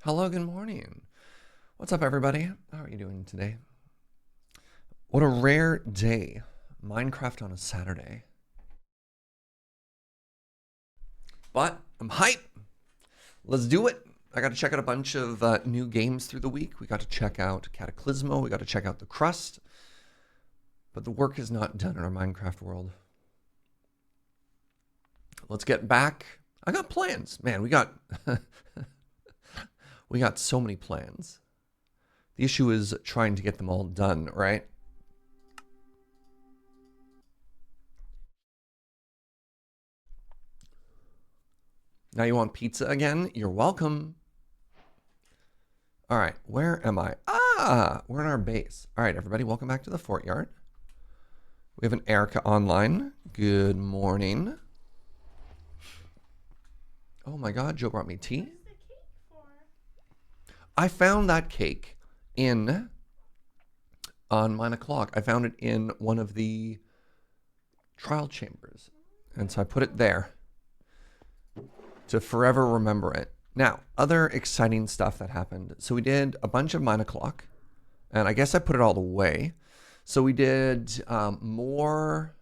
Hello, good morning. What's up, everybody? How are you doing today? What a rare day. Minecraft on a Saturday. But I'm hyped. Let's do it. I got to check out a bunch of new games through the week. We got to check out Cataclysmo. We got to check out The Crust. But the work is not done in our Minecraft world. Let's get back. I got plans. Man, we got we got so many plans. The issue is trying to get them all done, right? Now you want pizza again? You're welcome. All right, where am I? Ah, we're in our base. All right, everybody, welcome back to the fort yard. We have an Erica online. Good morning. Oh my God, Joe brought me tea. What's the cake for? I found that cake in on mine o'clock. I found it in one of the trial chambers. And so I put it there to forever remember it. Now, other exciting stuff that happened. So we did a bunch of mine o'clock, and I guess I put it all away. So we did more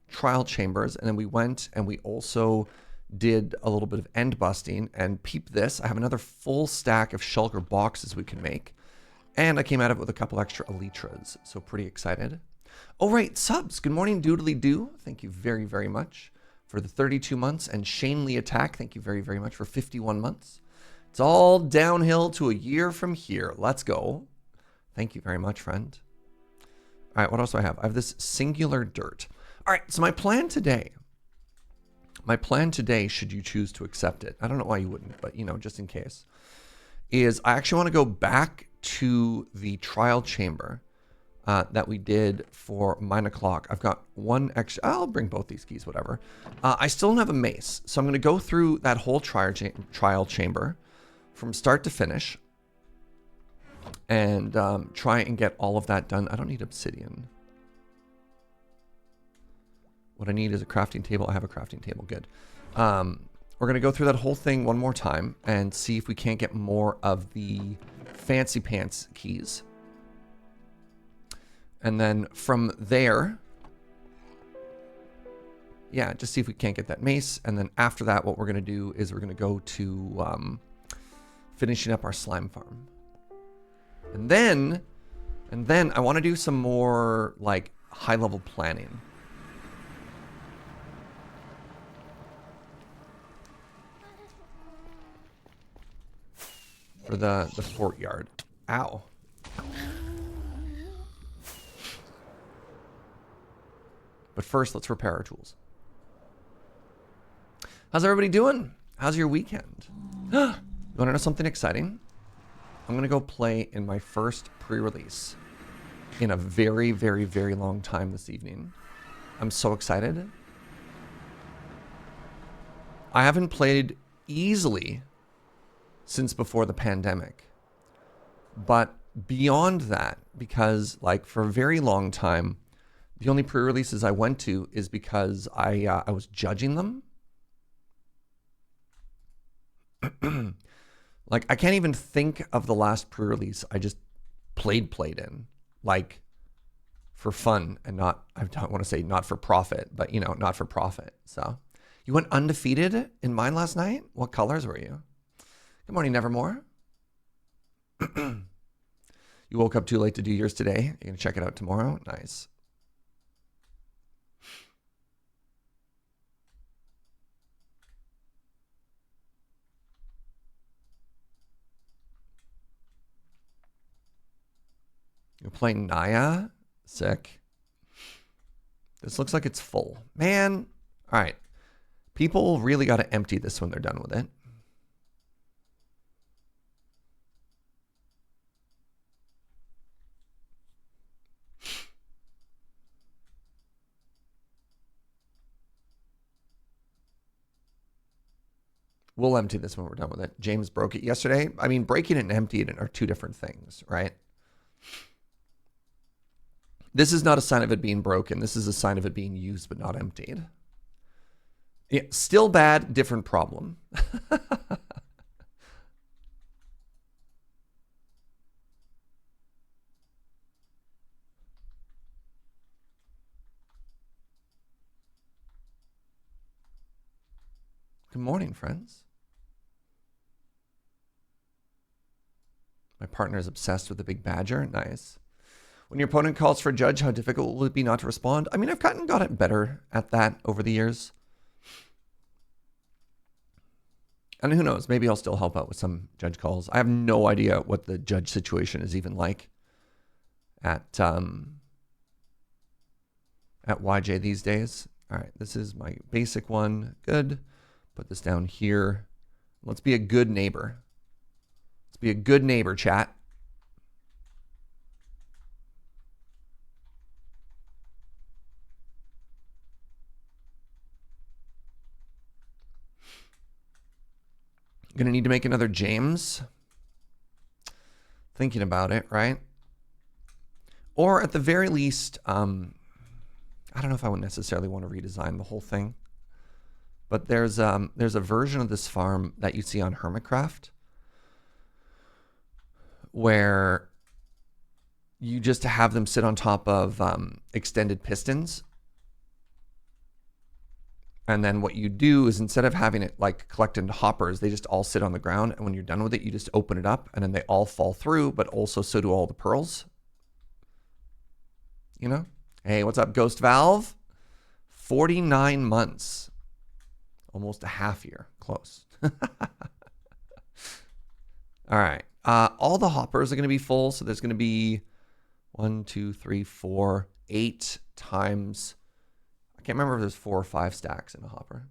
trial chambers, and then we went and we also did a little bit of end busting. And peep this, I have another full stack of shulker boxes we can make. And I came out of it with a couple extra elytras, so pretty excited. Oh, right, subs. Good morning, Doodly Doo. Thank you very, very much for the 32 months. And Shane Lee Attack, thank you very, very much for 51 months. It's all downhill to a year from here. Let's go. Thank you very much, friend. All right, what else do I have? I have this singular dirt. All right, so my plan today, should you choose to accept it, I don't know why you wouldn't, but, you know, just in case, is I actually want to go back to the trial chamber that we did for mine o'clock. I've got one extra. I'll bring both these keys, whatever. I still don't have a mace, so I'm going to go through that whole trial chamber from start to finish and try and get all of that done. I don't need obsidian. What I need is a crafting table. I have a crafting table. Good. We're going to go through that whole thing one more time and see if we can't get more of the fancy pants keys. And then from there, yeah, just see if we can't get that mace. And then after that, what we're going to do is we're going to go to finishing up our slime farm. And then I want to do some more like high level planning. For the fort yard. Ow. But first, let's repair our tools. How's everybody doing? How's your weekend? You want to know something exciting? I'm going to go play in my first pre-release in a very, very, very long time this evening. I'm so excited. I haven't played easily since before the pandemic. But beyond that, because like for a very long time, the only pre-releases I went to is because I was judging them. Like I can't even think of the last pre-release I just played in, like for fun and not, I don't want to say not for profit, but you know, not for profit. So you went undefeated in mine last night? What colors were you? Good morning, Nevermore. You woke up too late to do yours today. You're going to check it out tomorrow? Nice. You're playing Naya? Sick. This looks like it's full. Man. All right. People really got to empty this when they're done with it. We'll empty this when we're done with it. James broke it yesterday. I mean, breaking it and emptying it are two different things, right? This is not a sign of it being broken. This is a sign of it being used but not emptied. Yeah, still bad, different problem. Good morning, friends. My partner is obsessed with the big badger. Nice. When your opponent calls for a judge, how difficult will it be not to respond? I mean, I've gotten better at that over the years. And who knows, maybe I'll still help out with some judge calls. I have no idea what the judge situation is even like at YJ these days. All right, this is my basic one. Good. Put this down here. Let's be a good neighbor. Let's be a good neighbor, chat. Gonna need to make another James. Thinking about it, right? Or at the very least, I don't know if I would necessarily want to redesign the whole thing. But there's a version of this farm that you see on Hermitcraft where you just have them sit on top of extended pistons. And then what you do is instead of having it like collect into hoppers, they just all sit on the ground. And when you're done with it, you just open it up and then they all fall through, but also so do all the pearls. You know? Hey, what's up, Ghost Valve? 49 months. Almost a half year. Close. All right. All the hoppers are going to be full. So there's going to be 1, 2, 3, 4, 8 times. I can't remember if there's 4 or 5 stacks in a hopper.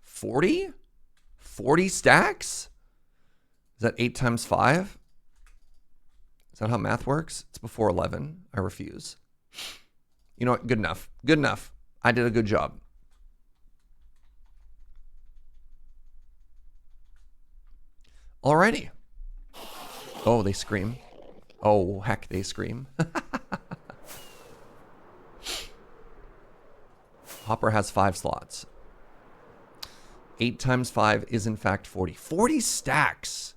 $40 stacks? Is that 8 times 5? Is that how math works? It's before 11. I refuse. You know what? Good enough. Good enough. I did a good job. Alrighty. Oh, they scream. Oh, heck, they scream. Hopper has 5 slots. 8 times 5 is in fact 40. 40 stacks.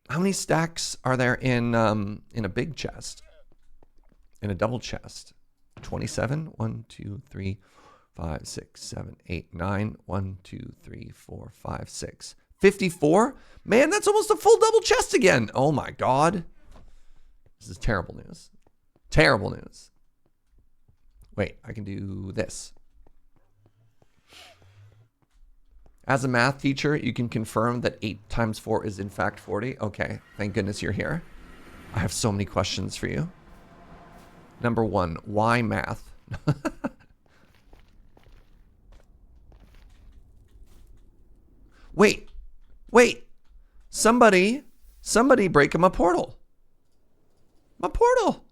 How many stacks are there in a big chest? In a double chest? 27? 1, 2, 3, 5, 6, 7, 8, 9. 1, 2, 3, 4, 5, 6. 54? Man, that's almost a full double chest again. Oh my God. This is terrible news. Terrible news. Wait, I can do this. As a math teacher, you can confirm that 8 times 4 is in fact 40. Okay, thank goodness you're here. I have so many questions for you. Number 1, why math? Wait. Somebody break my portal. My portal.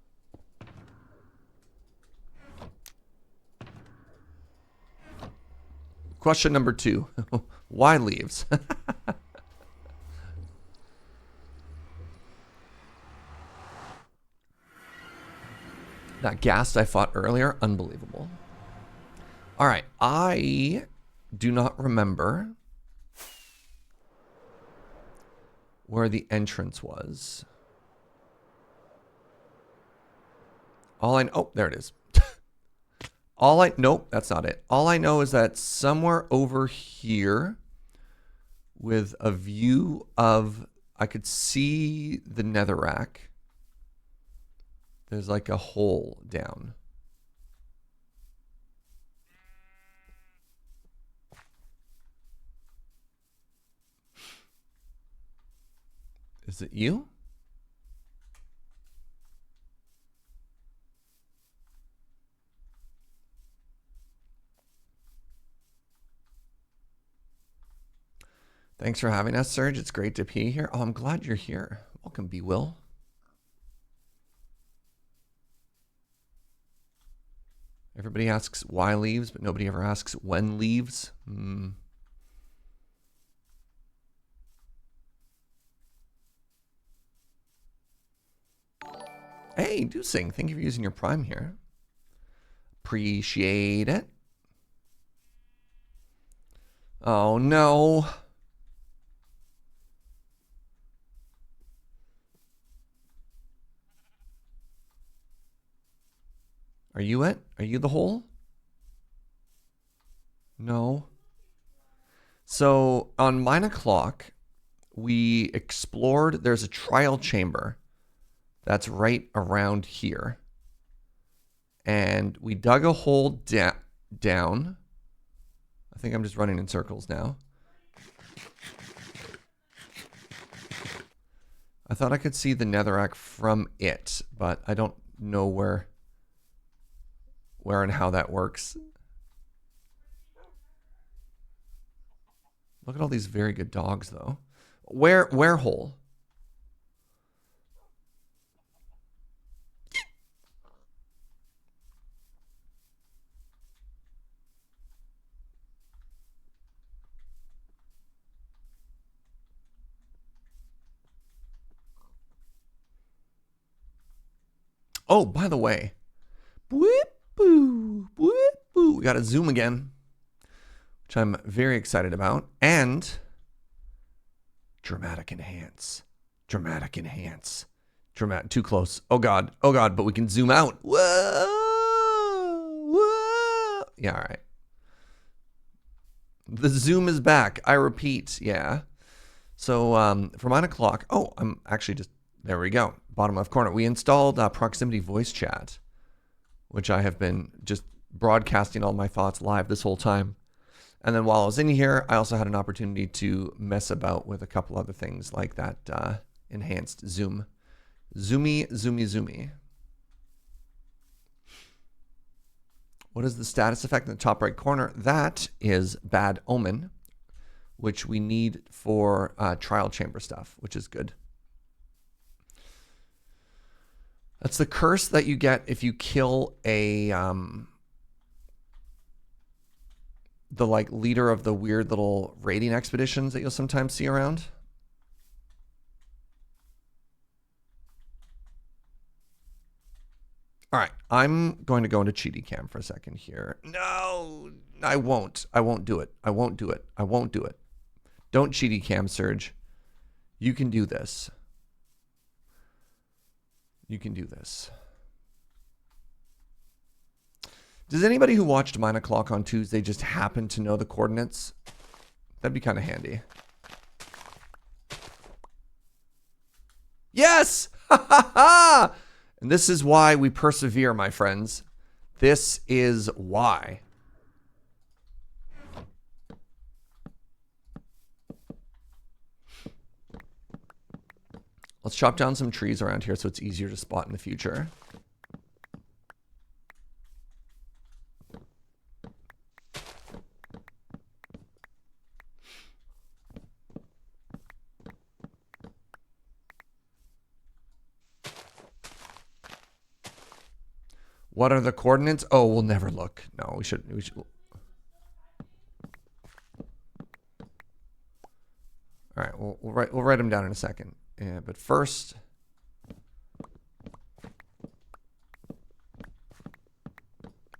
Question number 2. Why leaves? That ghast I fought earlier, unbelievable. All right, I do not remember where the entrance was. Oh, there it is. Nope, that's not it. All I know is that somewhere over here with a view of, I could see the netherrack. There's like a hole down. Is it you? Thanks for having us, Serge. It's great to be here. Oh, I'm glad you're here. Welcome, B. Will. Everybody asks why leaves, but nobody ever asks when leaves. Hey, do sing. Thank you for using your Prime here. Appreciate it. Oh, no. Are you it? Are you the hole? No. So on mine o'clock, we explored, there's a trial chamber that's right around here. And we dug a hole down. I think I'm just running in circles now. I thought I could see the netherrack from it, but I don't know where and how that works. Look at all these very good dogs, though. Where hole? Oh, by the way, whoop, boo, whoop, boo. We got to zoom again, which I'm very excited about. And dramatic enhance. Dramatic enhance. Dramatic, too close. Oh God, but we can zoom out. Whoa, whoa. Yeah, all right. The zoom is back. I repeat, yeah. So for 9 o'clock, oh, I'm actually just, there we go. Bottom left corner. We installed proximity voice chat, which I have been just broadcasting all my thoughts live this whole time. And then while I was in here, I also had an opportunity to mess about with a couple other things like that enhanced zoom. Zoomy. What is the status effect in the top right corner? That is Bad Omen, which we need for trial chamber stuff, which is good. That's the curse that you get if you kill a the like leader of the weird little raiding expeditions that you'll sometimes see around. All right, I'm going to go into cheaty cam for a second here. No, I won't. I won't do it. I won't do it. I won't do it. Don't cheaty cam, Serge. You can do this. You can do this. Does anybody who watched 9 o'clock on Tuesday just happen to know the coordinates? That'd be kind of handy. Yes! Ha ha ha! And this is why we persevere, my friends. This is why. Let's chop down some trees around here so it's easier to spot in the future. What are the coordinates? Oh, we'll never look. No, we should. All right, we'll write them down in a second. Yeah, but first,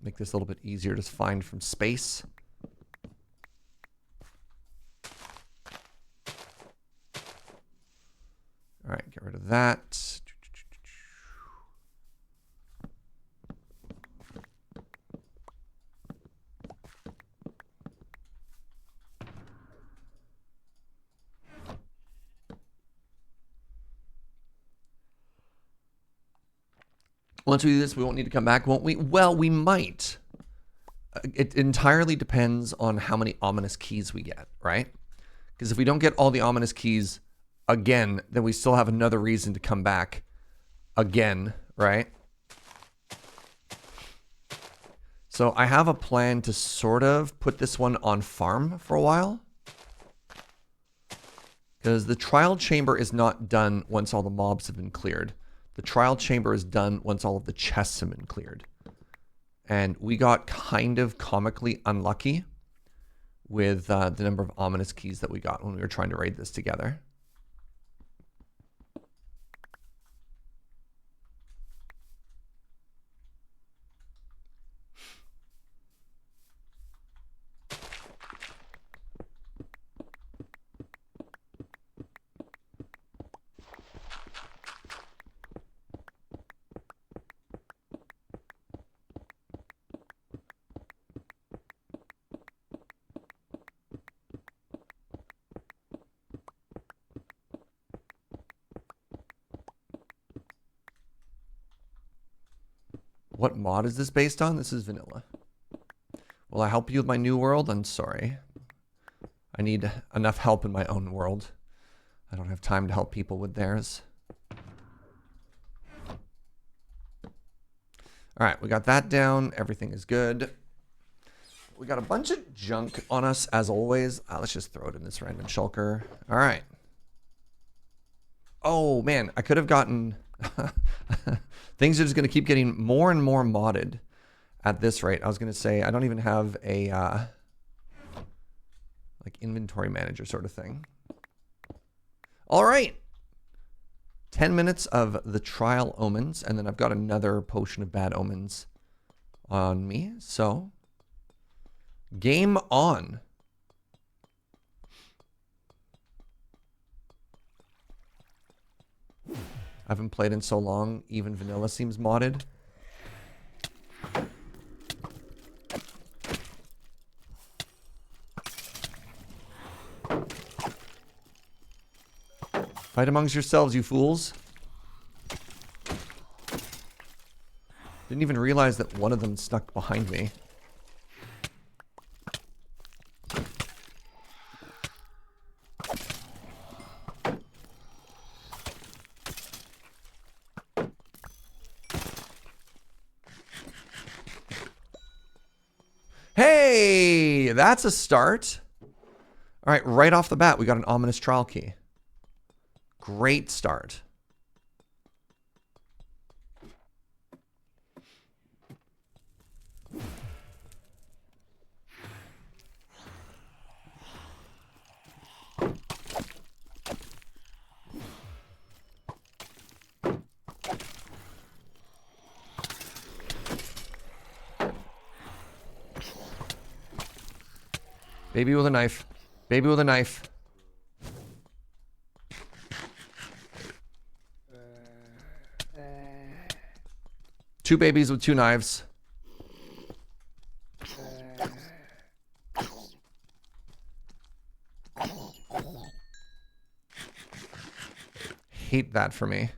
make this a little bit easier to find from space. All right, get rid of that. Once we do this, we won't need to come back, won't we? Well, we might. It entirely depends on how many ominous keys we get, right? Because if we don't get all the ominous keys again, then we still have another reason to come back again, right? So I have a plan to sort of put this one on farm for a while. Because the trial chamber is not done once all the mobs have been cleared. The trial chamber is done once all of the chests have been cleared. And we got kind of comically unlucky with the number of ominous keys that we got when we were trying to raid this together. What mod is this based on? This is vanilla. Will I help you with my new world? I'm sorry. I need enough help in my own world. I don't have time to help people with theirs. All right, we got that down. Everything is good. We got a bunch of junk on us, as always. Let's just throw it in this random shulker. All right. Oh, man, I could have gotten... Things are just going to keep getting more and more modded at this rate. I was going to say, I don't even have a like inventory manager sort of thing. All right. 10 minutes of the trial omens, and then I've got another potion of bad omens on me. So, game on. I haven't played in so long, even vanilla seems modded. Fight amongst yourselves, you fools. Didn't even realize that one of them snuck behind me. Hey, that's a start. All right, right off the bat, we got an ominous trial key. Great start. Baby with a knife. Baby with a knife. Two babies with two knives. Hate that for me.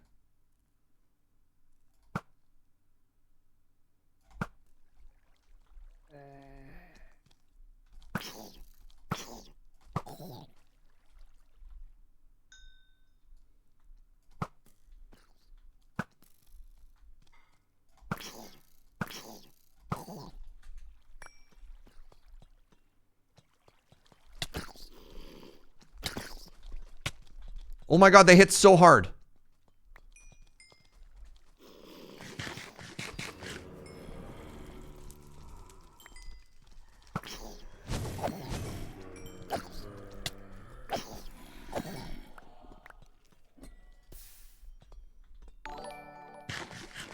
Oh my god, they hit so hard.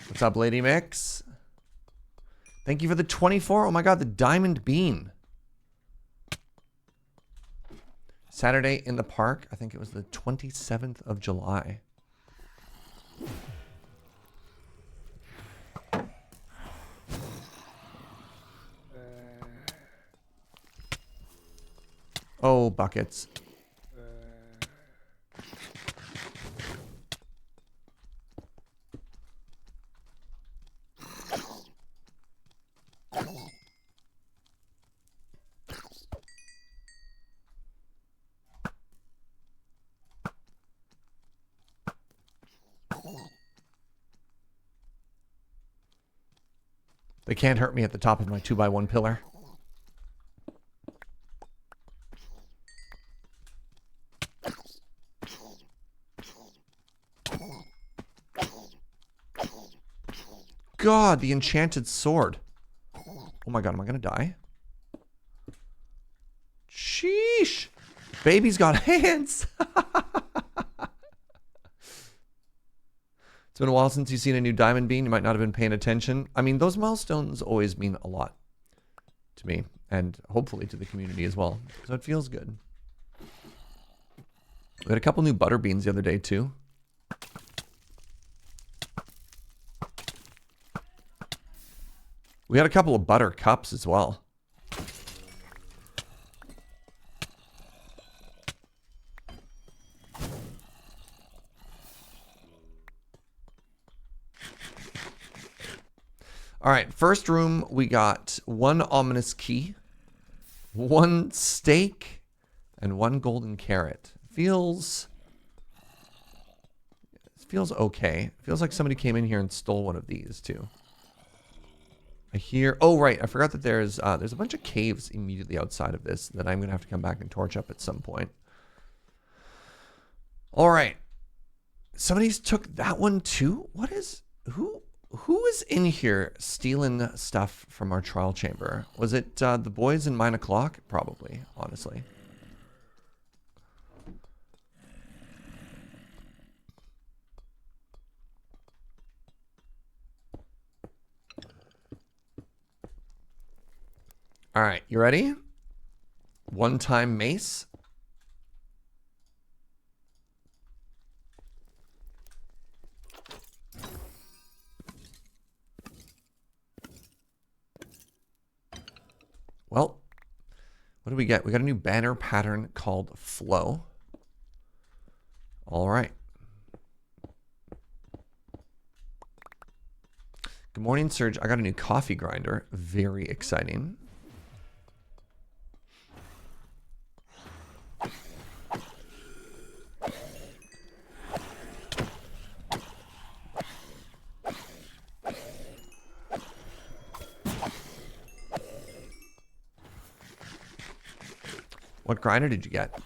What's up, Lady Mix? Thank you for the 24. Oh my god, the diamond bean. Saturday in the park. I think it was the 27th of July. Oh, buckets. They can't hurt me at the top of my 2x1 pillar. God, the enchanted sword. Oh my god, am I gonna die? Sheesh. Baby's got hands. It's been a while since you've seen a new diamond bean. You might not have been paying attention. I mean, those milestones always mean a lot to me and hopefully to the community as well. So it feels good. We had a couple new butter beans the other day too. We had a couple of butter cups as well. All right, first room, we got one ominous key, one steak, and one golden carrot. Feels okay. Feels like somebody came in here and stole one of these too. I hear, oh right, I forgot that there's a bunch of caves immediately outside of this that I'm gonna have to come back and torch up at some point. All right, somebody's took that one too. What is, who is in here stealing stuff from our trial chamber? Was it the boys in 9 o'clock? Probably, honestly. All right, you ready? One-time mace. Well, what do we get? We got a new banner pattern called Flow. All right. Good morning, Serge. I got a new coffee grinder. Very exciting. What grinder did you get?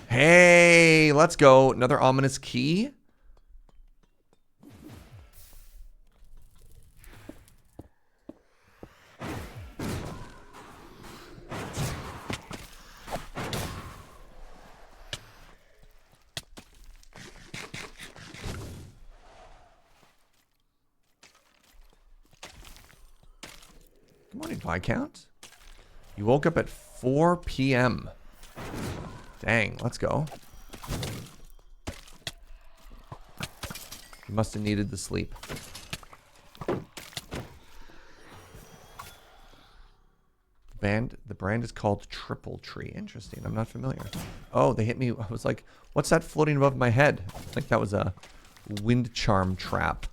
Hey, let's go. Another ominous key. Good morning, Viscount. You woke up at 4 p.m. Dang, let's go. You must have needed the sleep. The brand is called Triple Tree. Interesting. I'm not familiar. Oh, they hit me. I was like, what's that floating above my head? I think that was a wind charm trap.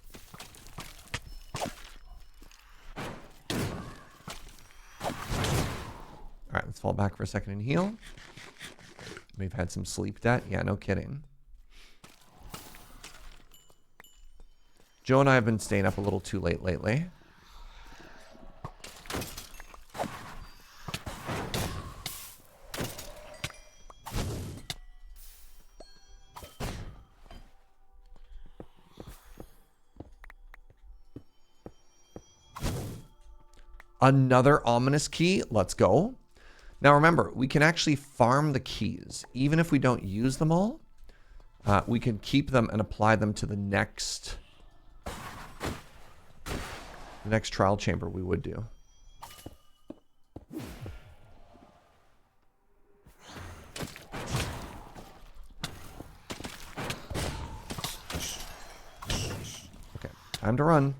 All right, let's fall back for a second and heal. We've had some sleep debt. Yeah, no kidding. Joe and I have been staying up a little too late lately. Another ominous key. Let's go. Now remember, we can actually farm the keys. Even if we don't use them all, we can keep them and apply them to the next trial chamber we would do. Okay, time to run.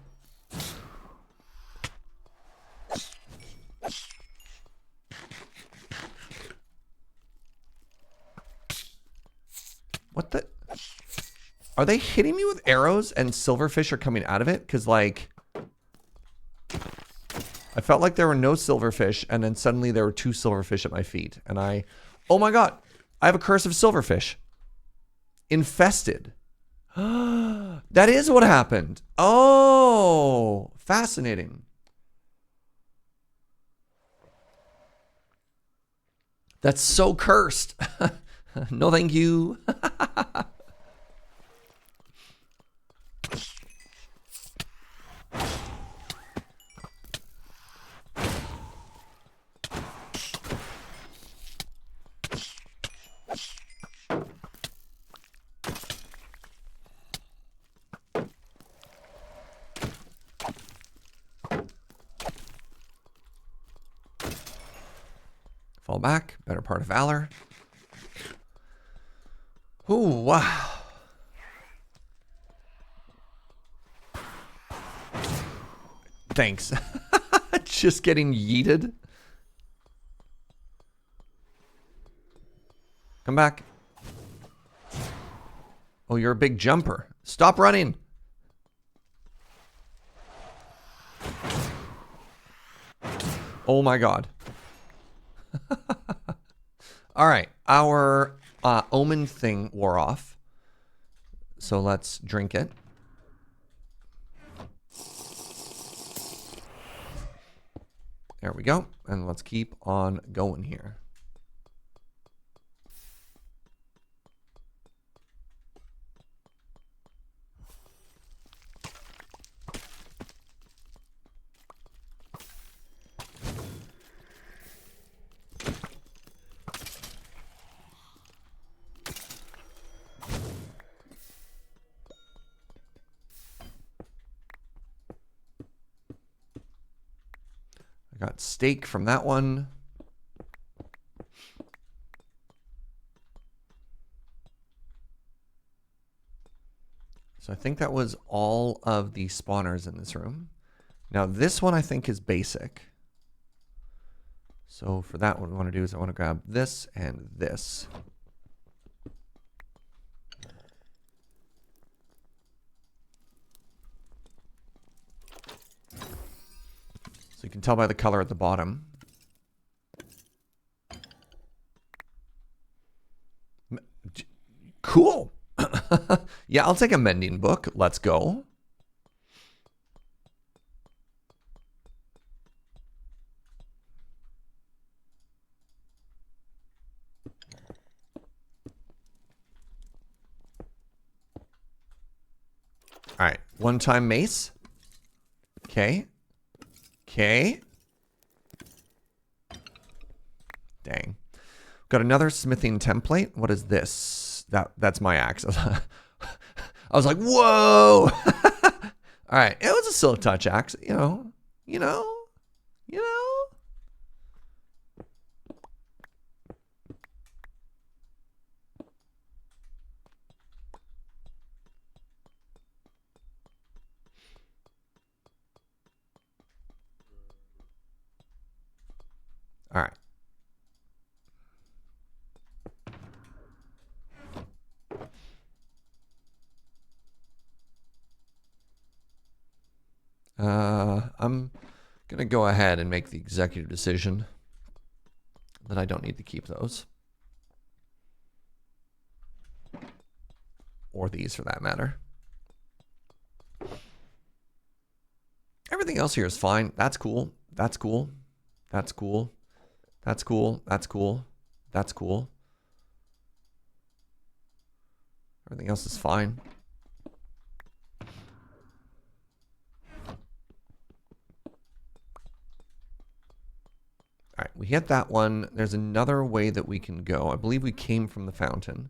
What the? Are they hitting me with arrows and silverfish are coming out of it? Because, like, I felt like there were no silverfish, and then suddenly there were 2 silverfish at my feet. And oh my god, I have a curse of silverfish. Infested. That is what happened. Oh, fascinating. That's so cursed. No, thank you. Fall back. Better part of valor. Ooh, wow. Thanks. Just getting yeeted. Come back. Oh, you're a big jumper. Stop running. Oh my god. All right, our omen thing wore off. So let's drink it. There we go. And let's keep on going here. I got steak from that one. So I think that was all of the spawners in this room. Now this one I think is basic. So for that, what we want to do is I want to grab this and this. So you can tell by the color at the bottom. Cool. Yeah, I'll take a mending book. Let's go. All right, one-time mace. Okay. Okay. Dang. Got another smithing template. What is this? That's my axe. I was like, whoa. All right, it was a silk touch axe. You know. All right. I'm going to go ahead and make the executive decision that I don't need to keep those. Or these for that matter. Everything else here is fine. That's cool. That's cool. That's cool. That's cool. That's cool. That's cool. Everything else is fine. All right, we hit that one. There's another way that we can go. I believe we came from the fountain.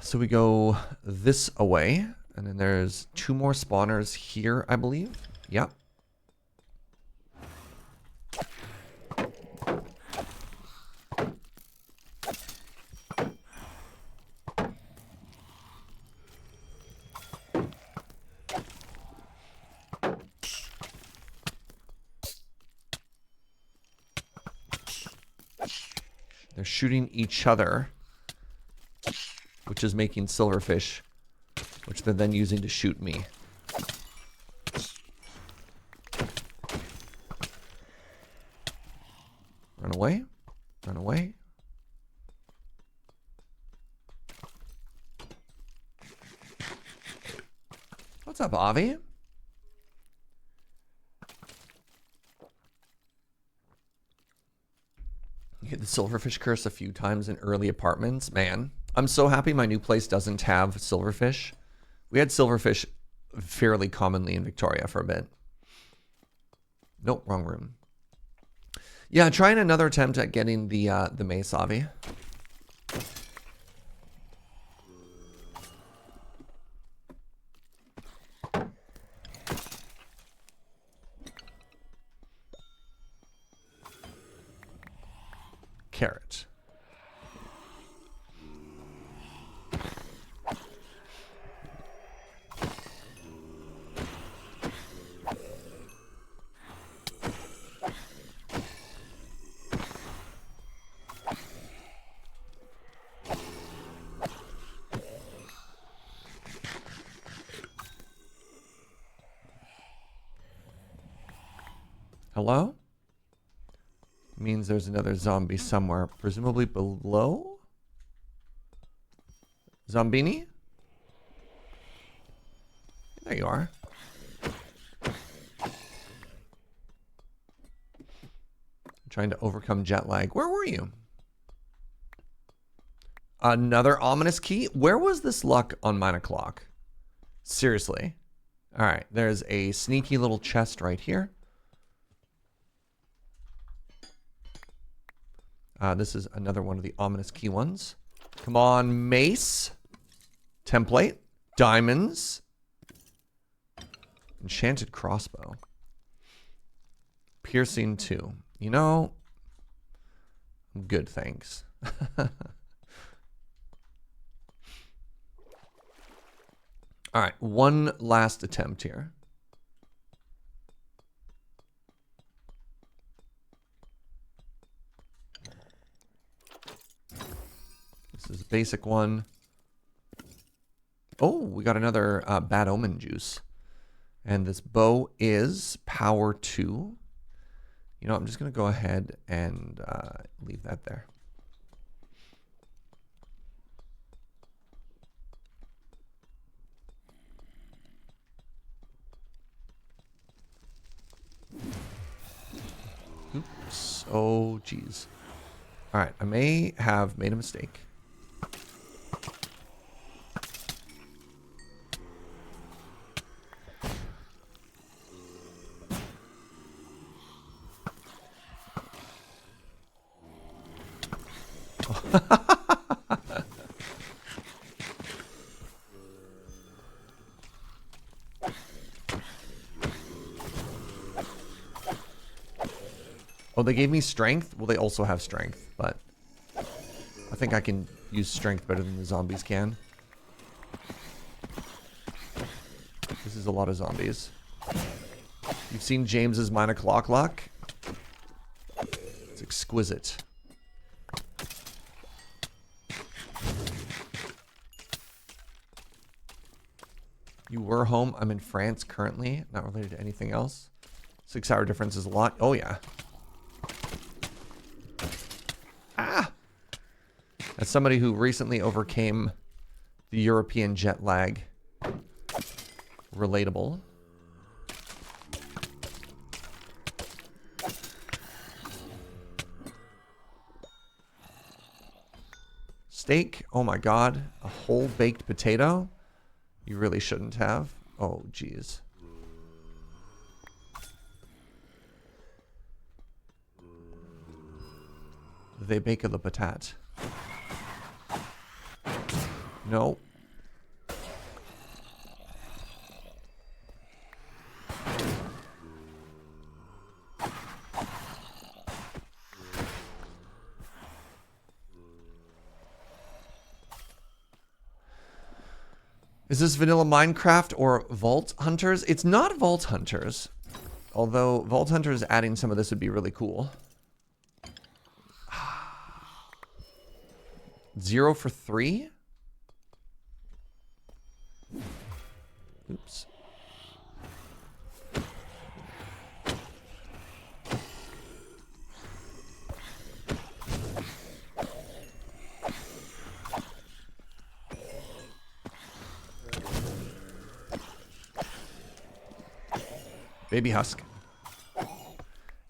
So we go this away, and then there's 2 more spawners here, I believe. Yep. They're shooting each other, which is making silverfish, which they're then using to shoot me. Run away. Run away. What's up, Avi? You hit the silverfish curse a few times in early apartments. Man, I'm so happy my new place doesn't have silverfish. We had silverfish fairly commonly in Victoria for a bit. Nope, wrong room. Yeah, trying another attempt at getting the mace, Avi. Carrot. Hello? Means there's another zombie somewhere, presumably below? Zombini? There you are. I'm trying to overcome jet lag. Where were you? Another ominous key? Where was this luck on mine o'clock? Seriously. All right, there's a sneaky little chest right here. This is another one of the ominous key ones. Come on, mace. Template. Diamonds. Enchanted crossbow. Piercing 2. You know, I'm good, thanks. All right, one last attempt here. This is a basic one. Oh, we got another bad omen juice. And this bow is power 2. You know, I'm just going to go ahead and leave that there. Oops. Oh, geez. All right. I may have made a mistake. Oh, they gave me strength? Well, they also have strength, but I think I can use strength better than the zombies can. This is a lot of zombies. You've seen James's 9 o'clock luck? It's exquisite. You were home. I'm in France currently. Not related to anything else. 6-hour difference is a lot. Oh, yeah. Ah! As somebody who recently overcame the European jet lag, relatable. Steak? Oh my god. A whole baked potato? You really shouldn't have. Oh, geez. They bake the patat. No. Is this vanilla Minecraft or Vault Hunters? It's not Vault Hunters. Although Vault Hunters adding some of this would be really cool. 0 for 3? Oops. Baby husk.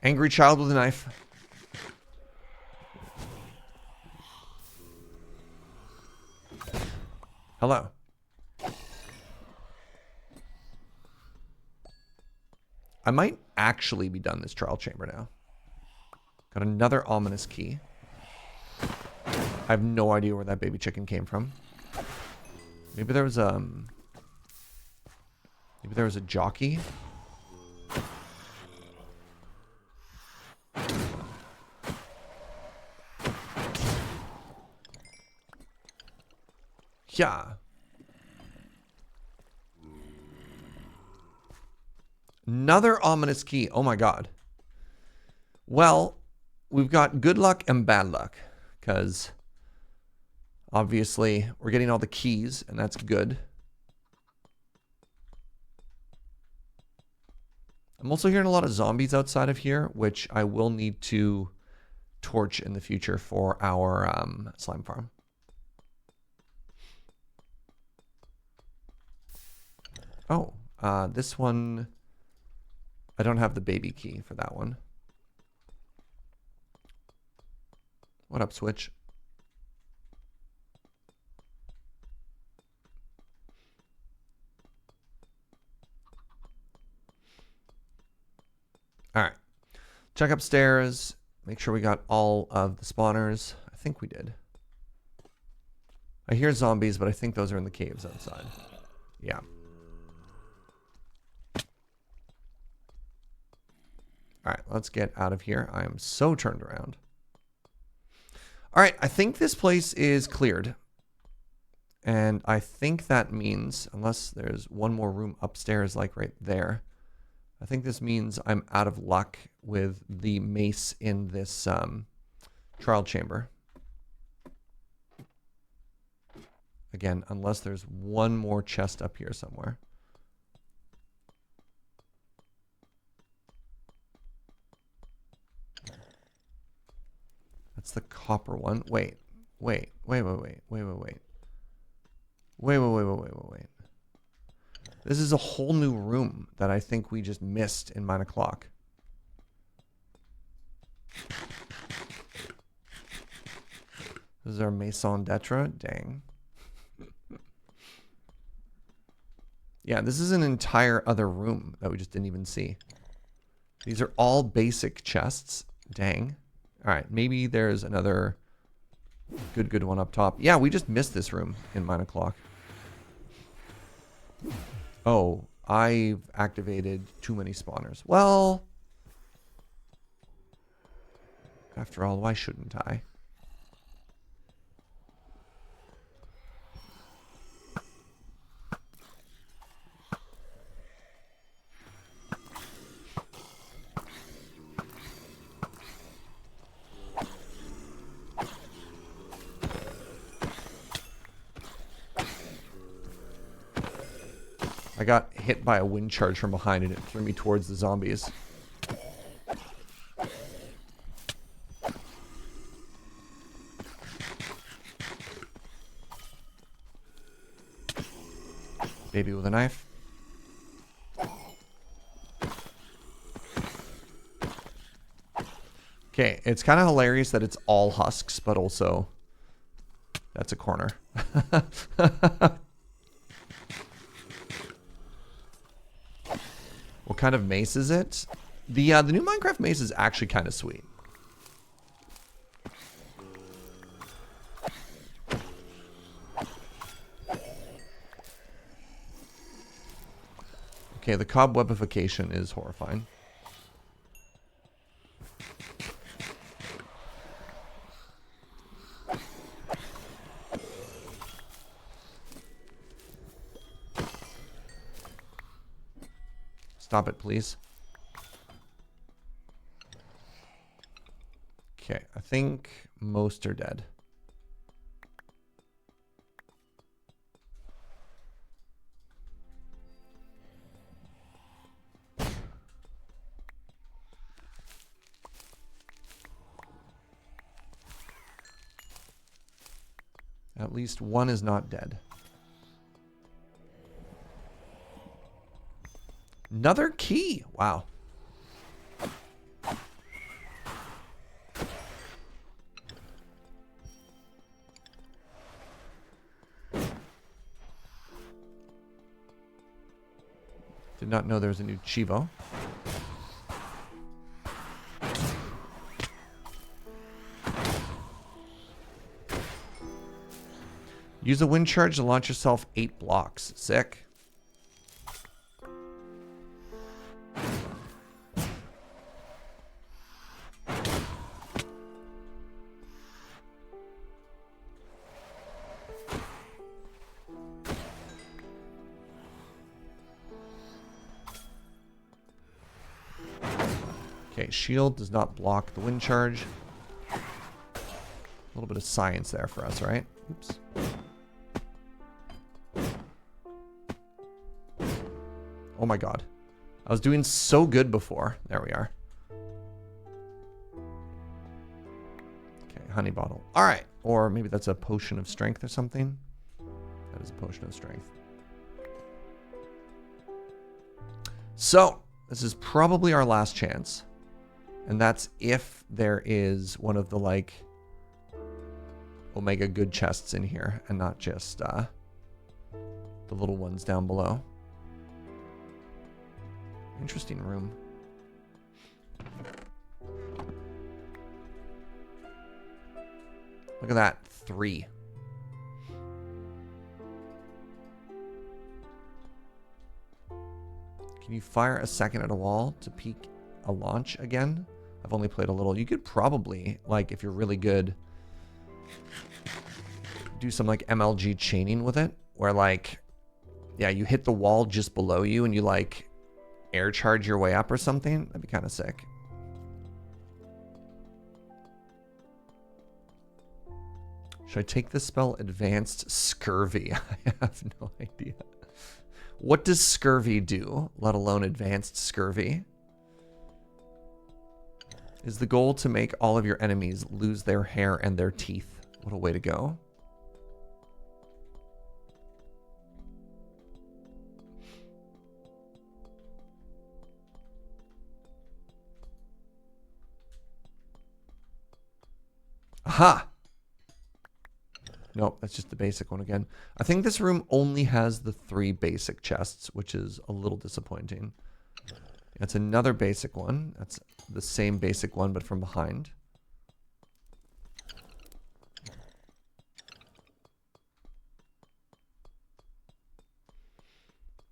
Angry child with a knife. Hello. I might actually be done this trial chamber now. Got another ominous key. I have no idea where that baby chicken came from. Maybe there was maybe there was a jockey. Yeah. Another ominous key. Oh my god. Well, we've got good luck and bad luck. Because obviously we're getting all the keys and that's good. I'm also hearing a lot of zombies outside of here, which I will need to torch in the future for our slime farm. Oh, this one, I don't have the baby key for that one. What up, Switch? All right, check upstairs, make sure we got all of the spawners. I think we did. I hear zombies, but I think those are in the caves outside. Yeah. All right, let's get out of here. I am so turned around. All right, I think this place is cleared. And I think that means, unless there's one more room upstairs, like right there, I think this means I'm out of luck with the mace in this trial chamber. Again, unless there's one more chest up here somewhere. That's the copper one. Wait. This is a whole new room that I think we just missed in mine o'clock. This is our maison d'etre. Dang. Yeah, this is an entire other room that we just didn't even see. These are all basic chests. Dang. All right, maybe there's another good one up top. Yeah, we just missed this room in mine o'clock. Oh, I've activated too many spawners. Well, after all, why shouldn't I? I got hit by a wind charge from behind and it threw me towards the zombies. Baby with a knife. Okay, it's kind of hilarious that it's all husks, but also that's a corner. What kind of mace is it? The new Minecraft mace is actually kind of sweet. Okay, the cobwebification is horrifying. Stop it, please. Okay, I think most are dead. At least one is not dead. Another key. Wow. Did not know there was a new Chivo. Use a wind charge to launch yourself 8 blocks. Sick. Okay, shield does not block the wind charge. A little bit of science there for us, right? Oops. Oh my god. I was doing so good before. There we are. Okay, honey bottle. All right. Or maybe that's a potion of strength or something. That is a potion of strength. So, this is probably our last chance. And that's if there is one of the, like, Omega good chests in here and not just the little ones down below. Interesting room. Look at that. 3. Can you fire a second at a wall to peek a launch again. I've only played a little. You could probably, like, if you're really good, do some like MLG chaining with it, where like, yeah, you hit the wall just below you and you like air charge your way up or something. That'd be kind of sick. Should I take this spell Advanced Scurvy? I have no idea. What does scurvy do, let alone advanced scurvy? Is the goal to make all of your enemies lose their hair and their teeth? What a way to go. Aha! Nope, that's just the basic one again. I think this room only has the 3 basic chests, which is a little disappointing. That's another basic one. That's the same basic one, but from behind.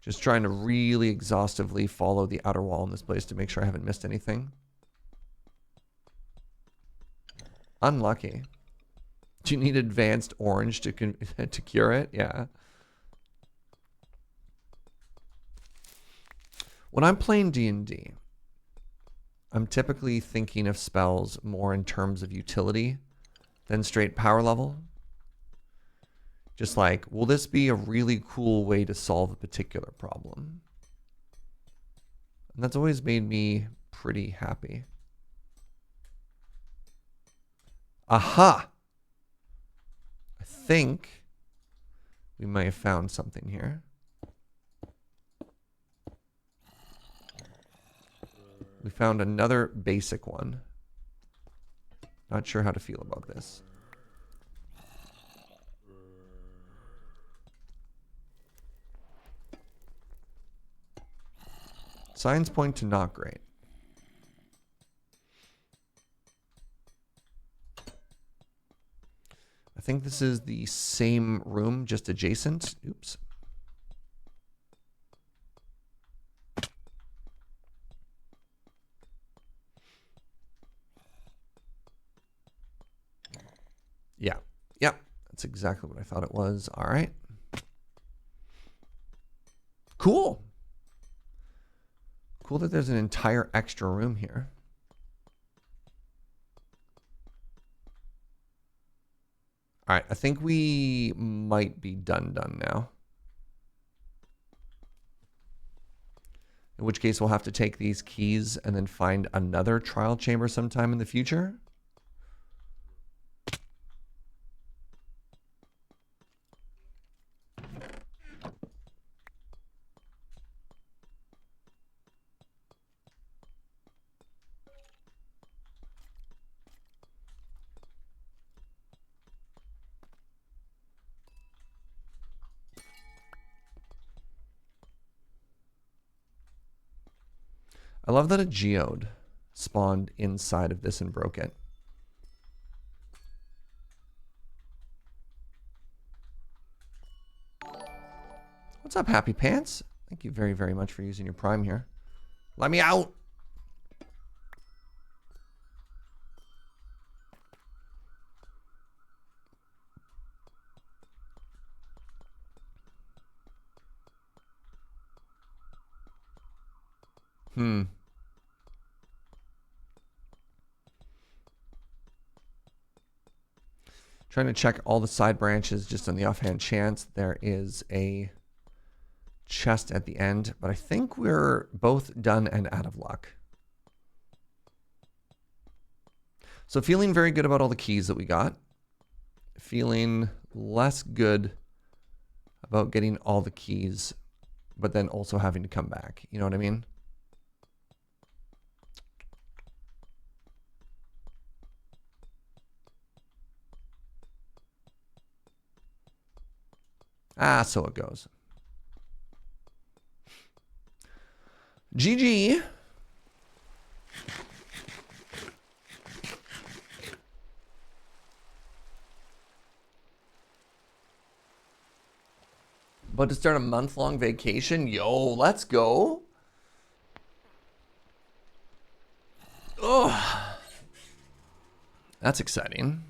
Just trying to really exhaustively follow the outer wall in this place to make sure I haven't missed anything. Unlucky. Do you need advanced orange to to cure it? Yeah. When I'm playing D&D, I'm typically thinking of spells more in terms of utility than straight power level. Just like, will this be a really cool way to solve a particular problem? And that's always made me pretty happy. Aha! I think we may have found something here. We found another basic one. Not sure how to feel about this. Signs point to not great. I think this is the same room, just adjacent. Oops. Yeah. Yep. That's exactly what I thought it was. All right. Cool. Cool that there's an entire extra room here. All right. I think we might be done now. In which case we'll have to take these keys and then find another trial chamber sometime in the future. I love that a geode spawned inside of this and broke it. What's up, Happy Pants? Thank you very, very much for using your Prime here. Let me out! Trying to check all the side branches just on the offhand chance there is a chest at the end, but I think we're both done and out of luck. So feeling very good about all the keys that we got. Feeling less good about getting all the keys, but then also having to come back. You know what I mean? Ah, so it goes. GG. But to start a month-long vacation, yo, let's go. Oh, that's exciting.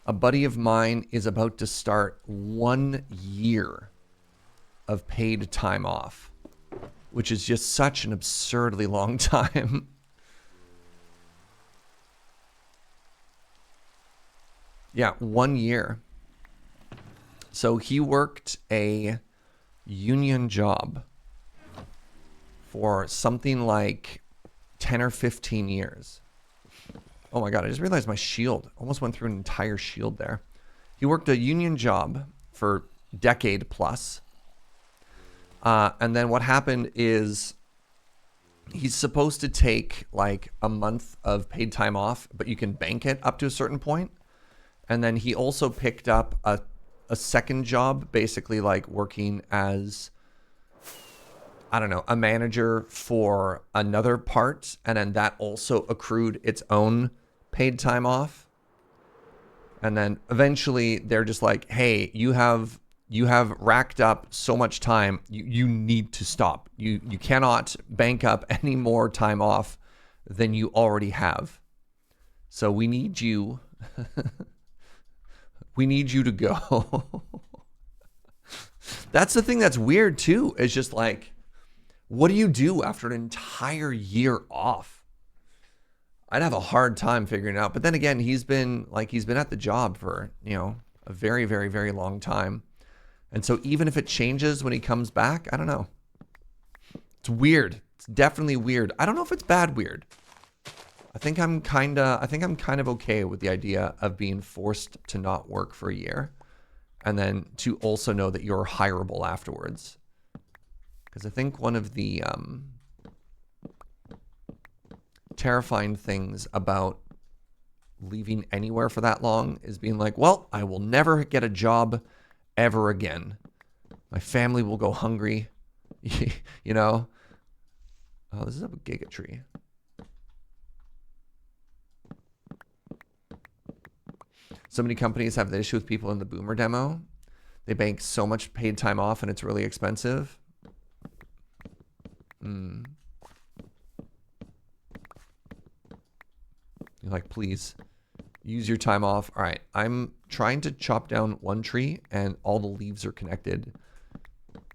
A buddy of mine is about to start 1 year of paid time off, which is just such an absurdly long time. Yeah, 1 year. So he worked a union job for something like 10 or 15 years. Oh my God, I just realized my shield almost went through an entire shield there. He worked a union job for a decade plus. And then what happened is he's supposed to take like a month of paid time off, but you can bank it up to a certain point. And then he also picked up a second job, basically like working as, I don't know, a manager for another part. And then that also accrued its own paid time off. And then eventually they're just like, hey, you have racked up so much time. You need to stop. You cannot bank up any more time off than you already have. So we need you. We need you to go. That's the thing that's weird too. Is just like, what do you do after an entire year off? I'd have a hard time figuring it out. But then again, he's been at the job for, a very, very, very long time. And so even if it changes when he comes back, I don't know. It's weird. It's definitely weird. I don't know if it's bad weird. I think I'm kind of okay with the idea of being forced to not work for a year and then to also know that you're hireable afterwards. Because I think one of the terrifying things about leaving anywhere for that long is being like, well, I will never get a job ever again. My family will go hungry. Oh, this is a giga tree. So many companies have the issue with people in the Boomer demo. They bank so much paid time off and it's really expensive. You're like, please use your time off. All right, I'm trying to chop down one tree and all the leaves are connected.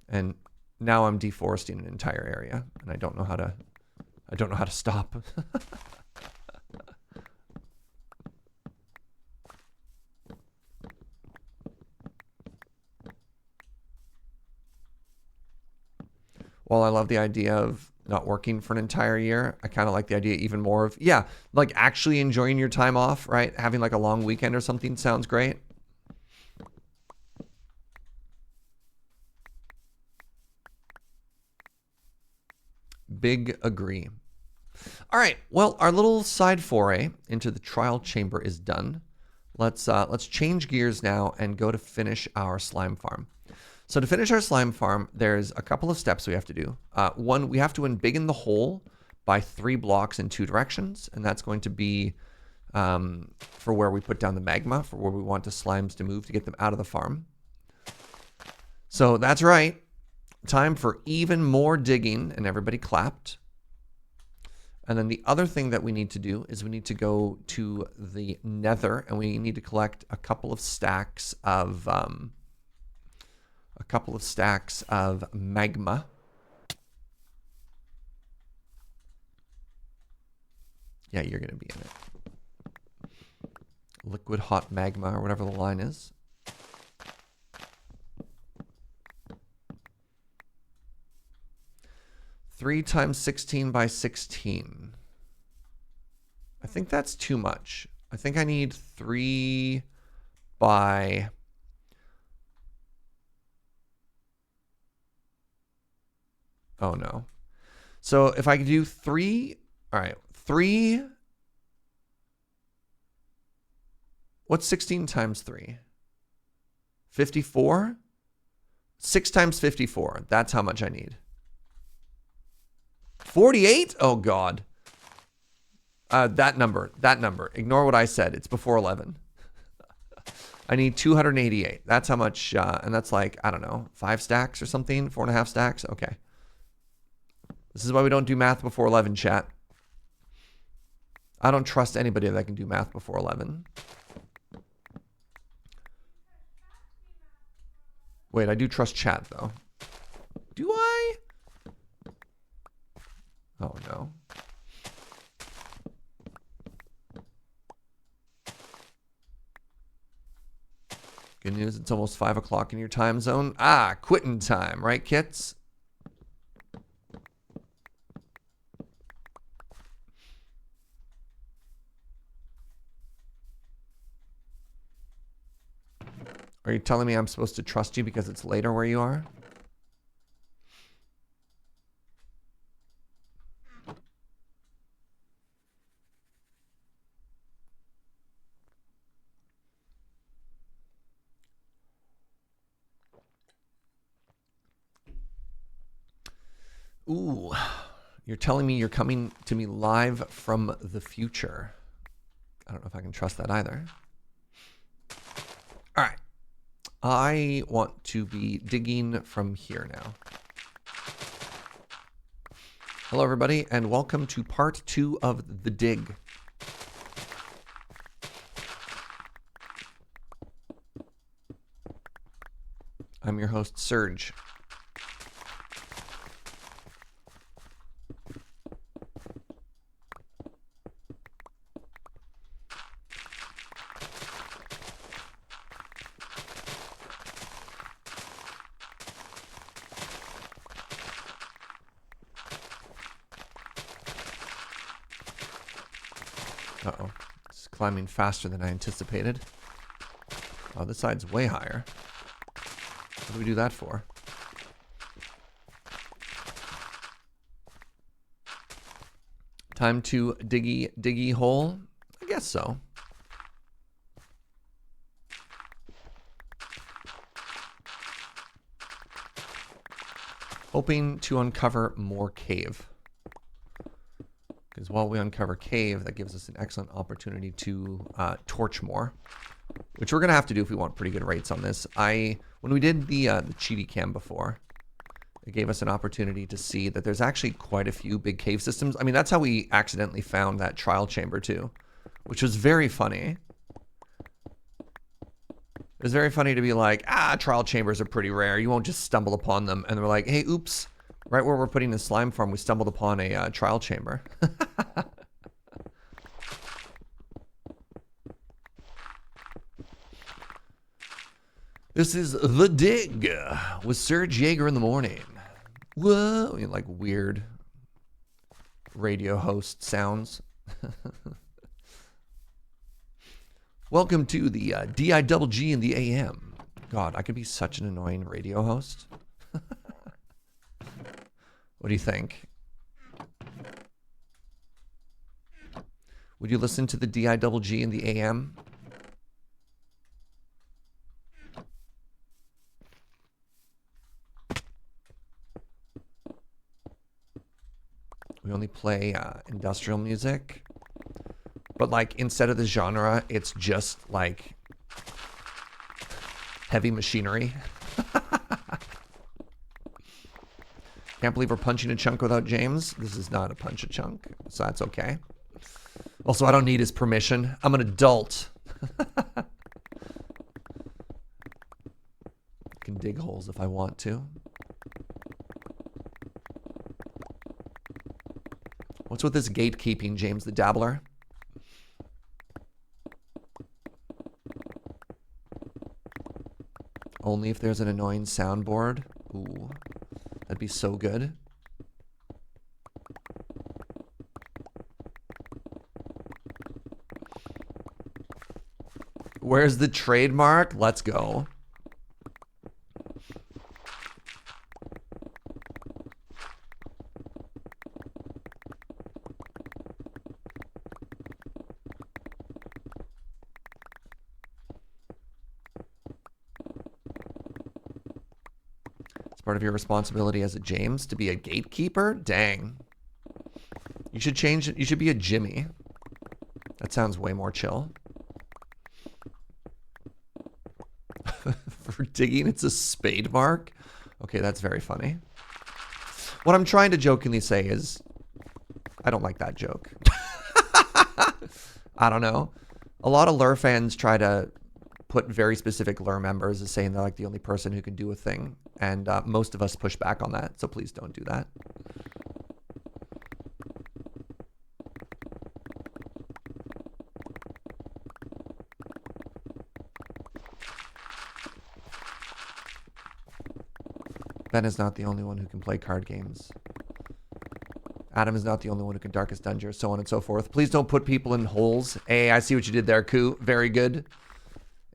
And now I'm deforesting an entire area and I don't know how to stop. While I love the idea of not working for an entire year, I kind of like the idea even more of, like actually enjoying your time off, right? Having like a long weekend or something sounds great. Big agree. All right, well, our little side foray into the trial chamber is done. Let's change gears now and go to finish our slime farm. So to finish our slime farm, there's a couple of steps we have to do. One, we have to embiggen the hole by 3 blocks in 2 directions, and that's going to be for where we put down the magma, for where we want the slimes to move to get them out of the farm. So that's right. Time for even more digging, and everybody clapped. And then the other thing that we need to do is we need to go to the nether, and we need to collect a couple of stacks of magma. Yeah, you're going to be in it. Liquid hot magma, or whatever the line is. Three times 16 by 16. I think that's too much. I think I need 3 by... Oh, no. So if I could do 3... All right, 3... What's 16 times 3? 54? 6 times 54. That's how much I need. 48? Oh, God. That number. Ignore what I said. It's before 11. I need 288. That's how much, and that's like, I don't know, 5 stacks or something? 4.5 stacks? Okay. This is why we don't do math before 11, chat. I don't trust anybody that can do math before 11. Wait, I do trust chat, though. Do I? Oh, no. Good news, it's almost 5 o'clock in your time zone. Ah, quitting time, right, kits? Are you telling me I'm supposed to trust you because it's later where you are? Ooh, you're telling me you're coming to me live from the future. I don't know if I can trust that either. All right. I want to be digging from here now. Hello, everybody, and welcome to part 2 of The Dig. I'm your host, Serge. Uh-oh. It's climbing faster than I anticipated. Oh, this side's way higher. What do we do that for? Time to diggy hole? I guess so. Hoping to uncover more cave. Because while we uncover cave, that gives us an excellent opportunity to torch more. Which we're going to have to do if we want pretty good rates on this. When we did the cheaty cam before, it gave us an opportunity to see that there's actually quite a few big cave systems. I mean, that's how we accidentally found that trial chamber too, which was very funny. It was very funny to be like, trial chambers are pretty rare. You won't just stumble upon them. And they're like, hey, oops. Right where we're putting the slime farm, we stumbled upon a trial chamber. This is The Dig with Serge Yeager in the morning. Whoa, you know, like weird radio host sounds. Welcome to the DIGG in the AM. God, I could be such an annoying radio host. What do you think? Would you listen to the DIGG in the AM? We only play industrial music. But like instead of the genre, it's just like heavy machinery. Can't believe we're punching a chunk without James. This is not a punch a chunk, so that's okay. Also, I don't need his permission. I'm an adult. I can dig holes if I want to. What's with this gatekeeping, James the Dabbler? Only if there's an annoying soundboard. Ooh, that'd be so good. Where's the trademark? Let's go. Part of your responsibility as a James to be a gatekeeper? Dang. You should change it. You should be a Jimmy. That sounds way more chill. For digging, it's a spade mark. Okay, that's very funny. What I'm trying to jokingly say is, I don't like that joke. I don't know. A lot of lure fans try to put very specific lure members as saying they're like the only person who can do a thing. And most of us push back on that. So please don't do that. Ben is not the only one who can play card games. Adam is not the only one who can Darkest Dungeon, so on and so forth. Please don't put people in holes. Hey, I see what you did there, Koo. Very good.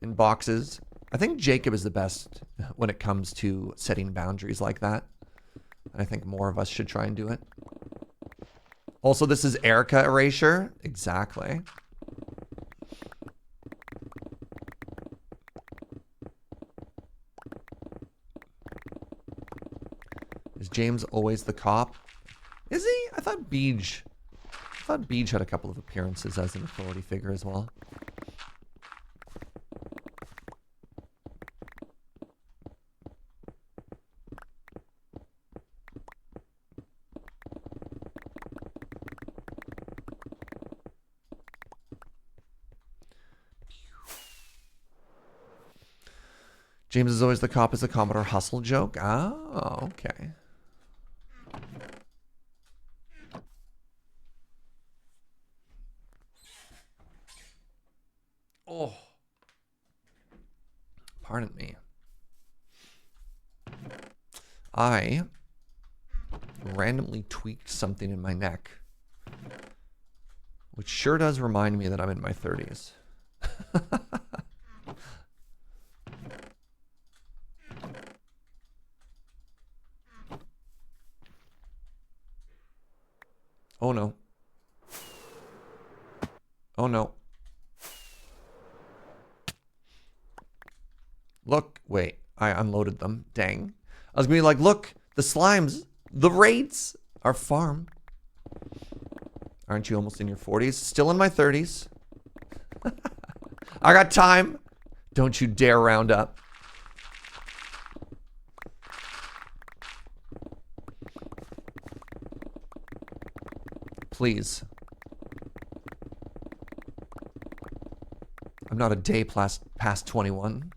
In boxes. I think Jacob is the best when it comes to setting boundaries like that. And I think more of us should try and do it. Also, this is Erica Erasure. Exactly. Is James always the cop? Is he? I thought Beej had a couple of appearances as an authority figure as well. James is always the cop is a Commodore Hustle joke. Oh, okay. Oh. Pardon me. I randomly tweaked something in my neck, which sure does remind me that I'm in my 30s. Oh no. Oh no. Look, wait, I unloaded them. Dang. I was gonna be like, look, the slimes, the raids, our farm. Aren't you almost in your 40s? Still in my 30s. I got time. Don't you dare round up. Please. I'm not a day past 21.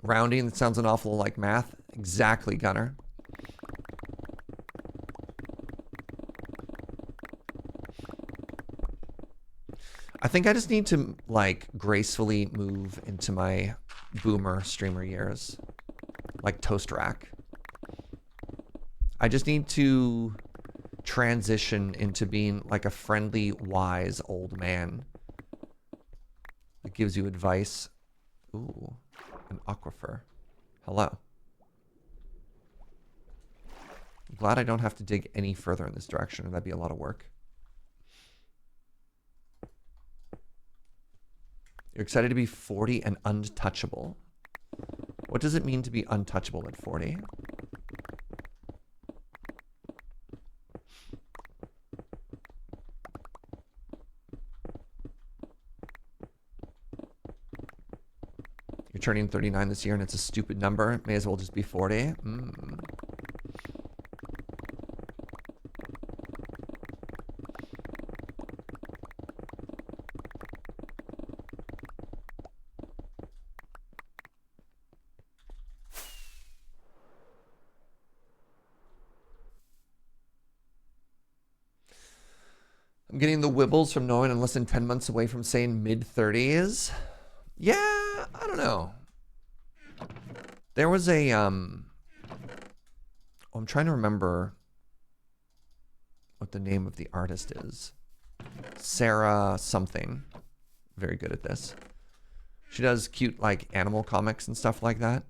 Rounding, that sounds an awful like math. Exactly, Gunner. I think I just need to, like, gracefully move into my boomer streamer years. Like Toast Rack. I just need to transition into being like a friendly, wise old man that gives you advice. Ooh, an aquifer. Hello. I'm glad I don't have to dig any further in this direction, or that'd be a lot of work. You're excited to be 40 and untouchable. What does it mean to be untouchable at 40? You're turning 39 this year and it's a stupid number. May as well just be 40. I'm getting the wibbles from knowing I'm less than 10 months away from saying mid-30s. Yeah, I don't know. There was a, I'm trying to remember what the name of the artist is. Sarah something. Very good at this. She does cute, like, animal comics and stuff like that.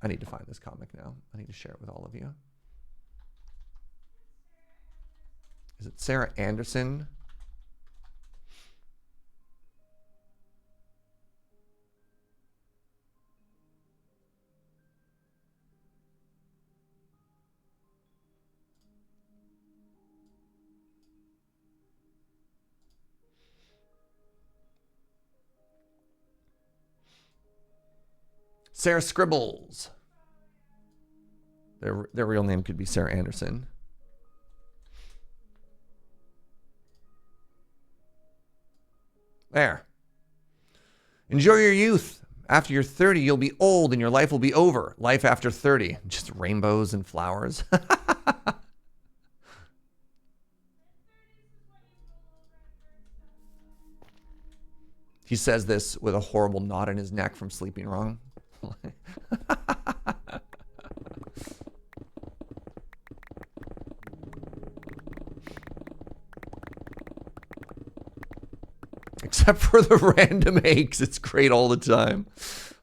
I need to find this comic now. I need to share it with all of you. Is it Sarah Anderson? Sarah Scribbles. Their real name could be Sarah Anderson. There. Enjoy your youth. After you're 30, you'll be old and your life will be over. Life after 30. Just rainbows and flowers. He says this with a horrible knot in his neck from sleeping wrong. Except for the random aches. It's great all the time.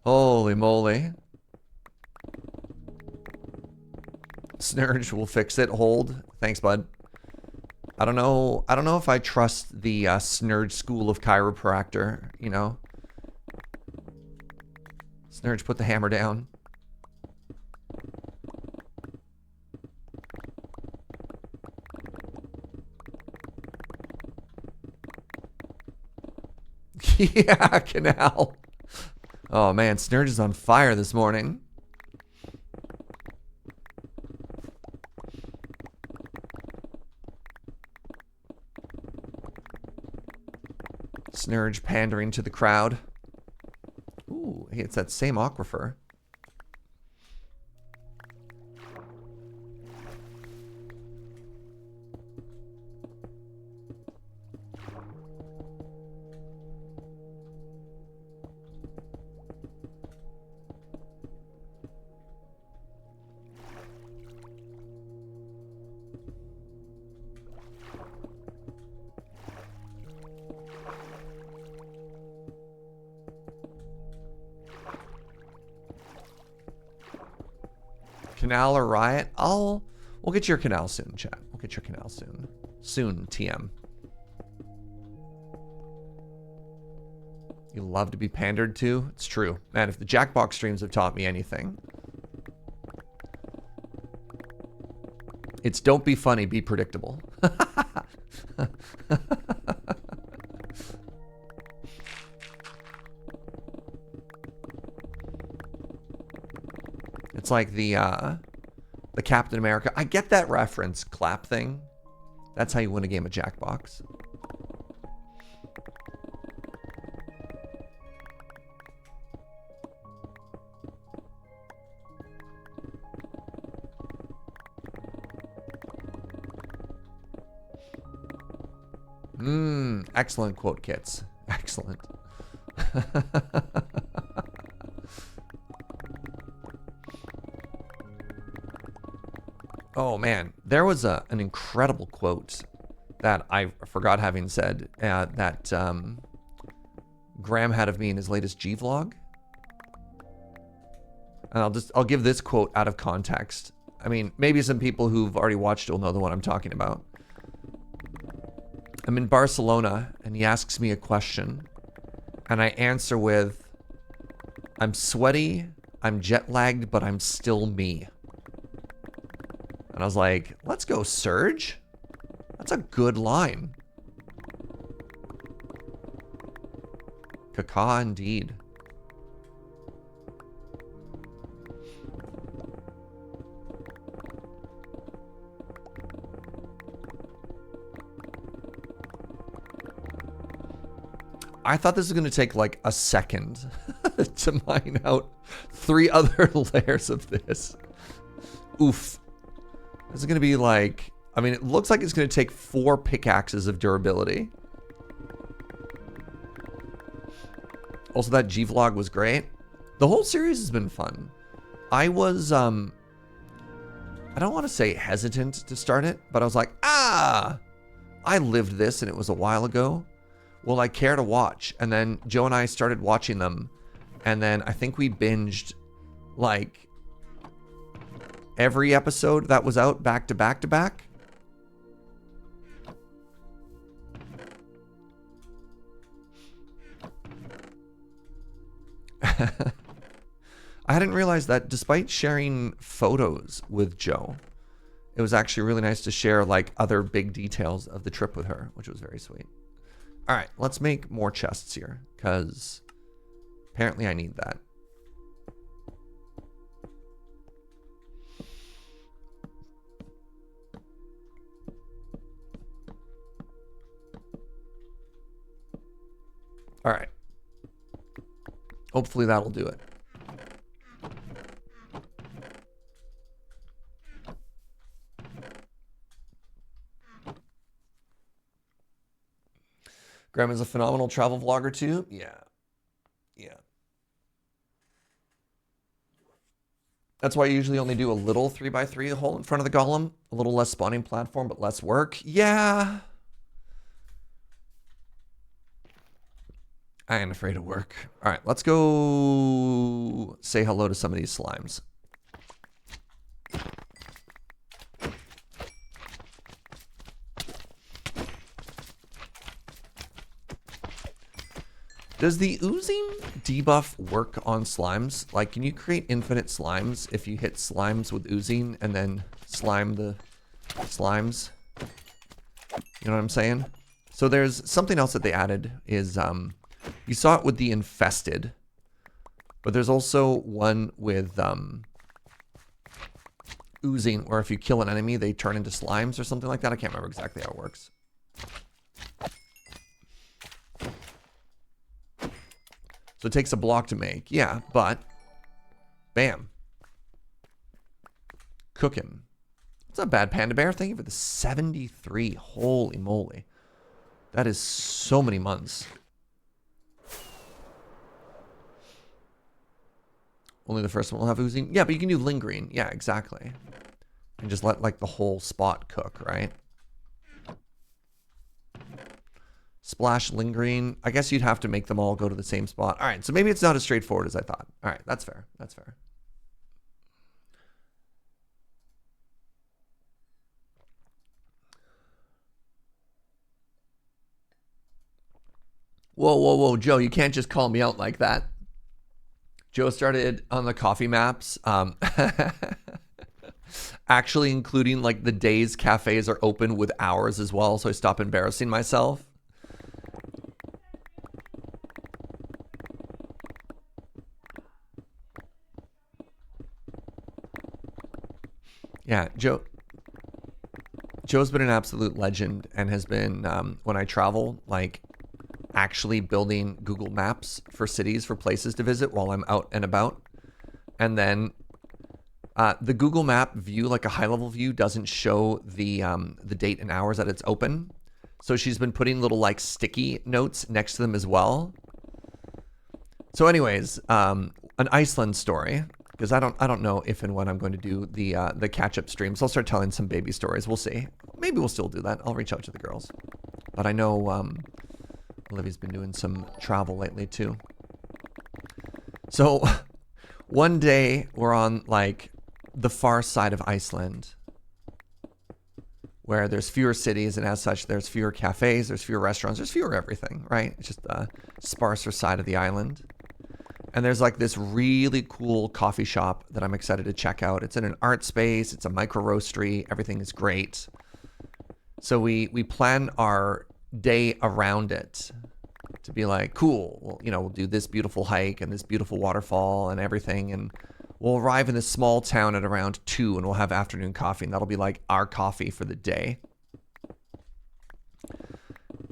Holy moly. Snurge will fix it. Hold. Thanks, bud. I don't know if I trust the Snurge school of chiropractor, you know. Snurge, put the hammer down. Yeah, Canal. Oh man, Snurge is on fire this morning. Snurge pandering to the crowd. Ooh, it's that same aquifer. Canal or riot? We'll get your canal soon, chat. We'll get your canal soon. Soon, TM. You love to be pandered to? It's true. Man, if the Jackbox streams have taught me anything, it's don't be funny, be predictable. It's like the Captain America. I get that reference, clap thing. That's how you win a game of Jackbox. Excellent quote kits. Excellent. Oh man, there was an incredible quote that I forgot having said that Graham had of me in his latest G vlog. And I'll give this quote out of context. I mean, maybe some people who've already watched it will know the one I'm talking about. I'm in Barcelona and he asks me a question and I answer with, I'm sweaty, I'm jet lagged, but I'm still me. And I was like, let's go, Serge. That's a good line. Caca indeed. I thought this was going to take like a second to mine out 3 other layers of this. Oof. This is going to be like, I mean, it looks like it's going to take 4 pickaxes of durability. Also, that G-Vlog was great. The whole series has been fun. I was, I don't want to say hesitant to start it, but I was like, I lived this and it was a while ago. Will I care to watch? And then Joe and I started watching them. And then I think we binged like every episode that was out back to back to back. I hadn't realized that despite sharing photos with Joe, it was actually really nice to share like other big details of the trip with her, which was very sweet. All right, let's make more chests here because apparently I need that. All right. Hopefully that'll do it. Grandma's a phenomenal travel vlogger too. Yeah. Yeah. That's why I usually only do a little 3x3 hole in front of the golem. A little less spawning platform, but less work. Yeah. I ain't afraid of work. All right, let's go say hello to some of these slimes. Does the oozing debuff work on slimes? Like, can you create infinite slimes if you hit slimes with oozing and then slime the slimes? You know what I'm saying? So there's something else that they added is, you saw it with the infested, but there's also one with oozing, where if you kill an enemy, they turn into slimes or something like that. I can't remember exactly how it works. So it takes a block to make. Yeah, but bam. Cooking. What's up, Bad Panda Bear? Thank you for the 73. Holy moly. That is so many months. Only the first one will have oozing. Yeah, but you can do lingering. Yeah, exactly. And just let like the whole spot cook, right? Splash, lingering. I guess you'd have to make them all go to the same spot. All right, so maybe it's not as straightforward as I thought. All right, that's fair. That's fair. Whoa, whoa, whoa, Joe, you can't just call me out like that. Joe started on the coffee maps, actually including like the days cafes are open with hours as well, so I stop embarrassing myself. Yeah, Joe's been an absolute legend and has been, when I travel, like actually building Google Maps for cities, for places to visit while I'm out and about. And then the Google Map view, like a high-level view, doesn't show the date and hours that it's open. So she's been putting little like sticky notes next to them as well. So anyways, an Iceland story. Because I don't know if and when I'm going to do the catch-up streams. I'll start telling some baby stories. We'll see. Maybe we'll still do that. I'll reach out to the girls. But I know Olivia's been doing some travel lately too. So one day we're on like the far side of Iceland, where there's fewer cities, and as such there's fewer cafes, there's fewer restaurants, there's fewer everything, right? It's just a sparser side of the island. And there's like this really cool coffee shop that I'm excited to check out. It's in an art space. It's a micro roastery. Everything is great. So we plan our day around it to be like, cool. Well, you know, we'll do this beautiful hike and this beautiful waterfall and everything. And we'll arrive in this small town at around 2 and we'll have afternoon coffee. And that'll be like our coffee for the day.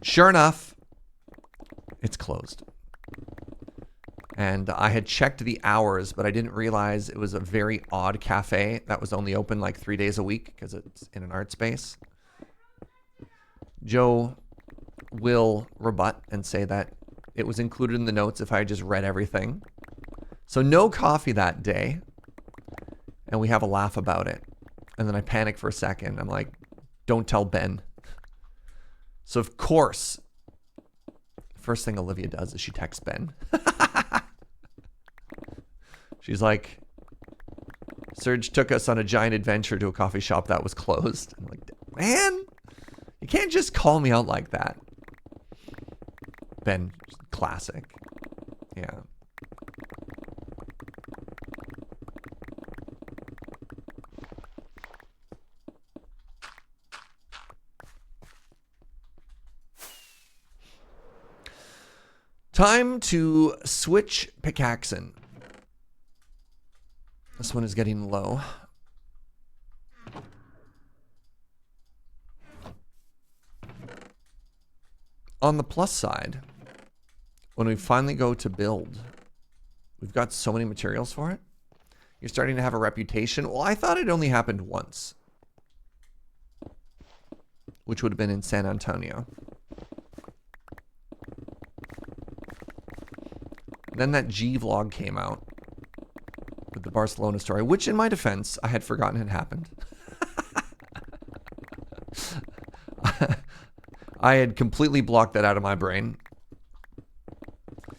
Sure enough, it's closed. And I had checked the hours, but I didn't realize it was a very odd cafe that was only open like 3 days a week because it's in an art space. Joe will rebut and say that it was included in the notes if I just read everything. So no coffee that day. And we have a laugh about it. And then I panic for a second. I'm like, don't tell Ben. So of course, first thing Olivia does is she texts Ben. She's like, Serge took us on a giant adventure to a coffee shop that was closed. I'm like, man, you can't just call me out like that. Ben, classic. Yeah. Time to switch pickaxing. This one is getting low. On the plus side, when we finally go to build, we've got so many materials for it. You're starting to have a reputation. Well, I thought it only happened once, which would have been in San Antonio. Then that G vlog came out with the Barcelona story, which in my defense, I had forgotten had happened. I had completely blocked that out of my brain.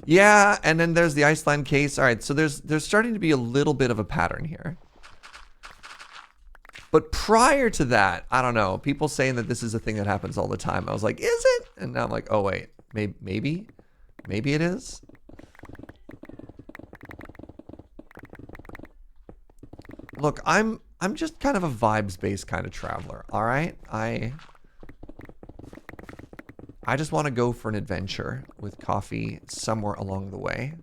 Yeah, and then there's the Iceland case. All right, so there's starting to be a little bit of a pattern here. But prior to that, I don't know, people saying that this is a thing that happens all the time. I was like, is it? And now I'm like, oh wait, maybe it is. Look, I'm just kind of a vibes-based kind of traveler, all right? I just want to go for an adventure with coffee somewhere along the way.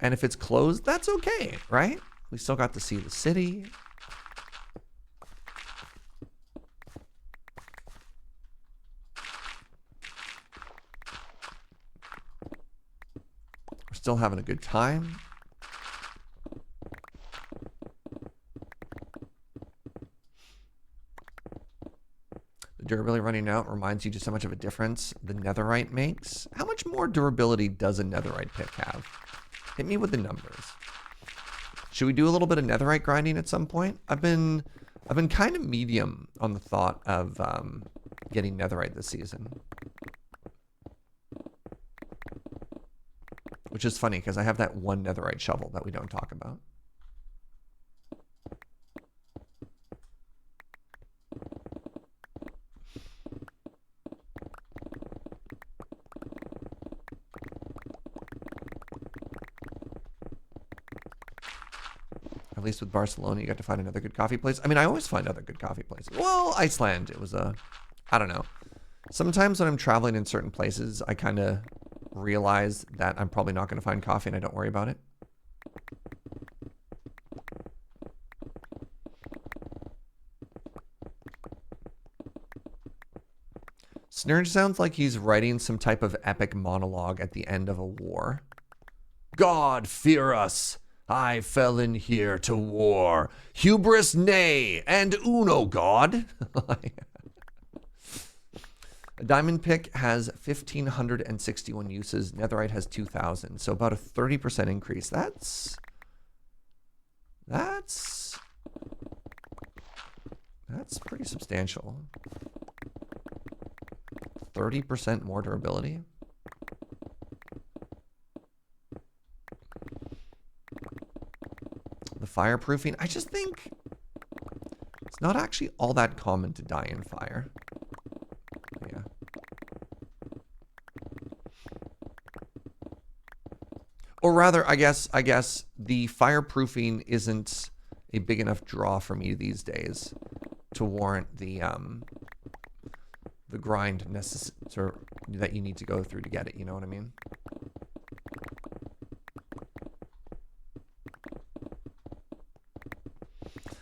And if it's closed, that's okay, right? We still got to see the city. We're still having a good time. Durability running out reminds you just how much of a difference the netherite makes. How much more durability does a netherite pick have? Hit me with the numbers. Should we do a little bit of netherite grinding at some point? I've been kind of medium on the thought of getting netherite this season. Which is funny because I have that one netherite shovel that we don't talk about. At least with Barcelona, you got to find another good coffee place. I mean, I always find other good coffee places. Well, Iceland, it was I don't know. Sometimes when I'm traveling in certain places, I kind of realize that I'm probably not going to find coffee and I don't worry about it. Snurge sounds like he's writing some type of epic monologue at the end of a war. God fear us. I fell in here to war. Hubris nay, and uno God. A diamond pick has 1,561 uses. Netherite has 2,000. So about a 30% increase. That's pretty substantial. 30% more durability. The fireproofing, I just think it's not actually all that common to die in fire. Yeah. Or rather, I guess the fireproofing isn't a big enough draw for me these days to warrant the grind that you need to go through to get it, you know what I mean?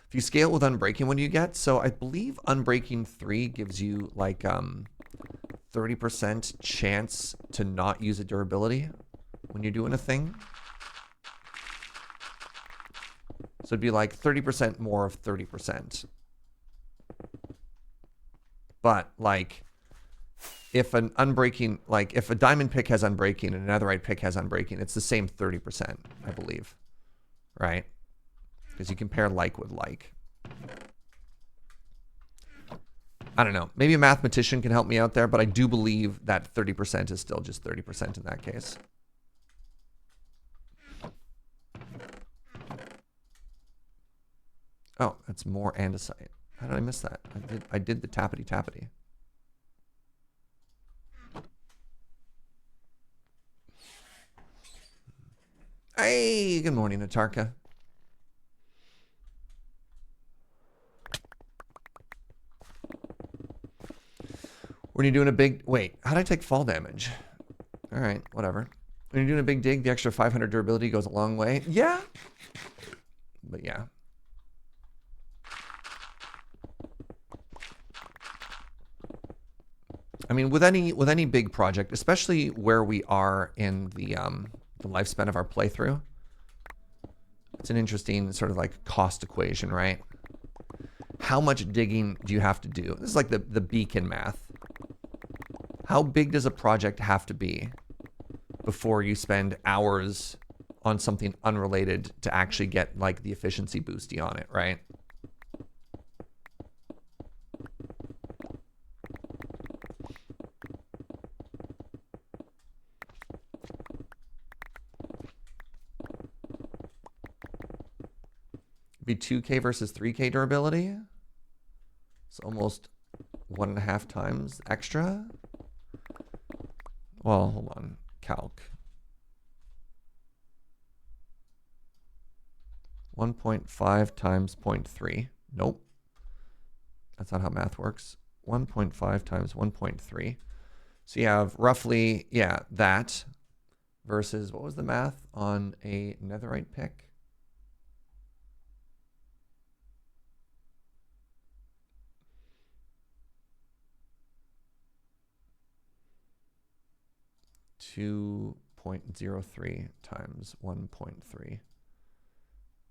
If you scale with Unbreaking, what do you get? So I believe Unbreaking 3 gives you like 30% chance to not use a durability when you're doing a thing. So it'd be like 30% more of 30%. But like if an Unbreaking, like if a diamond pick has Unbreaking and a netherite pick has Unbreaking, it's the same 30%, I believe. Right? Because you compare like with like. I don't know. Maybe a mathematician can help me out there, but I do believe that 30% is still just 30% in that case. Oh, that's more andesite. How did I miss that? I did the tappity. Hey, good morning, Natarka. When you're doing a big... Wait, how did I take fall damage? All right, whatever. When you're doing a big dig, the extra 500 durability goes a long way. Yeah. But yeah. I mean, with any big project, especially where we are in the lifespan of our playthrough, it's an interesting sort of like cost equation, right? How much digging do you have to do? This is like the beacon math. How big does a project have to be before you spend hours on something unrelated to actually get like the efficiency boosty on it, right? Be 2K versus 3K durability. It's almost 1.5 times extra. Well, hold on. Calc. 1.5 times 0.3. Nope. That's not how math works. 1.5 times 1.3. So you have roughly, yeah, that versus, what was the math on a netherite pick? .03 times 1.3.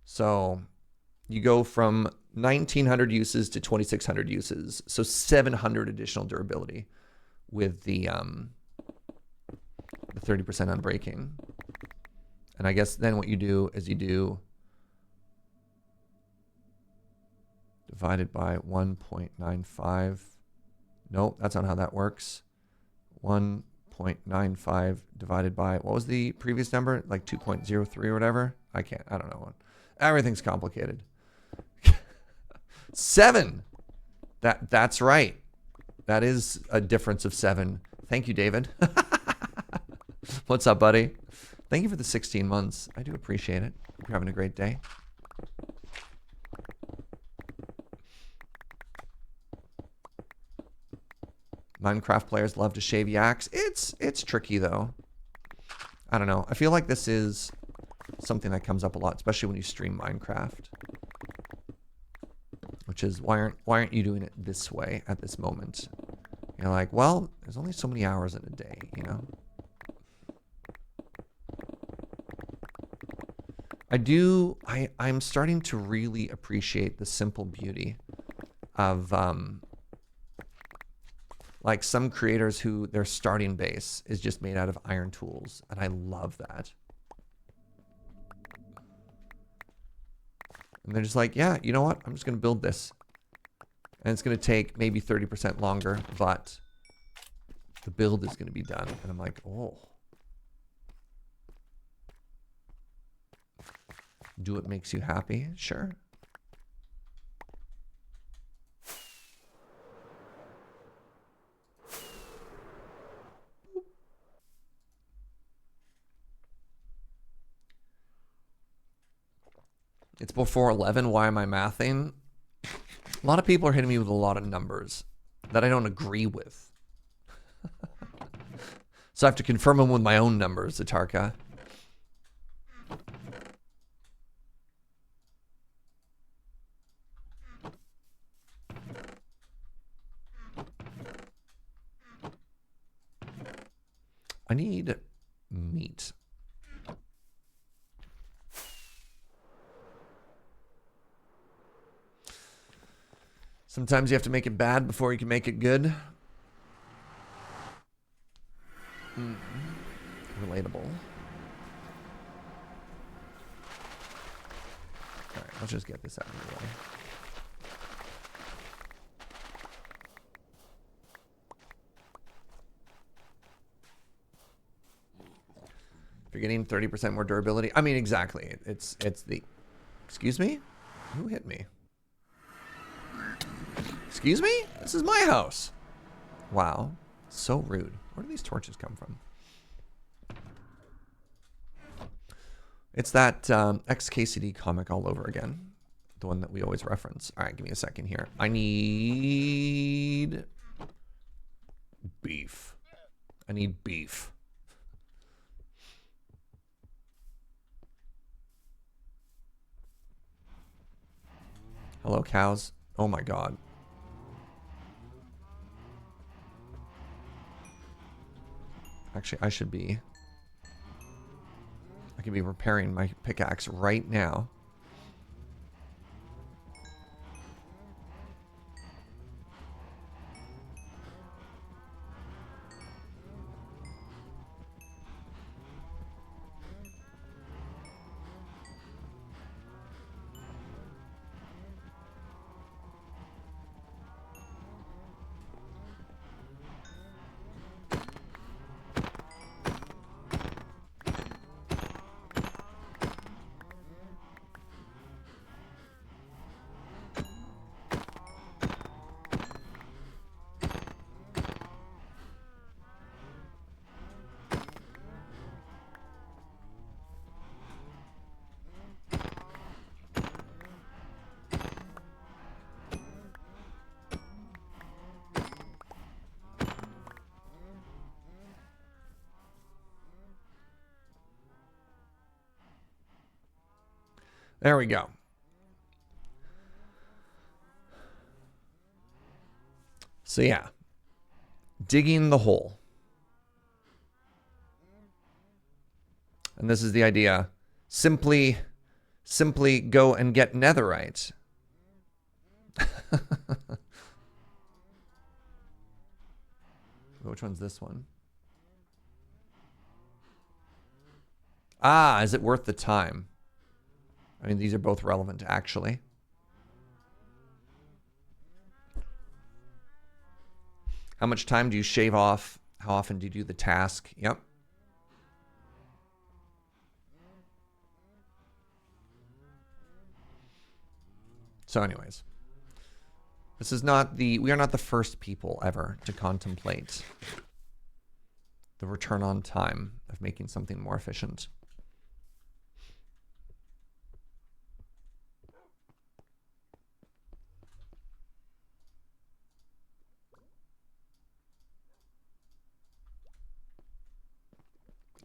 So you go from 1,900 uses to 2,600 uses. So 700 additional durability with the 30% unbreaking. And I guess then what you do is you do divided by 1.95. Nope, that's not how that works. 1.95 divided by, what was the previous number? Like 2.03 or whatever? I don't know. Everything's complicated. 7. That's right. That is a difference of 7. Thank you, David. What's up, buddy? Thank you for the 16 months. I do appreciate it. Hope you're having a great day. Minecraft players love to shave yaks. It's tricky though. I don't know. I feel like this is something that comes up a lot, especially when you stream Minecraft. Which is why aren't you doing it this way at this moment? You're like, well, there's only so many hours in a day, you know? I'm starting to really appreciate the simple beauty of like some creators who their starting base is just made out of iron tools, and I love that. And they're just like, yeah, you know what? I'm just going to build this. And it's going to take maybe 30% longer, but the build is going to be done. And I'm like, oh. Do what makes you happy? Sure. It's before 11. Why am I mathing? A lot of people are hitting me with a lot of numbers that I don't agree with. So I have to confirm them with my own numbers, Zatarka. I need meat. Sometimes you have to make it bad before you can make it good. Relatable. All right, let's just get this out of the way. If you're getting 30% more durability, I mean, exactly. It's the... Excuse me? Who hit me? Excuse me? This is my house. Wow. So rude. Where do these torches come from? It's that XKCD comic all over again. The one that we always reference. All right, give me a second here. I need beef. I need beef. Hello, cows. Oh my god. Actually, I could be repairing my pickaxe right now. There we go. So yeah, digging the hole. And this is the idea. Simply go and get netherite. Which one's this one? Ah, is it worth the time? I mean, these are both relevant, actually. How much time do you shave off? How often do you do the task? Yep. So anyways, this is not we are not the first people ever to contemplate the return on time of making something more efficient.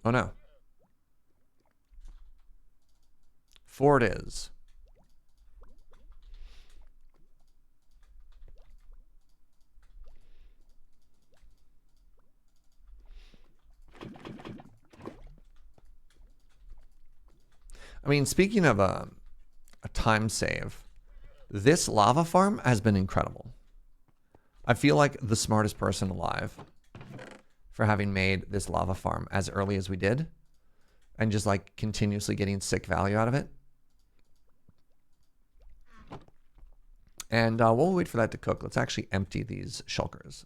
Oh no. 4 it is. I mean, speaking of a time save, this lava farm has been incredible. I feel like the smartest person alive for having made this lava farm as early as we did and just like continuously getting sick value out of it. And we'll wait for that to cook. Let's actually empty these shulkers.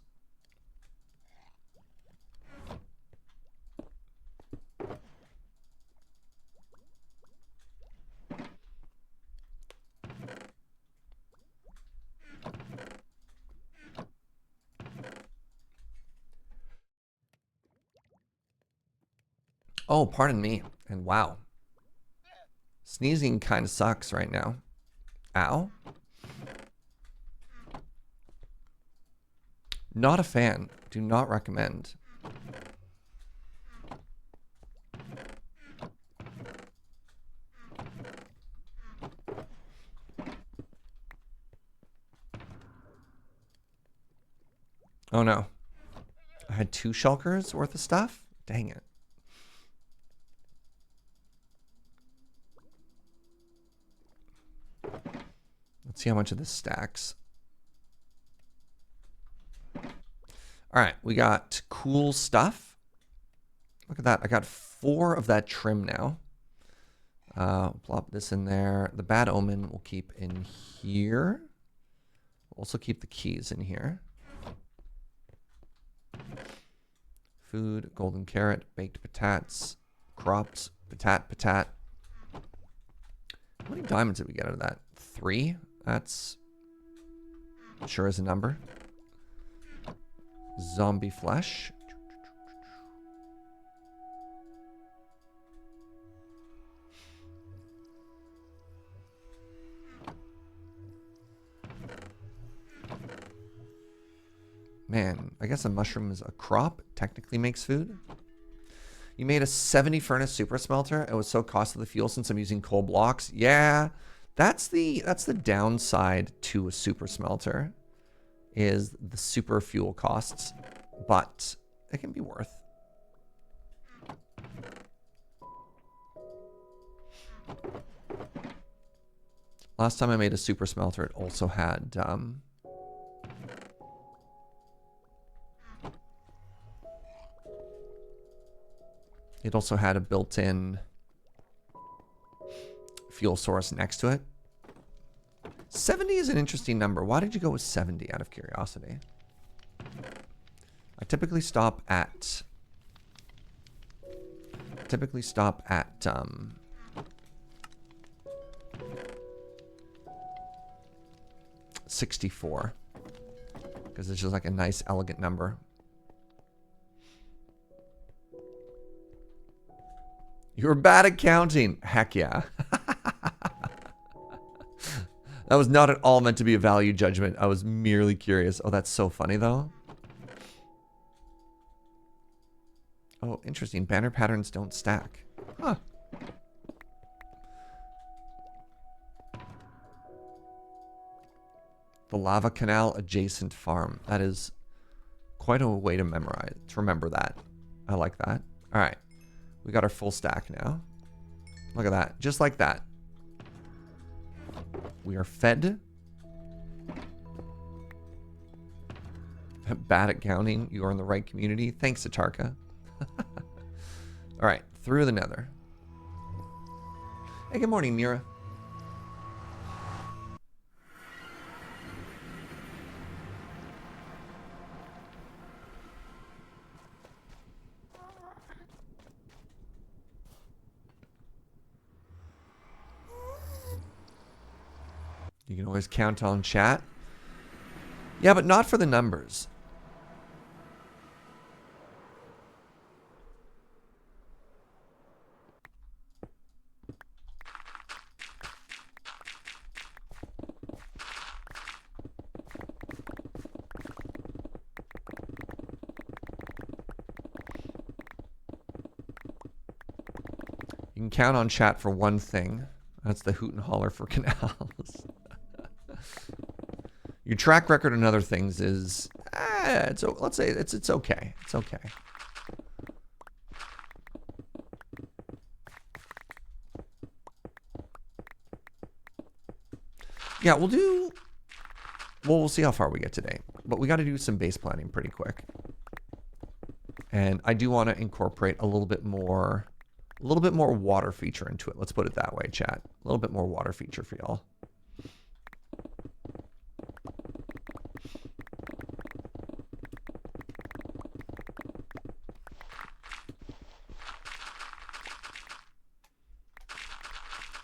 Oh, pardon me. And wow. Sneezing kind of sucks right now. Ow. Not a fan. Do not recommend. Oh no. I had 2 shulkers worth of stuff? Dang it. Let's see how much of this stacks. All right, we got cool stuff. Look at that. I got 4 of that trim now. Plop this in there. The bad omen we'll keep in here. We'll also keep the keys in here. Food, golden carrot, baked patates, crops, patat. How many diamonds did we get out of that? 3? That's sure is a number. Zombie flesh. Man, I guess a mushroom is a crop. Technically makes food. You made a 70 furnace super smelter. It was so costly the fuel since I'm using coal blocks. Yeah, that's the downside to a super smelter, is the super fuel costs, but it can be worth. Last time I made a super smelter, it also had a built-in fuel source next to it. 70 is an interesting number. Why did you go with 70 out of curiosity? I typically stop at 64 because it's just like a nice elegant number. You're bad at counting. Heck yeah. That was not at all meant to be a value judgment. I was merely curious. Oh, that's so funny though. Oh, interesting. Banner patterns don't stack. Huh. The lava canal adjacent farm. That is quite a way to remember that. I like that. All right. We got our full stack now. Look at that. Just like that. We are fed. Bad at counting. You are in the right community. Thanks, Satarka. All right. Through the nether. Hey, good morning, Mira. You can always count on chat. Yeah, but not for the numbers. You can count on chat for one thing. That's the hoot and holler for canals. Your track record on other things is, let's say it's okay. It's okay. Yeah, we'll see how far we get today. But we got to do some base planning pretty quick. And I do want to incorporate a little bit more water feature into it. Let's put it that way, chat. A little bit more water feature for y'all.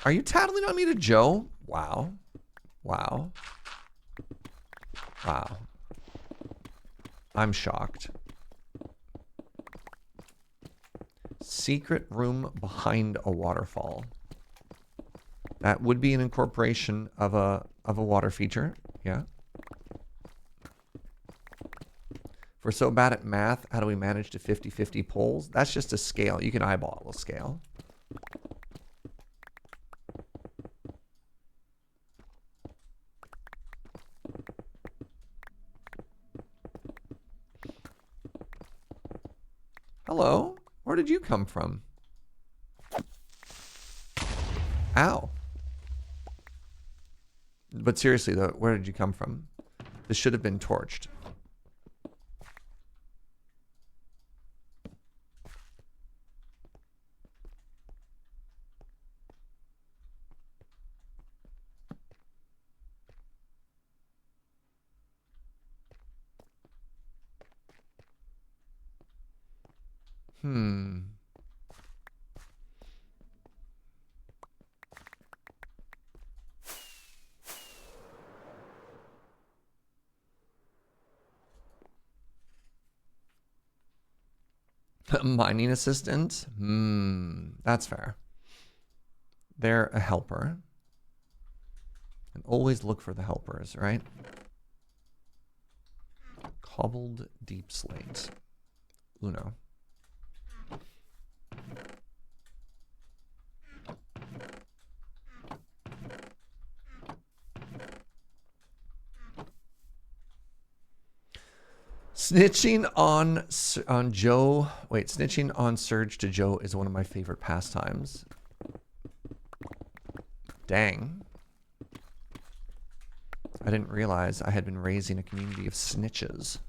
Are you tattling on me to Joe? Wow. Wow. Wow. I'm shocked. Secret room behind a waterfall. That would be an incorporation of a water feature. Yeah. If we're so bad at math, how do we manage to 50-50 polls? That's just a scale. You can eyeball a scale. Hello? Where did you come from? Ow. But seriously though, where did you come from? This should have been torched. Mining assistant? That's fair. They're a helper. And always look for the helpers, right? Cobbled deep slate. Uno. Snitching on Joe. Wait, snitching on Serge to Joe is one of my favorite pastimes. Dang. I didn't realize I had been raising a community of snitches.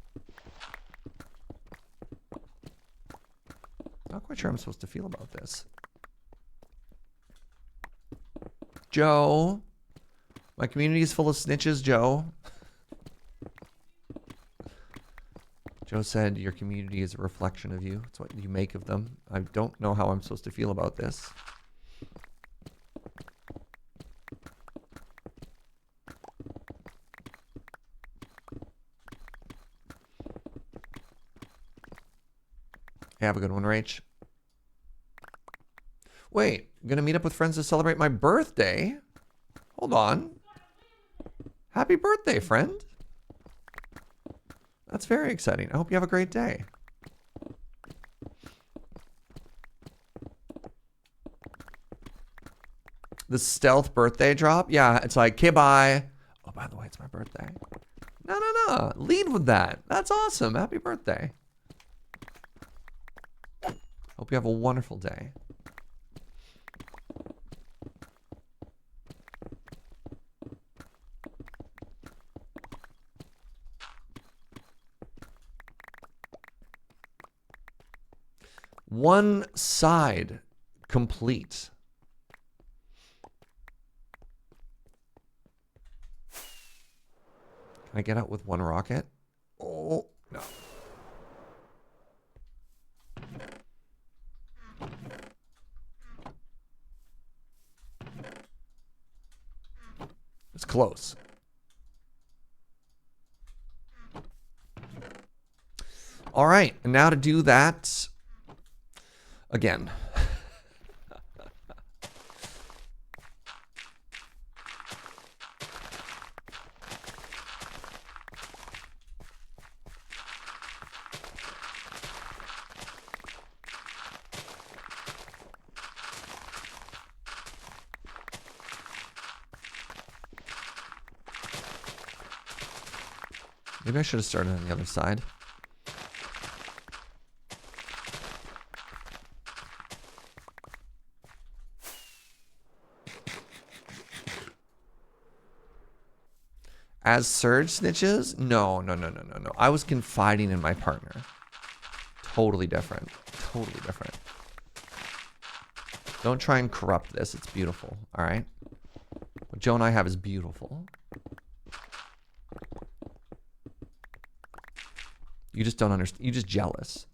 Not quite sure I'm supposed to feel about this. Joe. My community is full of snitches, Joe. Joe said your community is a reflection of you. It's what you make of them. I don't know how I'm supposed to feel about this. Have a good one, Rach. Wait, I'm gonna meet up with friends to celebrate my birthday? Hold on. Happy birthday, friend. That's very exciting. I hope you have a great day. The stealth birthday drop? Yeah, it's like, okay, bye. Oh, by the way, it's my birthday. No. Lead with that. That's awesome. Happy birthday. Hope you have a wonderful day. One side complete. Can I get out with one rocket? Oh, no. It's close. All right, and now to do that again. Maybe I should have started on the other side. As Serge snitches? No. I was confiding in my partner. Totally different. Totally different. Don't try and corrupt this. It's beautiful. All right? What Joe and I have is beautiful. You just don't understand. You're just jealous.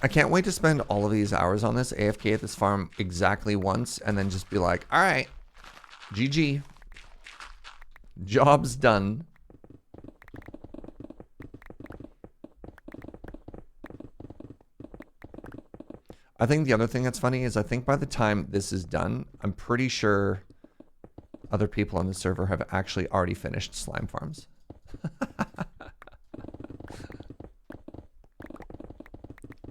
I can't wait to spend all of these hours on this AFK at this farm exactly once and then just be like, all right, GG. Job's done. I think the other thing that's funny is I think by the time this is done, I'm pretty sure other people on the server have actually already finished slime farms.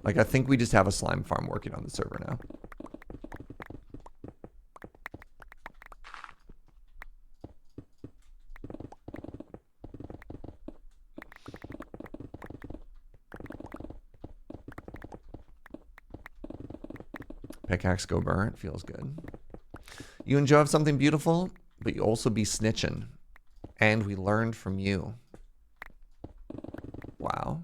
Like, I think we just have a slime farm working on the server now. Pickaxe go burn. It feels good. You and Joe have something beautiful, but you also be snitching. And we learned from you. Wow.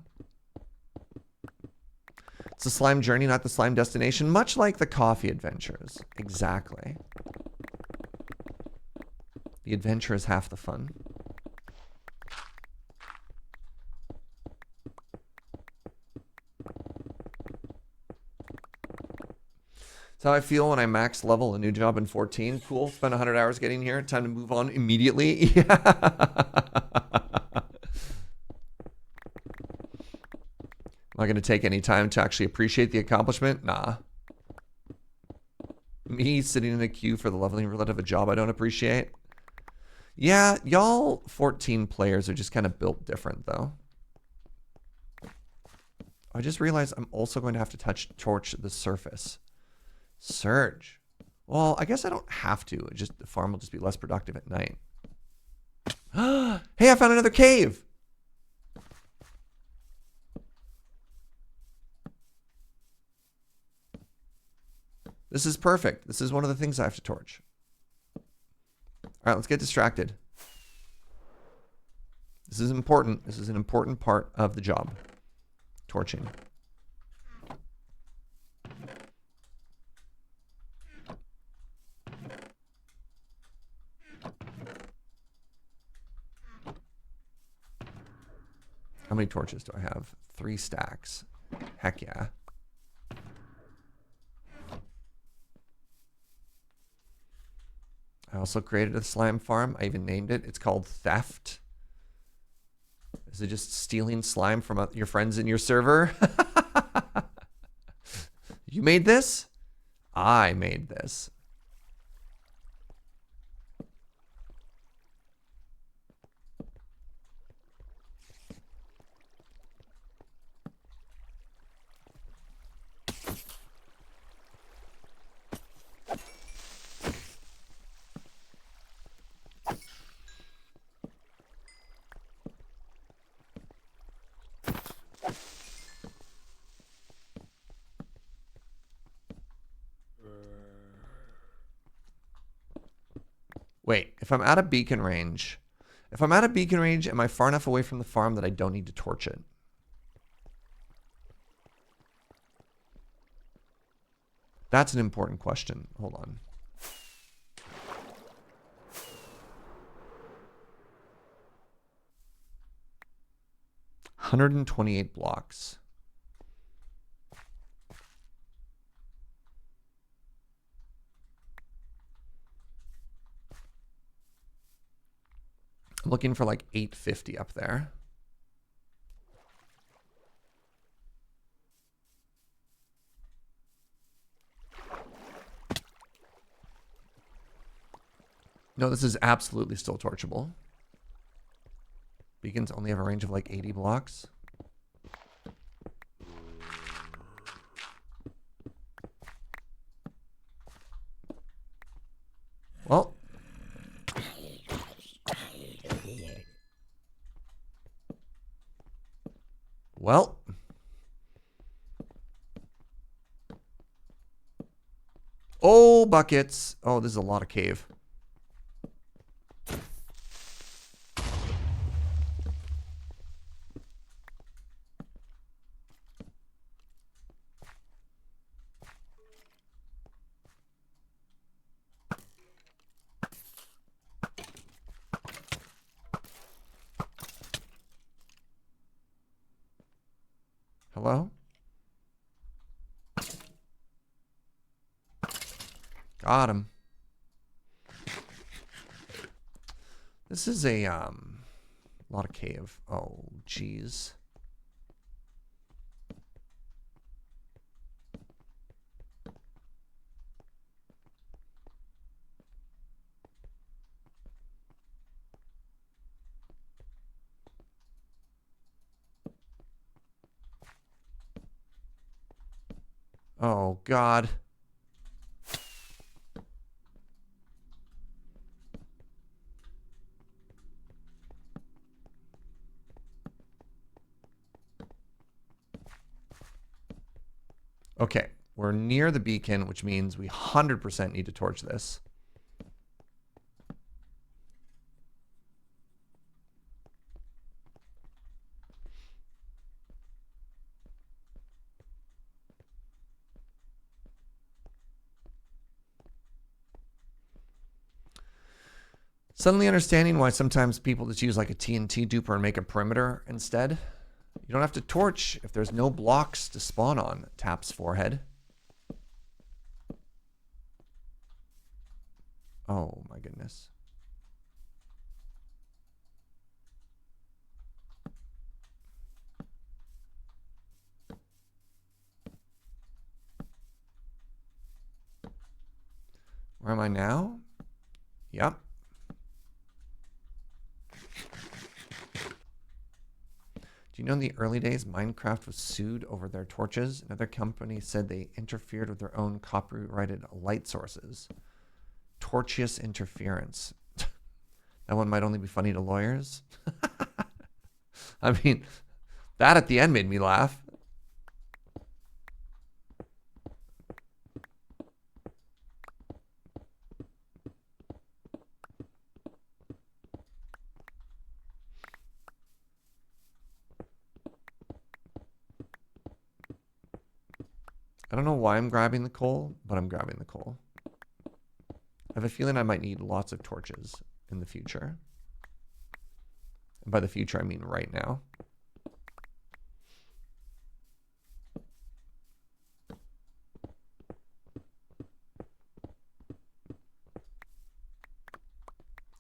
It's the slime journey, not the slime destination, much like the coffee adventures. Exactly. The adventure is half the fun. That's how I feel when I max level a new job in 14. Cool. Spend 100 hours getting here. Time to move on immediately. Yeah. Am I going to take any time to actually appreciate the accomplishment? Nah. Me sitting in a queue for the leveling roulette of a job I don't appreciate? Yeah, y'all 14 players are just kind of built different, though. I just realized I'm also going to have to torch the surface. Serge. Well, I guess I don't have to. The farm will just be less productive at night. Hey, I found another cave. This is perfect. This is one of the things I have to torch. All right, let's get distracted. This is important. This is an important part of the job. Torching. How many torches do I have? 3 stacks. Heck yeah. I also created a slime farm. I even named it. It's called Theft. Is it just stealing slime from your friends in your server? You made this? I made this. Wait, if I'm at a beacon range, am I far enough away from the farm that I don't need to torch it? That's an important question. Hold on. $128 blocks. I'm looking for like 850 up there. No, this is absolutely still torchable. Beacons only have a range of like 80 blocks. Well. Well. Oh, buckets. Oh, this is a lot of cave. Hello? Got him. This is a lot of cave. Oh, jeez. Oh, God. Okay, we're near the beacon, which means we 100% need to torch this. Suddenly understanding why sometimes people just use like a TNT duper and make a perimeter instead. You don't have to torch if there's no blocks to spawn on. Taps forehead. Oh my goodness. Where am I now? Yep. Do Do you know in the early days, Minecraft was sued over their torches? Another company said they interfered with their own copyrighted light sources. Tortious interference. That one might only be funny to lawyers. I mean, that at the end made me laugh. I don't know why I'm grabbing the coal, but I'm grabbing the coal. I have a feeling I might need lots of torches in the future. And by the future, I mean right now.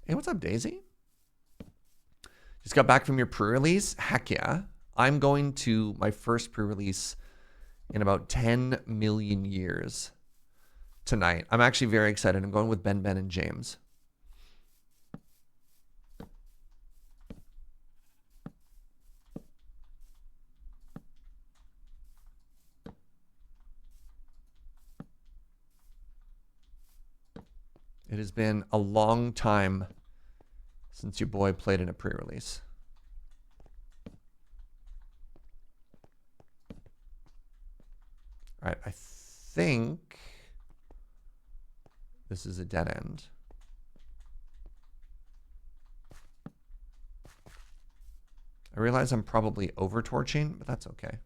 Hey, what's up, Daisy? Just got back from your pre-release? Heck yeah. I'm going to my first pre-release in about 10 million years tonight. I'm actually very excited. I'm going with Ben, and James. It has been a long time since your boy played in a pre-release. All right, I think this is a dead end. I realize I'm probably over-torching, but that's okay.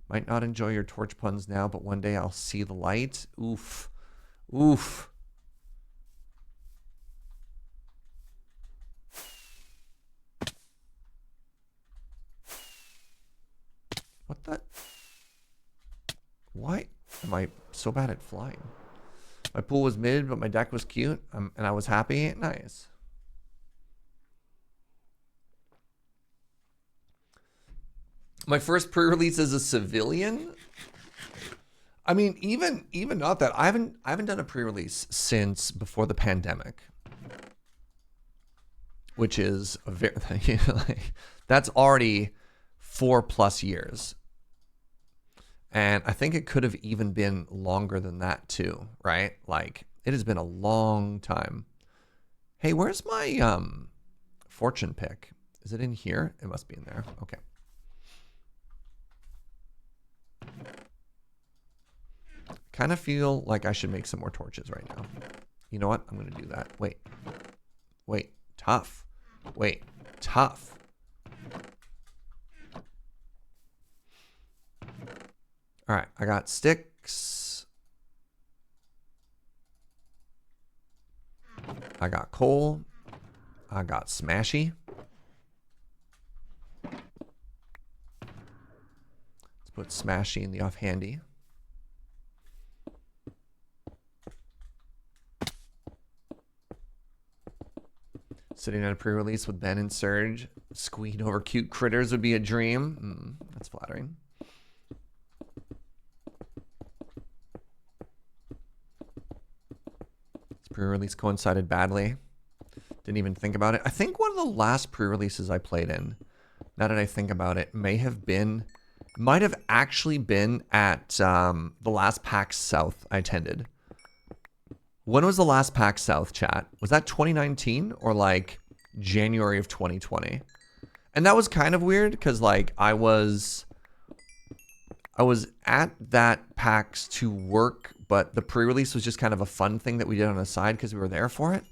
Might not enjoy your torch puns now, but one day I'll see the light. Oof. Oof. What the? Why am I so bad at flying? My pool was mid, but my deck was cute, and I was happy. Nice. My first pre-release as a civilian. I mean, even not that. I haven't done a pre-release since before the pandemic, which is a very like, that's already 4+ years. And I think it could have even been longer than that too, right? Like, it has been a long time. Hey, where's my fortune pick? Is it in here? It must be in there. Okay. Kind of feel like I should make some more torches right now. You know what? I'm going to do that. Wait. Wait. Tough. Wait. Tough. All right, I got sticks. I got coal. I got smashy. Let's put smashy in the offhandy. Sitting at a pre-release with Ben and Serge, squeeing over cute critters would be a dream. That's flattering. Pre-release coincided badly. Didn't even think about it. I think one of the last pre-releases I played in, now that I think about it, might have actually been at the last PAX South I attended. When was the last PAX South, chat? Was that 2019 or like January of 2020? And that was kind of weird because like I was at that PAX to work, but the pre-release was just kind of a fun thing that we did on the side because we were there for it.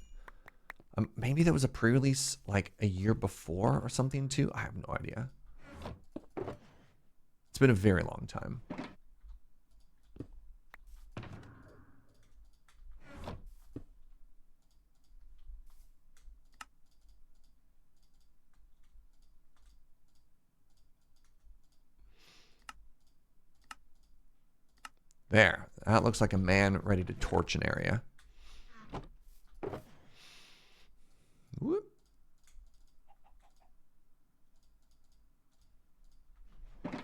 Maybe there was a pre-release like a year before or something too. I have no idea. It's been a very long time. There. That looks like a man ready to torch an area. Whoop. I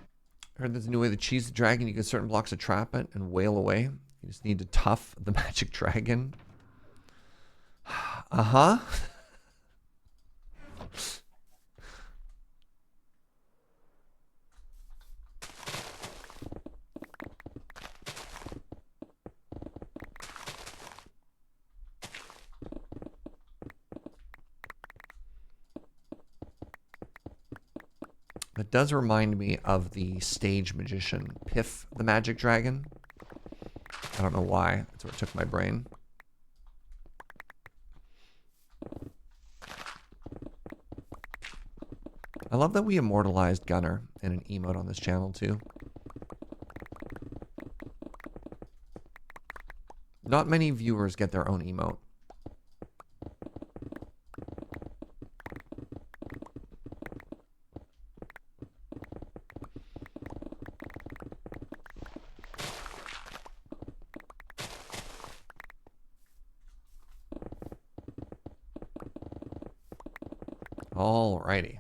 heard there's a new way to cheese the dragon. You can certain blocks to trap it and wail away. You just need to tough the magic dragon. Uh-huh. That does remind me of the stage magician, Piff the Magic Dragon. I don't know why. That's what took my brain. I love that we immortalized Gunner in an emote on this channel too. Not many viewers get their own emote. Alrighty.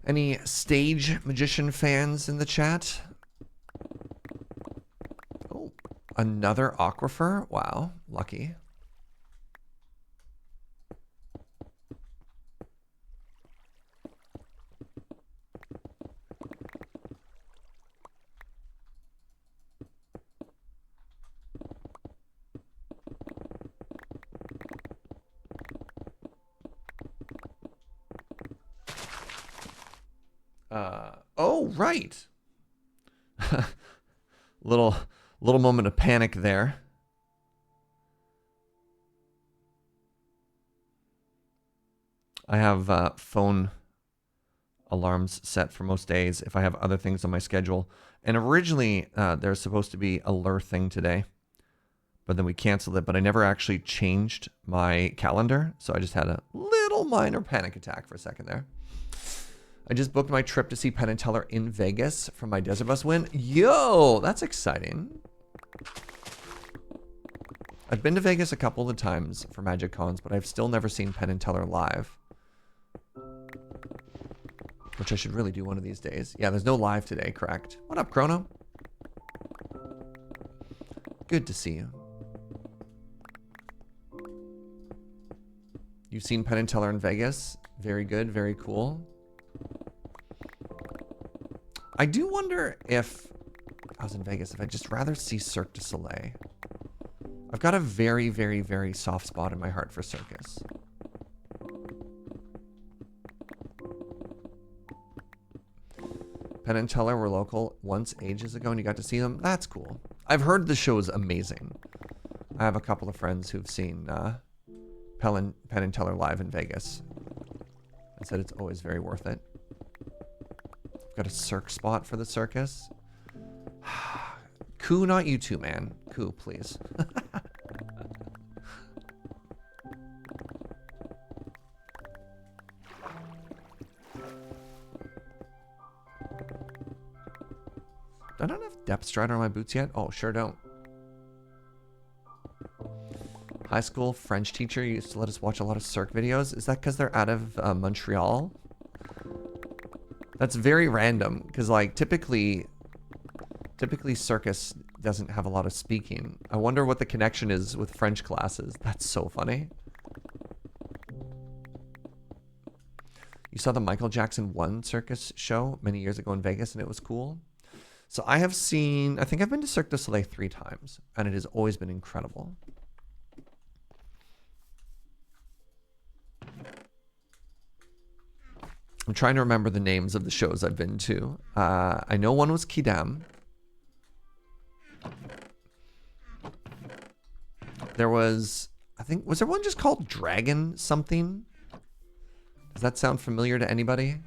Any stage magician fans in the chat? Oh, another aquifer? Wow, lucky. Oh, right. little moment of panic there. I have phone alarms set for most days if I have other things on my schedule. And originally, there's supposed to be a lure thing today, but then we canceled it. But I never actually changed my calendar, so I just had a little minor panic attack for a second there. I just booked my trip to see Penn and Teller in Vegas from my Desert Bus win. Yo, that's exciting. I've been to Vegas a couple of times for Magic Cons, but I've still never seen Penn and Teller live. Which I should really do one of these days. Yeah, there's no live today, correct? What up, Chrono? Good to see you. You've seen Penn and Teller in Vegas? Very good, very cool. I do wonder if I was in Vegas, if I'd just rather see Cirque du Soleil. I've got a very, very, very soft spot in my heart for circus. Penn and Teller were local once ages ago and you got to see them. That's cool. I've heard the show's amazing. I have a couple of friends who've seen Penn and Teller live in Vegas. I said it's always very worth it. Got a Cirque spot for the circus. Koo, not you two, man. Koo, please. I don't have depth strider on my boots yet. Oh, sure don't. High school French teacher used to let us watch a lot of Cirque videos. Is that because they're out of Montreal? That's very random, because like typically circus doesn't have a lot of speaking. I wonder what the connection is with French classes. That's so funny. You saw the Michael Jackson 1 circus show many years ago in Vegas and it was cool. So I think I've been to Cirque du Soleil 3 times and it has always been incredible. I'm trying to remember the names of the shows I've been to. I know one was Kidam. There was, was there one just called Dragon something? Does that sound familiar to anybody?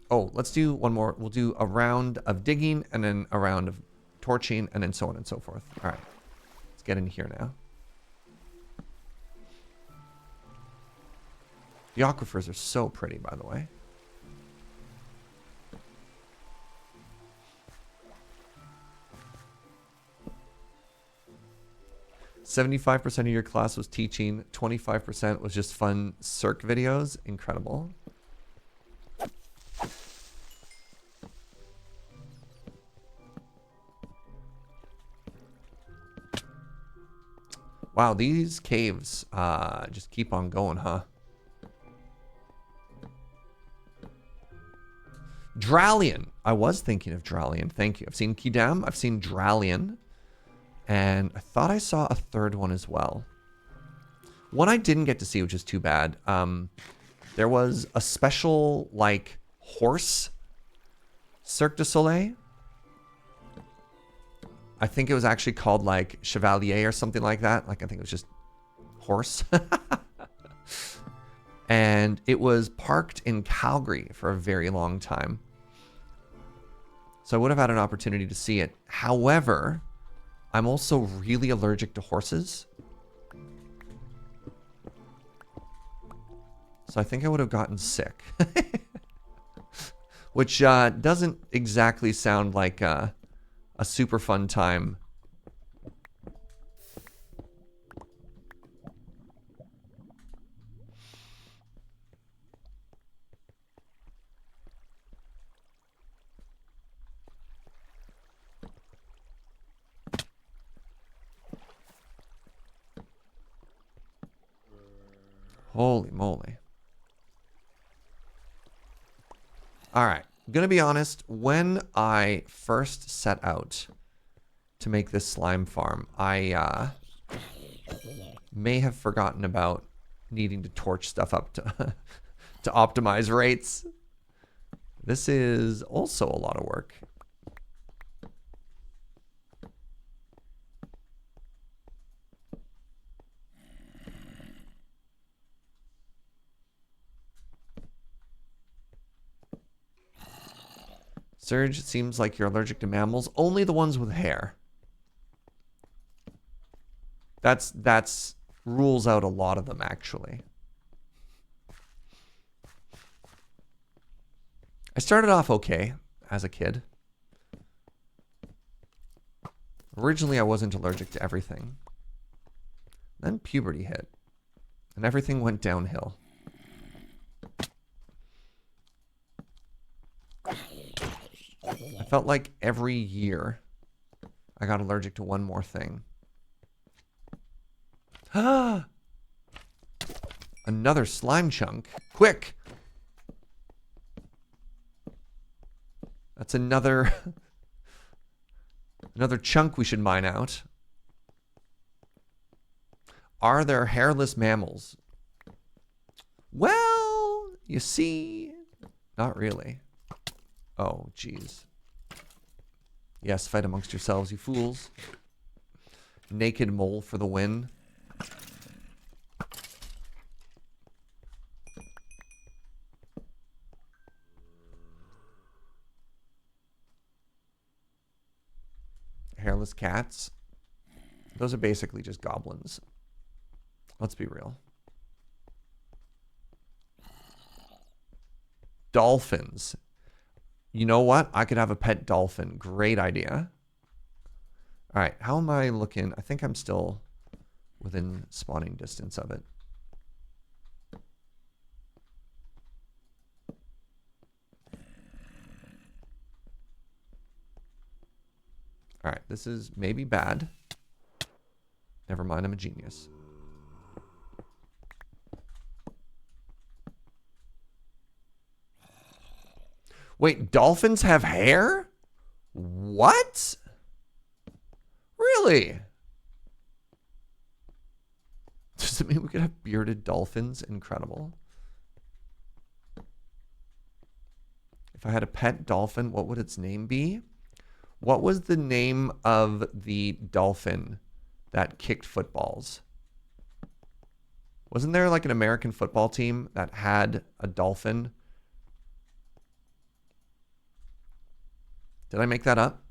Oh, let's do one more. We'll do a round of digging and then a round of torching and then so on and so forth. All right, let's get in here now. The aquifers are so pretty, by the way. "75% of your class was teaching, 25% was just fun Cirque videos." Incredible. Wow, these caves just keep on going, huh? Dralion. I was thinking of Dralion. Thank you. I've seen Kidam. I've seen Dralion. And I thought I saw a third one as well. One I didn't get to see, which is too bad. There was a special, like, horse Cirque du Soleil. I think it was actually called, like, Chevalier or something like that. Like, I think it was just horse. And it was parked in Calgary for a very long time. So I would have had an opportunity to see it. However, I'm also really allergic to horses. So I think I would have gotten sick. Which doesn't exactly sound like a super fun time. Holy moly. Alright, I'm gonna be honest, when I first set out to make this slime farm, I may have forgotten about needing to torch stuff up to, to optimize rates. This is also a lot of work. Serge, it seems like you're allergic to mammals. Only the ones with hair. That's rules out a lot of them, actually. I started off okay as a kid. Originally, I wasn't allergic to everything. Then puberty hit, and everything went downhill. I felt like every year I got allergic to one more thing. Another slime chunk. Quick! That's another another chunk we should mine out. Are there hairless mammals? Well, you see, not really. Oh, jeez. Yes, fight amongst yourselves, you fools. Naked mole for the win. Hairless cats. Those are basically just goblins. Let's be real. Dolphins. You know what? I could have a pet dolphin. Great idea. All right, how am I looking? I think I'm still within spawning distance of it. All right, this is maybe bad. Never mind, I'm a genius. Wait, dolphins have hair? What? Really? Does it mean we could have bearded dolphins? Incredible. If I had a pet dolphin, what would its name be? What was the name of the dolphin that kicked footballs? Wasn't there like an American football team that had a dolphin? Did I make that up?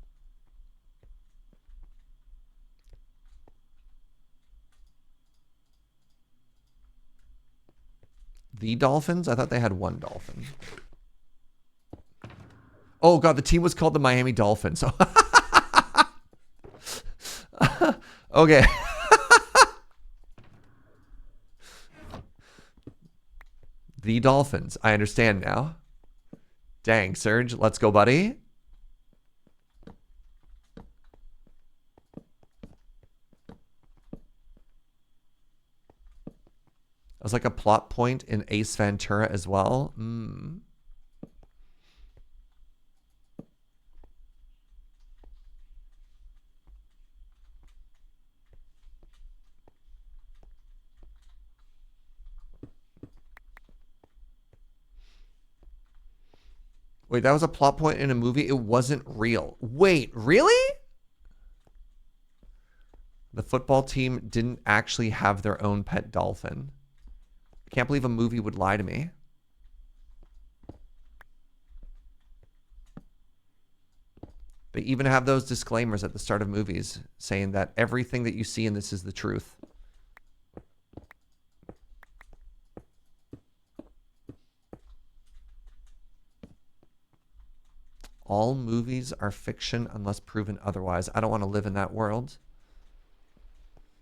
The Dolphins? I thought they had one dolphin. Oh, God, the team was called the Miami Dolphins. Okay. The Dolphins. I understand now. Dang, Serge. Let's go, buddy. That was like a plot point in Ace Ventura as well. Wait, that was a plot point in a movie? It wasn't real. Wait, really? The football team didn't actually have their own pet dolphin. I can't believe a movie would lie to me. They even have those disclaimers at the start of movies saying that everything that you see in this is the truth. All movies are fiction unless proven otherwise. I don't want to live in that world.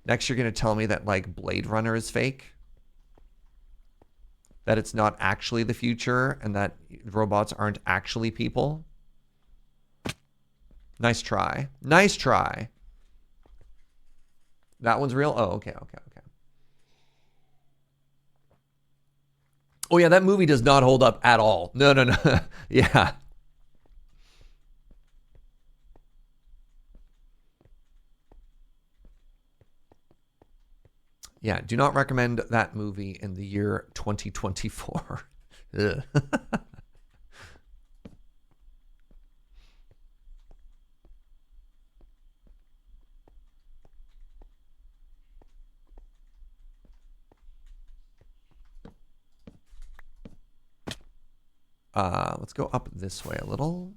Next, you're going to tell me that, like, Blade Runner is fake? That it's not actually the future and that robots aren't actually people? Nice try. Nice try. That one's real? Oh, okay. Oh, yeah, that movie does not hold up at all. No. Yeah. Yeah, do not recommend that movie in the year 2024. Let's go up this way a little.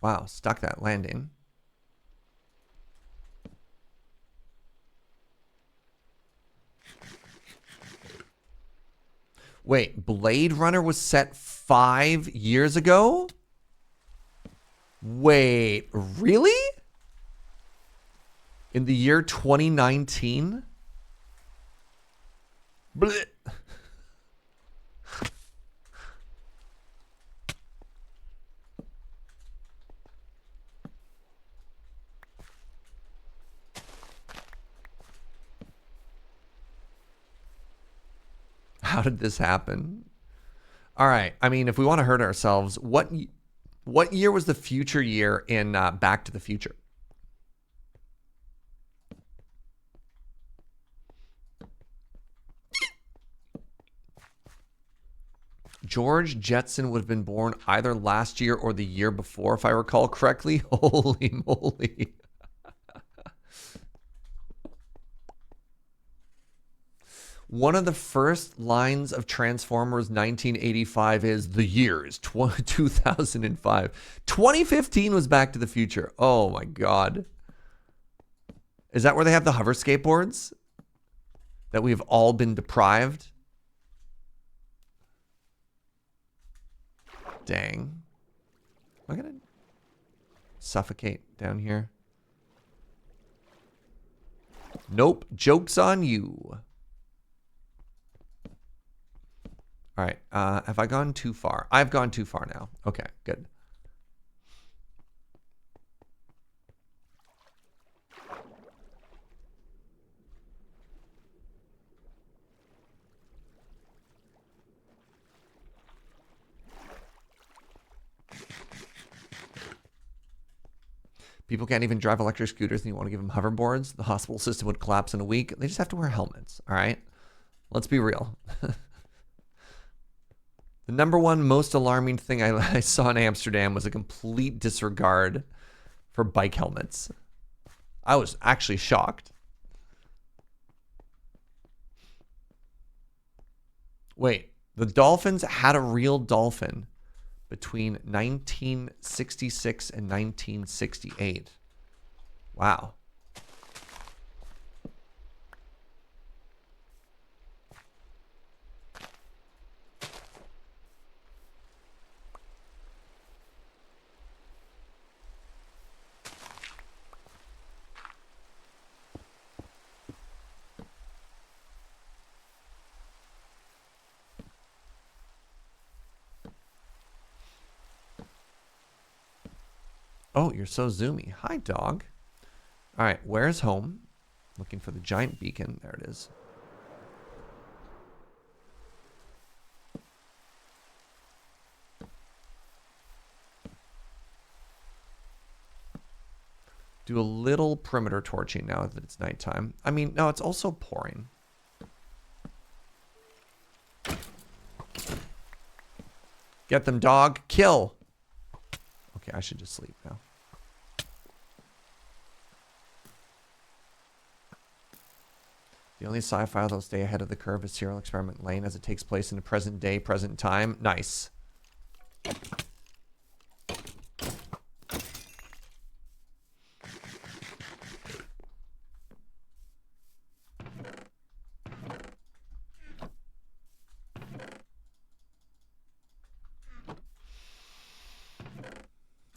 Wow, stuck that landing. Wait, Blade Runner was set 5 years ago? Wait, really? In the year 2019? Blech. How did this happen? All right. I mean, if we want to hurt ourselves, what year was the future year in Back to the Future? George Jetson would have been born either last year or the year before, if I recall correctly. Holy moly. One of the first lines of Transformers 1985 is the years 2005. 2015 was Back to the Future. Oh my God. Is that where they have the hover skateboards? That we've all been deprived? Dang. Am I gonna suffocate down here? Nope. Joke's on you. All right. Have I gone too far? I've gone too far now. Okay, good. People can't even drive electric scooters and you want to give them hoverboards? The hospital system would collapse in a week. They just have to wear helmets, all right? Let's be real. The number one most alarming thing I saw in Amsterdam was a complete disregard for bike helmets. I was actually shocked. Wait, the Dolphins had a real dolphin between 1966 and 1968. Wow. Oh, you're so zoomy. Hi, dog. All right, where's home? Looking for the giant beacon. There it is. Do a little perimeter torching now that it's nighttime. I mean, no, it's also pouring. Get them, dog. Kill. Okay, I should just sleep now. The only sci-fi that'll stay ahead of the curve is Serial Experiment Lane, as it takes place in the present day, present time. Nice. All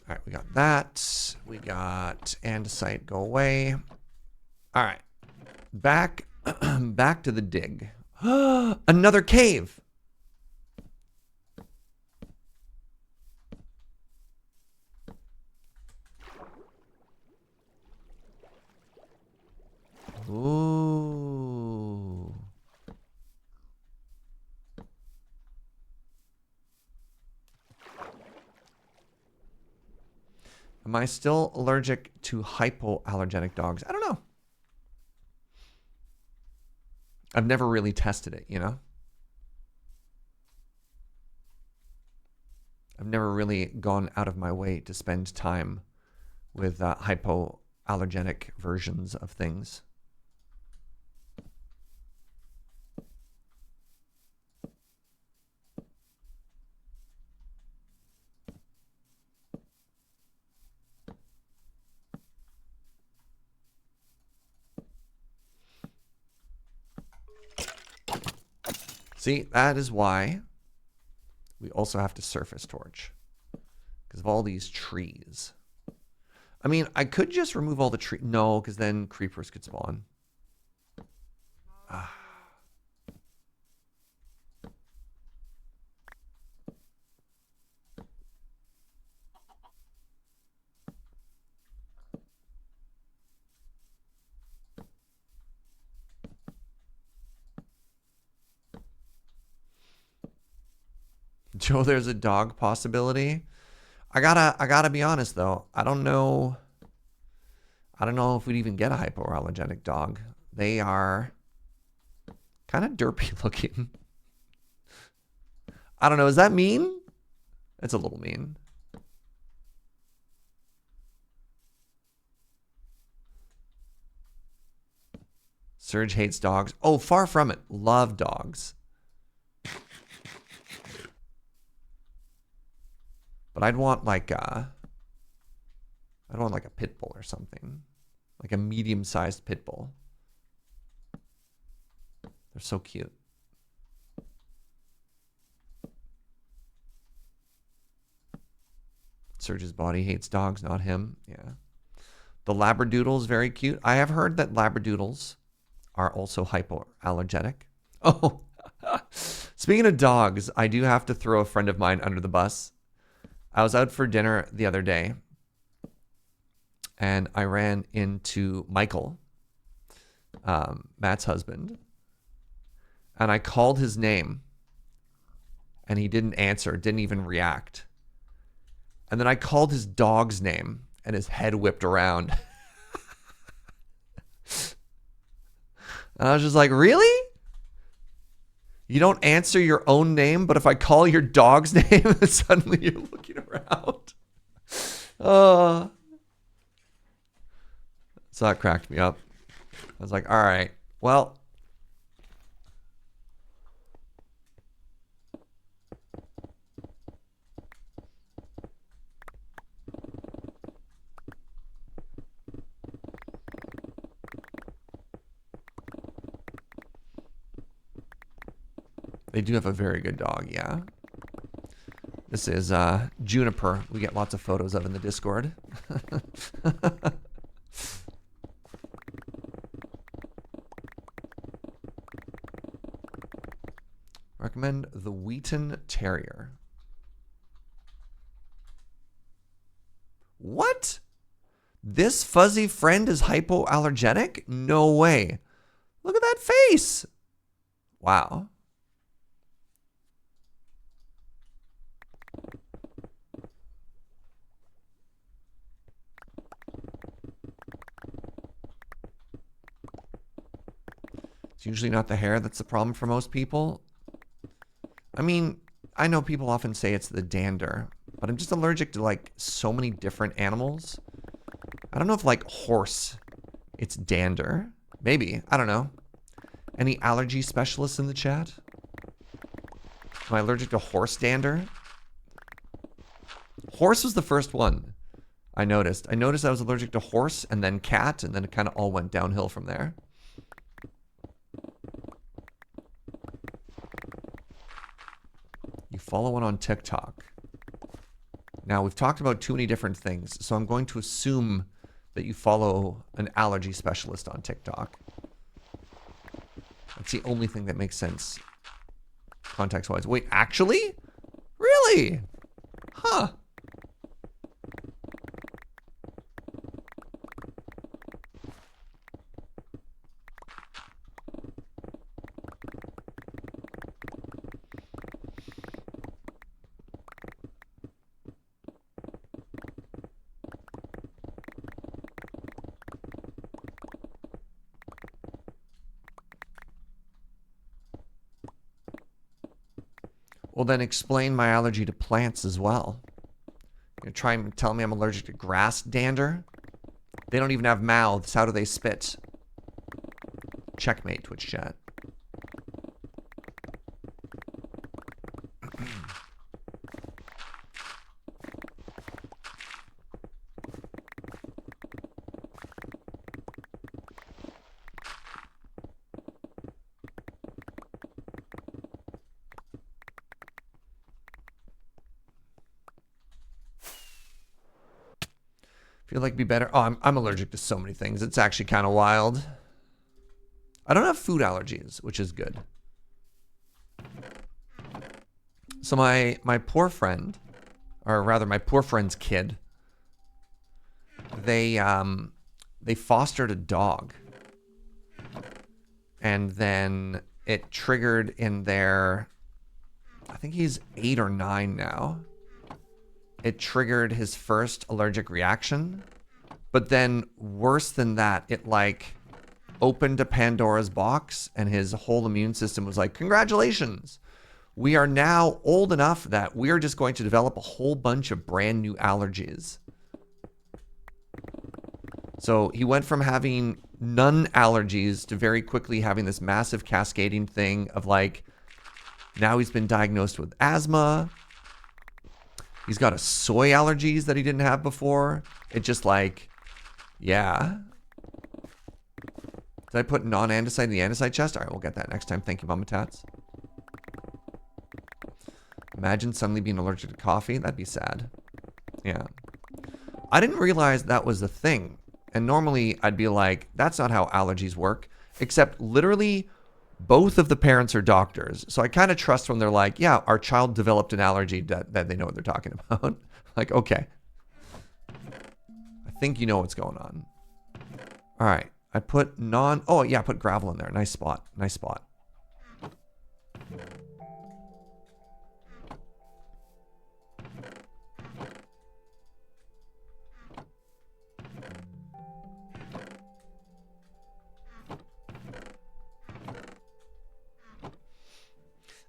right, we got that. We got andesite, go away. All right, back to the dig. Another cave. Ooh. Am I still allergic to hypoallergenic dogs? I don't know. I've never really tested it, you know? I've never really gone out of my way to spend time with hypoallergenic versions of things. See, that is why we also have to surface torch, because of all these trees. I mean, I could just remove all the trees. No, because then creepers could spawn. Ah. Joe, there's a dog possibility. I gotta be honest though. I don't know if we'd even get a hypoallergenic dog. They are kind of derpy looking. I don't know. Is that mean? It's a little mean. Serge hates dogs. Oh, far from it. Love dogs. But I'd want like a pit bull or something. Like a medium-sized pit bull. They're so cute. Serge's body hates dogs, not him. Yeah. The Labradoodle is very cute. I have heard that Labradoodles are also hypoallergenic. Oh, speaking of dogs, I do have to throw a friend of mine under the bus. I was out for dinner the other day, and I ran into Michael, Matt's husband, and I called his name, and he didn't answer, didn't even react. And then I called his dog's name, and his head whipped around. And I was just like, really? You don't answer your own name, but if I call your dog's name, suddenly you're looking around. So that cracked me up. I was like, all right, well. They do have a very good dog, yeah. This is Juniper. We get lots of photos of in the Discord. Recommend the Wheaton Terrier. What? This fuzzy friend is hypoallergenic? No way. Look at that face. Wow. It's usually not the hair that's the problem for most people. I mean, I know people often say it's the dander, but I'm just allergic to like so many different animals. I don't know if like horse, it's dander. Maybe, I don't know. Any allergy specialists in the chat? Am I allergic to horse dander? Horse was the first one I noticed. I noticed I was allergic to horse and then cat, and then it kind of all went downhill from there. You follow one on TikTok. Now, we've talked about too many different things, so I'm going to assume that you follow an allergy specialist on TikTok. That's the only thing that makes sense context-wise. Wait, actually? Really? Huh. Well, then explain my allergy to plants as well. You're trying to tell me I'm allergic to grass dander? They don't even have mouths. How do they spit? Checkmate, Twitch chat. Feel like it'd be better. Oh, I'm allergic to so many things. It's actually kind of wild. I don't have food allergies, which is good. So my poor friend, or rather my poor friend's kid, they fostered a dog. And then it triggered in their, I think he's 8 or 9 now. It triggered his first allergic reaction. But then worse than that, it like opened a Pandora's box and his whole immune system was like, congratulations. We are now old enough that we're just going to develop a whole bunch of brand new allergies. So he went from having none allergies to very quickly having this massive cascading thing of like, now he's been diagnosed with asthma. He's got a soy allergies that he didn't have before. It just like, yeah. Did I put non-andesite in the andesite chest? All right, we'll get that next time. Thank you, Mama Tats. Imagine suddenly being allergic to coffee. That'd be sad. Yeah. I didn't realize that was the thing. And normally I'd be like, that's not how allergies work. Except literally both of the parents are doctors. So I kind of trust when they're like, yeah, our child developed an allergy that they know what they're talking about. Like, okay. I think you know what's going on. All right. I put oh yeah, I put gravel in there. Nice spot. Nice spot.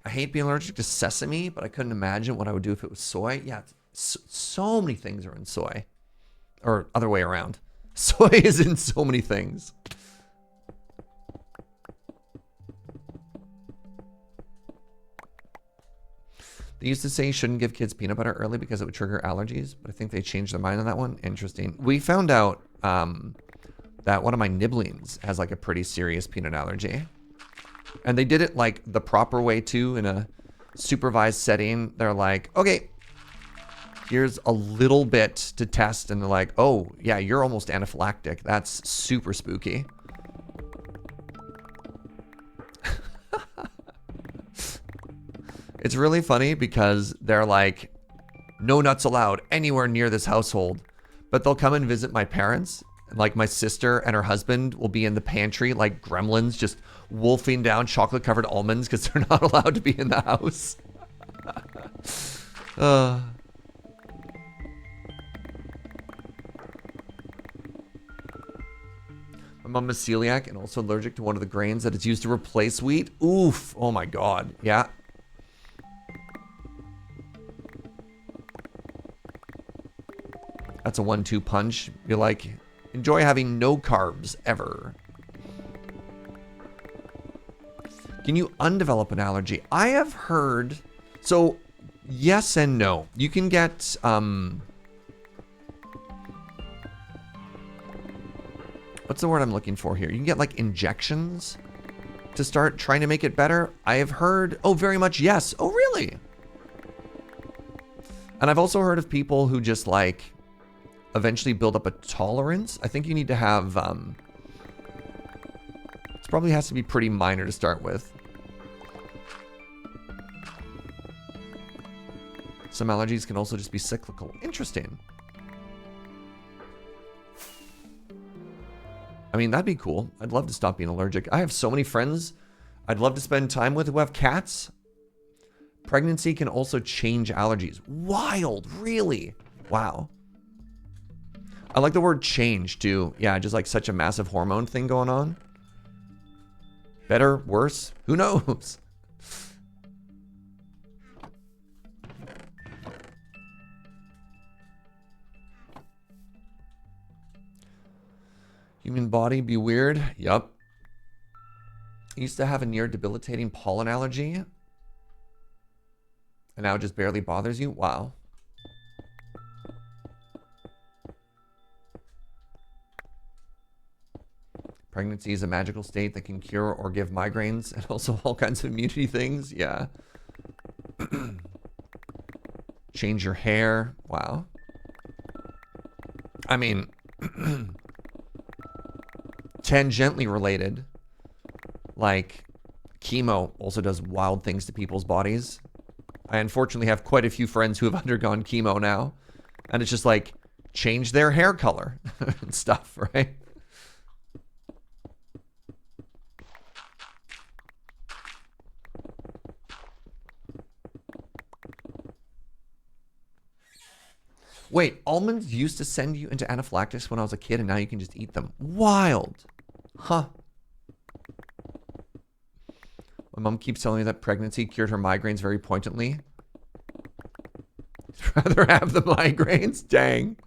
I hate being allergic to sesame, but I couldn't imagine what I would do if it was soy. Yeah, so many things are in soy. Or other way around. Soy is in so many things. They used to say you shouldn't give kids peanut butter early because it would trigger allergies, but I think they changed their mind on that one. Interesting. We found out that one of my nibblings has like a pretty serious peanut allergy. And they did it like the proper way too, in a supervised setting. They're like, okay, here's a little bit to test. And they're like, oh yeah, you're almost anaphylactic. That's super spooky. It's really funny because they're like, no nuts allowed anywhere near this household. But they'll come and visit my parents. Like my sister and her husband will be in the pantry like gremlins, just wolfing down chocolate covered almonds because they're not allowed to be in the house. My mom is celiac and also allergic to one of the grains that is used to replace wheat. Oof. Oh my God. Yeah. That's a 1-2 punch. You're like, enjoy having no carbs ever. Can you undevelop an allergy? I have heard, so yes and no. You can get, what's the word I'm looking for here? You can get like injections to start trying to make it better. I have heard, oh, very much yes. Oh, really? And I've also heard of people who just like eventually build up a tolerance. I think you need to have, it probably has to be pretty minor to start with. Some allergies can also just be cyclical. Interesting. I mean, that'd be cool. I'd love to stop being allergic. I have so many friends I'd love to spend time with who have cats. Pregnancy can also change allergies. Wild, really? Wow. I like the word change too. Yeah, just like such a massive hormone thing going on. Better, worse? Who knows? Human body be weird? Yup. I used to have a near debilitating pollen allergy. And now it just barely bothers you? Wow. Pregnancy is a magical state that can cure or give migraines and also all kinds of immunity things. Yeah. Change your hair. Wow. I mean, tangentially related. Like, chemo also does wild things to people's bodies. I unfortunately have quite a few friends who have undergone chemo now. And it's just like, change their hair color and stuff, right? Wait, almonds used to send you into anaphylaxis when I was a kid, and now you can just eat them. Wild. Huh. My mom keeps telling me that pregnancy cured her migraines very pointedly. I'd rather have the migraines? Dang.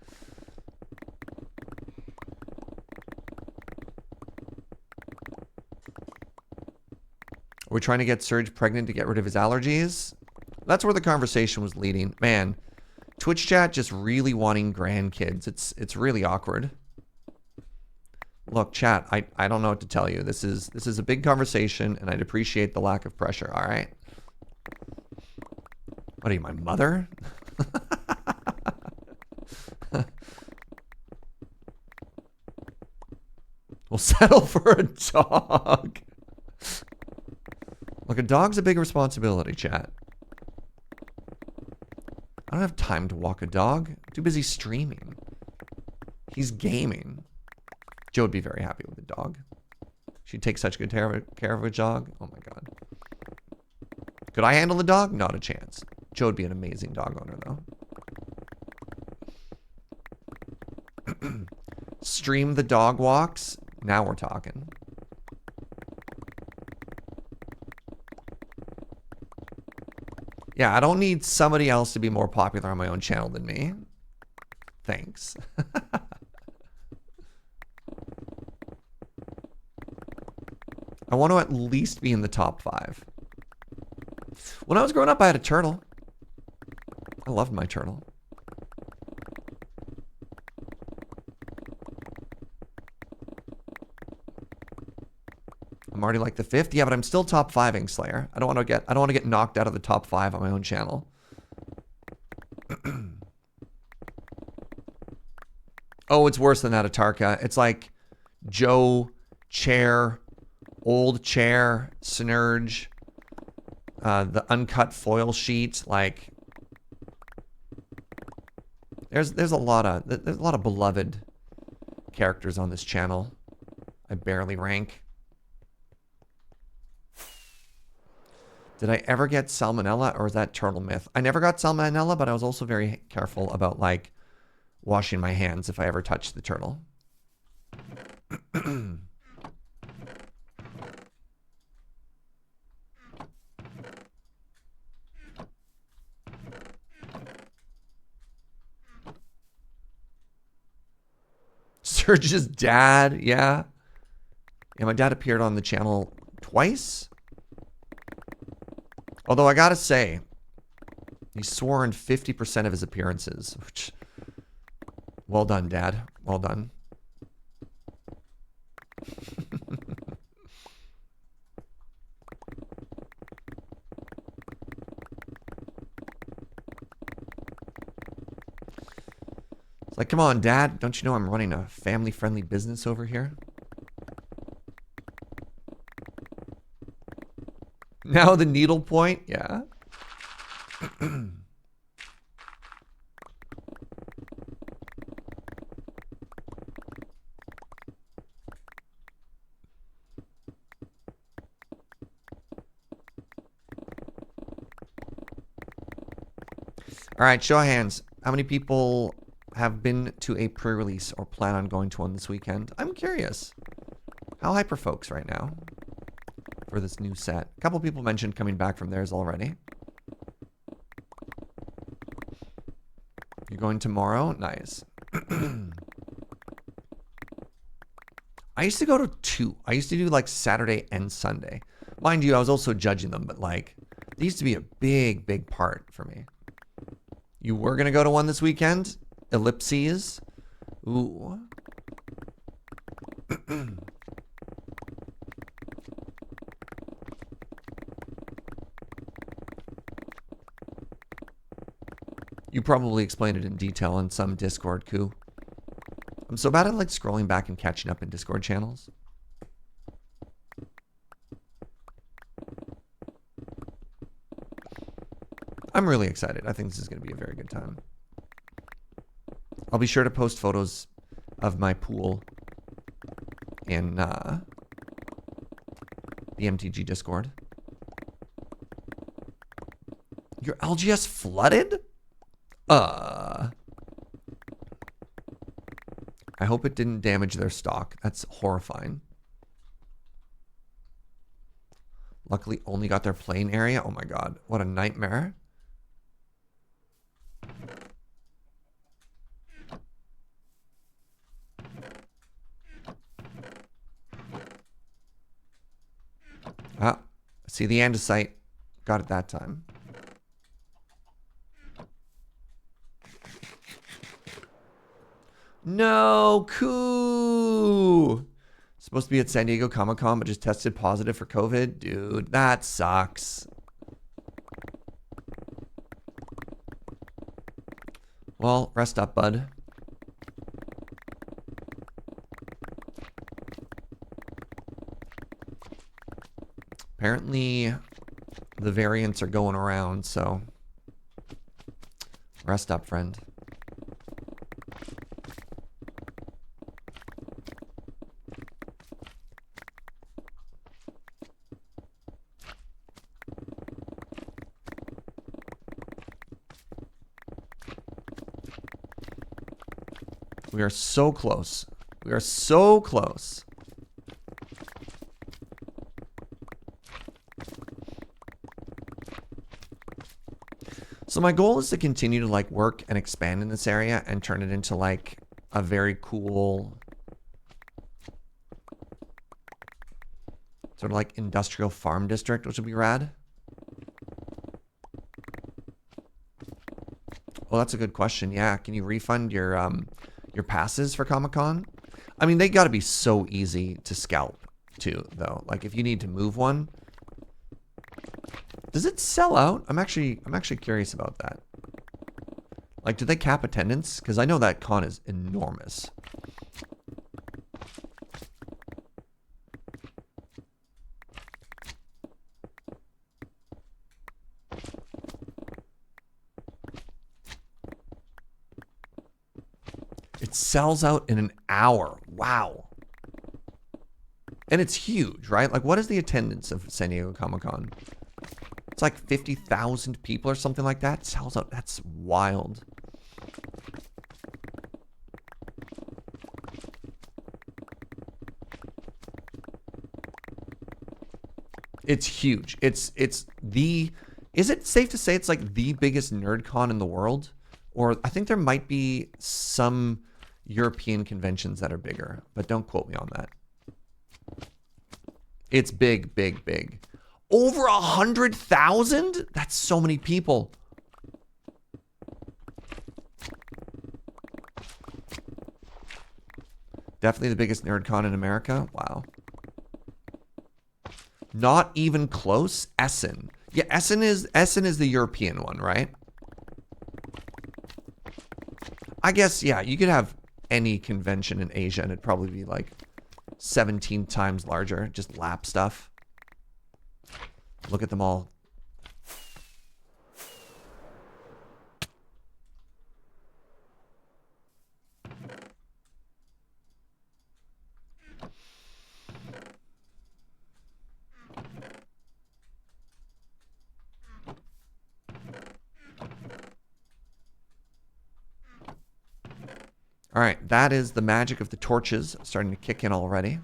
Are we trying to get Serge pregnant to get rid of his allergies? That's where the conversation was leading. Man, Twitch chat just really wanting grandkids. It's really awkward. Look, chat, I don't know what to tell you. This is a big conversation, and I'd appreciate the lack of pressure, all right? What are you, my mother? We'll settle for a dog. Look, a dog's a big responsibility, chat. I don't have time to walk a dog. I'm too busy streaming. He's gaming. Joe would be very happy with the dog. She'd take such good care of a dog. Oh my god. Could I handle the dog? Not a chance. Joe would be an amazing dog owner, though. Stream the dog walks. Now we're talking. Yeah, I don't need somebody else to be more popular on my own channel than me. Thanks. I want to at least be in the top 5. When I was growing up, I had a turtle. I loved my turtle. I'm already like the 5th. Yeah, but I'm still top 5ing Slayer. I don't want to get knocked out of the top 5 on my own channel. Oh, it's worse than that, Atarka. It's like Joe, Chair, Old Chair, Synerge, the uncut foil sheet. Like, there's a lot of beloved characters on this channel. I barely rank. Did I ever get salmonella, or is that turtle myth? I never got salmonella, but I was also very careful about like washing my hands if I ever touched the turtle. Serge's dad, yeah. Yeah, my dad appeared on the channel twice. Although I gotta say, he swore in 50% of his appearances, which, well done, Dad. Well done. It's like, come on, Dad. Don't you know I'm running a family-friendly business over here? Now the needle point? Yeah. All right, show of hands. How many people have been to a pre-release or plan on going to one this weekend? I'm curious. How hype are folks right now for this new set? A couple people mentioned coming back from theirs already. You're going tomorrow? Nice. I used to go to 2. I used to do like Saturday and Sunday. Mind you, I was also judging them, but like, they used to be a big, big part for me. You were going to go to one this weekend? Ellipses? Ooh. You probably explained it in detail in some Discord coup. I'm so bad at like scrolling back and catching up in Discord channels. I'm really excited. I think this is going to be a very good time. I'll be sure to post photos of my pool in the MTG Discord. Your LGS flooded? I hope it didn't damage their stock. That's horrifying. Luckily, only got their playing area. Oh my god, what a nightmare. Ah, see the andesite. Got it that time. No, coup. Supposed to be at San Diego Comic-Con, but just tested positive for COVID. Dude, that sucks. Well, rest up, bud. Apparently, the variants are going around, so rest up, friend. We are so close. We are so close. So my goal is to continue to like work and expand in this area and turn it into like a very cool sort of like industrial farm district, which would be rad. Well, that's a good question. Yeah, can you refund your passes for Comic-Con? I mean, they got to be so easy to scalp too, though. Like if you need to move one, does it sell out? I'm actually curious about that. Like, do they cap attendance? Because I know that con is enormous. It sells out in an hour. Wow. And it's huge, right? Like, what is the attendance of San Diego Comic-Con? It's like 50,000 people or something like that. It sells out. That's wild. It's huge. It's the... Is it safe to say it's like the biggest nerd con in the world? Or I think there might be some European conventions that are bigger, but don't quote me on that. It's big, big, big. Over 100,000? That's so many people. Definitely the biggest nerd con in America. Wow. Not even close. Essen. Yeah, Essen is the European one, right? I guess, yeah, you could have any convention in Asia and it'd probably be like 17 times larger. Just lap stuff. Look at them all. All right, that is the magic of the torches starting to kick in already.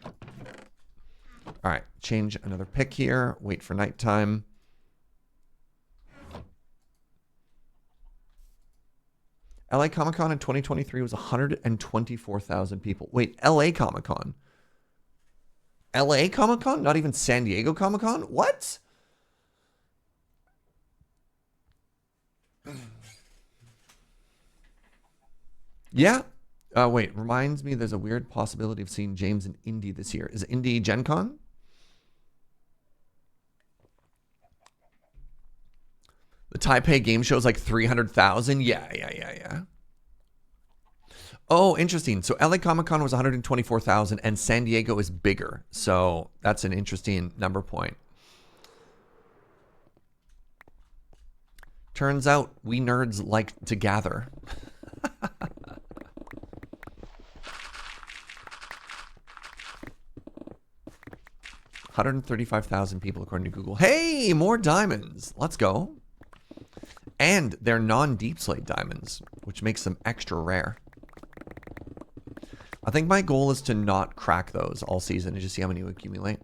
All right, change another pick here. Wait for nighttime. LA Comic Con in 2023 was 124,000 people. Wait, LA Comic Con? LA Comic Con? Not even San Diego Comic Con? What? Yeah. Wait, reminds me there's a weird possibility of seeing James in Indy this year. Is Indy Gen Con? The Taipei game show is like 300,000? Yeah. Oh, interesting. So LA Comic Con was 124,000 and San Diego is bigger. So that's an interesting number point. Turns out we nerds like to gather. 135,000 people according to Google. Hey, more diamonds. Let's go. And they're non-deep slate diamonds, which makes them extra rare. I think my goal is to not crack those all season and just see how many we accumulate.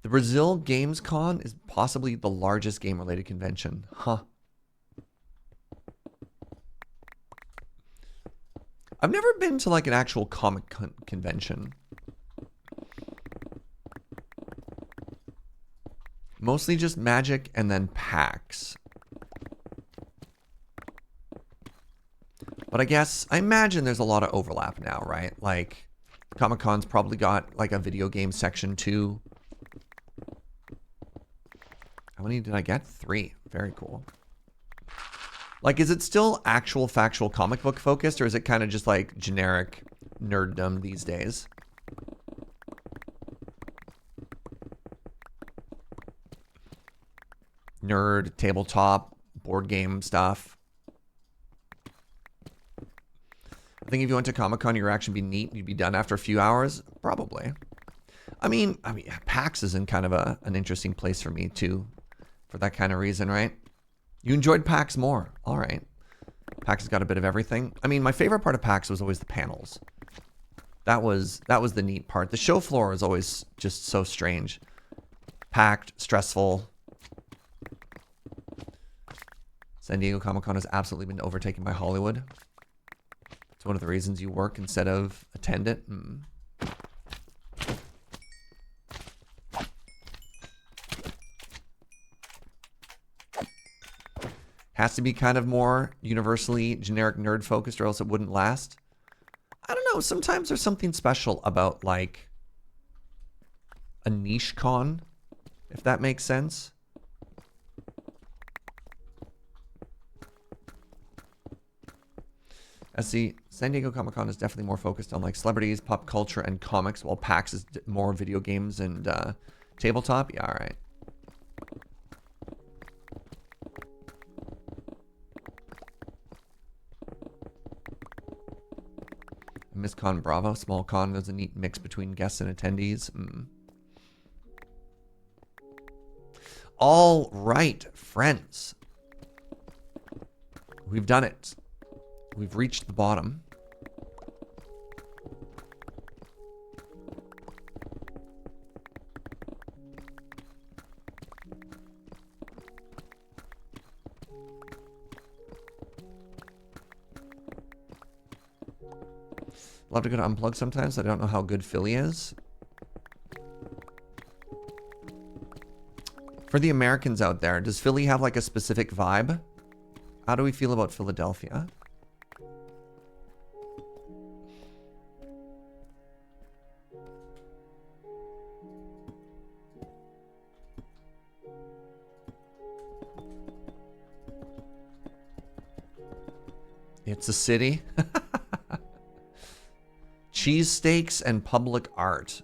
The Brazil Games Con is possibly the largest game-related convention. Huh. I've never been to like an actual comic convention. Mostly just Magic and then PAX. But I imagine there's a lot of overlap now, right? Like, Comic-Con's probably got like a video game section too. How many did I get? 3. Very cool. Like, is it still actual factual comic book focused, or is it kind of just like generic nerddom these days? Nerd, tabletop, board game stuff. I think if you went to Comic-Con, your reaction would be neat. You'd be done after a few hours. Probably. I mean, PAX is in kind of an interesting place for me too, for that kind of reason, right? You enjoyed PAX more. All right. PAX has got a bit of everything. I mean, my favorite part of PAX was always the panels. That was the neat part. The show floor is always just so strange. Packed, stressful. San Diego Comic-Con has absolutely been overtaken by Hollywood. It's one of the reasons you work instead of attend it. Has to be kind of more universally generic nerd focused or else it wouldn't last. I don't know. Sometimes there's something special about like a niche con, if that makes sense. As the San Diego Comic-Con is definitely more focused on like celebrities, pop culture, and comics, while PAX is more video games and tabletop. Yeah, all right. Miss Con Bravo, small con. There's a neat mix between guests and attendees. All right, friends. We've done it. We've reached the bottom. Love to go to Unplug sometimes. I don't know how good Philly is. For the Americans out there, does Philly have like a specific vibe? How do we feel about Philadelphia? It's a city. Cheesesteaks and public art.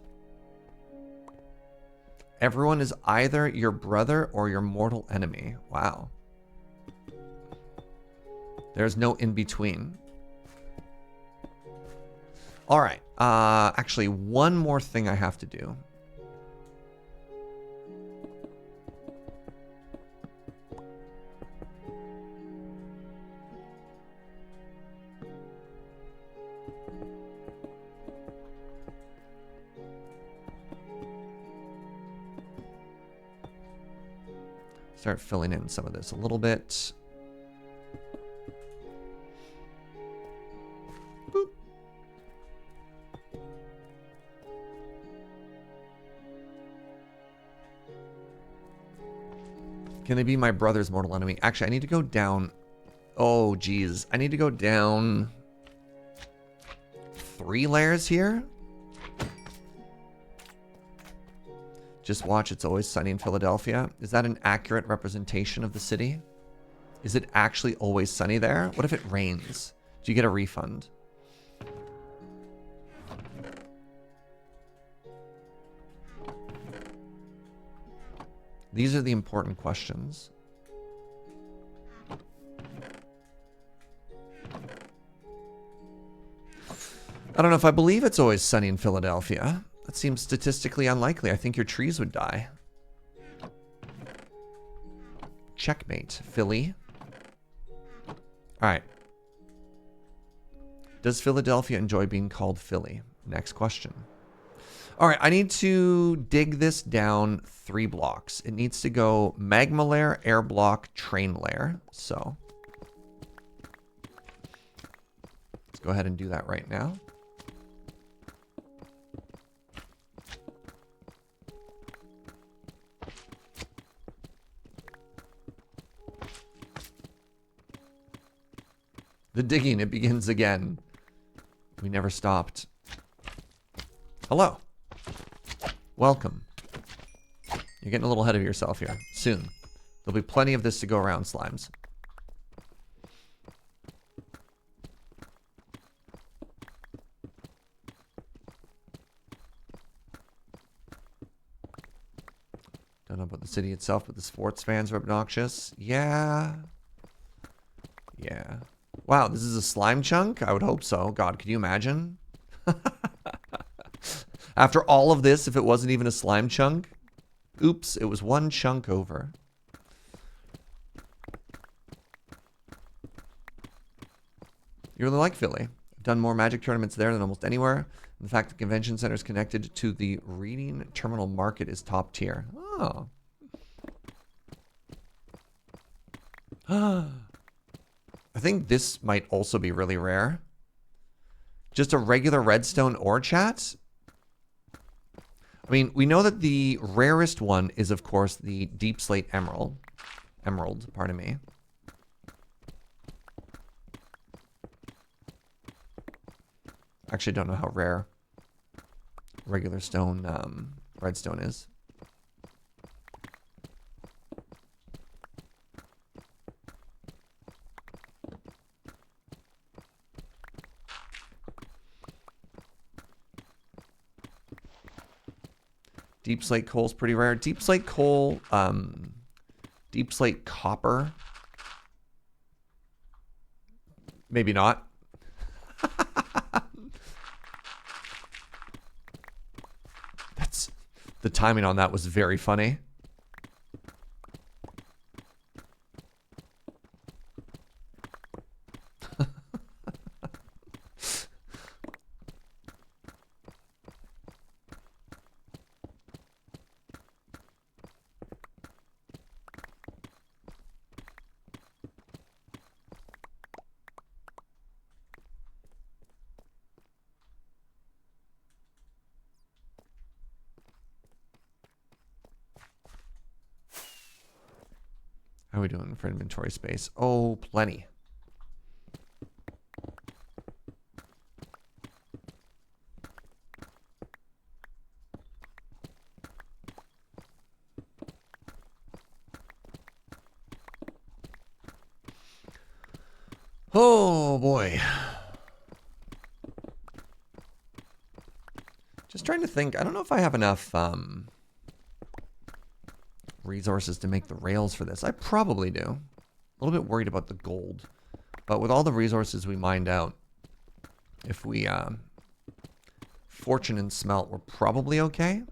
Everyone is either your brother or your mortal enemy. Wow. There's no in between. All right. Actually, one more thing I have to do. Start filling in some of this a little bit. Boop. Can they be my brother's mortal enemy? Actually, I need to go down. Oh, geez. I need to go down 3 layers here. Just watch, It's Always Sunny in Philadelphia. Is that an accurate representation of the city? Is it actually always sunny there? What if it rains? Do you get a refund? These are the important questions. I don't know if I believe it's always sunny in Philadelphia. That seems statistically unlikely. I think your trees would die. Checkmate, Philly. All right. Does Philadelphia enjoy being called Philly? Next question. All right, I need to dig this down 3 blocks. It needs to go magma layer, air block, train layer. So let's go ahead and do that right now. The digging, it begins again. We never stopped. Hello. Welcome. You're getting a little ahead of yourself here. Soon. There'll be plenty of this to go around, slimes. Don't know about the city itself, but the sports fans are obnoxious. Yeah. Yeah. Wow, this is a slime chunk? I would hope so. God, could you imagine? After all of this, if it wasn't even a slime chunk? Oops, it was 1 chunk over. You really like Philly. I've done more Magic tournaments there than almost anywhere. In fact, the convention center is connected to the reading terminal market is top tier. Oh. I think this might also be really rare. Just a regular redstone ore, chat? I mean, we know that the rarest one is, of course, the deep slate emerald. Emerald, pardon me. Actually, don't know how rare regular stone, redstone is. Deep slate coal is pretty rare. Deep slate coal, deep slate copper. Maybe not. That's, the timing on that was very funny. How are we doing for inventory space? Oh, plenty. Oh, boy. Just trying to think. I don't know if I have enough resources to make the rails for this. I probably do. A little bit worried about the gold. But with all the resources we mined out, if we fortune and smelt, we're probably okay.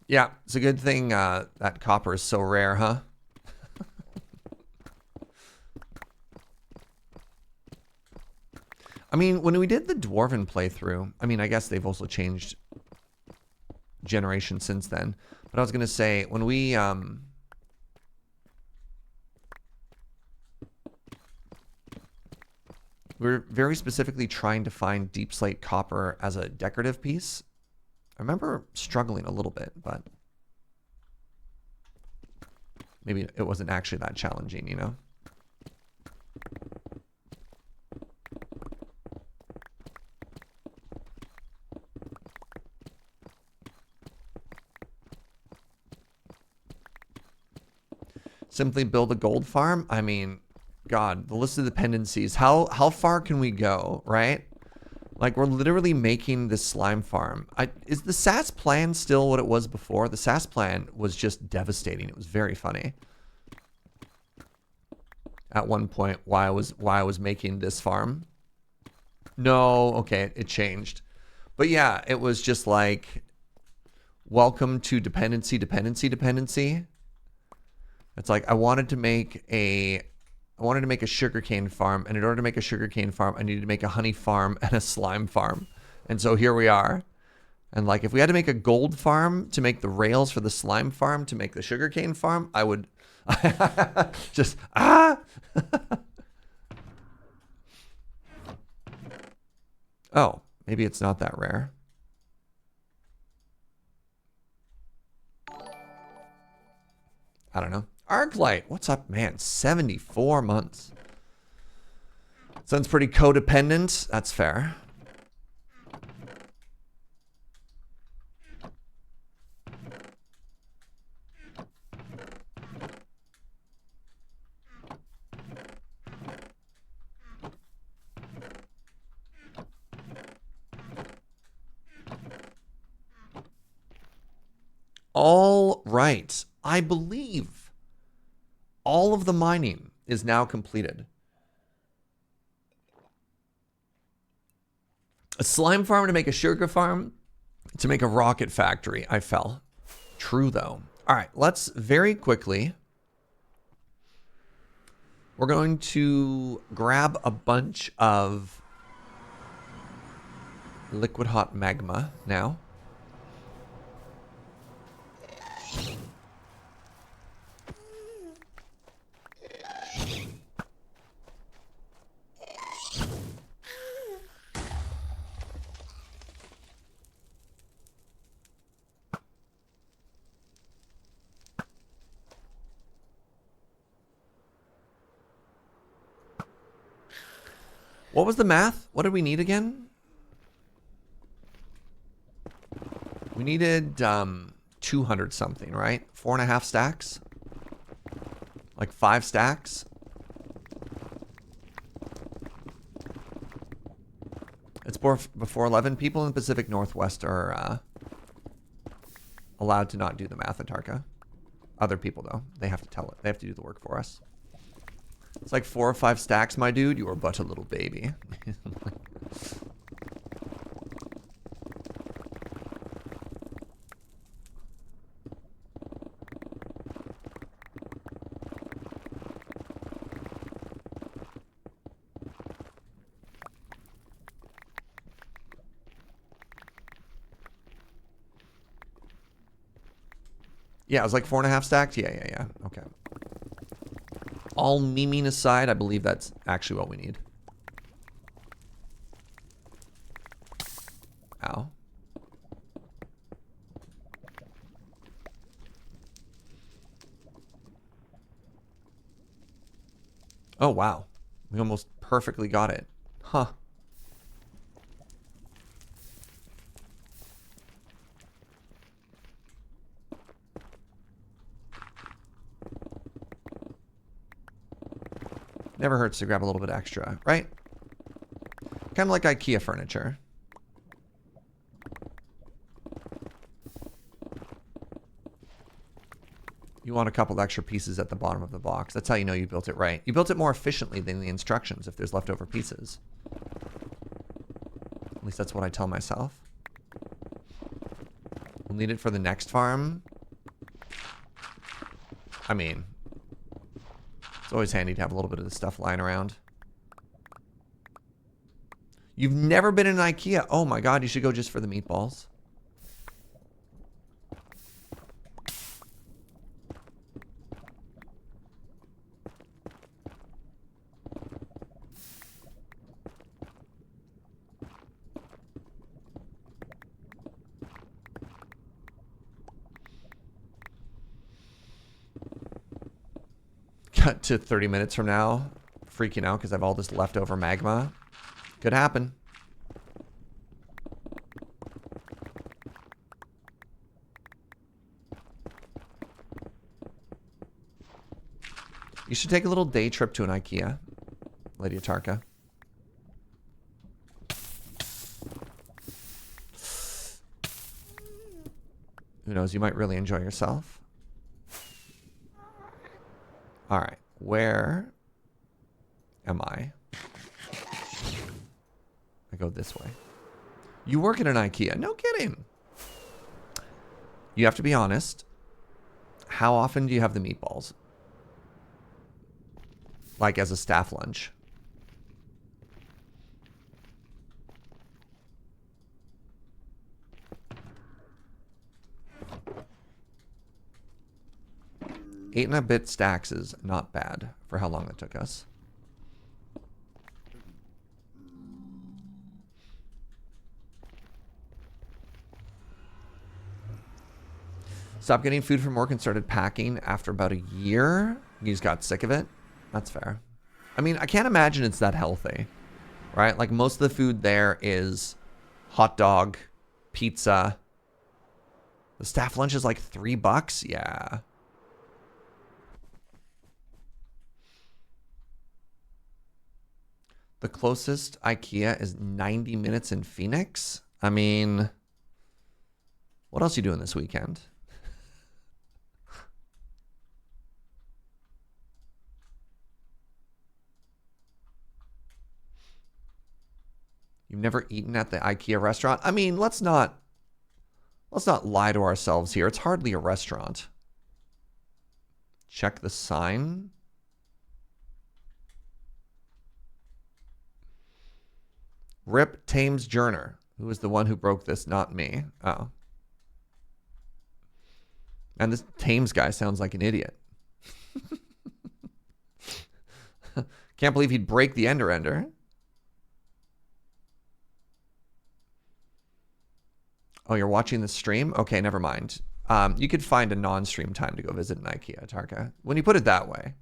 Yeah, it's a good thing that copper is so rare, huh? I mean, when we did the Dwarven playthrough, I mean, I guess they've also changed generations since then. But I was going to say, when we we're very specifically trying to find deep slate copper as a decorative piece. I remember struggling a little bit, but maybe it wasn't actually that challenging, you know? Simply build a gold farm? I mean, God, the list of dependencies. How far can we go, right? Like, we're literally making this slime farm. Is the SAS plan still what it was before? The SAS plan was just devastating. It was very funny. At one point, why I was making this farm. No, okay, it changed. But yeah, it was just like, welcome to dependency, dependency, dependency. It's like I wanted to make a sugarcane farm, and in order to make a sugarcane farm, I needed to make a honey farm and a slime farm. And so here we are. And like if we had to make a gold farm to make the rails for the slime farm to make the sugarcane farm, I would just Oh, maybe it's not that rare. I don't know. Arclight, what's up, man? 74 months. Sounds pretty codependent. That's fair. All right. I believe all of the mining is now completed. A slime farm to make a sugar farm to make a rocket factory. I fell. True, though. All right, let's very quickly. We're going to grab a bunch of liquid hot magma now. What was the math? What did we need again? We needed 200 something, right? 4.5 stacks? Like 5 stacks? It's before 11. People in the Pacific Northwest are allowed to not do the math at Tarka. Other people, though. They have to tell it. They have to do the work for us. It's like 4 or 5 stacks, my dude. You are but a little baby. Yeah, it was like 4.5 stacks. Yeah. Okay. All memeing aside, I believe that's actually what we need. Ow. Oh, wow. We almost perfectly got it. Huh. Never hurts to grab a little bit extra, right? Kind of like IKEA furniture. You want a couple extra pieces at the bottom of the box. That's how you know you built it right. You built it more efficiently than the instructions if there's leftover pieces. At least that's what I tell myself. We'll need it for the next farm. I mean, it's always handy to have a little bit of this stuff lying around. You've never been in IKEA? Oh my god, you should go just for the meatballs. Cut to 30 minutes from now, freaking out because I have all this leftover magma. Could happen. You should take a little day trip to an IKEA, Lady Atarka. Who knows, you might really enjoy yourself. All right, where am I? I go this way. You work at an IKEA? No kidding. You have to be honest. How often do you have the meatballs? Like as a staff lunch? Eight and a bit stacks is not bad for how long it took us. Stopped getting food from work and started packing after about a year. You just got sick of it. That's fair. I mean, I can't imagine it's that healthy, right? Like most of the food there is hot dog, pizza. The staff lunch is like $3. Yeah. The closest IKEA is 90 minutes in Phoenix. I mean, what else are you doing this weekend? You've never eaten at the IKEA restaurant? I mean, let's not lie to ourselves here. It's hardly a restaurant. Check the sign. Rip Thames Journer. Who was the one who broke this? Not me. Oh. And this Thames guy sounds like an idiot. Can't believe he'd break the Ender. Oh, you're watching the stream? Okay, never mind. You could find a non-stream time to go visit an IKEA, Tarka. When you put it that way.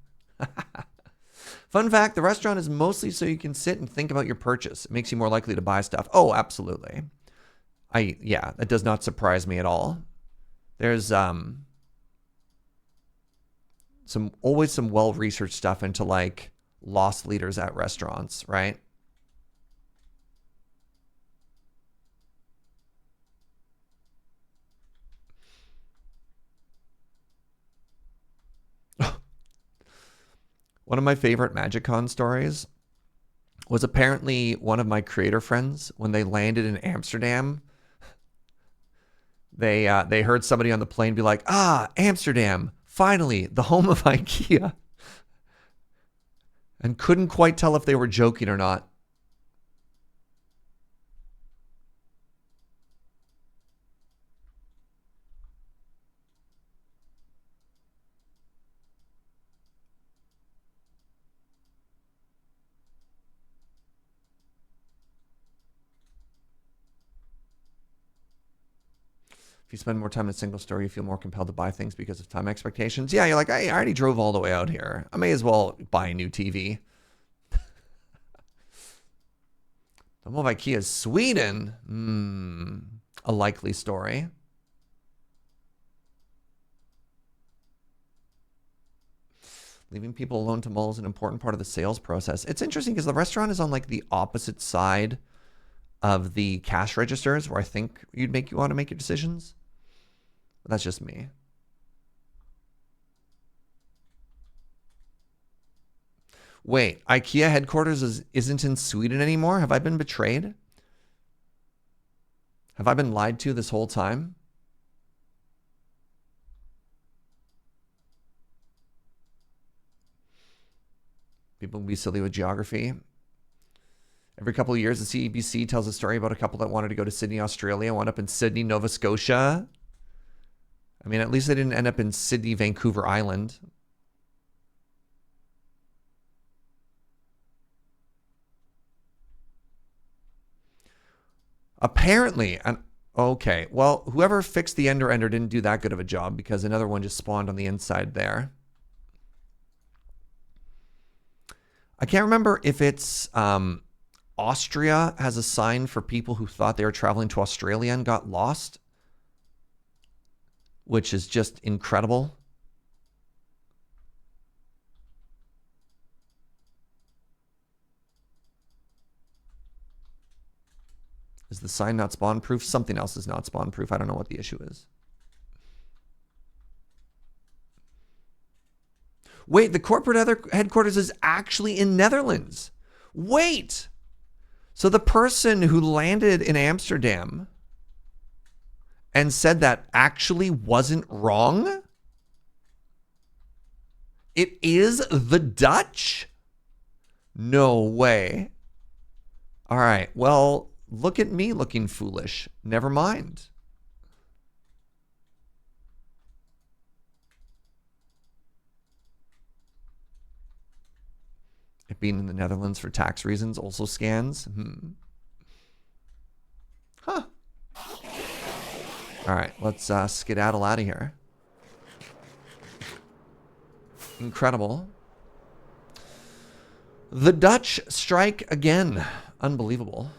Fun fact, the restaurant is mostly so you can sit and think about your purchase. It makes you more likely to buy stuff. Oh, absolutely. Yeah, that does not surprise me at all. There's always some well-researched stuff into like lost leaders at restaurants, right? One of my favorite MagicCon stories was apparently one of my creator friends, when they landed in Amsterdam, they heard somebody on the plane be like, Amsterdam, finally, the home of IKEA. And couldn't quite tell if they were joking or not. If you spend more time in a single store, you feel more compelled to buy things because of time expectations. Yeah, you're like, I already drove all the way out here. I may as well buy a new TV. The move of IKEA is Sweden. A likely story. Leaving people alone to mull is an important part of the sales process. It's interesting because the restaurant is on like the opposite side of the cash registers where I think you want to make your decisions. But that's just me. Wait, IKEA headquarters isn't in Sweden anymore? Have I been betrayed? Have I been lied to this whole time? People can be silly with geography. Every couple of years, the CBC tells a story about a couple that wanted to go to Sydney, Australia, wound up in Sydney, Nova Scotia. I mean, at least they didn't end up in Sydney, Vancouver Island. Apparently, okay, well, whoever fixed the Ender didn't do that good of a job because another one just spawned on the inside there. I can't remember if it's Austria has a sign for people who thought they were traveling to Australia and got lost, which is just incredible. Is the sign not spawn proof? Something else is not spawn proof. I don't know what the issue is. Wait, the corporate headquarters is actually in Netherlands. Wait. So the person who landed in Amsterdam and said that actually wasn't wrong? It is the Dutch? No way. All right. Well, look at me looking foolish. Never mind. It being in the Netherlands for tax reasons also scans. Huh. All right, let's skedaddle out of here. Incredible. The Dutch strike again. Unbelievable.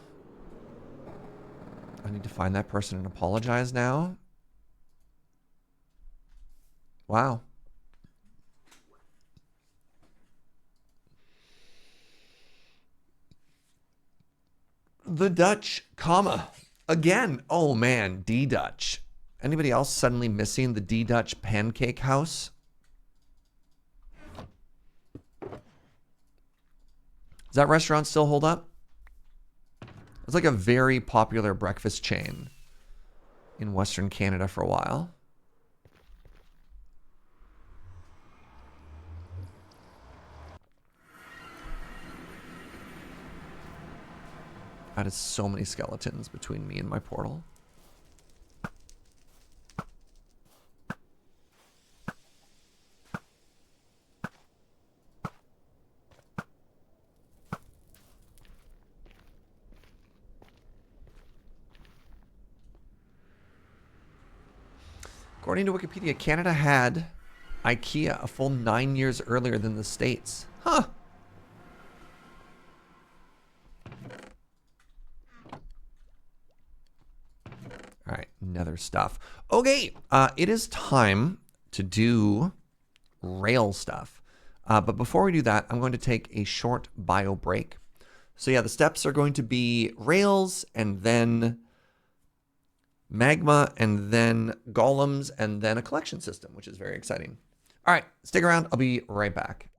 I need to find that person and apologize now. Wow. The Dutch, comma, again. Oh man, D-Dutch. Anybody else suddenly missing the D-Dutch pancake house? Does that restaurant still hold up? It's like a very popular breakfast chain in Western Canada for a while. That is so many skeletons between me and my portal. According to Wikipedia, Canada had IKEA a full 9 years earlier than the States. Huh. All right, nether stuff. Okay, it is time to do rail stuff. But before we do that, I'm going to take a short bio break. So yeah, the steps are going to be rails and then magma and then golems and then a collection system, which is very exciting. All right, stick around. I'll be right back.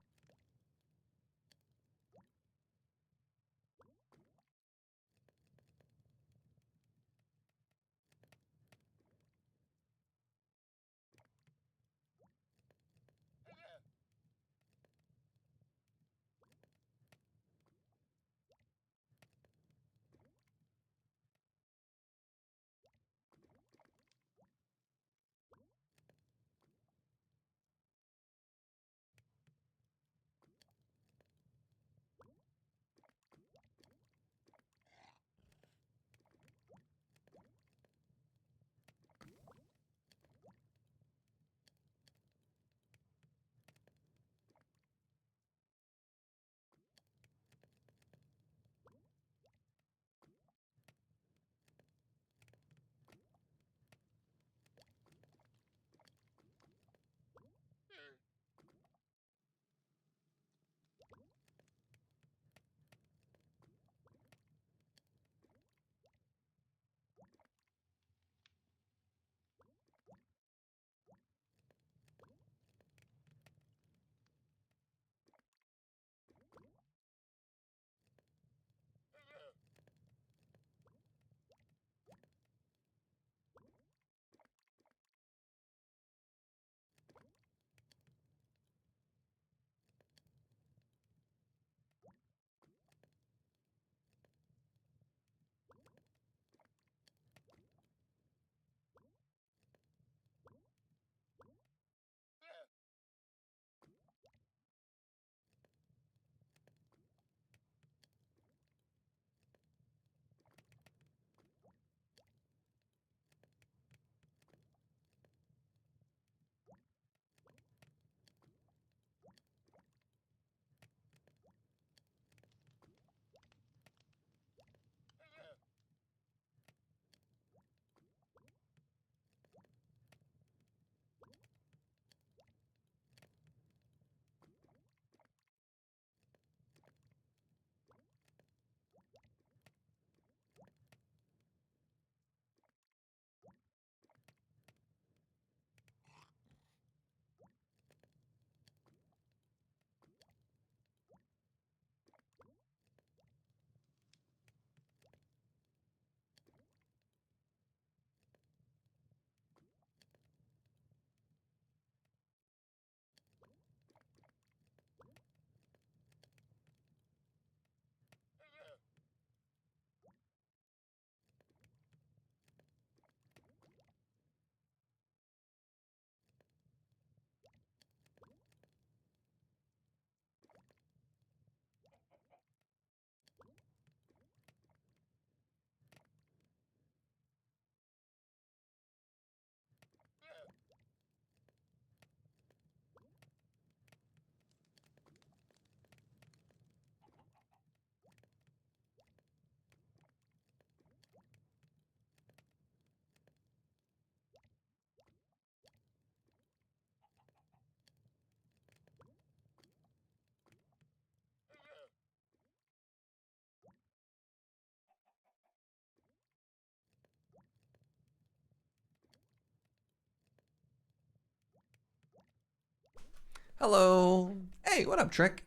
Hello. Hey, what up, Trick?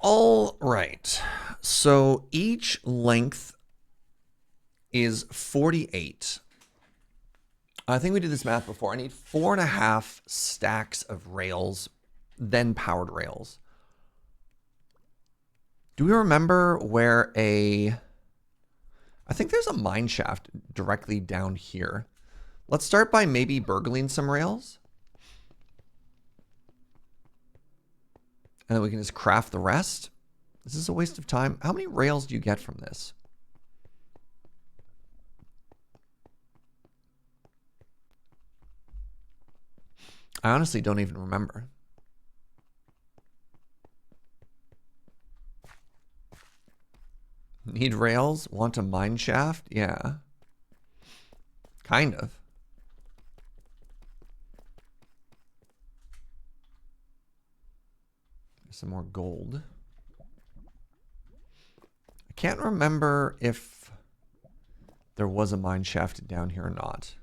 All right. So each length is 48. I think we did this math before. I need 4.5 stacks of rails, then powered rails. Do we remember where I think there's a mine shaft directly down here. Let's start by maybe burgling some rails. And then we can just craft the rest. This is a waste of time. How many rails do you get from this? I honestly don't even remember. Need rails? Want a mine shaft? Yeah. Kind of. Some more gold. I can't remember if there was a mine shaft down here or not.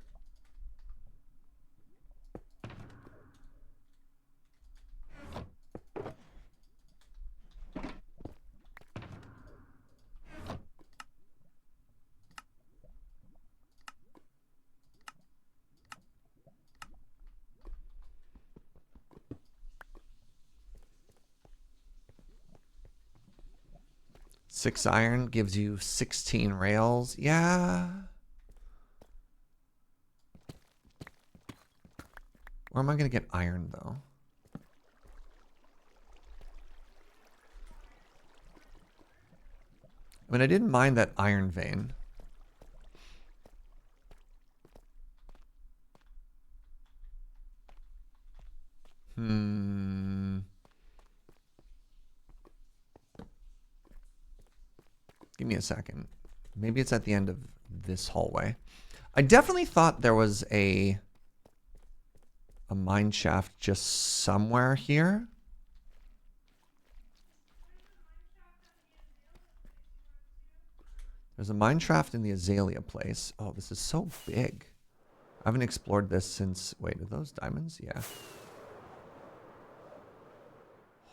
Six iron gives you 16 rails. Yeah. Where am I going to get iron, though? I mean, I didn't mind that iron vein. Give me a second. Maybe it's at the end of this hallway. I definitely thought there was a mine shaft just somewhere here. There's a mine shaft in the azalea place. Oh, this is so big. I haven't explored this since... Wait, are those diamonds? Yeah.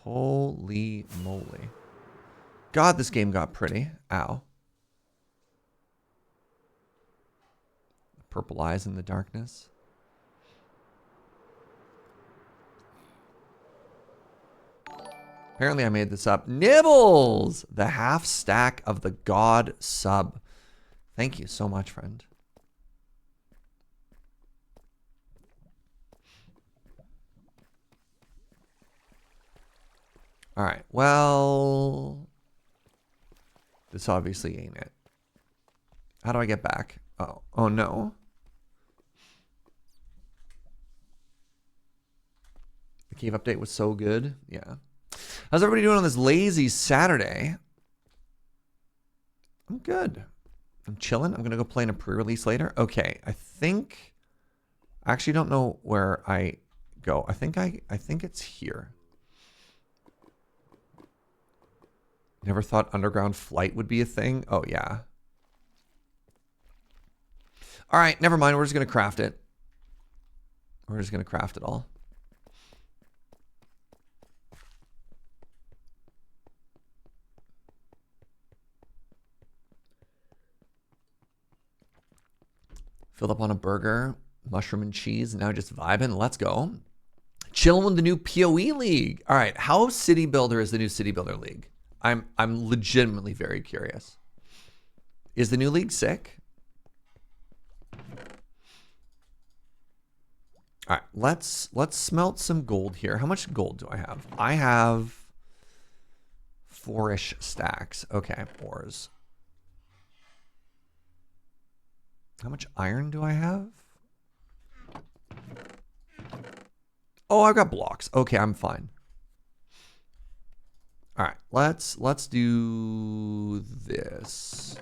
Holy moly. God, this game got pretty. Ow. Purple eyes in the darkness. Apparently I made this up. Nibbles! The half stack of the God sub. Thank you so much, friend. All right. Well, this obviously ain't it. How do I get back? Oh no. The cave update was so good. Yeah. How's everybody doing on this lazy Saturday? I'm good. I'm chilling. I'm going to go play in a pre-release later. Okay. I actually don't know where I go. I think it's here. Never thought underground flight would be a thing. Oh, yeah. All right. Never mind. We're just going to craft it. We're just going to craft it all. Filled up on a burger, mushroom and cheese. Now just vibing. Let's go. Chilling with the new PoE League. All right. How City Builder is the new City Builder League? I'm legitimately very curious. Is the new league sick? All right, let's smelt some gold here. How much gold do I have? I have 4-ish stacks. Okay, ores. How much iron do I have? Oh, I've got blocks. Okay, I'm fine. All right, let's do this.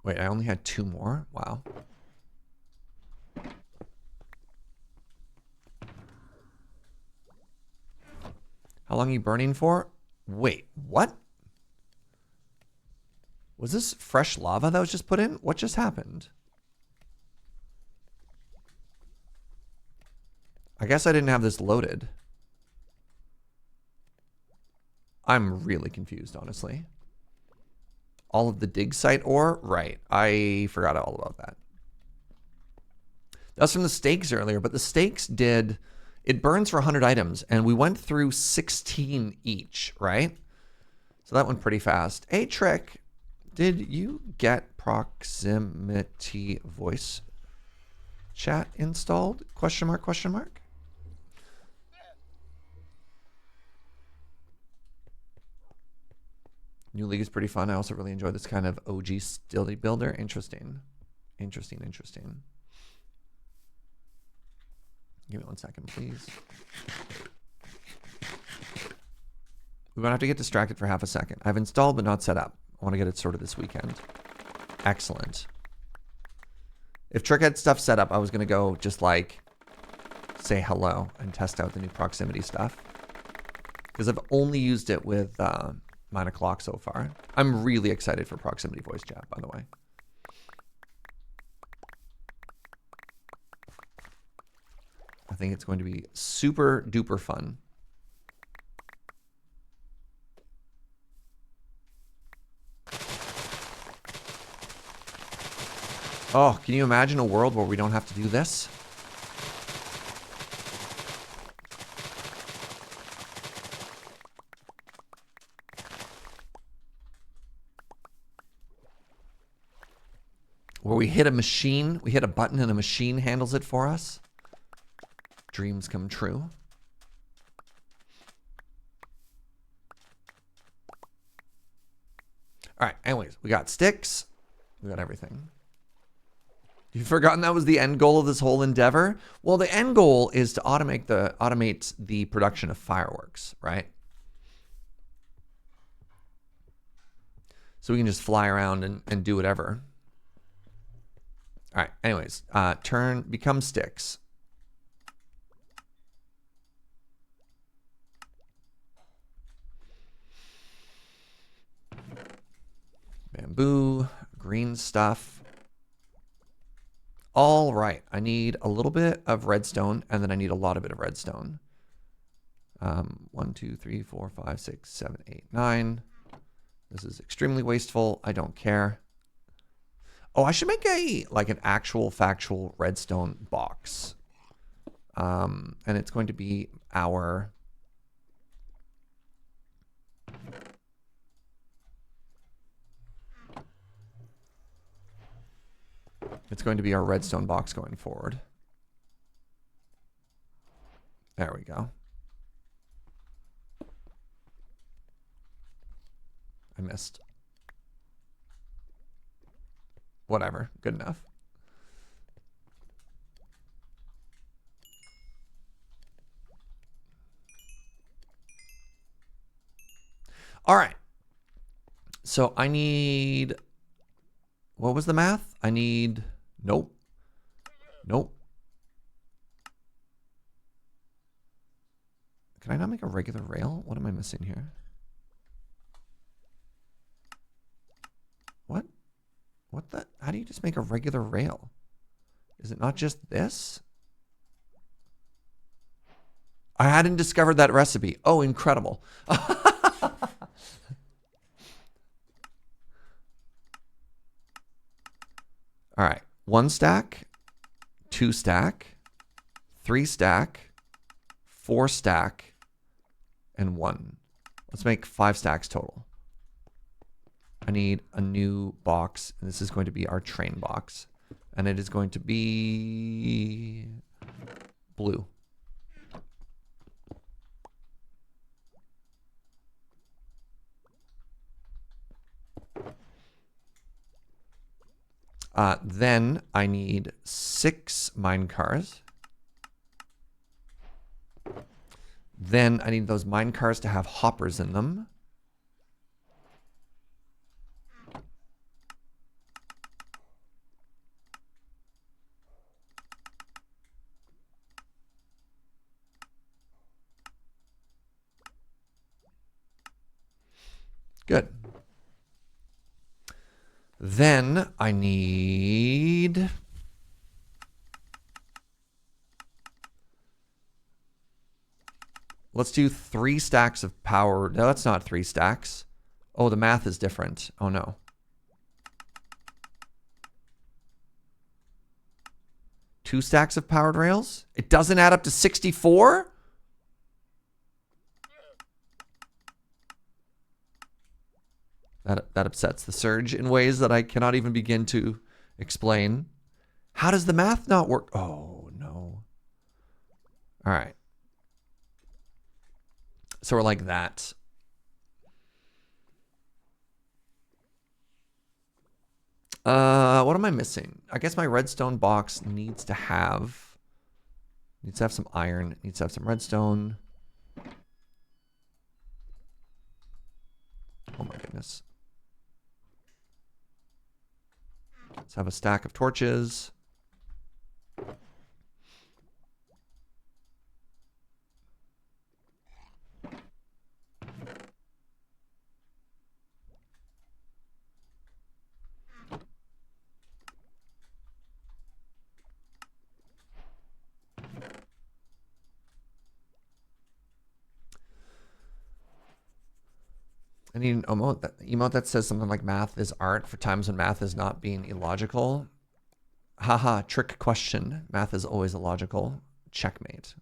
Wait, I only had 2 more? Wow. How long are you burning for? Wait, what? Was this fresh lava that was just put in? What just happened? I guess I didn't have this loaded. I'm really confused, honestly. All of the dig site ore? Right. I forgot all about that. That was from the stakes earlier, but the stakes did... It burns for 100 items, and we went through 16 each, right? So that went pretty fast. Hey, Trick, did you get proximity voice chat installed? Question mark, question mark? New League is pretty fun. I also really enjoy this kind of OG stilly builder. Interesting. Interesting, interesting. Give me 1 second, please. We're going to have to get distracted for half a second. I've installed but not set up. I want to get it sorted this weekend. Excellent. If Trick had stuff set up, I was going to go just like say hello and test out the new proximity stuff. Because I've only used it with 9 o'clock so far. I'm really excited for proximity voice chat, by the way. I think it's going to be super duper fun. Oh, can you imagine a world where we don't have to do this? Where we hit a machine, we hit a button and a machine handles it for us. Dreams come true. All right, anyways, we got sticks. We got everything. You've forgotten that was the end goal of this whole endeavor? Well, the end goal is to automate the production of fireworks, right? So we can just fly around and do whatever. All right, anyways, become sticks. Bamboo, green stuff. All right, I need a little bit of redstone, and then I need a lot of bit of redstone. 1, 2, 3, 4, 5, 6, 7, 8, 9. This is extremely wasteful. I don't care. Oh, I should make an actual factual redstone box. And it's going to be our... It's going to be our redstone box going forward. There we go. I missed. Whatever. Good enough. All right. So I need... What was the math? I need... Nope. Nope. Can I not make a regular rail? What am I missing here? What? What the? How do you just make a regular rail? Is it not just this? I hadn't discovered that recipe. Oh, incredible. All right. 1 stack, 2 stack, 3 stack, 4 stack, and 1. Let's make 5 stacks total. I need a new box, and this is going to be our train box. And it is going to be blue. Then I need 6 mine cars. Then I need those mine cars to have hoppers in them. Good. Then I need... Let's do 3 stacks of power. No, that's not 3 stacks. Oh, the math is different. Oh, no. Two stacks of powered rails? It doesn't add up to 64? That upsets the Serge in ways that I cannot even begin to explain. How does the math not work? Oh, no. All right. So we're like that. What am I missing? I guess my redstone box needs to have some iron, needs to have some redstone. Oh my goodness. Let's have a stack of torches. I need an emote that says something like math is art for times when math is not being illogical. Haha, trick question. Math is always illogical. Checkmate.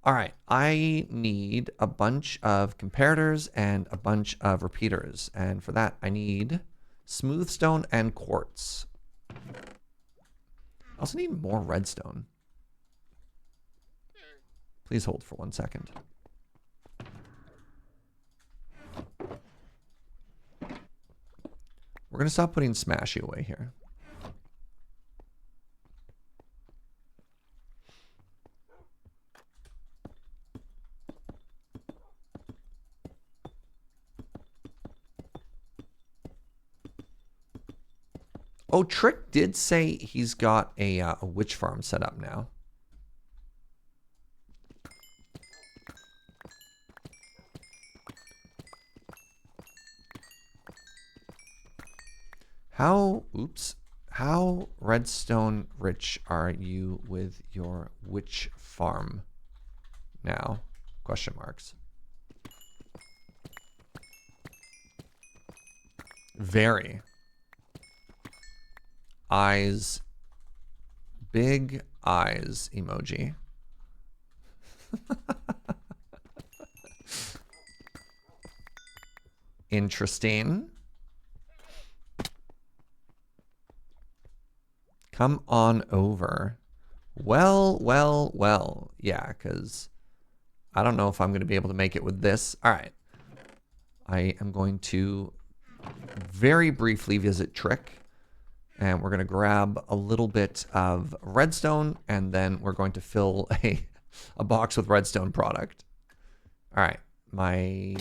All right, I need a bunch of comparators and a bunch of repeaters. And for that, I need smooth stone and quartz. I also need more redstone. Please hold for 1 second. We're going to stop putting Smashy away here. Oh, Trick did say he's got a witch farm set up now. How redstone rich are you with your witch farm now? Question marks. Very. Eyes. Big eyes emoji. Interesting. Come on over. Well. Yeah, because I don't know if I'm going to be able to make it with this. All right. I am going to very briefly visit Trick. And we're going to grab a little bit of redstone. And then we're going to fill a box with redstone product. All right. My...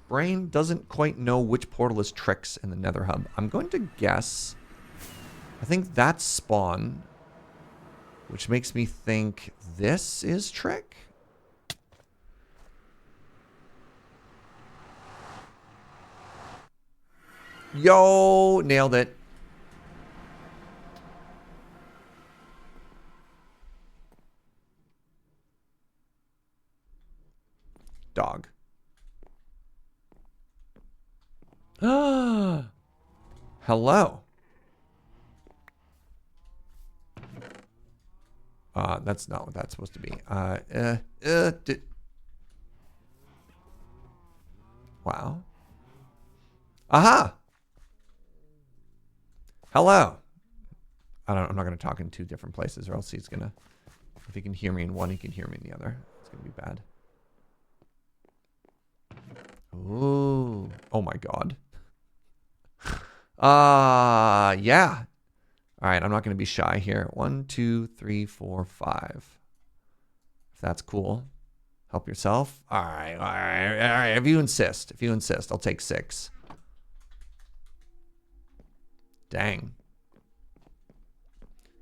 brain doesn't quite know which portal is Trick's in the Nether Hub. I'm going to guess... I think that's spawn. Which makes me think this is Trick? Yo, nailed it. Dog. Hello. That's not what that's supposed to be. Wow. Aha. Hello. I'm not going to talk in 2 different places, or else he's going to, if he can hear me in one, he can hear me in the other. It's going to be bad. Ooh. Oh my God. Yeah. All right, I'm not going to be shy here. 1, 2, 3, 4, 5. If that's cool. Help yourself. All right. If you insist, I'll take 6. Dang.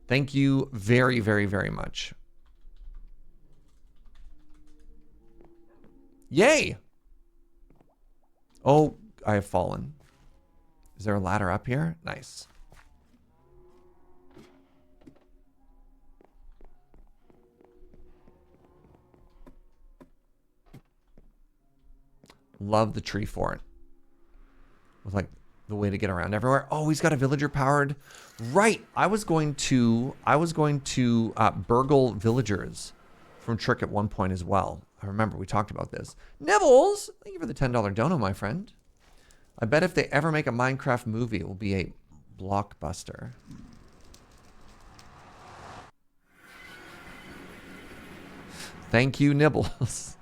Thank you very, very, very much. Yay! Oh, I have fallen. Is there a ladder up here? Nice. Love the tree fort. With like the way to get around everywhere. Oh, he's got a villager powered. Right. I was going to burgle villagers from Trick at one point as well. I remember we talked about this. Nibbles, thank you for the $10 dono, my friend. I bet if they ever make a Minecraft movie, it will be a blockbuster. Thank you, Nibbles.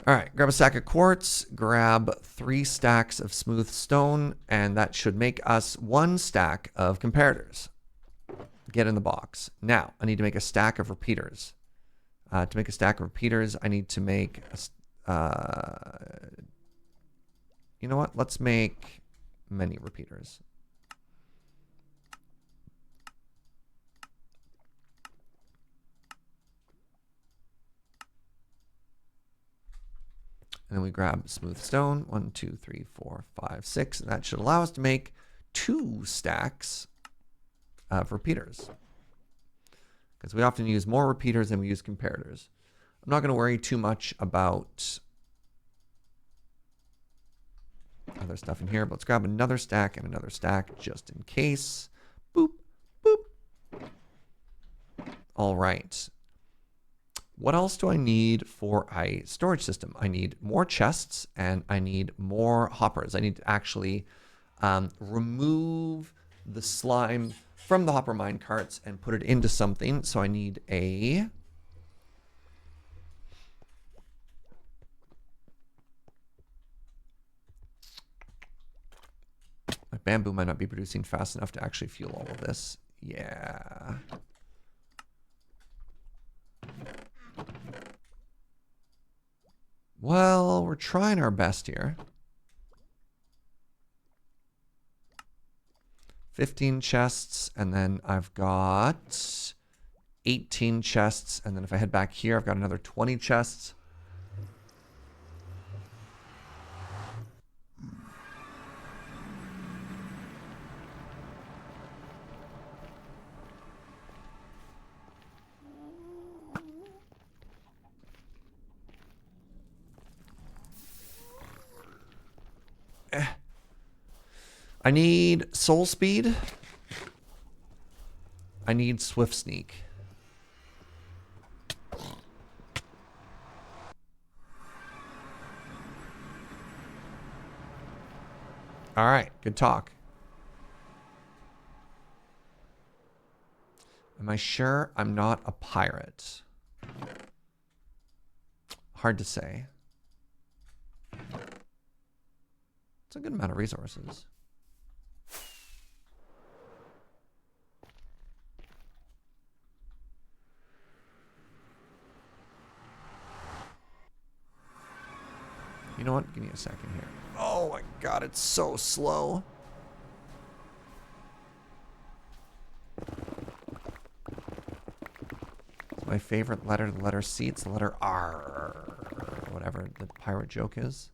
All right, grab a stack of quartz, grab 3 stacks of smooth stone, and that should make us 1 stack of comparators. Get in the box. Now, I need to make a stack of repeaters. To make a stack of repeaters, I need to make you know what? Let's make many repeaters. And then we grab smooth stone. 1, 2, 3, 4, 5, 6. And that should allow us to make 2 stacks of repeaters. Because we often use more repeaters than we use comparators. I'm not going to worry too much about other stuff in here. But let's grab another stack and another stack just in case. Boop, boop. All right. What else do I need for a storage system? I need more chests and I need more hoppers. I need to actually remove the slime from the hopper mine carts and put it into something. So I need a... My bamboo might not be producing fast enough to actually fuel all of this. Yeah. Well, we're trying our best here. 15 chests, and then I've got 18 chests, and then if I head back here, I've got another 20 chests. I need soul speed. I need swift sneak. All right, good talk. Am I sure I'm not a pirate? Hard to say. It's a good amount of resources. You know what? Give me a second here. Oh my god, it's so slow. It's my favorite letter, the letter C. It's the letter R. Or whatever the pirate joke is.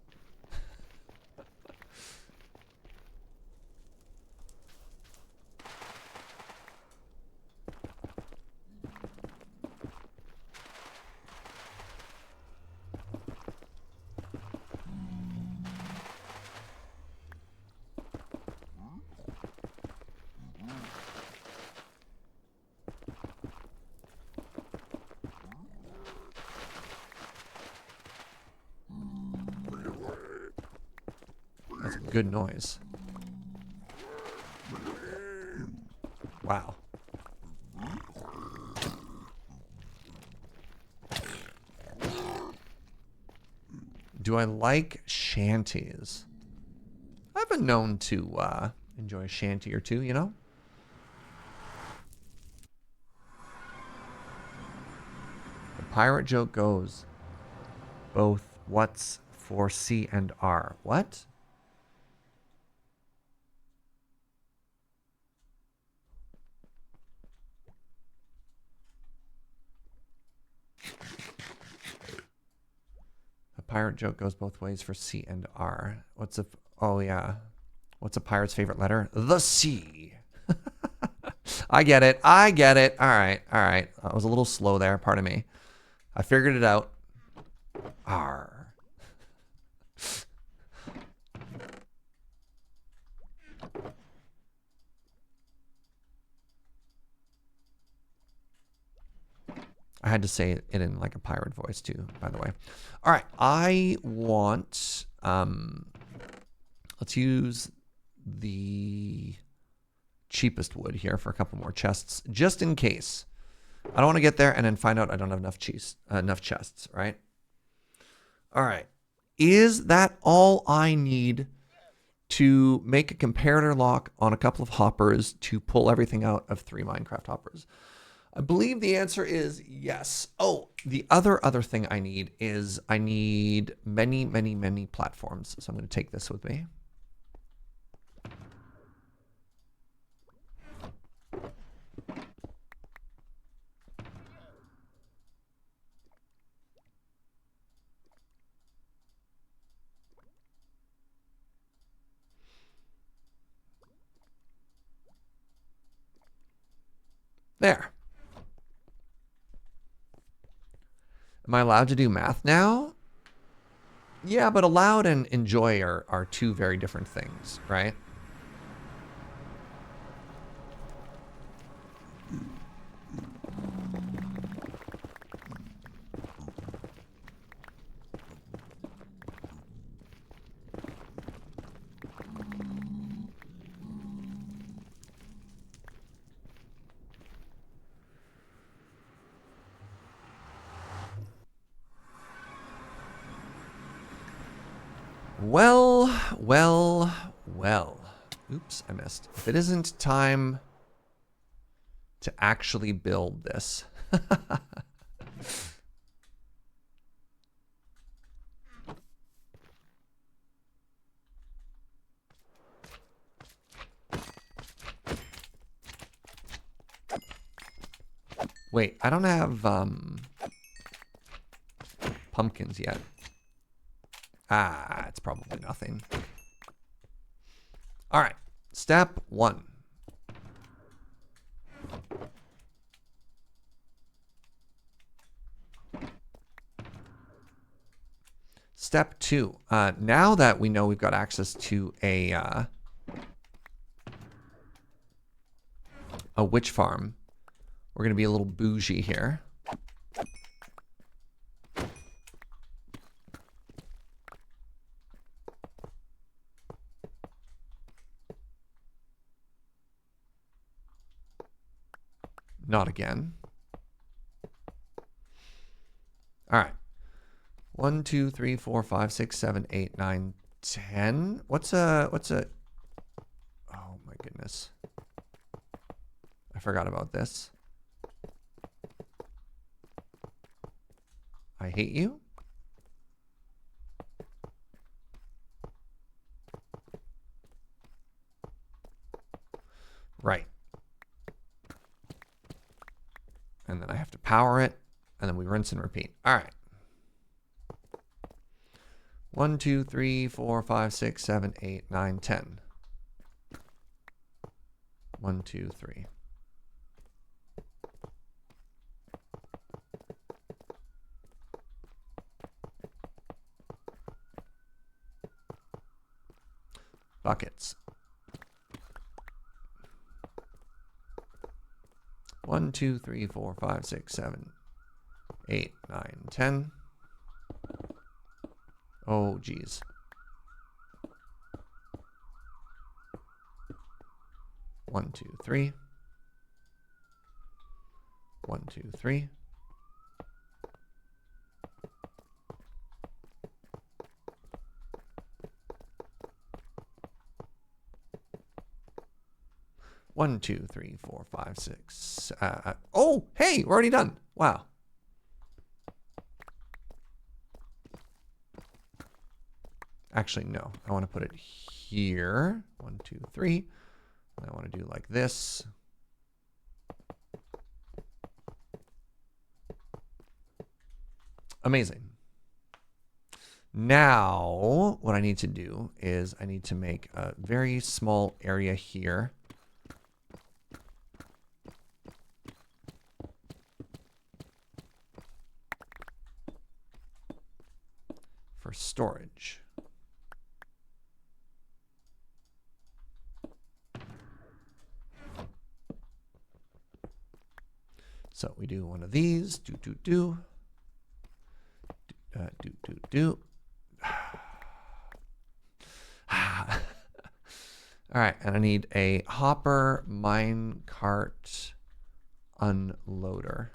That's a good noise. Wow. Do I like shanties? I've been known to enjoy a shanty or two, you know? Pirate joke goes both what's for C and R. What? A pirate joke goes both ways for C and R. What's a... Oh, yeah. What's a pirate's favorite letter? The C. I get it. I get it. All right. All right. I was a little slow there. Pardon me. I figured it out. R. I had to say it in like a pirate voice too, by the way. All right. I want... let's use the cheapest wood here for a couple more chests, just in case. I don't want to get there and then find out I don't have enough chests, right? All right. Is that all I need to make a comparator lock on a couple of hoppers to pull everything out of 3 Minecraft hoppers? I believe the answer is yes. Oh, the other thing I need is I need many platforms. So I'm going to take this with me. There. Am I allowed to do math now? Yeah, but allowed and enjoy are 2 very different things, right? Well. Oops, I missed. If it isn't time to actually build this. Wait, I don't have pumpkins yet. Ah, it's probably nothing. All right, step 1. Step 2. Now that we know we've got access to a witch farm, we're going to be a little bougie here. Not again. All right. 1, 2, 3, 4, 5, 6, 7, 8, 9, 10. What's a... Oh my goodness. I forgot about this. I hate you. Right. And then I have to power it, and then we rinse and repeat. All right. 1, 2, 3, 4, 5, 6, 7, 8, 9, 10. 1, 2, 3. Buckets. 1, 2, 3, 4, 5, 6, 7, 8, 9, 10. Oh, geez. 1, 2, 3. 1, 2, 3. One, 2, 3, 4, 5, 6. Oh, hey, we're already done. Wow. Actually, no. I want to put it here. 1, 2, 3. I want to do like this. Amazing. Now, what I need to do is I need to make a very small area here. For storage. So we do one of these. Do. Do. All right, and I need a hopper mine cart unloader.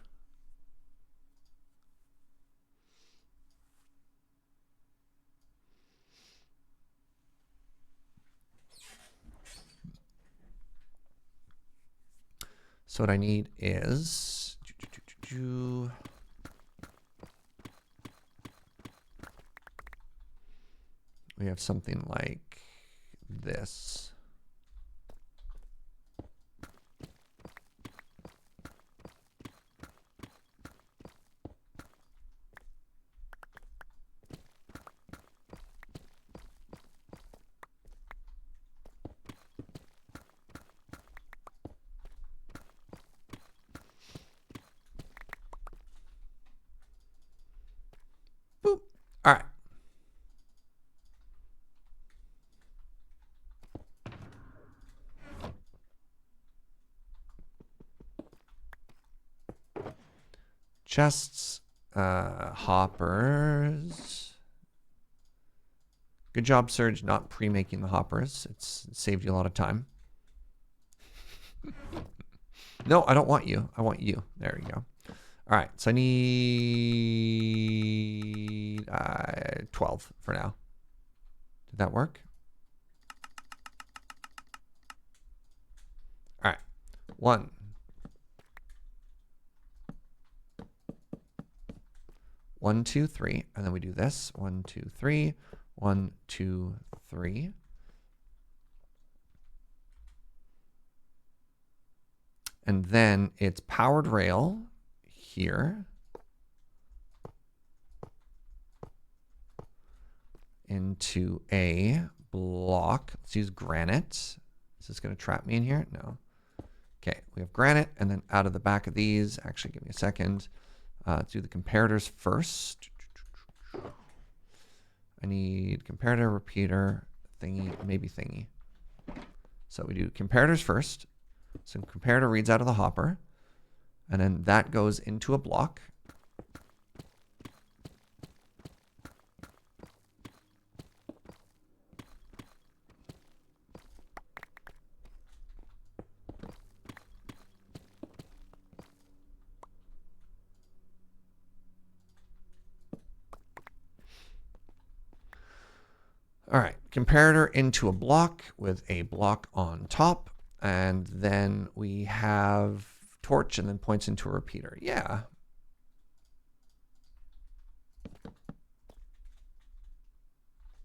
So what I need is we have something like this. Boop. All right. Chests, hoppers. Good job, Serge, not pre-making the hoppers. It saved you a lot of time. No, I don't want you. I want you. There we go. All right, so I need 12 for now. Did that work? All right, 1. 1, 2, 3, and then we do this. 1, 2, 3. 1, 2, 3. And then it's powered rail here into a block. Let's use granite. Is this going to trap me in here? No. Okay, we have granite, and then out of the back of these, actually, give me a second. Let's do the comparators first. I need comparator, repeater, thingy, maybe thingy. So we do comparators first. So comparator reads out of the hopper, and then that goes into a block. All right, comparator into a block with a block on top, and then we have torch and then points into a repeater. Yeah.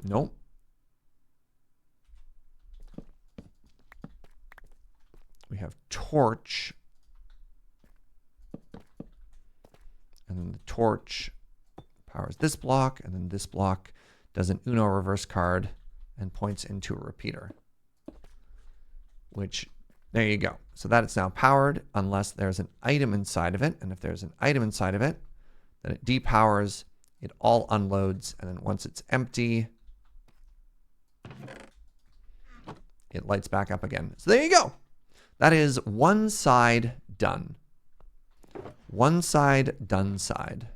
Nope. We have torch, and then the torch powers this block, and then this block does an Uno reverse card and points into a repeater. Which, there you go. So that it's now powered unless there's an item inside of it. And if there's an item inside of it, then it depowers, it all unloads, and then once it's empty, it lights back up again. So there you go. That is one side done. One side done side.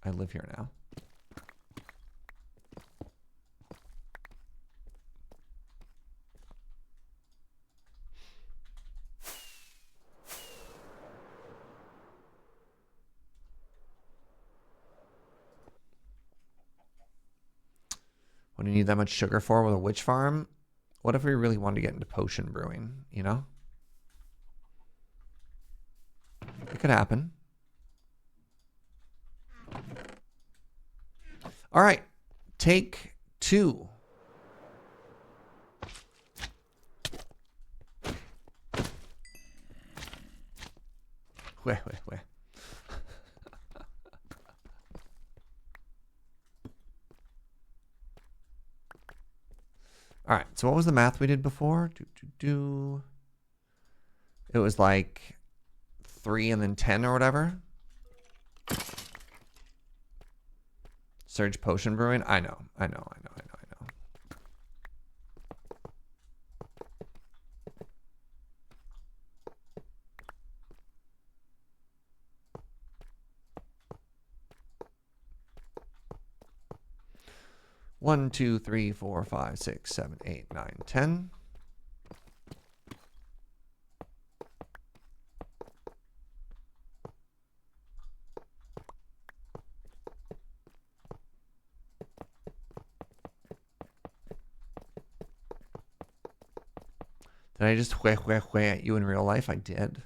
I live here now. What do you need that much sugar for with a witch farm? What if we really wanted to get into potion brewing, you know? could happen. All right. Take 2. Wait. All right, so what was the math we did before? It was like 3 and then 10 or whatever. Surge potion brewing. I know. 1, 2, 3, 4, 5, 6, 7, 8, 9, 10. Did I just wheh at you in real life? I did.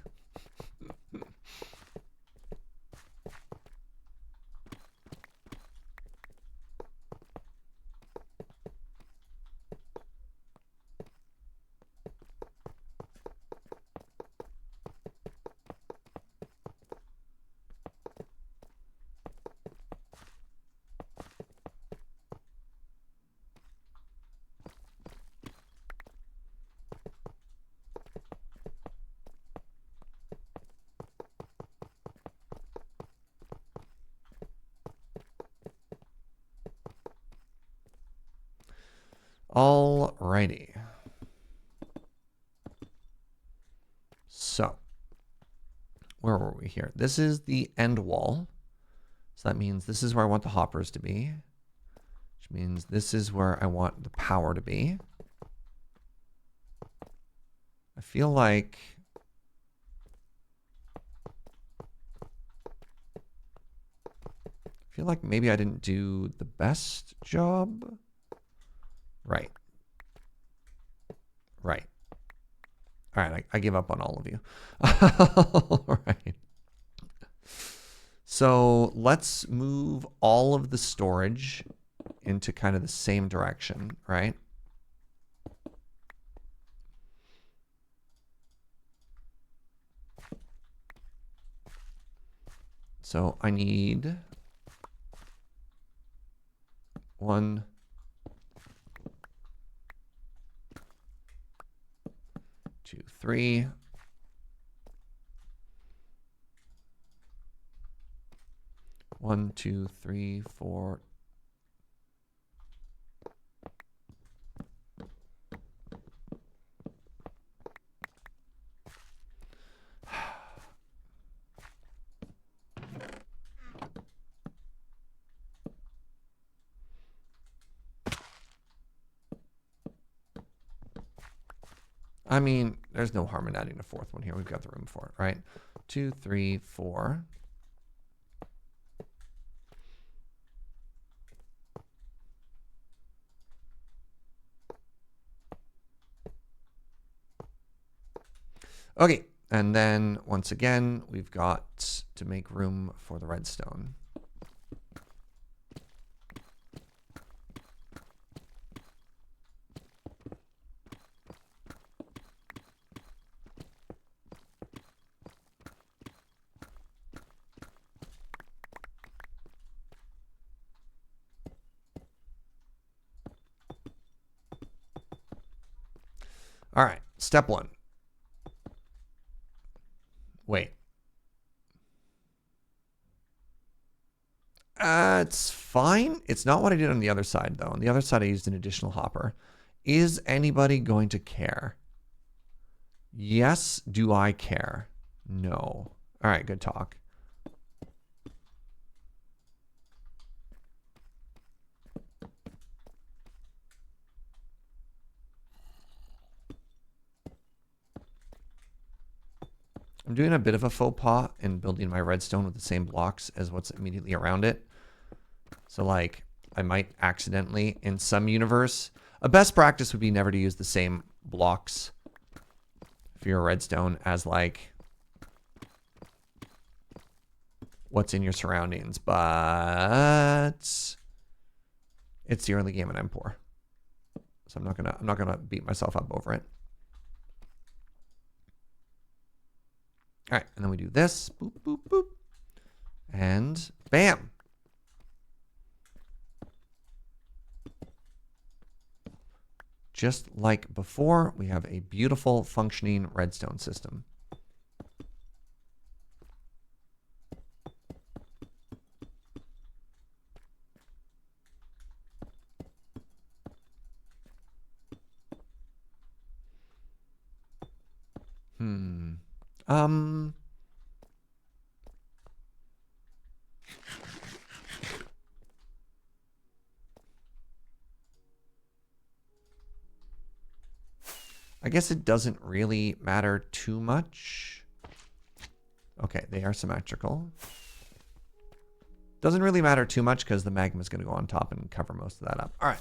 Alrighty. So, where were we here? This is the end wall. So that means this is where I want the hoppers to be, which means this is where I want the power to be. I feel like maybe I didn't do the best job. Right. All right, I give up on all of you. All right. So let's move all of the storage into kind of the same direction, right? So I need 1, 2, 3. 1, 2, 3, 4. I mean, there's no harm in adding a 4th one here. We've got the room for it, right? 2, 3, 4. Okay, and then once again, we've got to make room for the redstone. All right, step 1. Wait. It's fine. It's not what I did on the other side, though. On the other side, I used an additional hopper. Is anybody going to care? Yes. Do I care? No. All right, good talk. I'm doing a bit of a faux pas in building my redstone with the same blocks as what's immediately around it. So like I might accidentally in some universe, a best practice would be never to use the same blocks for your redstone as like what's in your surroundings, but it's the early game and I'm poor. So I'm not gonna beat myself up over it. All right, and then we do this, boop, boop, boop, and bam. Just like before, we have a beautiful functioning redstone system. I guess it doesn't really matter too much. Okay, they are symmetrical. Doesn't really matter too much because the magma is going to go on top and cover most of that up. All right.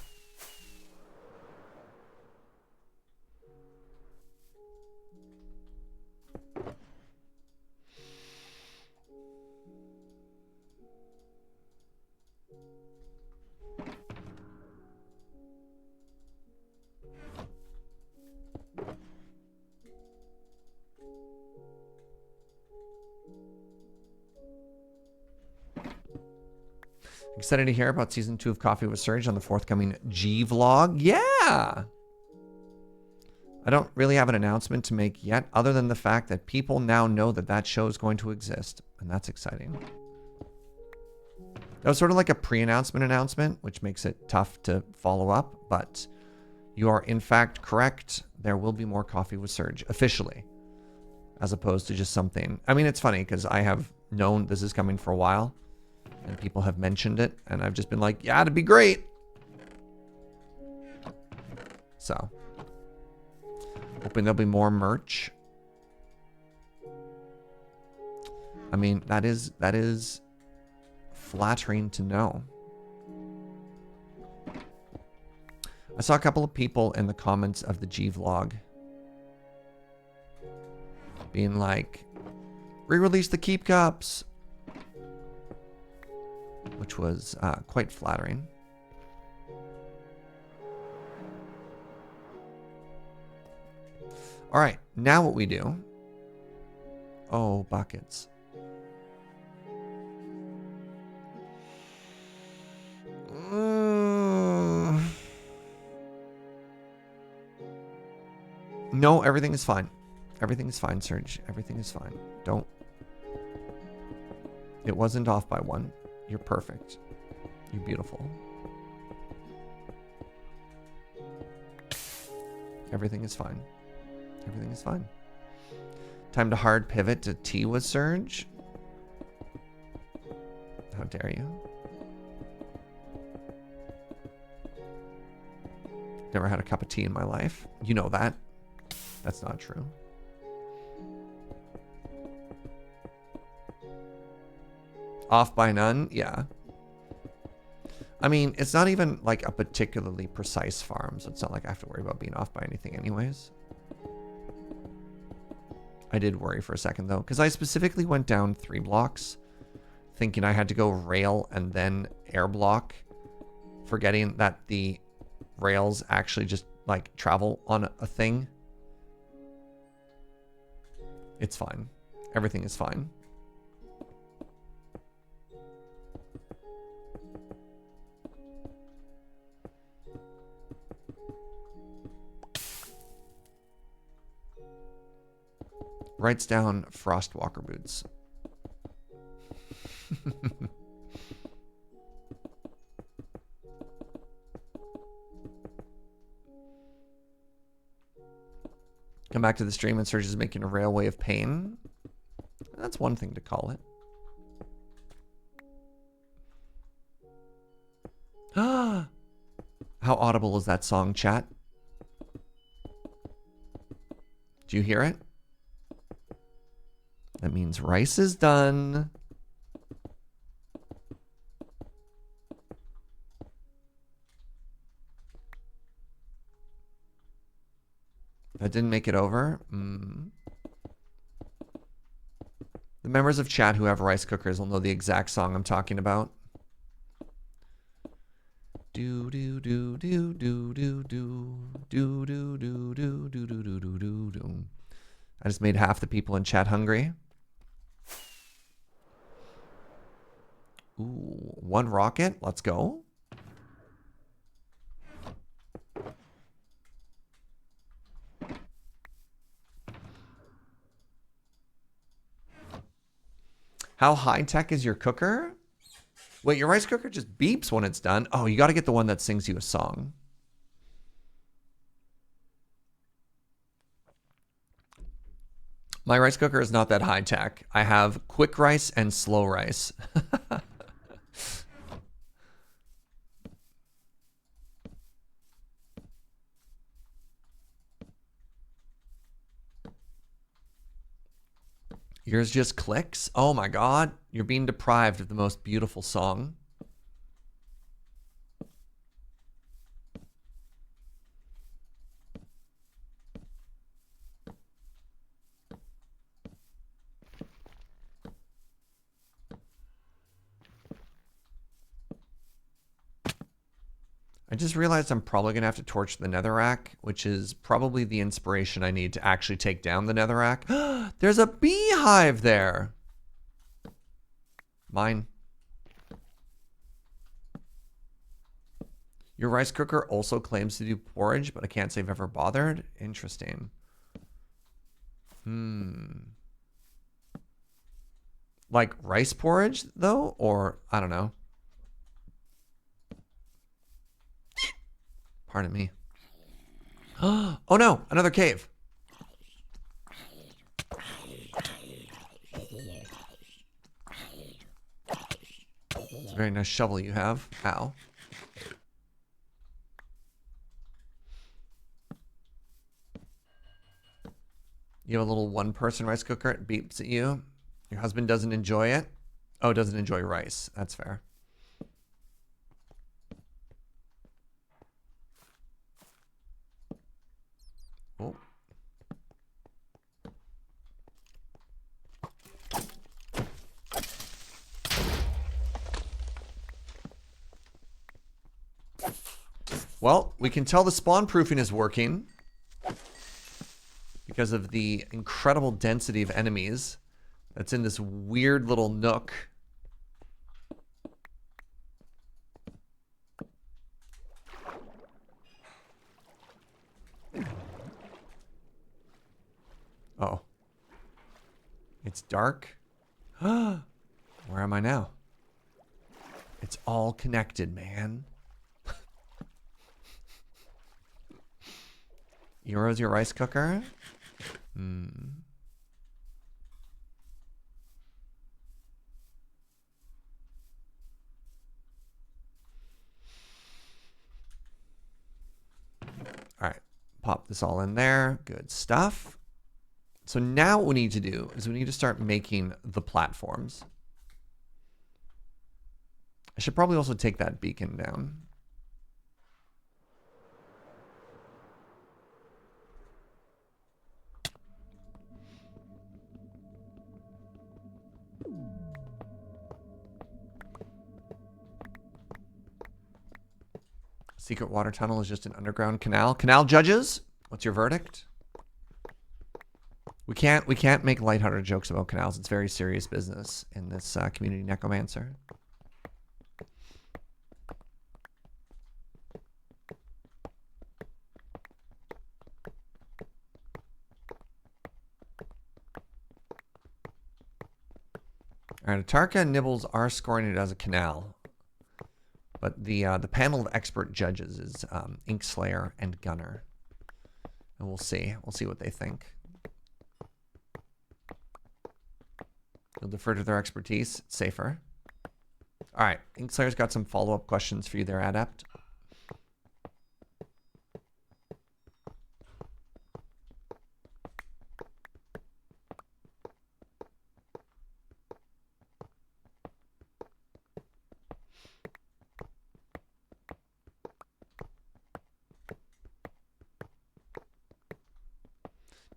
Excited to hear about season 2 of Coffee with Serge on the forthcoming G vlog. Yeah. I don't really have an announcement to make yet, other than the fact that people now know that that show is going to exist, and that's exciting. That was sort of like a pre-announcement announcement, which makes it tough to follow up, but you are in fact correct. There will be more Coffee with Serge officially, as opposed to just something. I mean, it's funny because I have known this is coming for a while. And people have mentioned it, and I've just been like, yeah, it'd be great. So, hoping there'll be more merch. I mean, that is flattering to know. I saw a couple of people in the comments of the G vlog being like, re-release the keep cups, which was quite flattering. All right, now what we do. Oh, buckets. No, everything is fine. Everything is fine, Serge. Everything is fine. Don't. It wasn't off by one. You're perfect. You're beautiful. Everything is fine. Everything is fine. Time to hard pivot to tea with Serge. How dare you? Never had a cup of tea in my life. You know that. That's not true. Off by none? Yeah. I mean, it's not even like a particularly precise farm, so it's not like I have to worry about being off by anything anyways. I did worry for a second though, because I specifically went down 3 blocks thinking I had to go rail and then air block, forgetting that the rails actually just like travel on a thing. It's fine. Everything is fine. Writes down Frostwalker boots. Come back to the stream and Serge is making a railway of pain. That's one thing to call it. How audible is that song, chat? Do you hear it? That means rice is done. That didn't make it over. The The members of chat who have rice cookers will know the exact song I'm talking about. Do do do do do do do do do do do do do do do do. I just made half the people in chat hungry. Ooh, one rocket. Let's go. How high tech is your cooker? Wait, your rice cooker just beeps when it's done. Oh, you got to get the one that sings you a song. My rice cooker is not that high tech. I have quick rice and slow rice. Yours just clicks? Oh my God. You're being deprived of the most beautiful song. I just realized I'm probably going to have to torch the netherrack, which is probably the inspiration I need to actually take down the netherrack. There's a beehive there. Mine. Your rice cooker also claims to do porridge, but I can't say I've ever bothered. Interesting. Like rice porridge, though? Or, I don't know. Pardon me. Oh no, another cave. It's a very nice shovel you have. Ow. You have a little one-person rice cooker. It beeps at you. Your husband doesn't enjoy it. Oh, doesn't enjoy rice. That's fair. Oh. Well, we can tell the spawn proofing is working because of the incredible density of enemies that's in this weird little nook. Oh. It's dark. Where am I now? It's all connected, man. Euro's your rice cooker? All right, pop this all in there. Good stuff. So now what we need to do is we need to start making the platforms. I should probably also take that beacon down. Secret water tunnel is just an underground canal. Canal judges, what's your verdict? We can't make lighthearted jokes about canals. It's very serious business in this community necromancer. All right, Atarka and Nibbles are scoring it as a canal. But the panel of expert judges is Inkslayer and Gunner. And we'll see. We'll see what they think. You'll defer to their expertise. It's safer. All right. Inkslayer's got some follow-up questions for you there, Adept.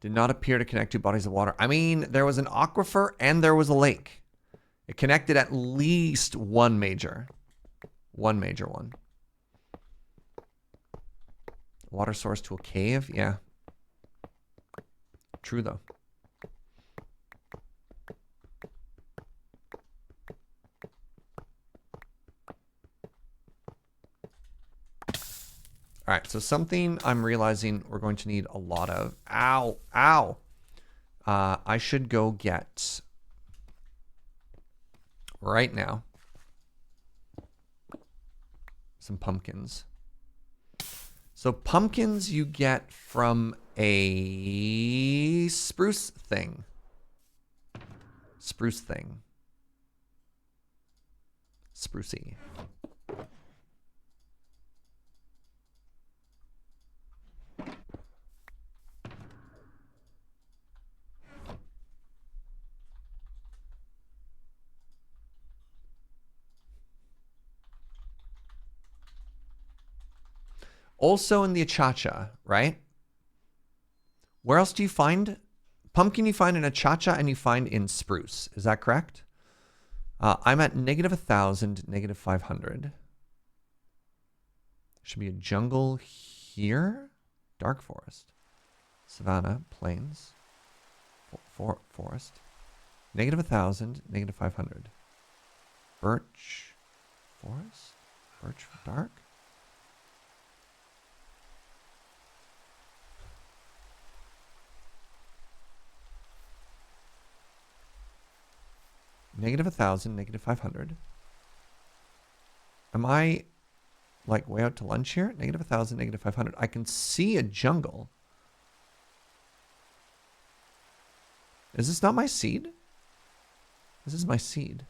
Did not appear to connect two bodies of water. I mean, there was an aquifer and there was a lake. It connected at least one major. One major one. Water source to a cave? Yeah. True, though. All right, so something I'm realizing we're going to need a lot of. Ow, ow. I should go get, right now, some pumpkins. So pumpkins you get from a spruce thing. Spruce thing. Sprucey. Also in the achacha, right? Where else do you find pumpkin? You find in achacha and you find in spruce. Is that correct? I'm at -1,000, -500. Should be a jungle here. Dark forest. Savanna, plains. Forest. -1,000, -500. Birch. Forest? Birch dark? -1,000, -500. Am I like way out to lunch here? -1,000, -500. I can see a jungle. Is this not my seed? This is my seed.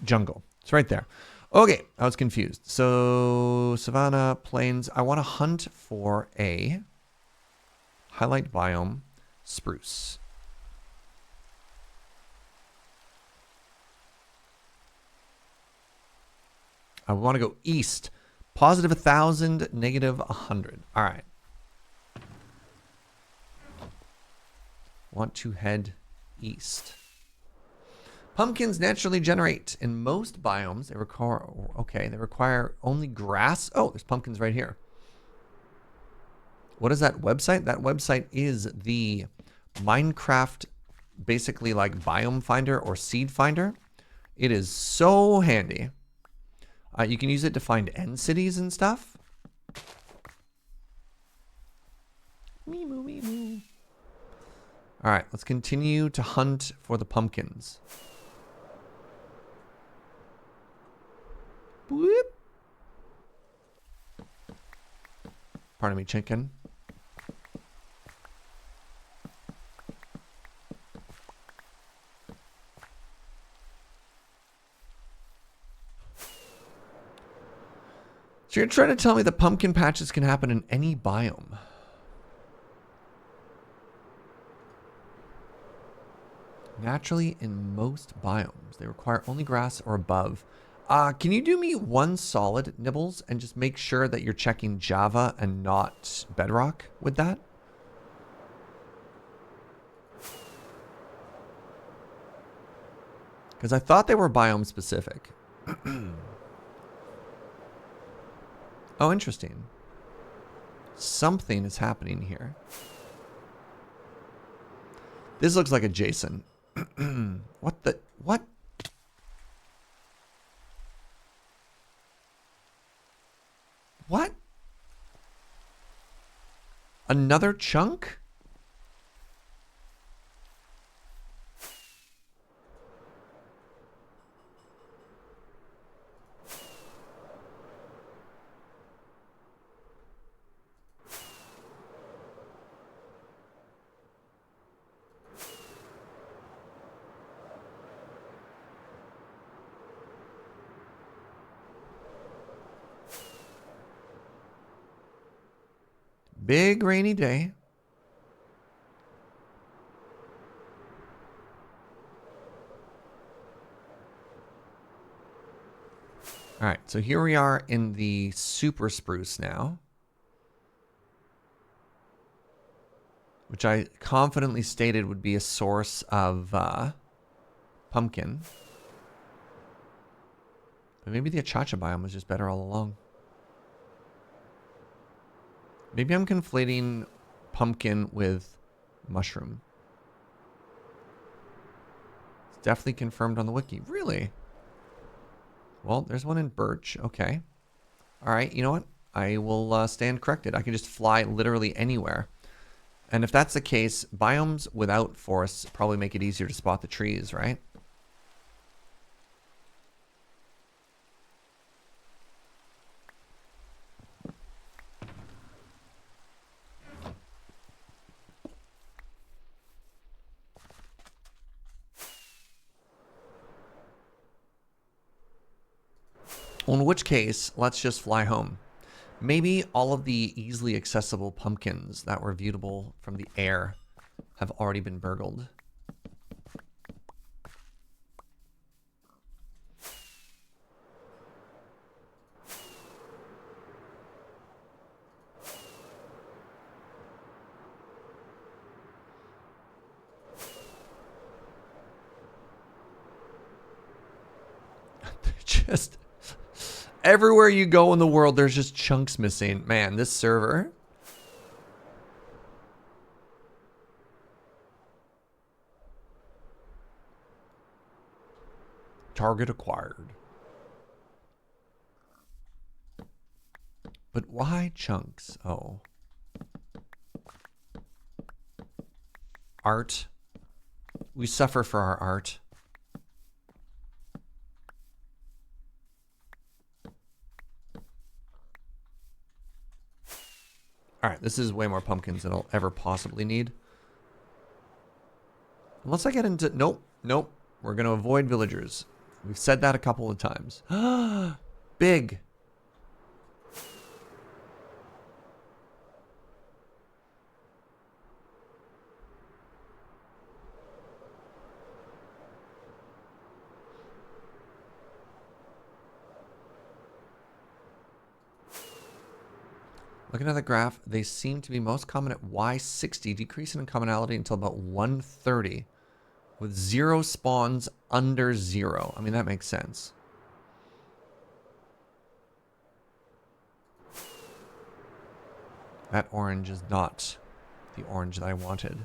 Jungle. It's right there. Okay, I was confused. So, savanna, plains. I want to hunt for a highlight biome, spruce. I want to go east. +1,000, -100. All right. Want to head east. Pumpkins naturally generate in most biomes. They require only grass. Oh, there's pumpkins right here. What is that website? That website is the Minecraft, basically like biome finder or seed finder. It is so handy. You can use it to find end cities and stuff. Me moo, me moo. All right, let's continue to hunt for the pumpkins. Whoop. Pardon me, chicken. So you're trying to tell me the pumpkin patches can happen in any biome? Naturally in most biomes. They require only grass or above. Can you do me one solid, Nibbles, and just make sure that you're checking Java and not Bedrock with that? Because I thought they were biome specific. Oh, interesting. Something is happening here. This looks like a Jason. What the... What? What? Another chunk? big rainy day. All right, so here we are in the super spruce now, which I confidently stated would be a source of pumpkin. But maybe the achacha biome was just better all along. Maybe I'm conflating pumpkin with mushroom. It's definitely confirmed on the wiki. Really? Well, there's one in birch. Okay. All right, you know what? I will stand corrected. I can just fly literally anywhere. And if that's the case, biomes without forests probably make it easier to spot the trees, right? Well, in which case, let's just fly home. Maybe all of the easily accessible pumpkins that were viewable from the air have already been burgled. Just everywhere you go in the world, there's just chunks missing. Man, this server. Target acquired. But why chunks? Oh. Art. We suffer for our art. All right, this is way more pumpkins than I'll ever possibly need. Unless I get into... Nope, nope. We're going to avoid villagers. We've said that a couple of times. Big. Looking at the graph, they seem to be most common at Y60, decreasing in commonality until about 130, with 0 spawns under 0. I mean, that makes sense. That orange is not the orange that I wanted.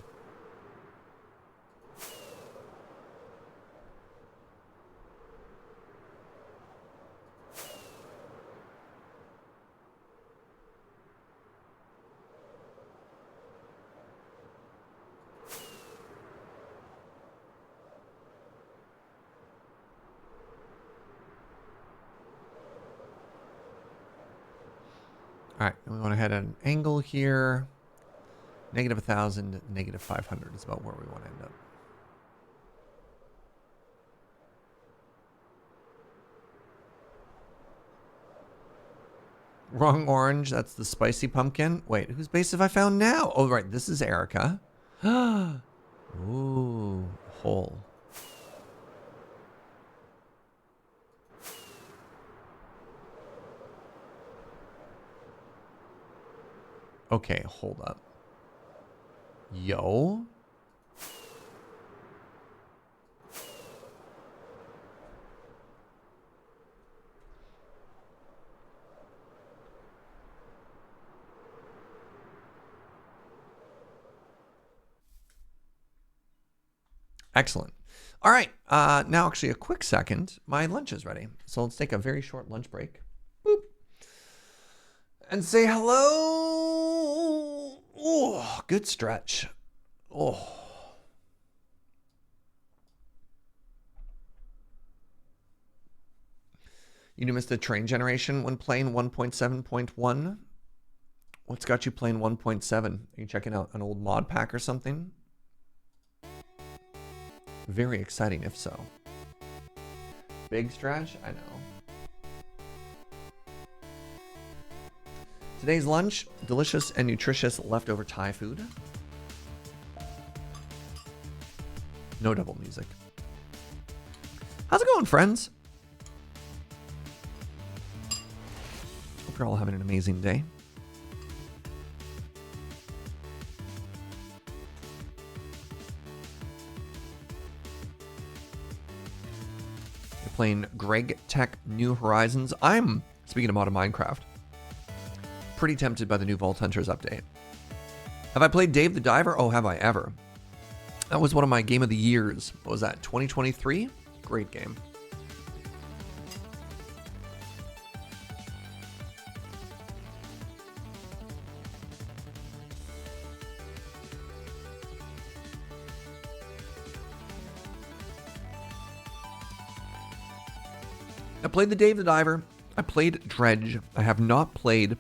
All right, we want to head at an angle here. Negative 1,000, negative 500 is about where we want to end up. Wrong orange, that's the spicy pumpkin. Wait, whose base have I found now? Oh, right, this is Erica. Ooh, hole. Okay, hold up. Yo. Excellent. All right, now actually a quick second. My lunch is ready. So let's take a very short lunch break. Boop. And say hello. Oh, good stretch. Oh. You missed the train generation when playing 1.7.1? What's got you playing 1.7? Are you checking out an old mod pack or something? Very exciting if so. Big stretch? I know. Today's lunch, delicious and nutritious leftover Thai food. No double music. How's it going, friends? Hope you're all having an amazing day. You're playing Greg Tech New Horizons. I'm, speaking of modded Minecraft, pretty tempted by the new Vault Hunters update. Have I played Dave the Diver? Oh, have I ever? That was one of my game of the years. What was that, 2023? Great game. I played the Dave the Diver. I played Dredge. I have not played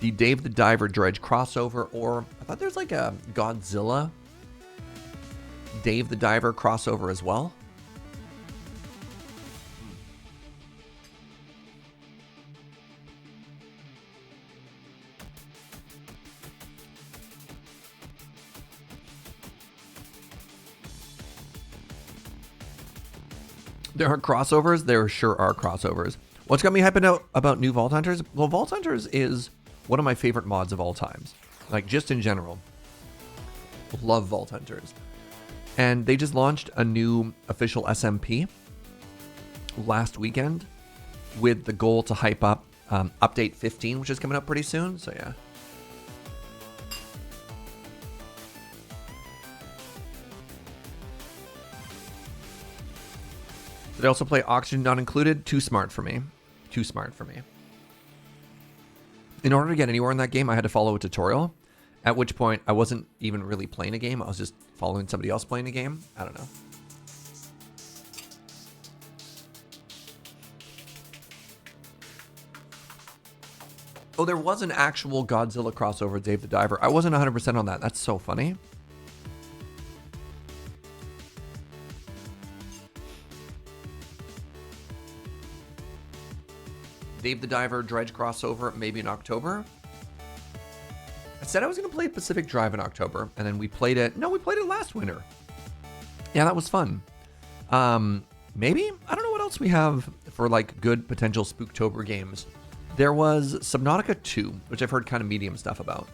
the Dave the Diver Dredge crossover, or I thought there's like a Godzilla Dave the Diver crossover as well. There are crossovers. There sure are crossovers. What's got me hyping out about new Vault Hunters? Well, Vault Hunters is one of my favorite mods of all times. Like, just in general. Love Vault Hunters. And they just launched a new official SMP last weekend with the goal to hype up update 15, which is coming up pretty soon. So, yeah. Did I also play Oxygen Not Included? Too smart for me. Too smart for me. In order to get anywhere in that game, I had to follow a tutorial, at which point I wasn't even really playing a game. I was just following somebody else playing a game. I don't know. Oh, there was an actual Godzilla crossover with Dave the Diver. I wasn't 100% on that. That's so funny. Dave the Diver Dredge crossover, maybe in October. I said I was going to play Pacific Drive in October, and then we played it. No, we played it last winter. Yeah, that was fun. Maybe? I don't know what else we have for like good potential Spooktober games. There was Subnautica 2, which I've heard kind of medium stuff about.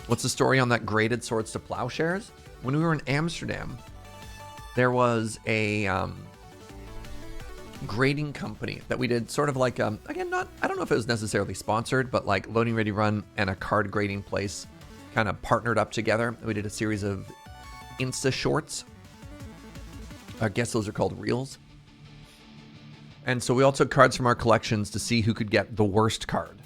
What's the story on that graded Swords to Plowshares? When we were in Amsterdam, there was a grading company that we did sort of like, again, I don't know if it was necessarily sponsored, but like Loading Ready Run and a card grading place kind of partnered up together. We did a series of Insta shorts. I guess those are called reels. And so we all took cards from our collections to see who could get the worst card.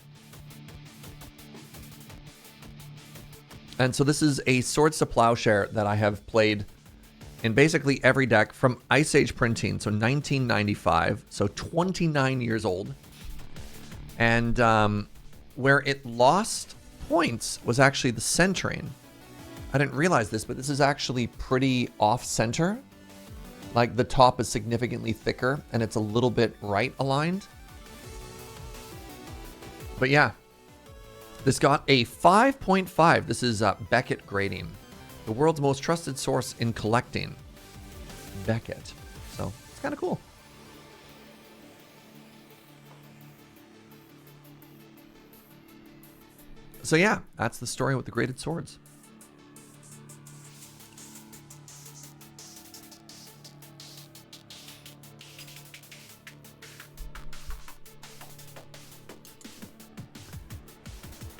And so this is a Swords to Plowshare that I have played in basically every deck from Ice Age printing, so 1995, so 29 years old. And where it lost points was actually the centering. I didn't realize this, but this is actually pretty off-center. Like, the top is significantly thicker, and it's a little bit right aligned. But yeah, this got a 5.5. This is Beckett grading. The world's most trusted source in collecting. Beckett. So, it's kind of cool. So yeah, that's the story with the graded swords.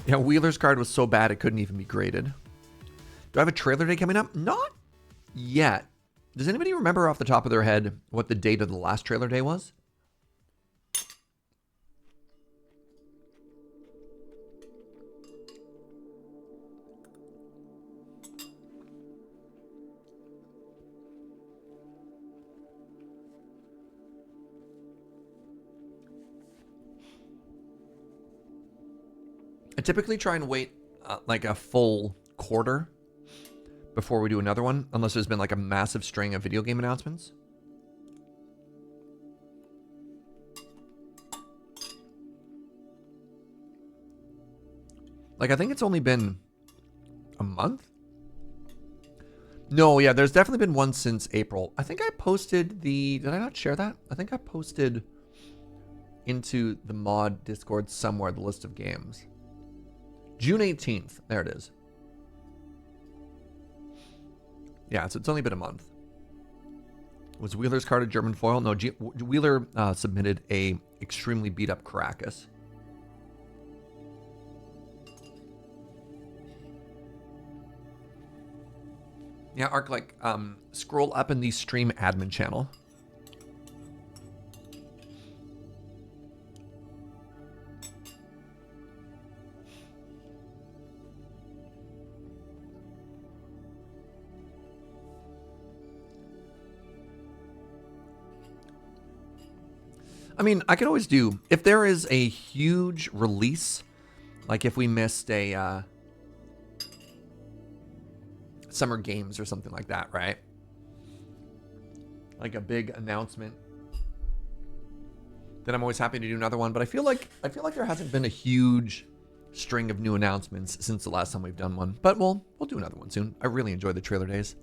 Yeah, Wheeler's card was so bad it couldn't even be graded. Do I have a trailer day coming up? Not yet. Does anybody remember off the top of their head what the date of the last trailer day was? I typically try and wait like a full quarter before we do another one, unless there's been like a massive string of video game announcements. Like, I think it's only been a month. No, yeah, there's definitely been one since April. I think I posted did I not share that? I think I posted into the mod Discord somewhere the list of games. June 18th. There it is. Yeah, so it's only been a month. Was Wheeler's card a German foil? No, Wheeler submitted a extremely beat up Caracas. Yeah, Arc, like, scroll up in the stream admin channel. I mean, I could always do, if there is a huge release, like if we missed a Summer Games or something like that, right? Like a big announcement, then I'm always happy to do another one. But I feel like there hasn't been a huge string of new announcements since the last time we've done one. But we'll do another one soon. I really enjoyed the trailer days.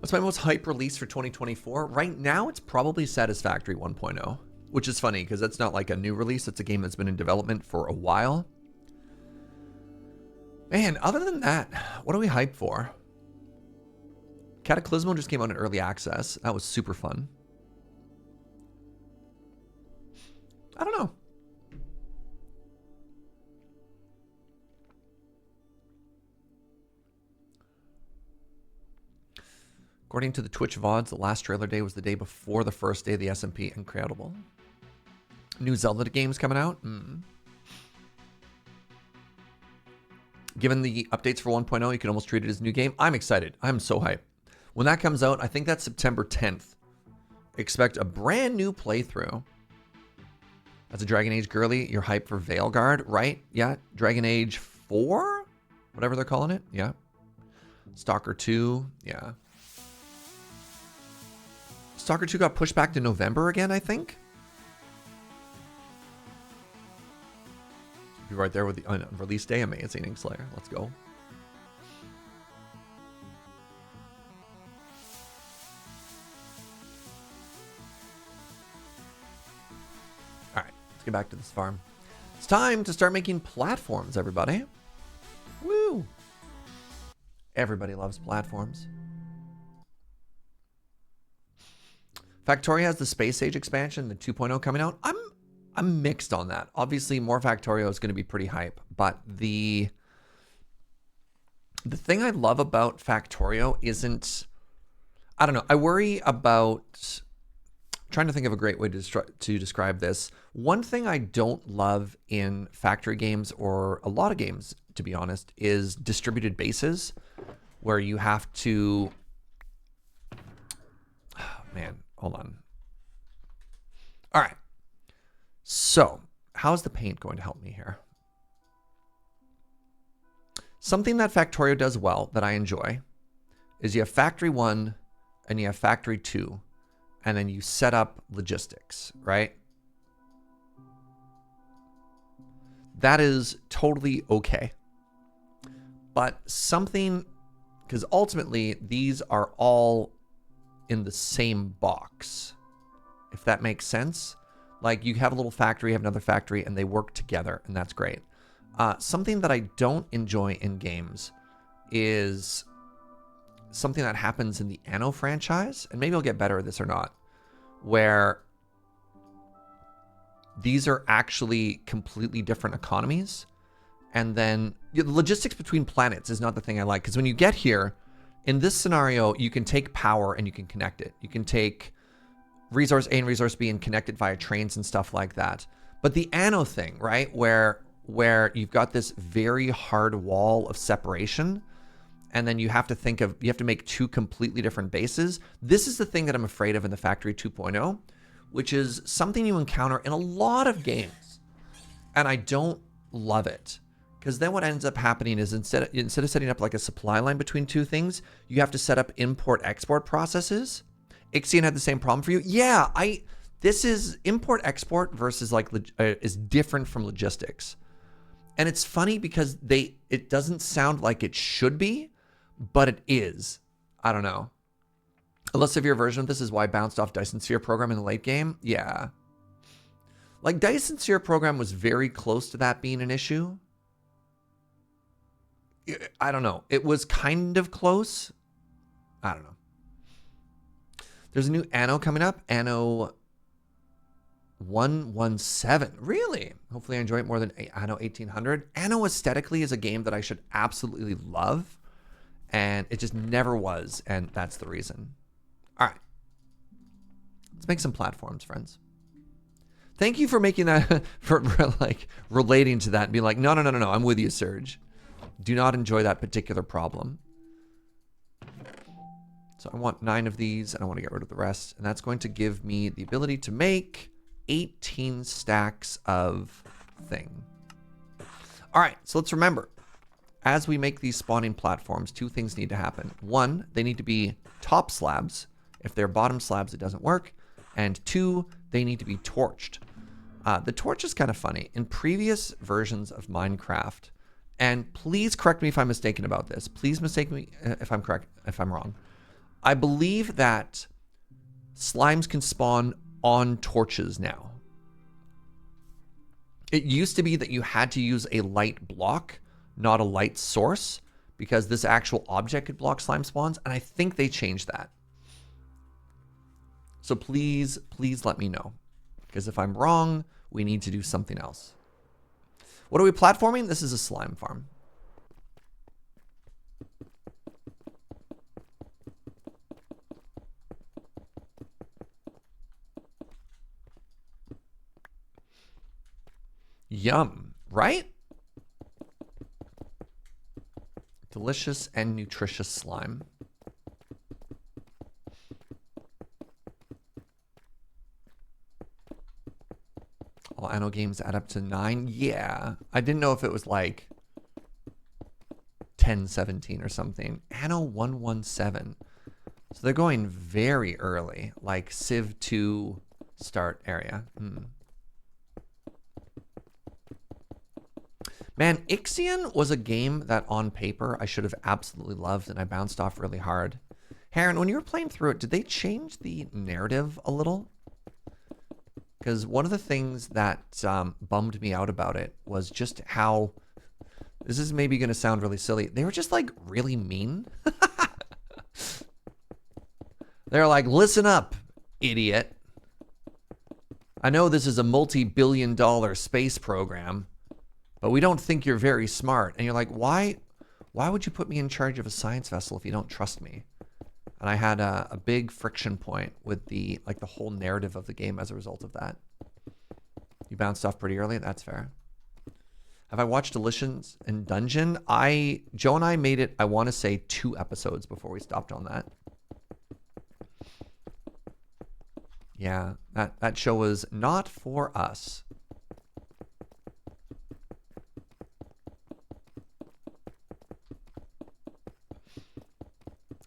What's my most hype release for 2024? Right now, it's probably Satisfactory 1.0, which is funny because that's not like a new release. It's a game that's been in development for a while. Man, other than that, what are we hyped for? Cataclysmo just came out in early access. That was super fun. I don't know. According to the Twitch VODs, the last trailer day was the day before the first day of the SMP. Incredible. New Zelda games coming out. Given the updates for 1.0, you can almost treat it as a new game. I'm excited. I'm so hyped. When that comes out, I think that's September 10th. Expect a brand new playthrough. As a Dragon Age girly, you're hyped for Veilguard, right? Yeah. Dragon Age 4? Whatever they're calling it. Yeah. Stalker 2. Yeah. Stalker 2 got pushed back to November again, I think. Be right there with the release day. Amazing, Inkslayer. Let's go. All right, let's get back to this farm. It's time to start making platforms, everybody. Woo! Everybody loves platforms. Factorio has the Space Age expansion, the 2.0 coming out. I'm mixed on that. Obviously, more Factorio is going to be pretty hype, but the thing I love about Factorio isn't, I don't know. I worry about trying to think of a great way to describe this. One thing I don't love in factory games, or a lot of games, to be honest, is distributed bases, where you have to. Oh, man. Hold on. All right. So, how's the paint going to help me here? Something that Factorio does well that I enjoy is you have Factory 1 and you have Factory 2, and then you set up logistics, right? That is totally okay. But something, because ultimately these are all in the same box, if that makes sense. Like, you have a little factory, you have another factory, and they work together, and that's great. Something that I don't enjoy in games is something that happens in the Anno franchise, and maybe I'll get better at this or not, where these are actually completely different economies. And then the logistics between planets is not the thing I like, because when you get here, in this scenario, you can take power and you can connect it. You can take resource A and resource B and connect it via trains and stuff like that. But the Anno thing, right, where you've got this very hard wall of separation, and then you have to make two completely different bases. This is the thing that I'm afraid of in the Factory 2.0, which is something you encounter in a lot of games, and I don't love it. Because then what ends up happening is instead of setting up like a supply line between two things, you have to set up import-export processes. Ixion had the same problem for you. Yeah, This is import-export versus like is different from logistics. And it's funny because it doesn't sound like it should be, but it is. I don't know. A less severe version of this is why I bounced off Dyson Sphere program in the late game. Yeah. Like Dyson Sphere program was very close to that being an issue. I don't know. It was kind of close. I don't know. There's a new Anno coming up. Anno 117. Really? Hopefully I enjoy it more than Anno 1800. Anno aesthetically is a game that I should absolutely love. And it just never was. And that's the reason. All right. Let's make some platforms, friends. Thank you for making that, for like relating to that and being like, no, I'm with you, Serge. Do not enjoy that particular problem. So I want 9 of these and I want to get rid of the rest. And that's going to give me the ability to make 18 stacks of thing. All right, so let's remember, as we make these spawning platforms, 2 things need to happen. 1, they need to be top slabs. If they're bottom slabs, it doesn't work. And 2, they need to be torched. The torch is kind of funny. In previous versions of Minecraft, and please correct me if I'm mistaken about this. Please mistake me if I'm correct, if I'm wrong. I believe that slimes can spawn on torches now. It used to be that you had to use a light block, not a light source, because this actual object could block slime spawns, and I think they changed that. So please let me know, because if I'm wrong, we need to do something else. What are we platforming? This is a slime farm. Yum, right? Delicious and nutritious slime. All Anno games add up to 9. Yeah, I didn't know if it was like 1017 or something. Anno 117. So they're going very early, like Civ 2 start area. Man, Ixion was a game that on paper I should have absolutely loved, and I bounced off really hard. Heron, when you were playing through it, did they change the narrative a little? Because one of the things that bummed me out about it was just how, this is maybe going to sound really silly, they were just like really mean. They're like, listen up, idiot. I know this is a multi-billion-dollar space program, but we don't think you're very smart. And you're like, why would you put me in charge of a science vessel if you don't trust me? And I had a big friction point with the whole narrative of the game as a result of that. You bounced off pretty early. That's fair. Have I watched Delicious and Dungeon? Joe and I made it, I want to say 2 episodes before we stopped on that. Yeah, that show was not for us.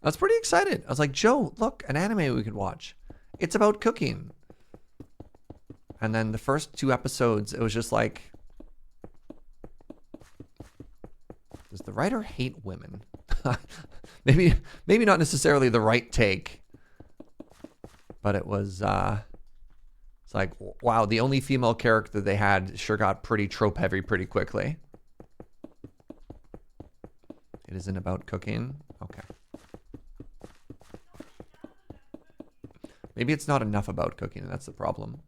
I was pretty excited. I was like, Joe, look, an anime we could watch. It's about cooking. And then the first 2 episodes, it was just like, does the writer hate women? maybe not necessarily the right take, but it was, it's like, wow, the only female character they had sure got pretty trope heavy pretty quickly. It isn't about cooking. Okay. Maybe it's not enough about cooking, and that's the problem.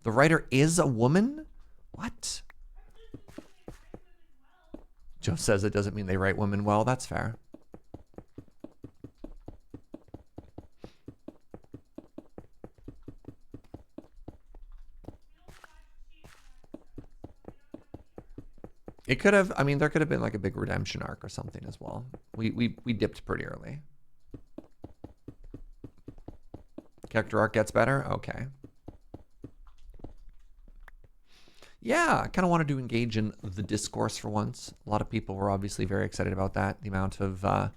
The writer is a woman? What? Joe says it doesn't mean they write women well. That's fair. It could have, I mean, there could have been like a big redemption arc or something as well. We dipped pretty early. Character arc gets better? Okay. Yeah, I kind of wanted to engage in the discourse for once. A lot of people were obviously very excited about that. The amount of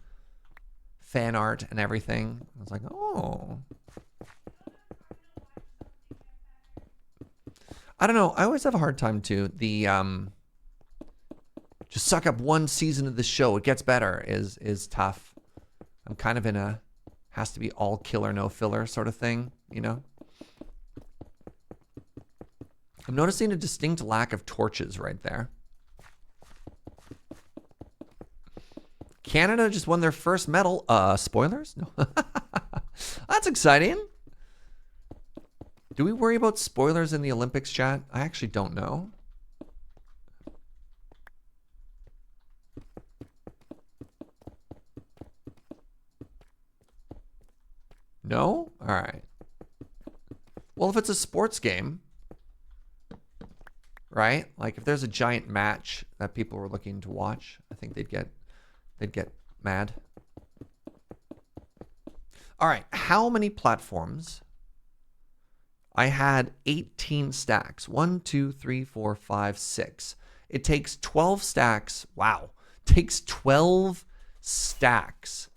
fan art and everything. I was like, oh. I don't know. I always have a hard time too. The just suck up one season of the show, it gets better is tough. I'm kind of in a has to be all killer, no filler sort of thing, you know? I'm noticing a distinct lack of torches right there. Canada just won their first medal. Spoilers? No. That's exciting. Do we worry about spoilers in the Olympics, chat? I actually don't know. No? All right. Well, if it's a sports game, right? Like if there's a giant match that people were looking to watch, I think they'd get mad. All right, how many platforms? I had 18 stacks. 1, 2, 3, 4, 5, 6. It takes 12 stacks. Wow. It takes 12 stacks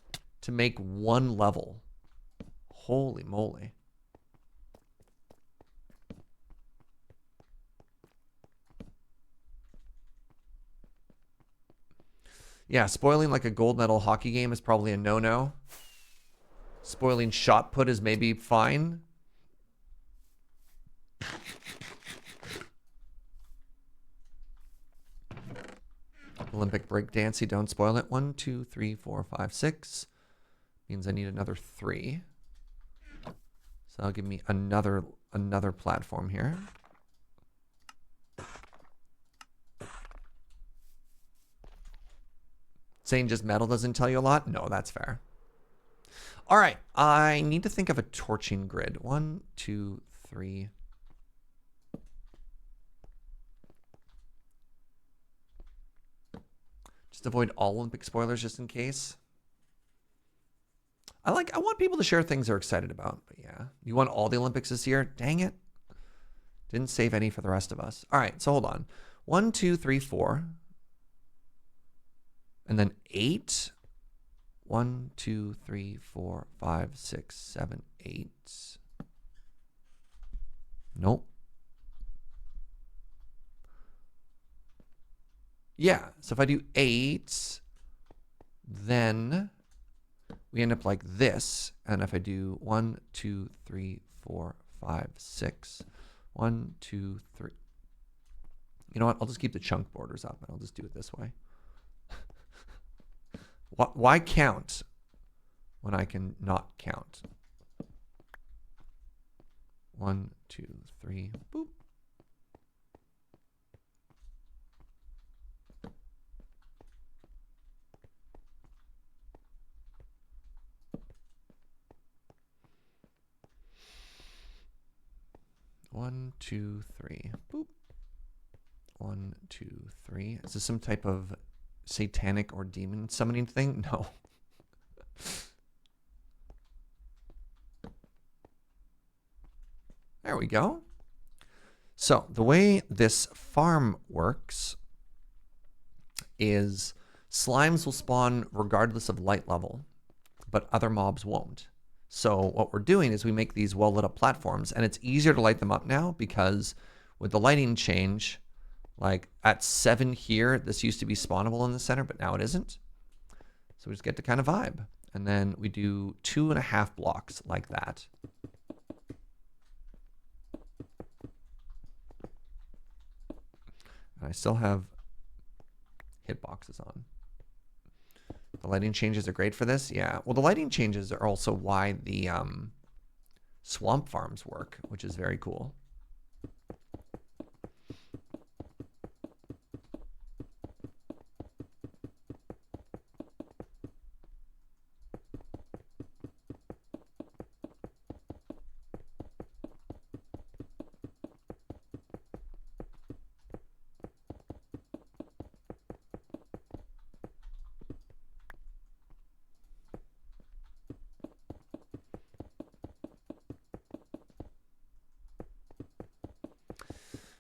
to make one level. Holy moly. Yeah, spoiling like a gold medal hockey game is probably a no-no. Spoiling shot put is maybe fine. Olympic breakdancey, don't spoil it. 1, 2, 3, 4, 5, 6. Means I need another 3. So that'll give me another platform here. Saying just metal doesn't tell you a lot? No, that's fair. All right, I need to think of a torching grid. 1, 2, 3. Just avoid all Olympic spoilers just in case. I want people to share things they're excited about. But yeah, you want all the Olympics this year? Dang it. Didn't save any for the rest of us. All right, so hold on. 1, 2, 3, 4. And then 8. 1, 2, 3, 4, 5, 6, 7, 8. Nope. Yeah, so if I do 8, then we end up like this. And if I do 1, 2, 3, 4, 5, 6. 1, 2, 3. You know what? I'll just keep the chunk borders up and I'll just do it this way. Why count when I can not count? 1, 2, 3, boop. One, two, three, boop. 1, 2, 3. Is this some type of satanic or demon summoning thing? No. There we go. So the way this farm works is slimes will spawn regardless of light level, but other mobs won't. So what we're doing is we make these well lit up platforms, and it's easier to light them up now because with the lighting change, like at 7 here, this used to be spawnable in the center, but now it isn't. So we just get to kind of vibe. And then we do 2.5 blocks like that. And I still have hitboxes on. The lighting changes are great for this. Yeah. Well, the lighting changes are also why the swamp farms work, which is very cool.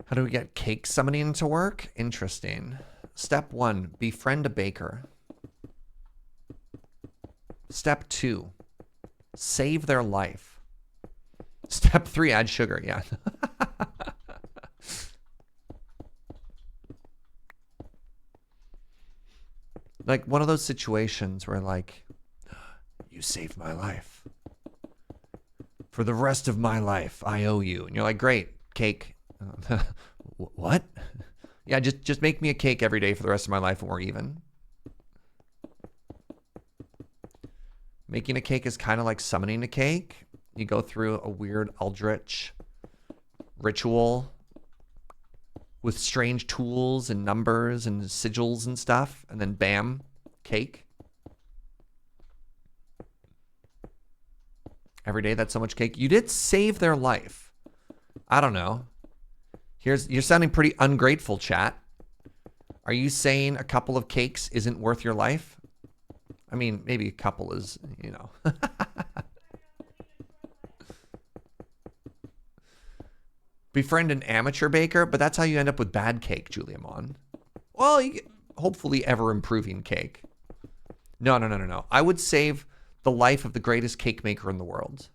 How do we get cake summoning to work? Interesting. Step 1, befriend a baker. Step 2, save their life. Step 3, add sugar. Yeah. Like one of those situations where like, you saved my life. For the rest of my life, I owe you. And you're like, great, cake. What? Yeah, just make me a cake every day for the rest of my life and we're even. Making a cake is kind of like summoning a cake. You go through a weird eldritch ritual with strange tools and numbers and sigils and stuff, and then bam, cake. Every day that's so much cake. You did save their life. I don't know. You're sounding pretty ungrateful, chat. Are you saying a couple of cakes isn't worth your life? I mean, maybe a couple is, you know. Befriend an amateur baker, but that's how you end up with bad cake, Julia Mon. Well, you get hopefully ever improving cake. No. I would save the life of the greatest cake maker in the world.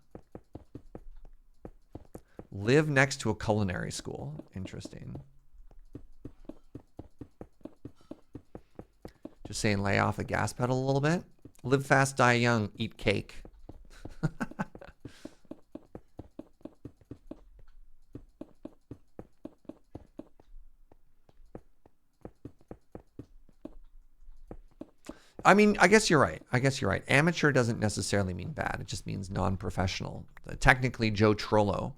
Live next to a culinary school. Interesting. Just saying, lay off the gas pedal a little bit. Live fast, die young, eat cake. I mean, I guess you're right. Amateur doesn't necessarily mean bad. It just means non-professional. Technically, Joe Trollo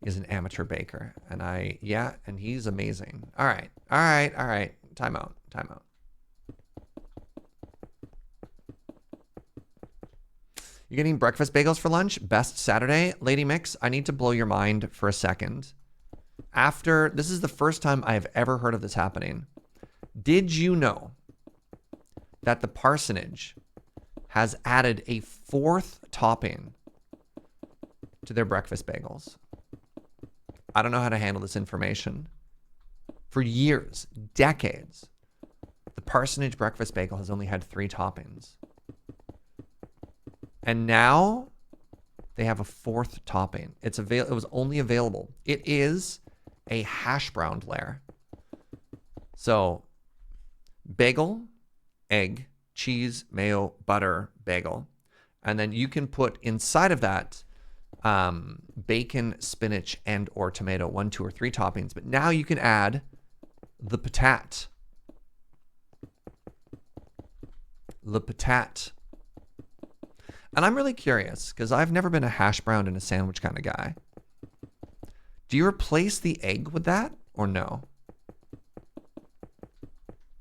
is an amateur baker. And and he's amazing. All right. Time out. You're getting breakfast bagels for lunch? Best Saturday? Lady Mix, I need to blow your mind for a second. This is the first time I've ever heard of this happening. Did you know that the parsonage has added a 4th topping to their breakfast bagels? I don't know how to handle this information. For years, decades, the parsonage breakfast bagel has only had 3 toppings. And now they have a 4th topping. It was only available. It is a hash brown layer. So bagel, egg, cheese, mayo, butter, bagel. And then you can put inside of that bacon, spinach, and or tomato, 1, 2, or 3 toppings. But now you can add the patat. Le patat. And I'm really curious because I've never been a hash brown in a sandwich kind of guy. Do you replace the egg with that or no?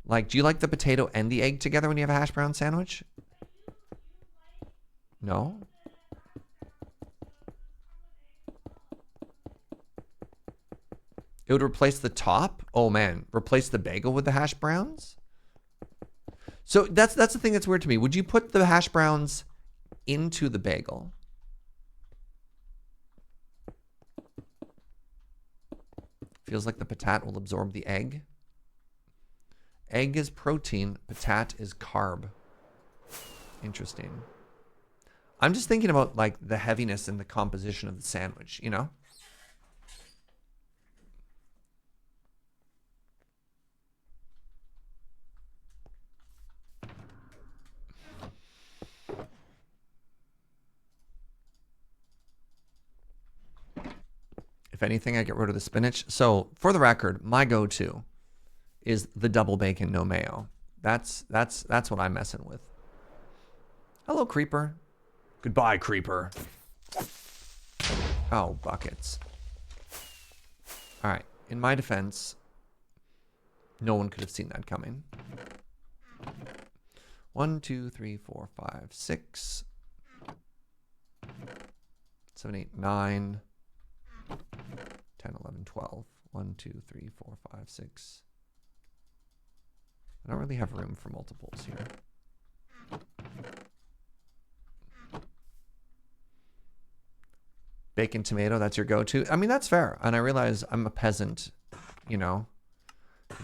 Like, do you like the potato and the egg together when you have a hash brown sandwich? No? It would replace the top? Oh man, replace the bagel with the hash browns? So that's the thing that's weird to me. Would you put the hash browns into the bagel? Feels like the patat will absorb the egg. Egg is protein, patat is carb. Interesting. I'm just thinking about like the heaviness and the composition of the sandwich, you know? If anything, I get rid of the spinach. So for the record, my go-to is the double bacon, no mayo. That's what I'm messing with. Hello, Creeper. Goodbye, Creeper. Oh, buckets. All right. In my defense, no one could have seen that coming. 1, 2, 3, 4, 5, 6, 7, 8, 9, 10, 11, 12. 1, 2, 3, 4, 5, 6. I don't really have room for multiples here. Bacon, tomato, that's your go-to. I mean, that's fair. And I realize I'm a peasant, you know,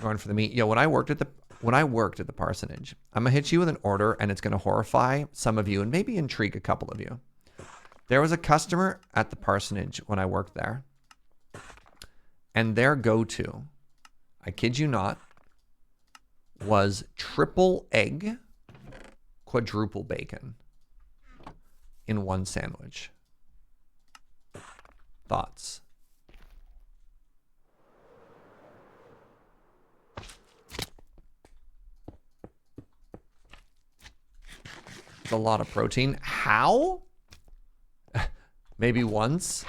going for the meat. Yeah, when I worked at the parsonage, I'm gonna hit you with an order and it's gonna horrify some of you and maybe intrigue a couple of you. There was a customer at the parsonage when I worked there, and their go-to, I kid you not, was triple egg, quadruple bacon in one sandwich. Thoughts? It's a lot of protein. How? Maybe once.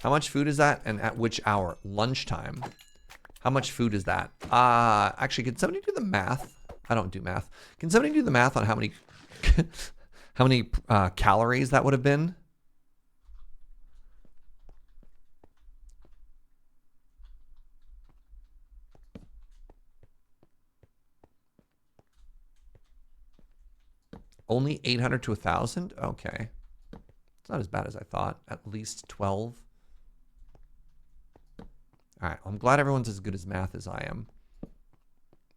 How much food is that, and at which hour? Lunchtime. How much food is that? Actually, can somebody do the math? I don't do math. Can somebody do the math on how many how many calories that would have been? Only 800 to 1,000? Okay. It's not as bad as I thought. At least 12. All right. I'm glad everyone's as good as math as I am.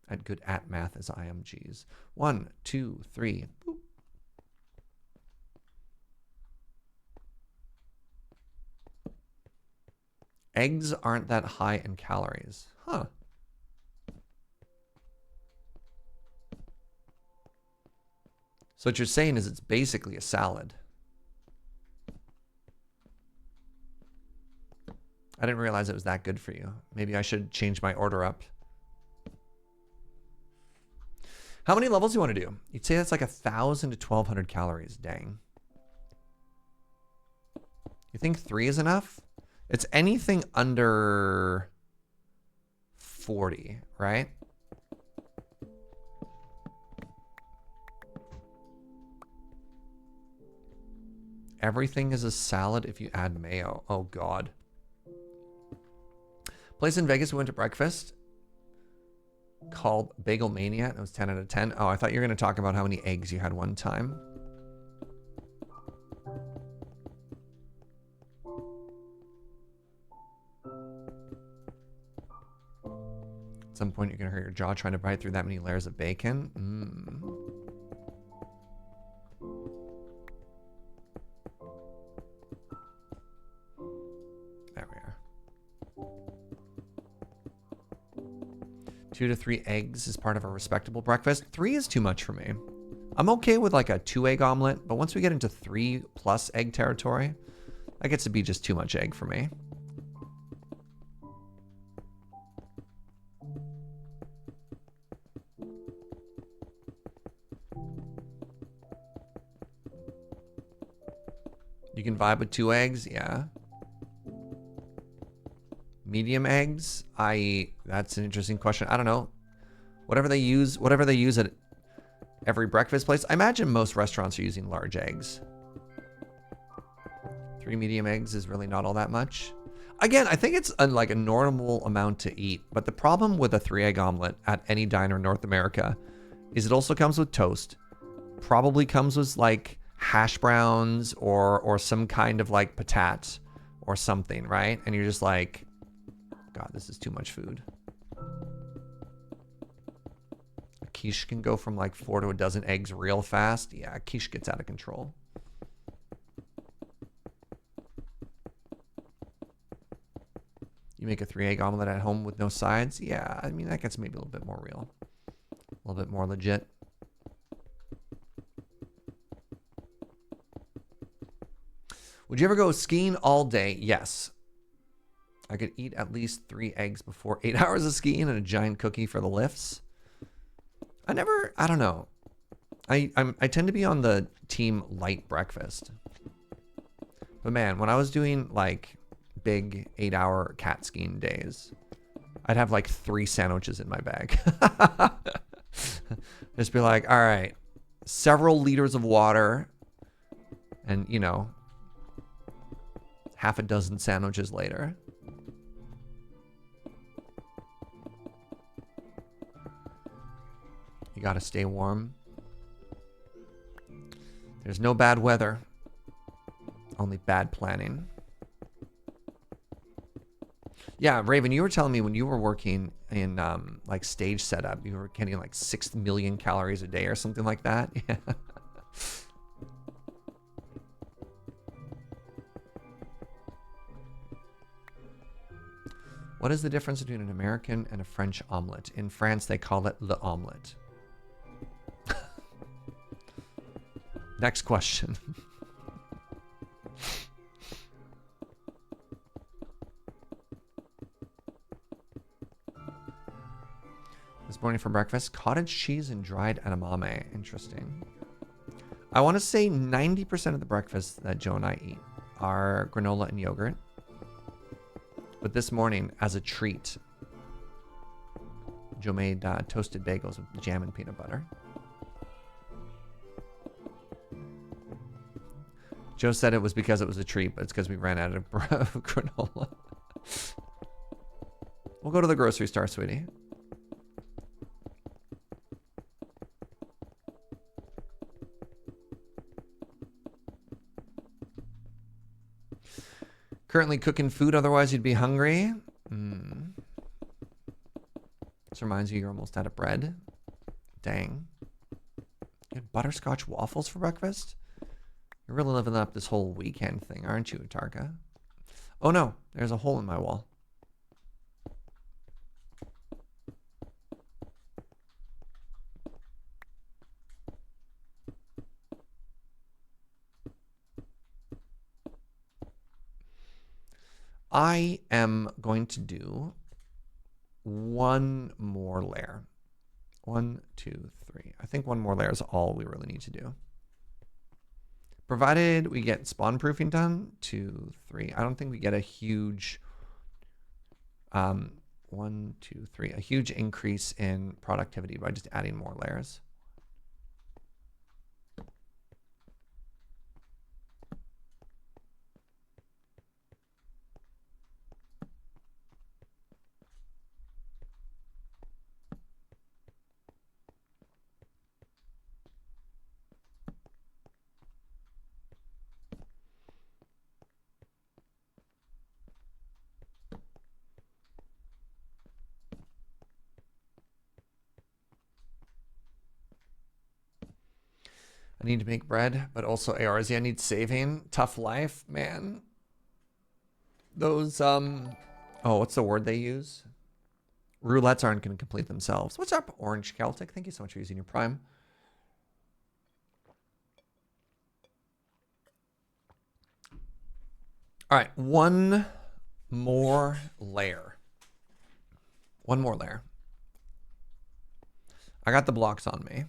And good at math as I am. Geez. 1, 2, 3. Boop. Eggs aren't that high in calories. Huh. So what you're saying is it's basically a salad. I didn't realize it was that good for you. Maybe I should change my order up. How many levels do you want to do? You'd say that's like 1,000 to 1,200 calories. Dang. You think 3 is enough? It's anything under 40, right? Everything is a salad if you add mayo. Oh, God. Place in Vegas we went to breakfast called Bagel Mania. It was 10 out of 10. Oh, I thought you were going to talk about how many eggs you had one time. At some point, you're going to hurt your jaw trying to bite through that many layers of bacon. There we are. 2 to 3 eggs is part of a respectable breakfast. 3 is too much for me. I'm okay with like a 2-egg omelet, but once we get into 3+ egg territory, that gets to be just too much egg for me. You can vibe with 2 eggs, yeah. Medium eggs, that's an interesting question. I don't know. Whatever they use at every breakfast place. I imagine most restaurants are using large eggs. 3 medium eggs is really not all that much. Again, I think it's like a normal amount to eat. But the problem with a 3-egg omelet at any diner in North America is it also comes with toast. Probably comes with like hash browns or some kind of like patat or something, right? And you're just like, God, this is too much food. A quiche can go from like 4 to a dozen eggs real fast. Yeah, a quiche gets out of control. You make a 3-egg omelet at home with no sides? Yeah, I mean, that gets maybe a little bit more real. A little bit more legit. Would you ever go skiing all day? Yes. I could eat at least 3 eggs before 8 hours of skiing and a giant cookie for the lifts. I don't know. I tend to be on the team light breakfast. But man, when I was doing like big 8-hour cat skiing days, I'd have like 3 sandwiches in my bag. Just be like, all right, several liters of water and, you know, half a dozen sandwiches later. You gotta stay warm. There's no bad weather, only bad planning. Yeah, Raven, you were telling me when you were working in like stage setup, you were getting like 6 million calories a day or something like that. Yeah. What is the difference between an American and a French omelet? In France, they call it le omelette. Next question. This morning for breakfast, cottage cheese and dried edamame. Interesting. I want to say 90% of the breakfasts that Joe and I eat are granola and yogurt. But this morning, as a treat, Joe made toasted bagels with jam and peanut butter. Joe said it was because it was a treat, but it's because we ran out of granola. We'll go to the grocery store, sweetie. Currently cooking food, otherwise you'd be hungry. This reminds you you're almost out of bread. Dang. You had butterscotch waffles for breakfast? You're really living up this whole weekend thing, aren't you, Tarka? Oh no, there's a hole in my wall. I am going to do one more layer. 1, 2, 3. I think one more layer is all we really need to do. Provided we get spawn proofing done, 2, 3. I don't think we get a huge, 1, 2, 3, a huge increase in productivity by just adding more layers. I need to make bread, but also ARZ. I need saving. Tough life, man. Those, oh, what's the word they use? Roulettes aren't going to complete themselves. What's up, Orange Celtic? Thank you so much for using your Prime. All right, one more layer. One more layer. I got the blocks on me.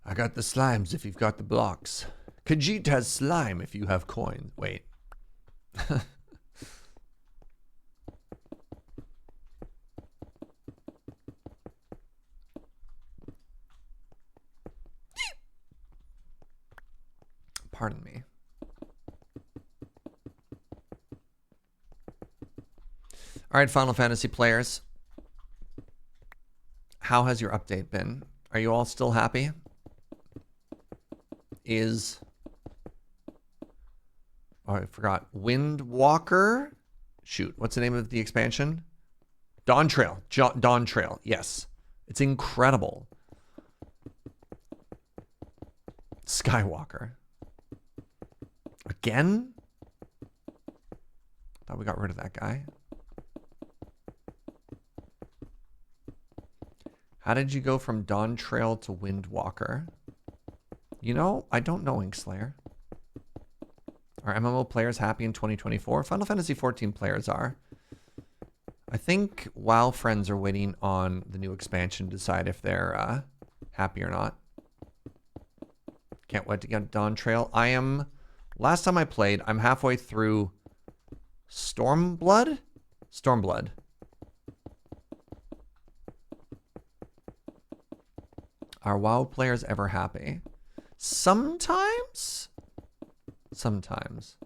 I got the slimes if you've got the blocks. Khajiit has slime if you have coins. Wait. Pardon me. All right, Final Fantasy players. How has your update been? Are you all still happy? Oh, I forgot. Windwalker? Shoot, what's the name of the expansion? Dawn Trail. Dawn Trail, yes. It's incredible. Skywalker. Again? Thought we got rid of that guy. How did you go from Dawn Trail to Windwalker? You know, I don't know, Inkslayer. Are MMO players happy in 2024? Final Fantasy 14 players are. I think WoW friends are waiting on the new expansion to decide if they're happy or not. Can't wait to get Dawn Trail. I am, last time I played, I'm halfway through Stormblood? Stormblood. Are WoW players ever happy? Sometimes. Sometimes.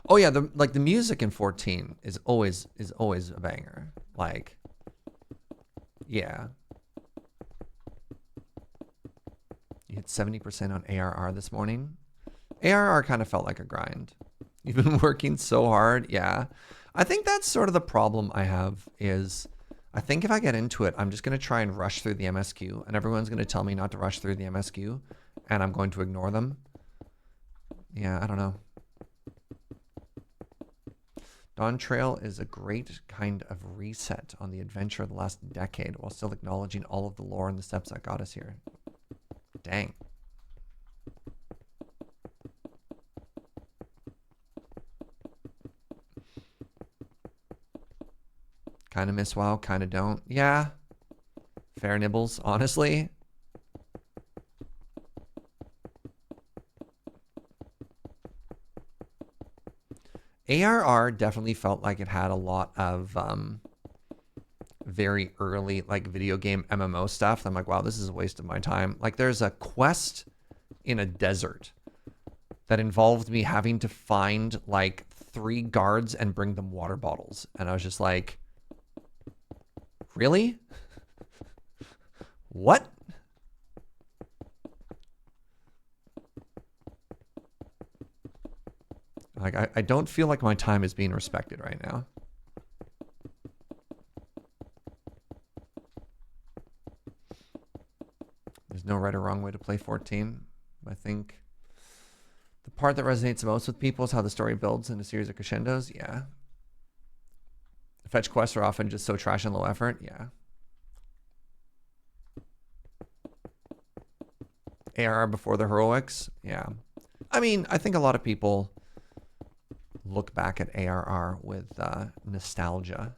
Oh yeah, the music in 14 is always a banger. Like, yeah. You hit 70% on ARR this morning. ARR kind of felt like a grind. You've been working so hard. Yeah. I think that's sort of the problem I have is I think if I get into it, I'm just going to try and rush through the MSQ and everyone's going to tell me not to rush through the MSQ and I'm going to ignore them. Yeah, I don't know. Dawn Trail is a great kind of reset on the adventure of the last decade while still acknowledging all of the lore and the steps that got us here. Dang. Kind of miss WoW, kind of don't. Yeah. Fair nibbles, honestly. ARR definitely felt like it had a lot of very early like video game MMO stuff. I'm like, wow, this is a waste of my time. Like there's a quest in a desert that involved me having to find like 3 guards and bring them water bottles. And I was just like, really? What? Like, I don't feel like my time is being respected right now. There's no right or wrong way to play 14. I think the part that resonates the most with people is how the story builds in a series of crescendos. Yeah. Fetch quests are often just so trash and low effort. Yeah. ARR before the heroics. Yeah. I mean, I think a lot of people look back at ARR with nostalgia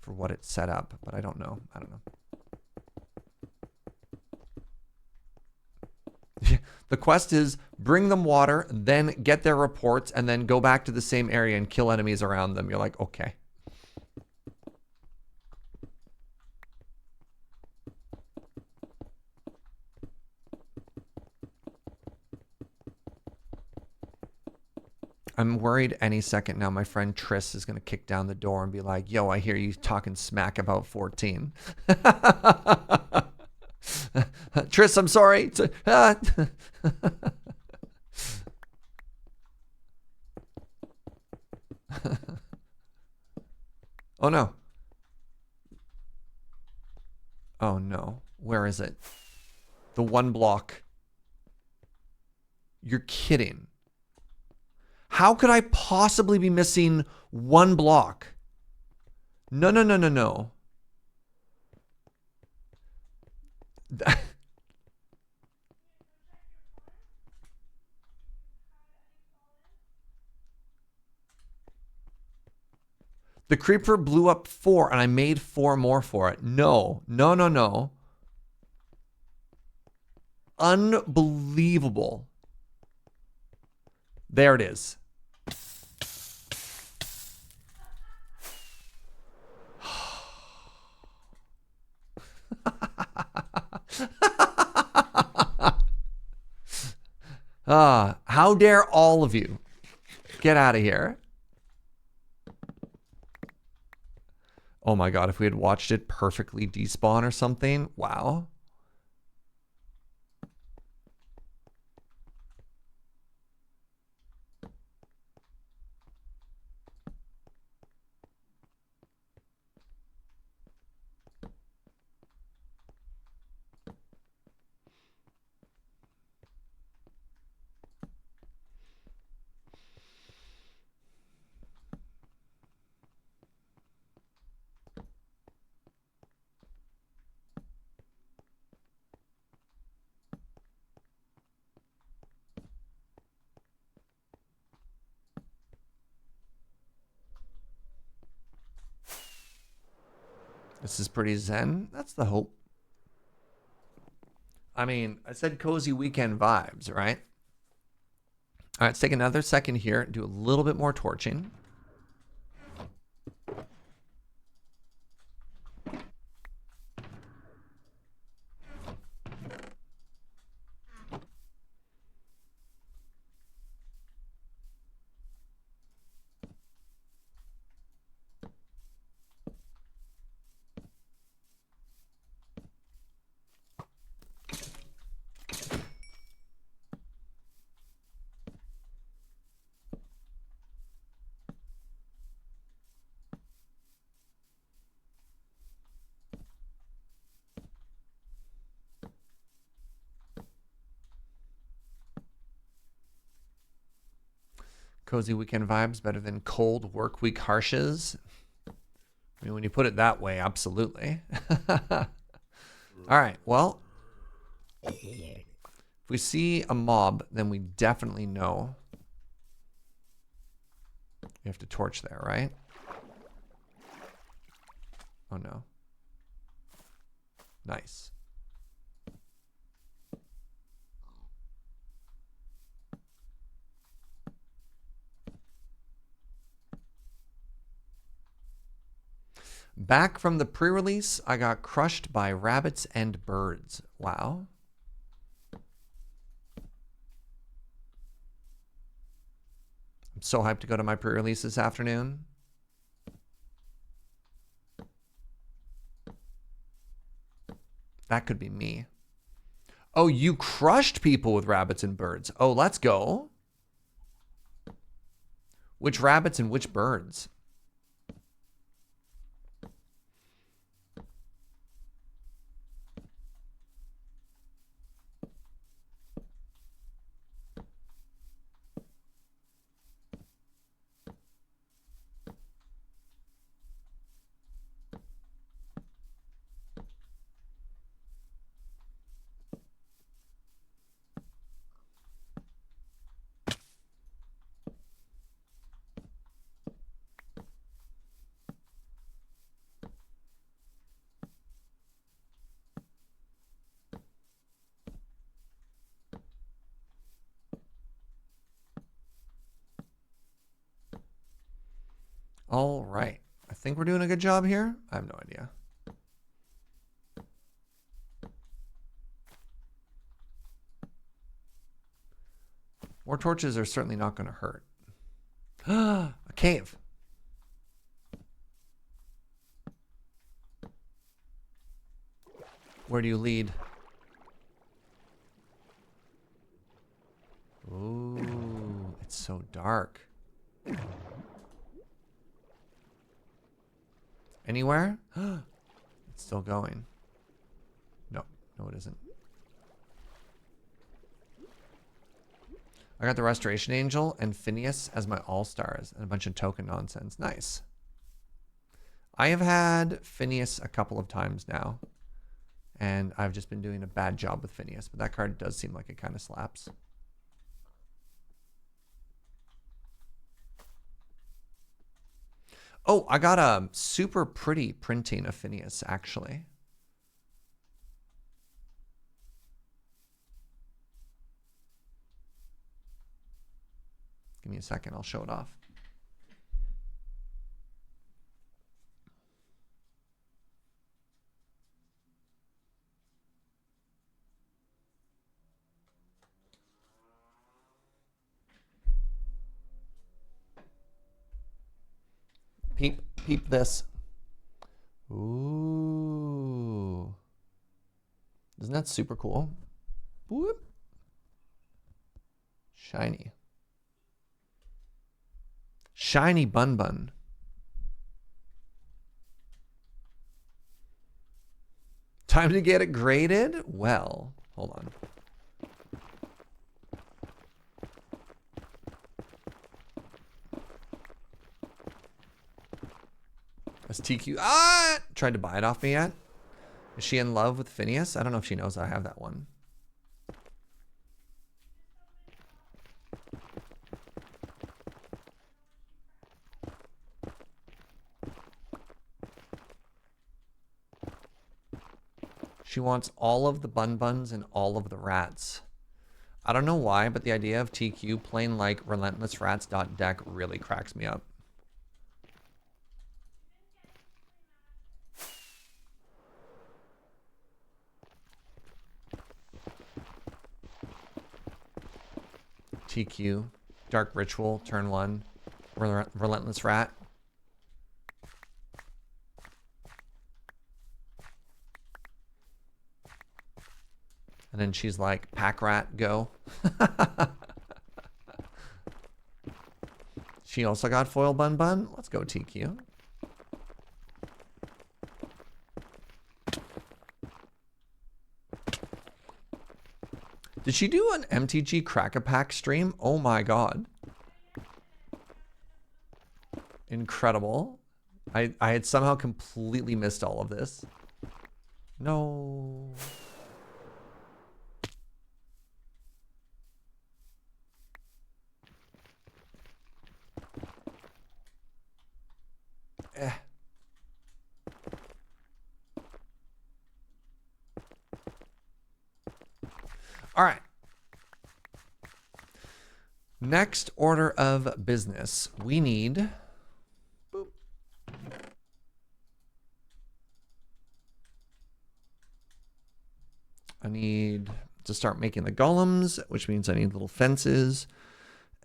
for what it set up, but I don't know. I don't know. The quest is bring them water, then get their reports, and then go back to the same area and kill enemies around them. You're like, okay. I'm worried any second now my friend Triss is going to kick down the door and be like, yo, I hear you talking smack about 14. Triss, I'm sorry. Oh, no. Oh, no. Where is it? The 1 block. You're kidding. How could I possibly be missing 1 block? No, no, no, no, no. The creeper blew up 4 and I made 4 more for it. No, no, no, no. Unbelievable. There it is. How dare all of you get out of here. Oh my God, if we had watched it perfectly despawn or something. Wow. This is pretty zen. That's the hope. I mean, I said cozy weekend vibes, right? All right, let's take another second here and do a little bit more torching. Cozy weekend vibes better than cold work week harshes. I mean, when you put it that way, absolutely. All right, well, if we see a mob, then we definitely know we have to torch there, right? Oh no. Nice. Back from the pre-release, I got crushed by rabbits and birds. Wow. I'm so hyped to go to my pre-release this afternoon. That could be me. Oh, you crushed people with rabbits and birds. Oh, let's go. Which rabbits and which birds? All right. I think we're doing a good job here. I have no idea. More torches are certainly not going to hurt. A cave. Where do you lead? Ooh, it's so dark. Anywhere? It's still going. No, no it isn't. I got the Restoration Angel and Phineas as my all-stars and a bunch of token nonsense. Nice. I have had Phineas a couple of times now, and I've just been doing a bad job with Phineas, but that card does seem like it kind of slaps. Oh, I got a super pretty printing of Phineas, actually. Give me a second, I'll show it off. Peep this. Ooh. Isn't that super cool? Whoop. Shiny. Shiny Bun Bun. Time to get it graded? Well, hold on. Has TQ tried to buy it off me yet? Is she in love with Phineas? I don't know if she knows I have that one. She wants all of the Bun Buns and all of the rats. I don't know why, but the idea of TQ playing like Relentless Rats.deck really cracks me up. TQ, Dark Ritual, turn 1, Relentless Rat. And then she's like, Pack Rat, go. She also got foil Bun Bun. Let's go, TQ. Did she do an MTG Crack-a-Pack stream? Oh my god. Incredible. I had somehow completely missed all of this. No. Eh. All right. Next order of business. We need... Boop. I need to start making the golems, which means I need little fences.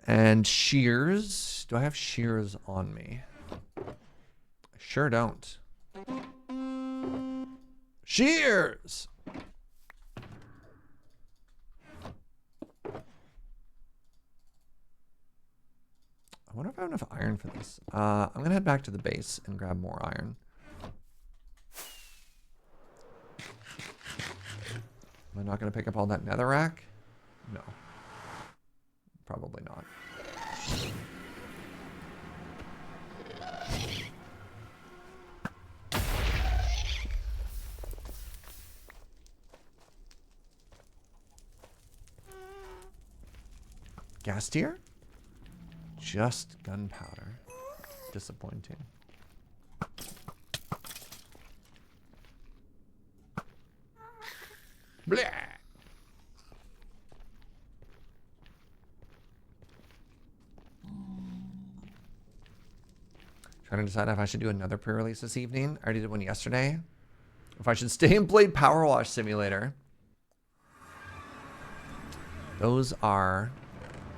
And shears. Do I have shears on me? I sure don't. Shears! I wonder if I have enough iron for this. I'm going to head back to the base and grab more iron. Am I not going to pick up all that netherrack? No. Probably not. Gas tier? Just gunpowder. Disappointing. Blah. Trying to decide if I should do another pre-release this evening. I already did one yesterday. If I should stay and play Power Wash Simulator. Those are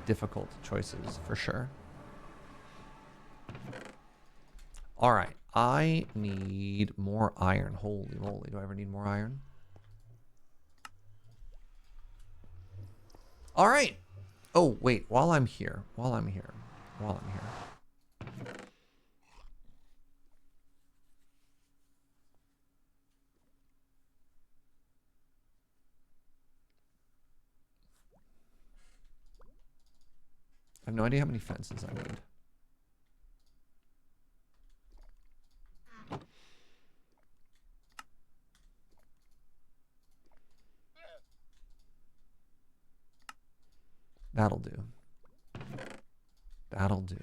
difficult choices for sure. All right, I need more iron. Holy moly, do I ever need more iron? All right. Oh, wait, while I'm here. I have no idea how many fences I need. That'll do. That'll do.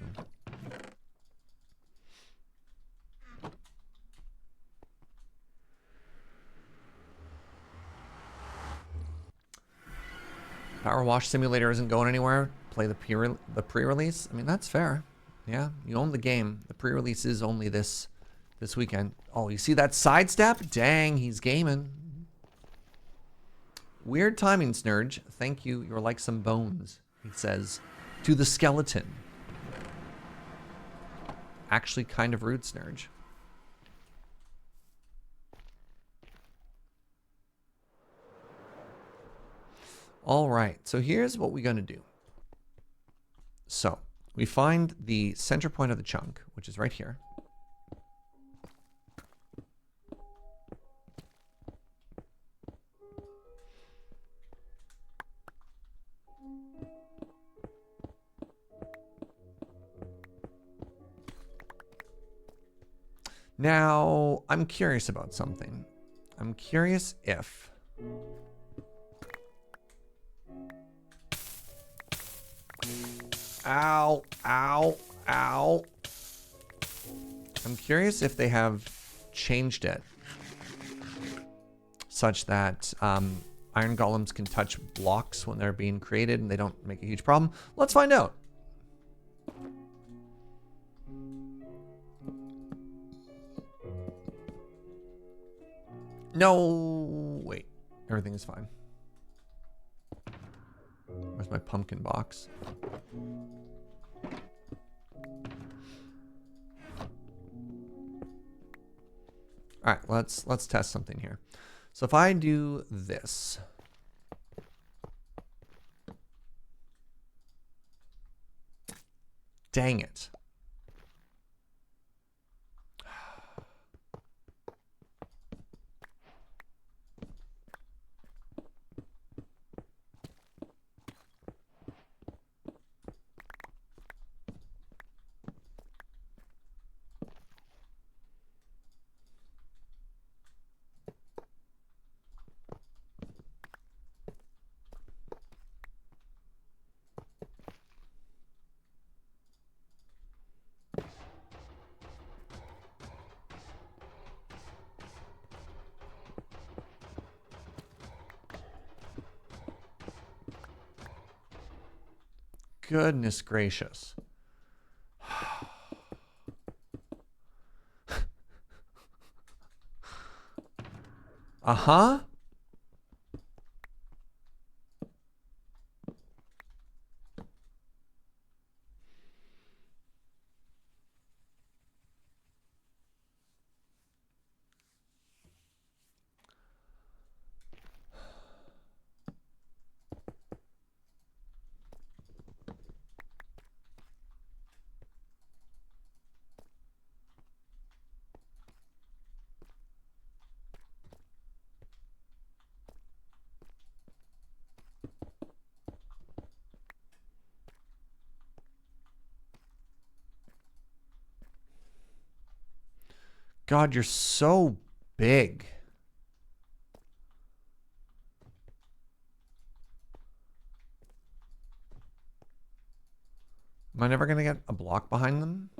Power Wash Simulator isn't going anywhere. Play the pre-release. I mean, that's fair. Yeah, you own the game. The pre-release is only this weekend. Oh, you see that sidestep? Dang, he's gaming. Weird timing, Snurge. Thank you. You're like some bones, he says to the skeleton. Actually kind of rude, Snurge. All right, so here's what we're going to do. So we find the center point of the chunk, which is right here. Now, I'm curious about something. I'm curious if... Ow, ow, ow. I'm curious if they have changed it such that iron golems can touch blocks when they're being created and they don't make a huge problem. Let's find out. No, wait, everything is fine. Where's my pumpkin box? All right, let's test something here. So if I do this, dang it. Goodness gracious. Uh-huh. God, you're so big. Am I never going to get a block behind them?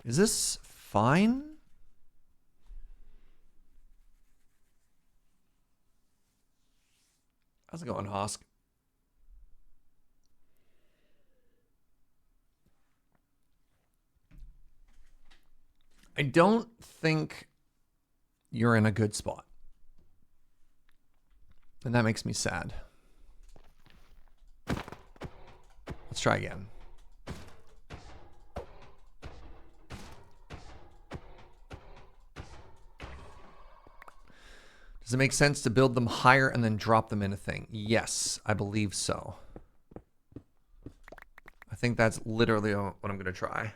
Is this fine? How's it going, Hosk? I don't think you're in a good spot. And that makes me sad. Let's try again. Does it make sense to build them higher and then drop them in a thing? Yes, I believe so. I think that's literally what I'm going to try.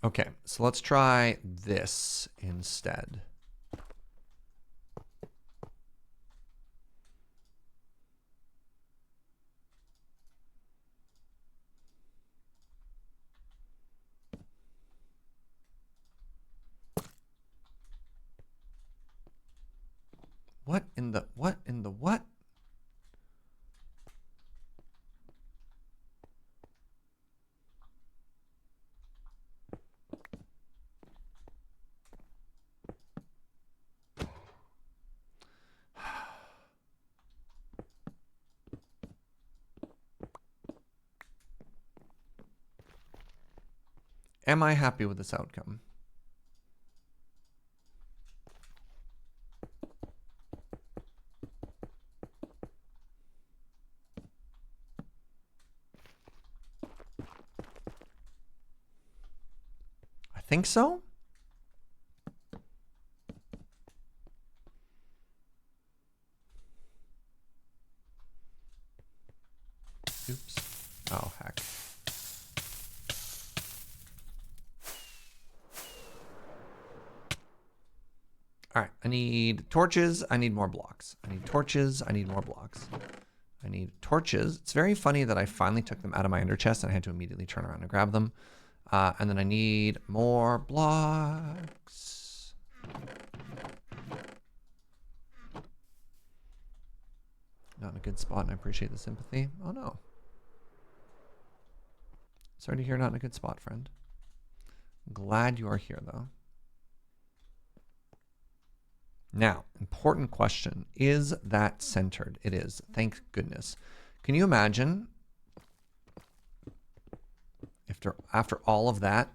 Okay, so let's try this instead. What in the what? Am I happy with this outcome? I think so. Oops. Oh, heck. All right, I need torches. I need more blocks. I need torches. I need more blocks. I need torches. It's very funny that I finally took them out of my ender chest and I had to immediately turn around and grab them. And then I need more blocks. Not in a good spot, and I appreciate the sympathy. Oh no. Sorry to hear not in a good spot, friend. Glad you are here, though. Now, important question. Is that centered? It is. Thank goodness. Can you imagine if after all of that,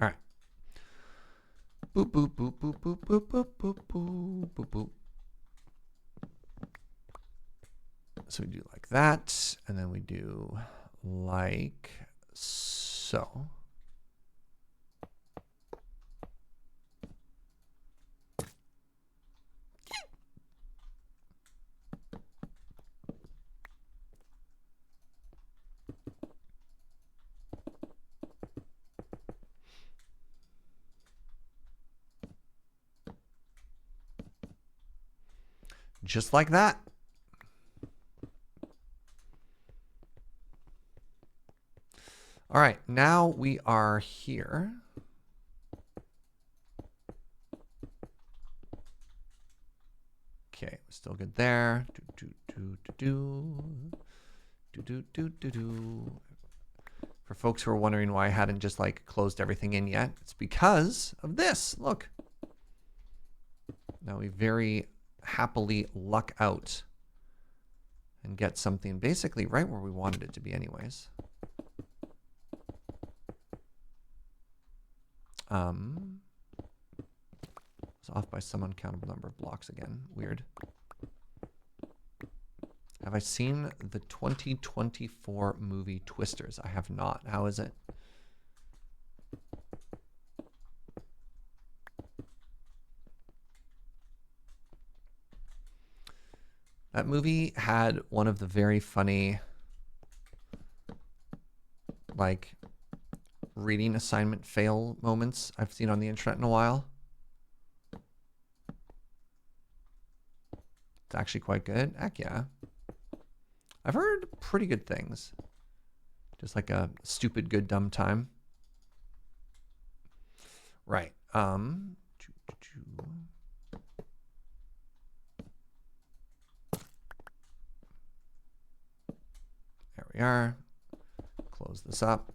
all right. Boop, boop, boop, boop, boop, boop, boop, boop, boop, boop, boop. So we do like that, and then we do like so. just like that. All right, now we are here. Okay, still good there. For folks who are wondering why I hadn't just like closed everything in yet, it's because of this. Look. Now we very happily luck out and get something basically right where we wanted it to be anyways. It's off by some uncountable number of blocks again. Weird. Have I seen the 2024 movie Twisters? I have not. How is it? That movie had one of the very funny, like, reading assignment fail moments I've seen on the internet in a while. It's actually quite good. Heck yeah. I've heard pretty good things. Just like a stupid, good, dumb time. Right. There we are. Close this up.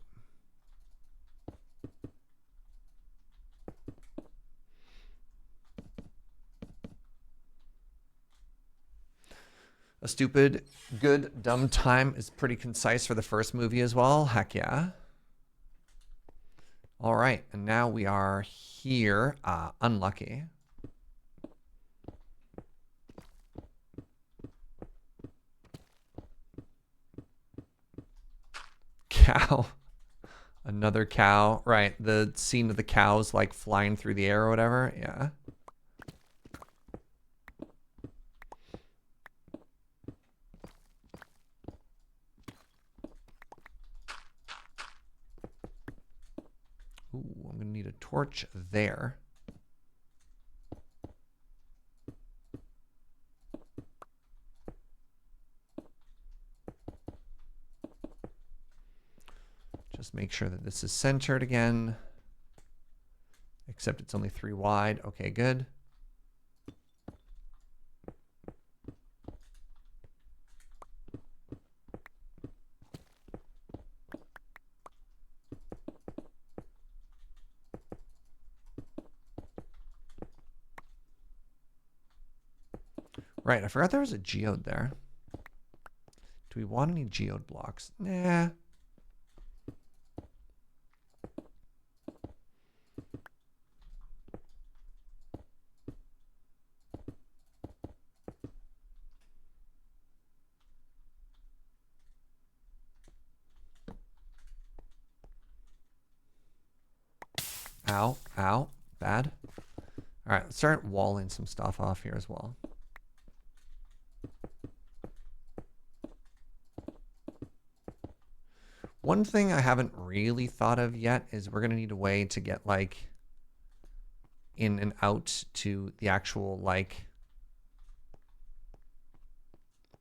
A stupid, good, dumb time is pretty concise for the first movie as well. Heck yeah. All right, and now we are here. Unlucky. Cow. Another cow. Right, the scene of the cows like flying through the air or whatever. Yeah. Ooh, I'm gonna need a torch there. Just make sure that this is centered again. Except it's only 3 wide. Okay, good. Right, I forgot there was a geode there. Do we want any geode blocks? Nah. Ow, ow, bad. All right, let's start walling some stuff off here as well. One thing I haven't really thought of yet is we're going to need a way to get like in and out to the actual like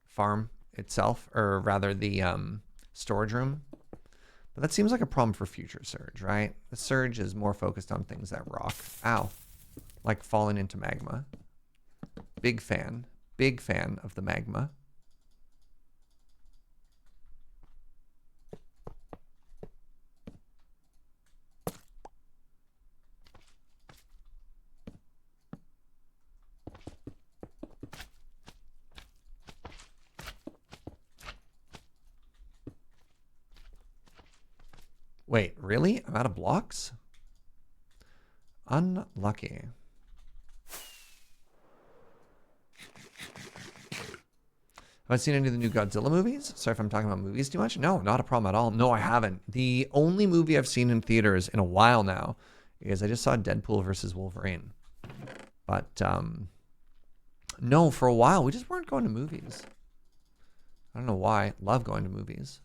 farm itself, or rather the storage room. But that seems like a problem for future Serge, right? The Serge is more focused on things that rock. Ow. Like falling into magma. Big fan of the magma. Wait, really? I'm out of blocks? Unlucky. Have I seen any of the new Godzilla movies? Sorry if I'm talking about movies too much. No, not a problem at all. No, I haven't. The only movie I've seen in theaters in a while now is I just saw Deadpool versus Wolverine. But no, for a while we just weren't going to movies. I don't know why. Love going to movies.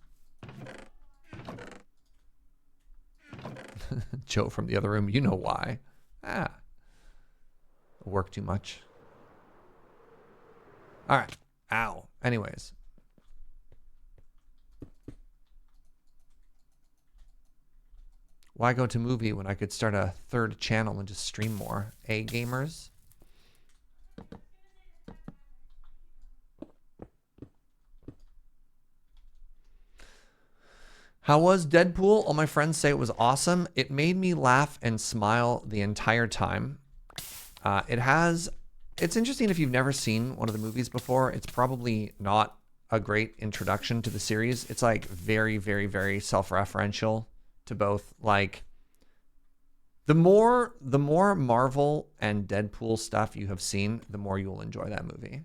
Joe from the other room, you know why. Work too much. All right. Ow. Anyways. Why go to movie when I could start a third channel and just stream more? Gamers? How was Deadpool? All my friends say it was awesome. It made me laugh and smile the entire time. It's interesting if you've never seen one of the movies before. It's probably not a great introduction to the series. It's like very, very, very self-referential to both. Like the more Marvel and Deadpool stuff you have seen, the more you will enjoy that movie.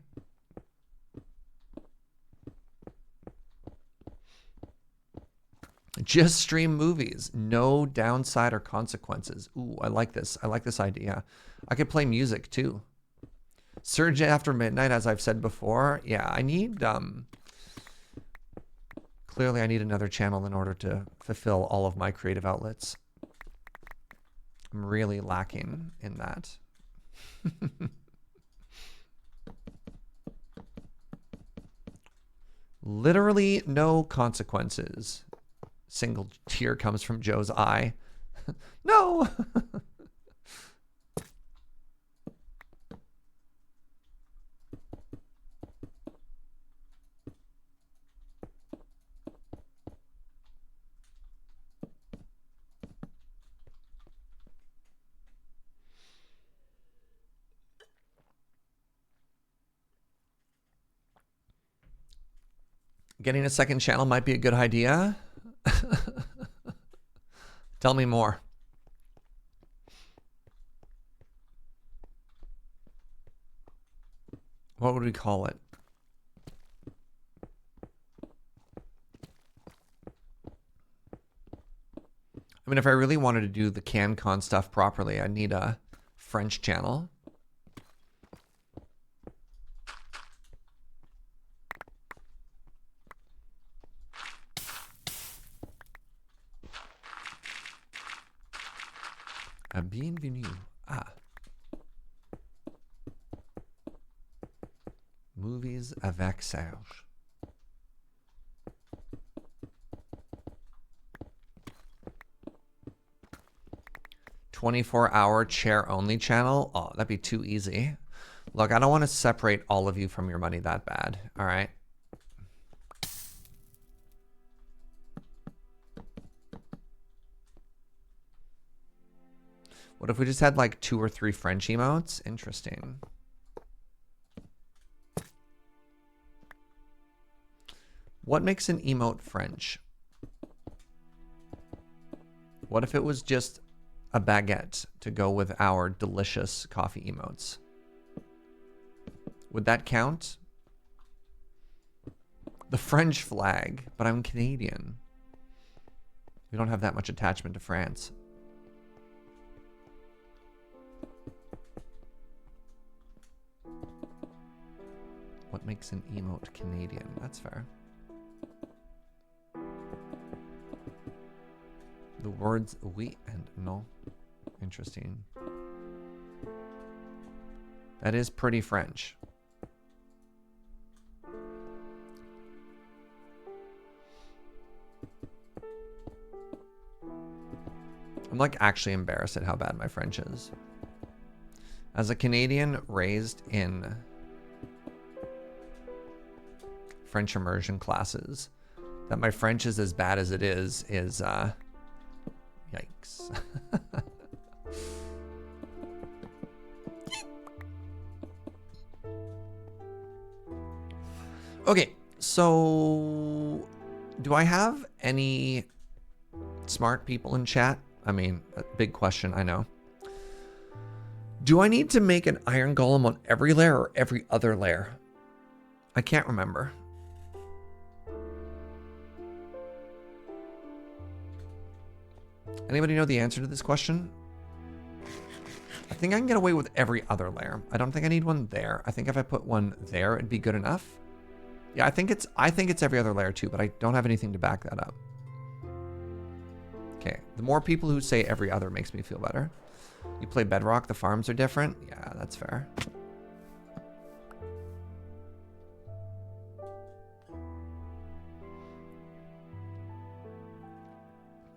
Just stream movies, no downside or consequences. Ooh, I like this. I like this idea. I could play music too. Serge after midnight, as I've said before. Yeah, I need clearly I need another channel in order to fulfill all of my creative outlets. I'm really lacking in that. Literally no consequences. Single tear comes from Joe's eye. No! Getting a second channel might be a good idea. Tell me more. What would we call it? I mean, if I really wanted to do the CanCon stuff properly, I'd need a French channel. Bienvenue. Movies avec Serge. $24-hour chair only channel. Oh, that'd be too easy. Look, I don't want to separate all of you from your money that bad. All right. What if we just had like 2 or 3 French emotes? Interesting. What makes an emote French? What if it was just a baguette to go with our delicious coffee emotes? Would that count? The French flag, but I'm Canadian. We don't have that much attachment to France. What makes an emote Canadian? That's fair. The words oui and non. Interesting. That is pretty French. I'm like actually embarrassed at how bad my French is. As a Canadian raised in French immersion classes, that my French is as bad as it is yikes. Okay, so do I have any smart people in chat? I mean, a big question, I know. Do I need to make an iron golem on every layer or every other layer? I can't remember. Anybody know the answer to this question? I think I can get away with every other layer. I don't think I need one there. I think if I put one there, it'd be good enough. Yeah, I think it's every other layer too, but I don't have anything to back that up. Okay, the more people who say every other makes me feel better. You play Bedrock, the farms are different? Yeah, that's fair.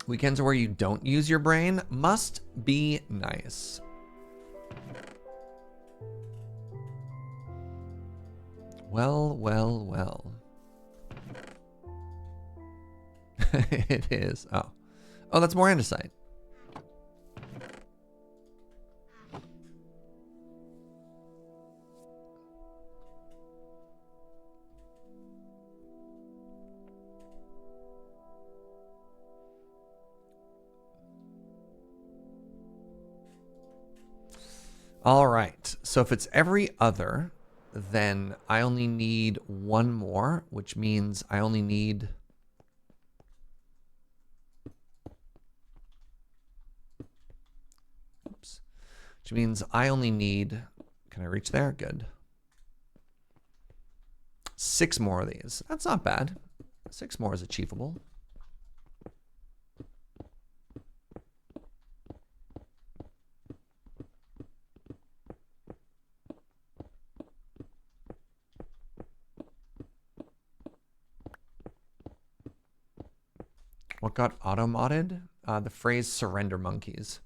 Weekends where you don't use your brain must be nice. Well, well, well. It is. Oh. Oh, that's more andesite. All right. So if it's every other, then I only need one more, which means I only need... Oops. Which means I only need... Can I reach there? Good. 6 more of these. That's not bad. 6 more is achievable. What got auto-modded? The phrase surrender monkeys.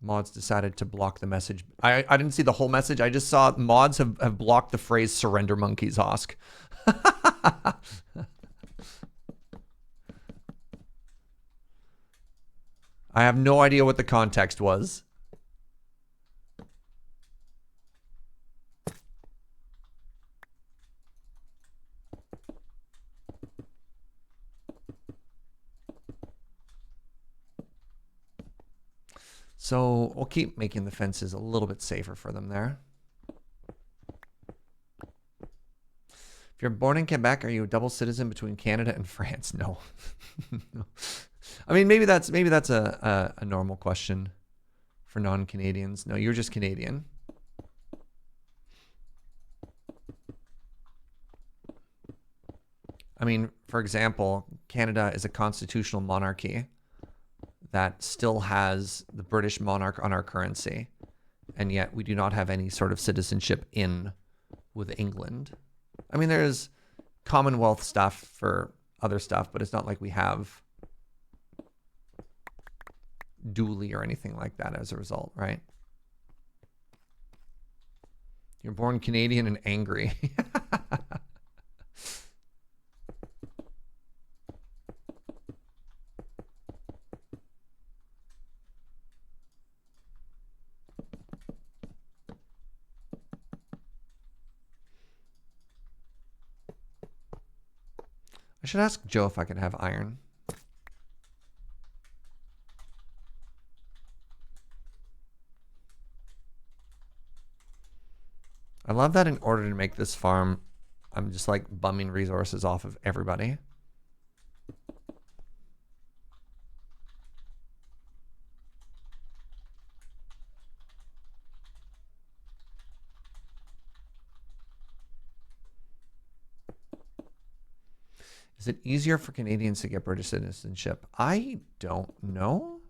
Mods decided to block the message. I didn't see the whole message. I just saw mods have blocked the phrase surrender monkeys, Osk. I have no idea what the context was. So we'll keep making the fences a little bit safer for them there. If you're born in Quebec, are you a double citizen between Canada and France? No. No. I mean, maybe that's a normal question for non-Canadians. No, you're just Canadian. I mean, for example, Canada is a constitutional monarchy that still has the British monarch on our currency, and yet we do not have any sort of citizenship in with England. I mean, there's Commonwealth stuff for other stuff, but it's not like we have dually or anything like that as a result, right? You're born Canadian and angry. I should ask Joe if I could have iron. I love that in order to make this farm, I'm just like bumming resources off of everybody. Is it easier for Canadians to get British citizenship? I don't know.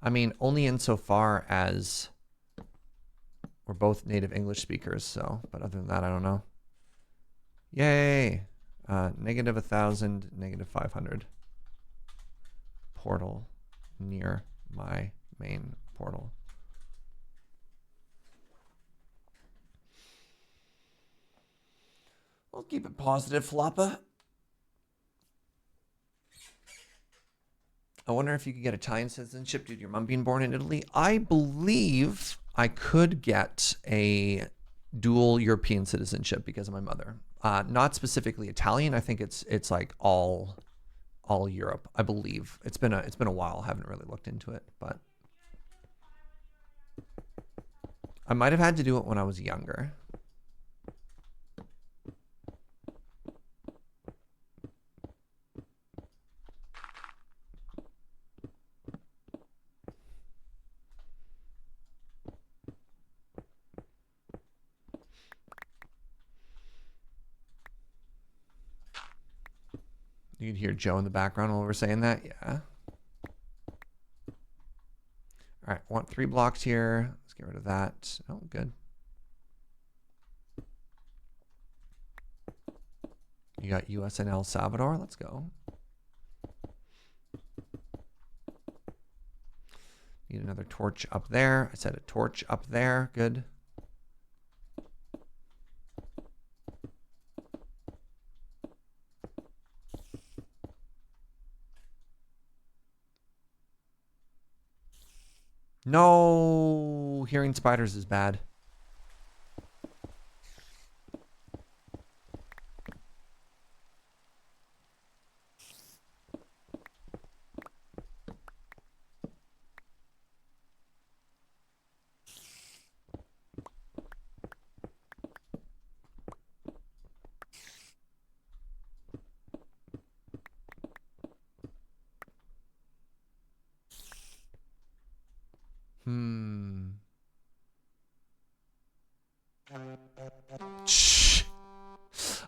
I mean, only insofar as we're both native English speakers, so, but other than that, I don't know. Yay! Negative 1,000, negative 500. Portal near my main portal. We'll keep it positive, Floppa. I wonder if you could get Italian citizenship due to your mom being born in Italy. I believe I could get a dual European citizenship because of my mother. Not specifically Italian. I think it's like all Europe. I believe it's been a while. I haven't really looked into it, but I might have had to do it when I was younger. You can hear Joe in the background while we're saying that. Yeah. All right. Want 3 blocks here. Let's get rid of that. Oh, good. You got US and El Salvador. Let's go. Need another torch up there. I said a torch up there. Good. No, hearing spiders is bad. Shh.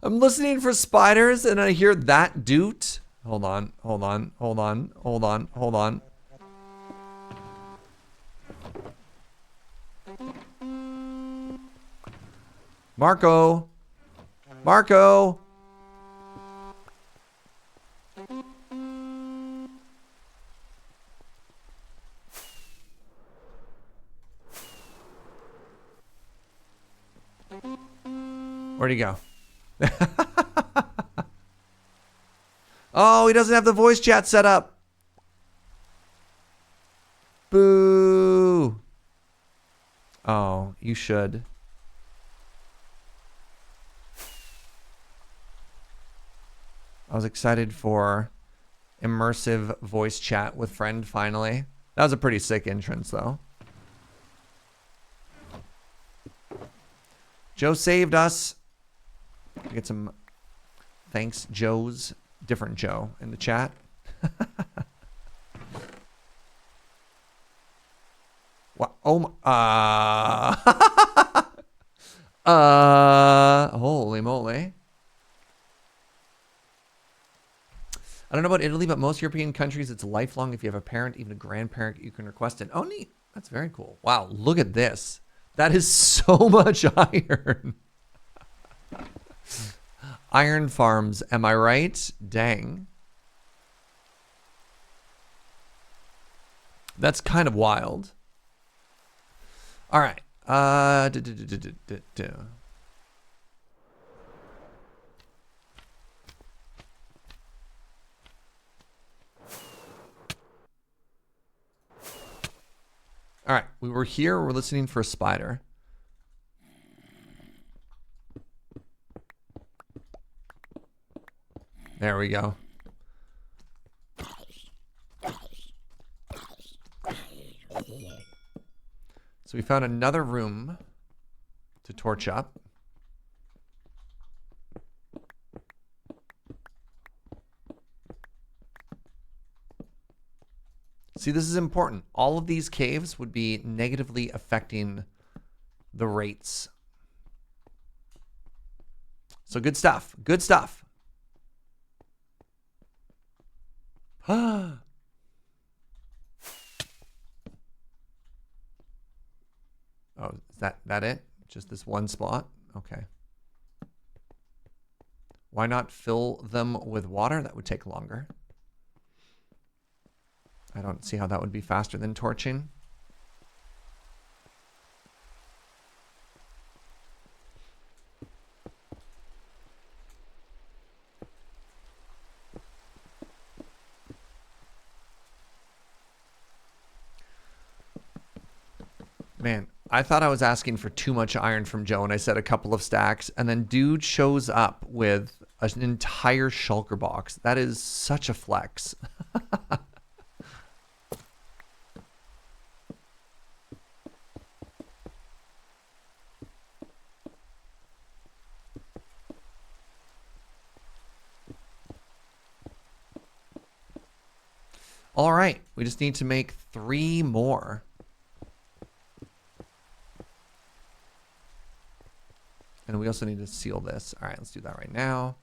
I'm listening for spiders and I hear that Doot. Hold on, hold on, hold on, hold on, hold on. Marco. Marco. Where'd he go? Oh, he doesn't have the voice chat set up. Boo. Oh, you should. I was excited for immersive voice chat with friend finally. That was a pretty sick entrance though. Joe saved us. Get some thanks, Joe's. Different Joe in the chat. What? Oh my. Holy moly. I don't know about Italy, but most European countries, it's lifelong. If you have a parent, even a grandparent, you can request it. Oh, neat. That's very cool. Wow, look at this. That is so much iron. Iron farms, am I right? Dang. That's kind of wild. All right. All right. We were here. We're listening for a spider. There we go. So we found another room to torch up. See, this is important. All of these caves would be negatively affecting the rates. So good stuff. Good stuff. Oh, is that it? Just this one spot? Okay. Why not fill them with water? That would take longer. I don't see how that would be faster than torching. Man, I thought I was asking for too much iron from Joe, and I said a couple of stacks, and then dude shows up with an entire shulker box. That is such a flex. All right, we just need to make 3 more. And we also need to seal this. All right, let's do that right now.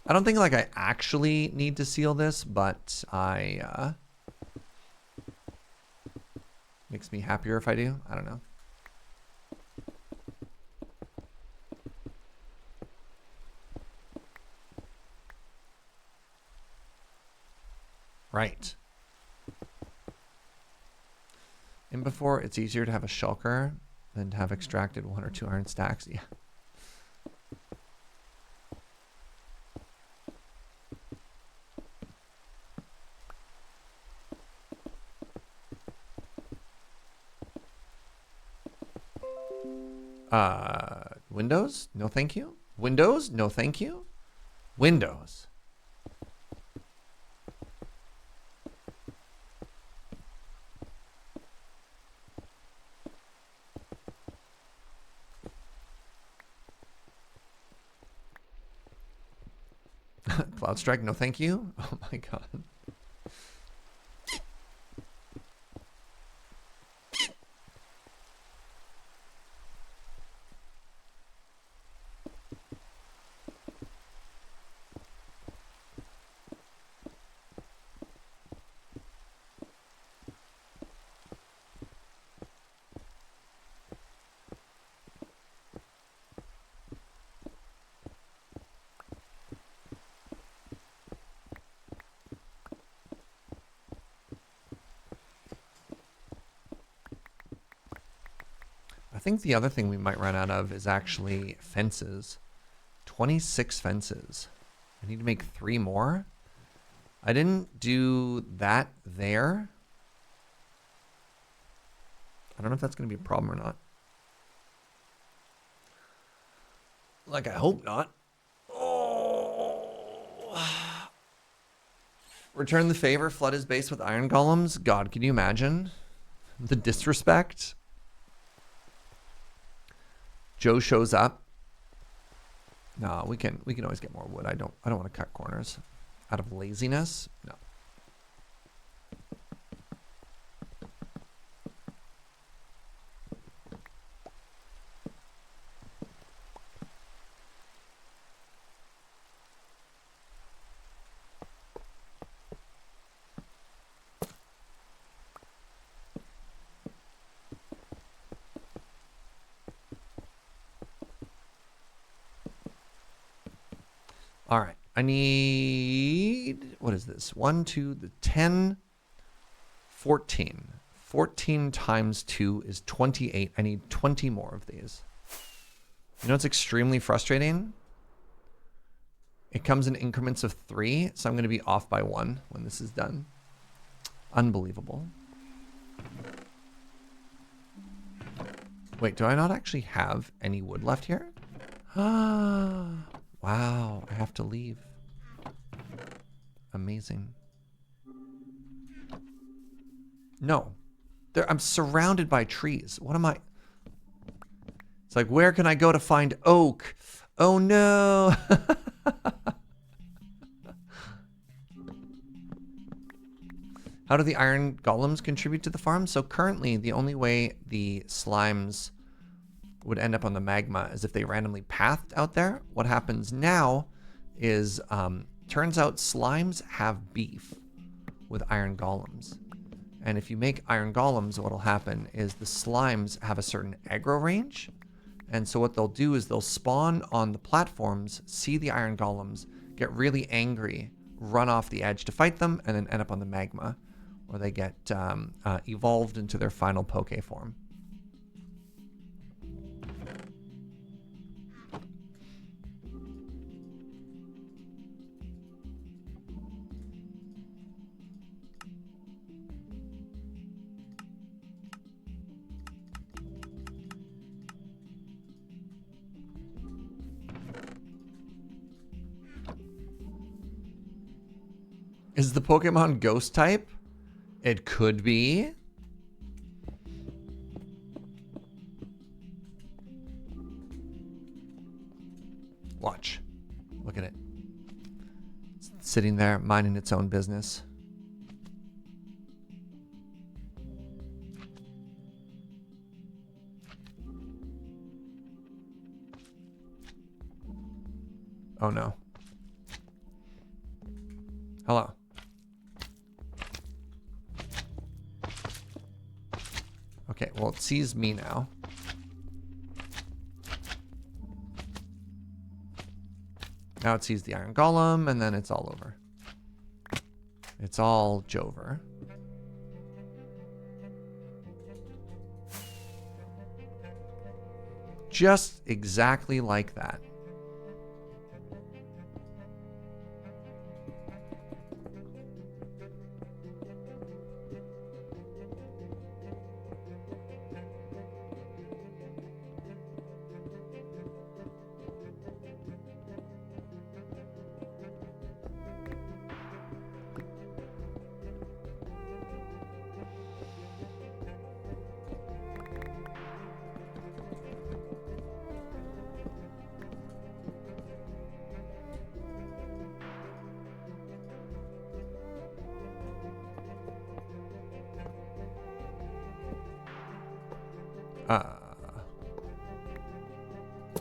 I don't think like I actually need to seal this, but makes me happier if I do. I don't know. Right. And before, it's easier to have a shulker than to have extracted 1 or 2 iron stacks. Yeah. Windows? No, thank you. Windows? No, thank you. Windows. Cloud Strike? No, thank you. Oh my god. I think the other thing we might run out of is actually fences. 26 fences. I need to make 3 more. I didn't do that there. I don't know if that's going to be a problem or not. Like, I hope not. Oh. Return the favor, flood his base with iron golems. God, can you imagine the disrespect? Joe shows up. No, we can always get more wood. I don't want to cut corners out of laziness. No. All right, I need, what is this? 1, 2, 10, 14. 14 times 2 is 28. I need 20 more of these. You know what's extremely frustrating? It comes in increments of 3, so I'm going to be off by 1 when this is done. Unbelievable. Wait, do I not actually have any wood left here? Ah. Wow, I have to leave. Amazing. No. I'm surrounded by trees. What am I? It's like, where can I go to find oak? Oh no. How do the iron golems contribute to the farm? So currently, the only way the slimes would end up on the magma is if they randomly pathed out there. What happens now is, turns out slimes have beef with iron golems. And if you make iron golems, what'll happen is the slimes have a certain aggro range. And so what they'll do is they'll spawn on the platforms, see the iron golems, get really angry, run off the edge to fight them, and then end up on the magma, where they get evolved into their final poke form. Is the Pokemon ghost type? It could be. Watch. Look at it. It's sitting there, minding its own business. Oh no. Hello. Okay, well, it sees me now. Now it sees the iron golem, and then it's all over. It's all Jover. Just exactly like that.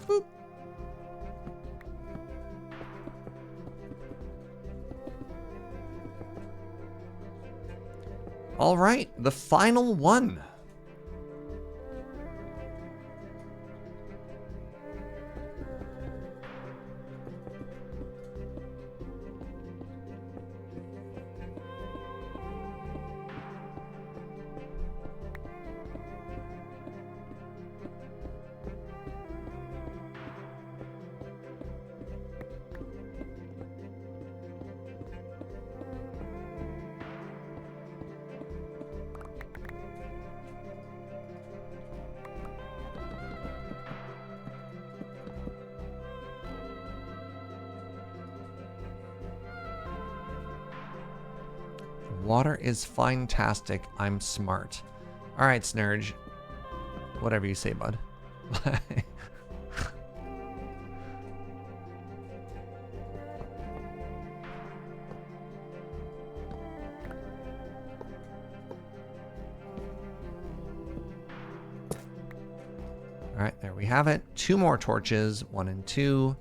Boop. All right, the final one. Water is fantastic. I'm smart. All right, Snurge. Whatever you say, bud. All right, there we have it. 2 more torches, 1 and 2.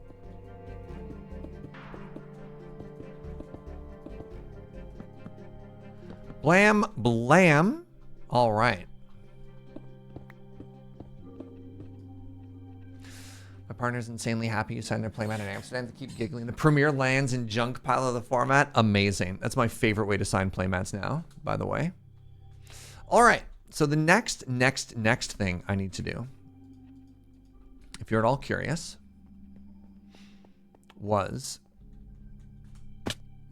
Blam, blam. All right. My partner's insanely happy you signed their playmat in Amsterdam to keep giggling. The premier lands in junk pile of the format. Amazing. That's my favorite way to sign playmats now, by the way. All right. So the next thing I need to do, if you're at all curious, was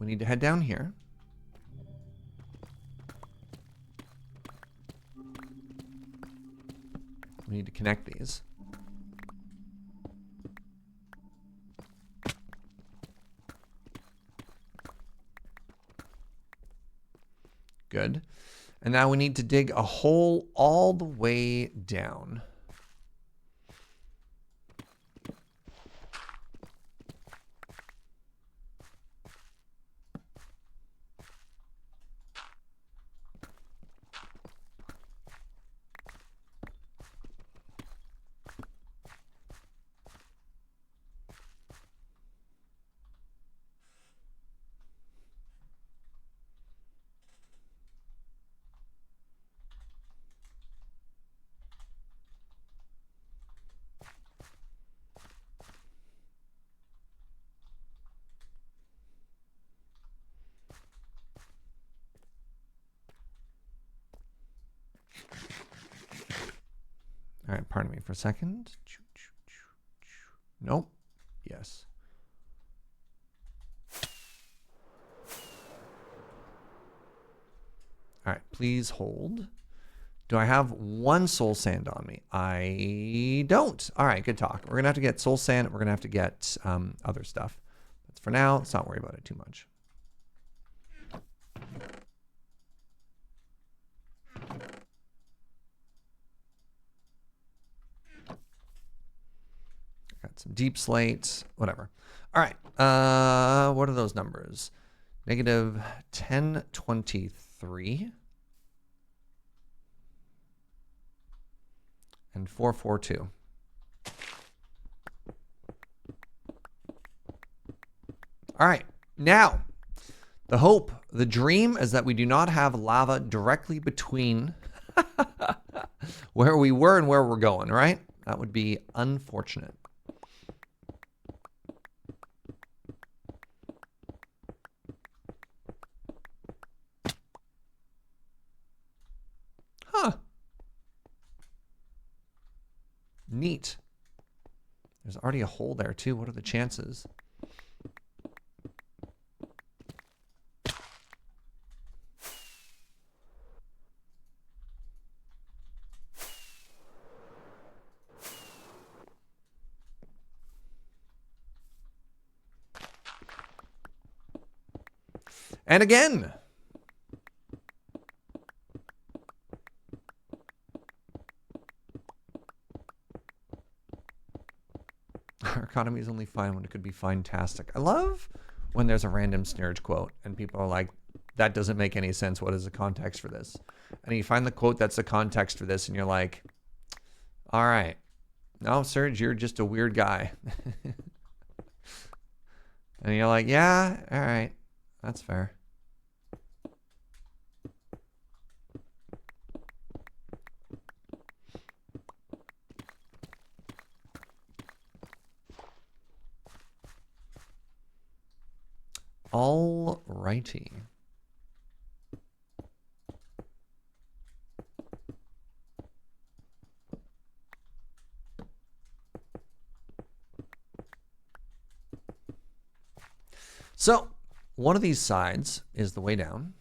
we need to head down here. We need to connect these. Good. And now we need to dig a hole all the way down. All right, pardon me for a second. Nope. Yes. All right, please hold. Do I have 1 soul sand on me? I don't. All right, good talk. We're going to have to get soul sand. We're going to have to get other stuff. But for now, let's not worry about it too much. Got some deep slates, whatever. All right, what are those numbers? Negative 1023 and 442. All right, now the hope, the dream is that we do not have lava directly between where we were and where we're going, right? That would be unfortunate. Sweet. There's already a hole there too. What are the chances? And again. Our economy is only fine when it could be fine-tastic. I love when there's a random Serge quote and people are like, that doesn't make any sense. What is the context for this? And you find the quote that's the context for this and you're like, all right. No, Serge, you're just a weird guy. And you're like, yeah, all right. That's fair. All righty. So one of these sides is the way down.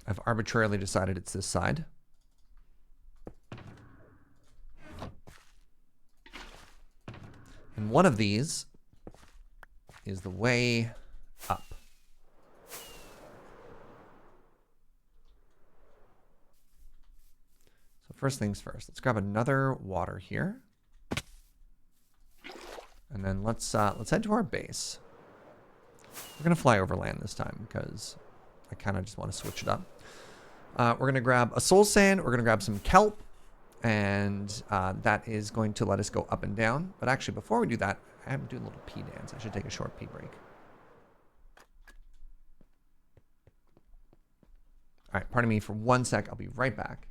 I've arbitrarily decided it's this side. And one of these is the way up. So first things first, let's grab another water here. And then let's head to our base. We're gonna fly over land this time because I kind of just want to switch it up. We're gonna grab a soul sand. We're gonna grab some kelp, and that is going to let us go up and down. But actually, before we do that, I'm doing a little pee dance. I should take a short pee break. All right, pardon me for 1 sec. I'll be right back.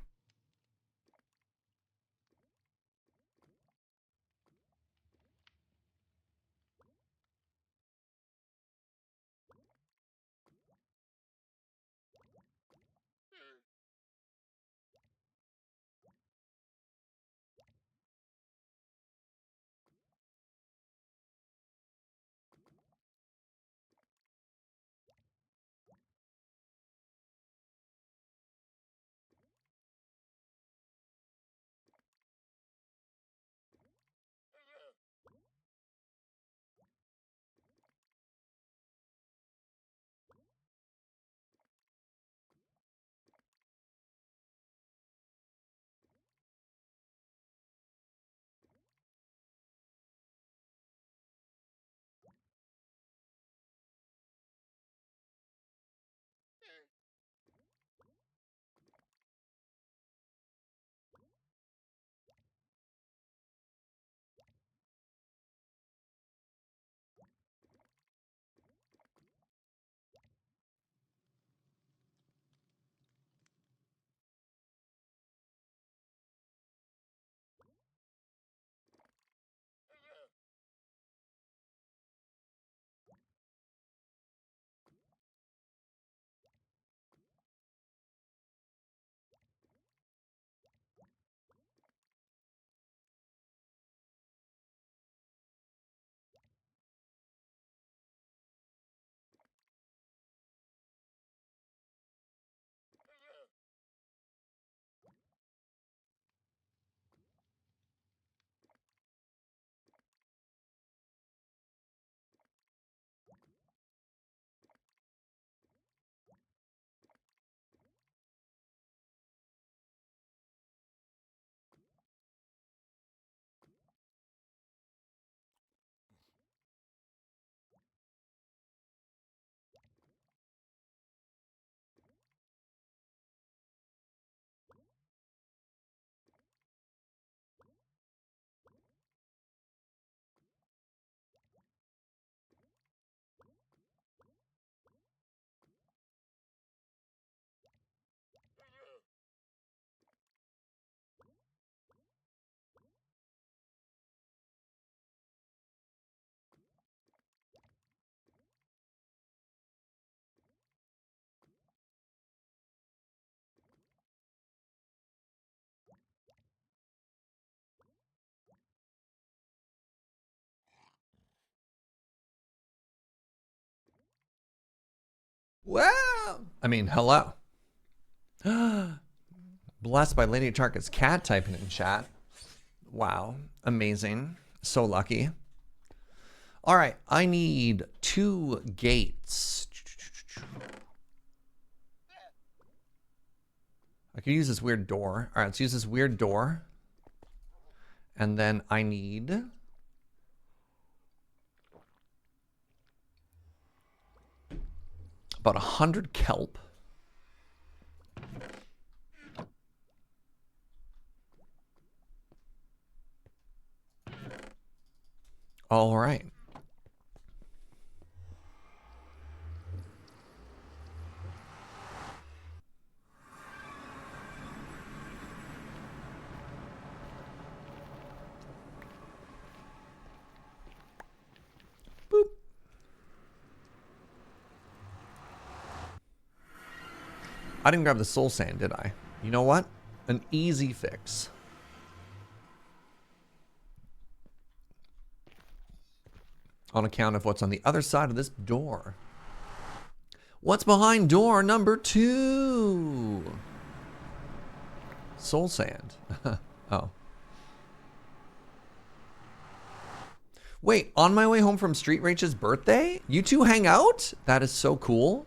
Wow. I mean, hello. Blessed by Lady Target's cat typing in chat. Wow. Amazing. So lucky. All right. I need 2 gates. I could use this weird door. All right. Let's use this weird door. And then I need... about 100 kelp. All right. Boop. I didn't grab the soul sand, did I? You know what? An easy fix. On account of what's on the other side of this door. What's behind door number 2? Soul sand. Oh. Wait, on my way home from Street Rach's birthday? You two hang out? That is so cool.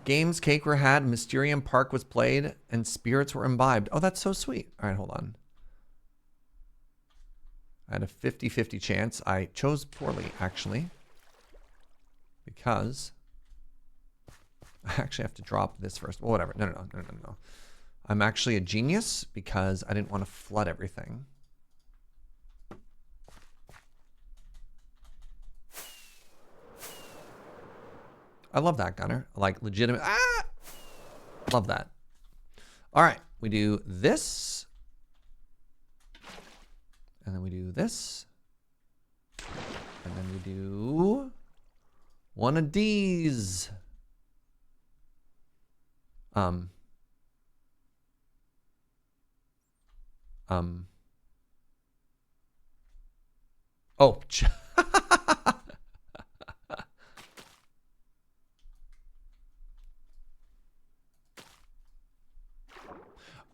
Games, cake were had, Mysterium Park was played, and spirits were imbibed. Oh, that's so sweet. All right, hold on. I had a 50-50 chance. I chose poorly, actually. Because I actually have to drop this first. Well, whatever. No. I'm actually a genius because I didn't want to flood everything. I love that, Gunner. Like, legitimate. Ah! Love that. All right. We do this. And then we do this. And then we do one of these. Oh.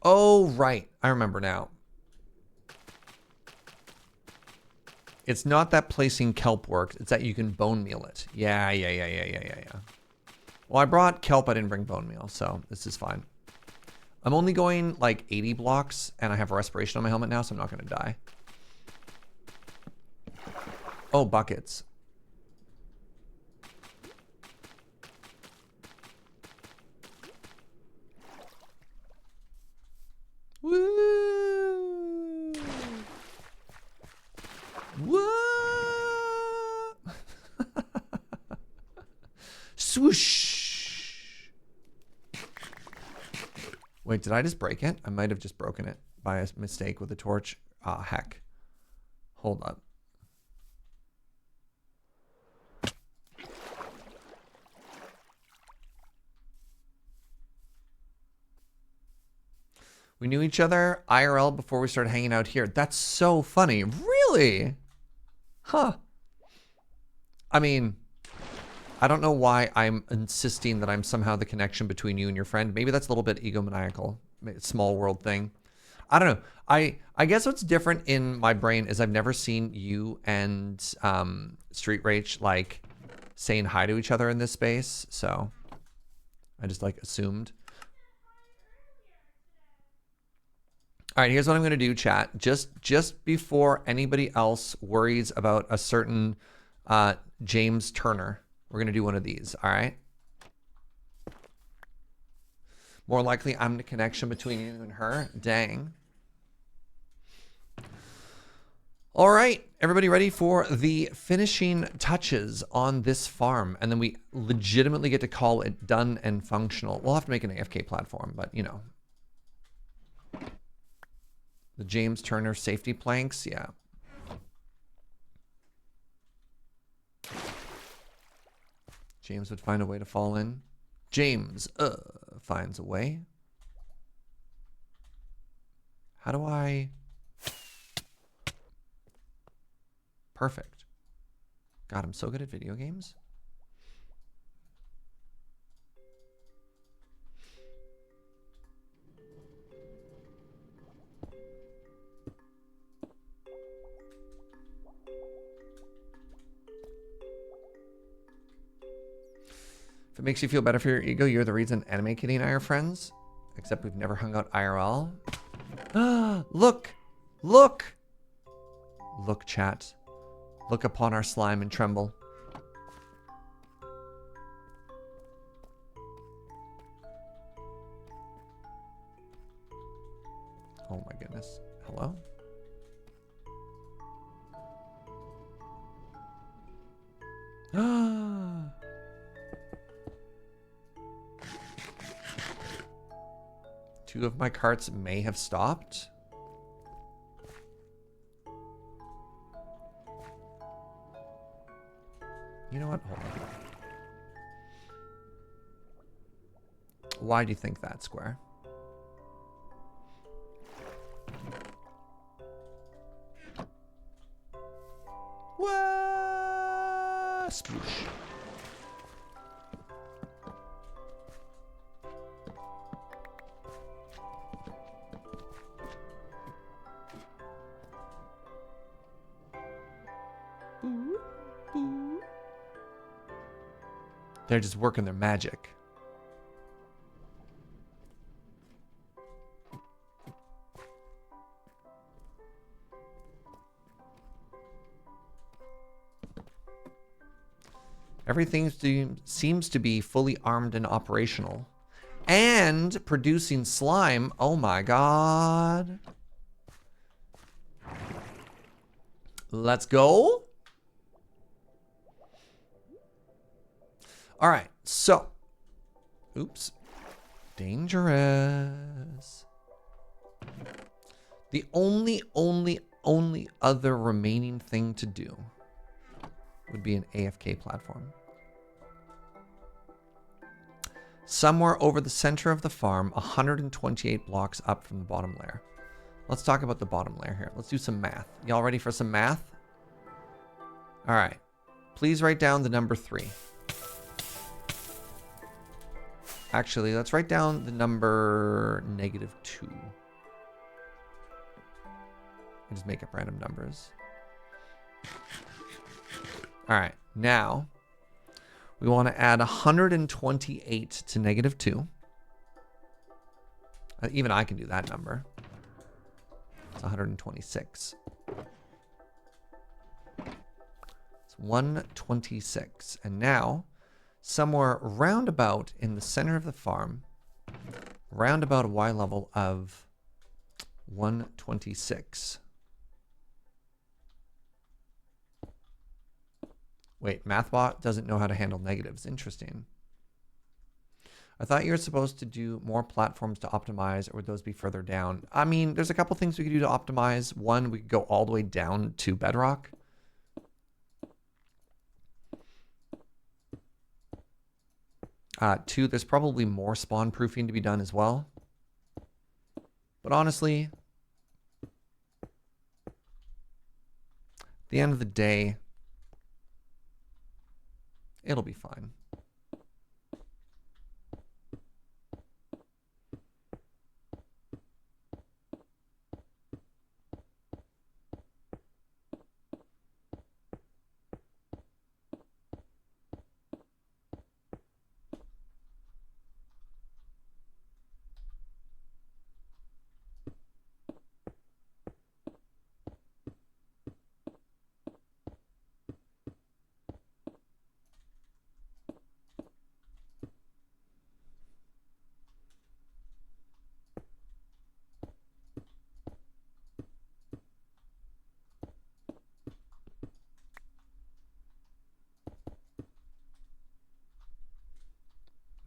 Oh, right. I remember now. It's not that placing kelp works. It's that you can bone meal it. Yeah. Well, I brought kelp. I didn't bring bone meal, so this is fine. I'm only going like 80 blocks, and I have respiration on my helmet now, so I'm not going to die. Oh, buckets. Woo! What? Swoosh! Wait, did I just break it? I might have just broken it by a mistake with a torch. Ah, heck. Hold up. We knew each other IRL before we started hanging out here. That's so funny. Really? Huh. I mean, I don't know why I'm insisting that I'm somehow the connection between you and your friend. Maybe that's a little bit egomaniacal, small world thing. I don't know. I guess what's different in my brain is I've never seen you and Street Rage like saying hi to each other in this space. So I just like assumed. All right, here's what I'm going to do, chat. Just before anybody else worries about a certain James Turner, we're going to do one of these, all right? More likely, I'm the connection between you and her. Dang. All right, everybody ready for the finishing touches on this farm? And then we legitimately get to call it done and functional. We'll have to make an AFK platform, but, you know. The James Turner safety planks, yeah. James would find a way to fall in. James finds a way. How do I... Perfect. God, I'm so good at video games. If it makes you feel better for your ego, you're the reason Anime Kitty and I are friends. Except we've never hung out IRL. Look! Look! Look, chat. Look upon our slime and tremble. Oh my goodness. Hello? Two of my carts may have stopped. You know what? Hold on. Why do you think that, Square? What? Sploosh. They're just working their magic. Everything seems to be fully armed and operational. And producing slime. Oh my god. Let's go. All right, so. Oops. Dangerous. The only other remaining thing to do would be an AFK platform. Somewhere over the center of the farm, 128 blocks up from the bottom layer. Let's talk about the bottom layer here. Let's do some math. Y'all ready for some math? All right. Please write down the number 3. Actually, let's write down the number -2. I just make up random numbers. All right, now we want to add 128 to -2. Even I can do that number. It's 126. It's 126. And now, somewhere roundabout in the center of the farm, roundabout a Y level of 126. Wait, MathBot doesn't know how to handle negatives. Interesting. I thought you were supposed to do more platforms to optimize, or would those be further down? I mean, there's a couple things we could do to optimize. One, we could go all the way down to bedrock. Two, there's probably more spawn proofing to be done as well. But honestly, at the end of the day, it'll be fine.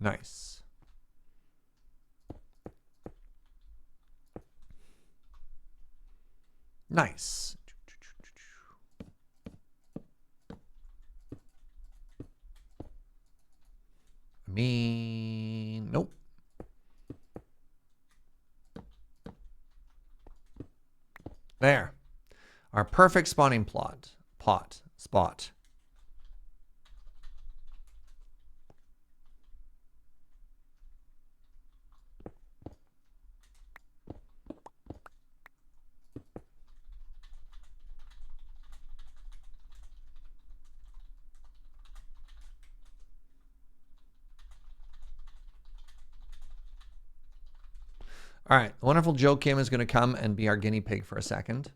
Nice. Nice. I mean, nope. There. Our perfect spawning spot. All right, wonderful Joe Kim is going to come and be our guinea pig for a second.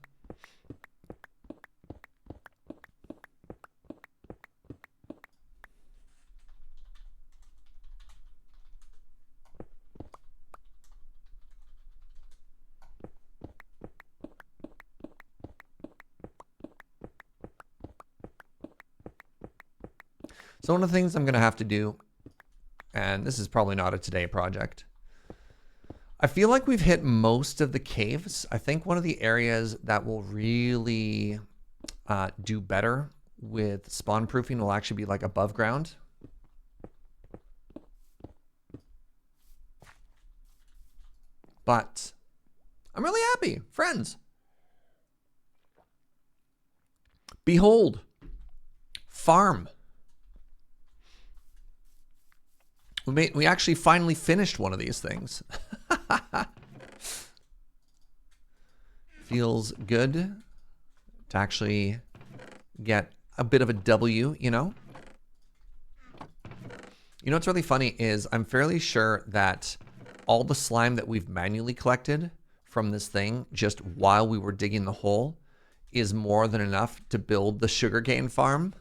So one of the things I'm going to have to do, and this is probably not a today project, I feel like we've hit most of the caves. I think one of the areas that will really do better with spawn proofing will actually be like above ground. But I'm really happy, friends. Behold, farm. We actually finally finished one of these things. Feels good to actually get a bit of a W, you know? You know what's really funny is I'm fairly sure that all the slime that we've manually collected from this thing just while we were digging the hole is more than enough to build the sugarcane farm.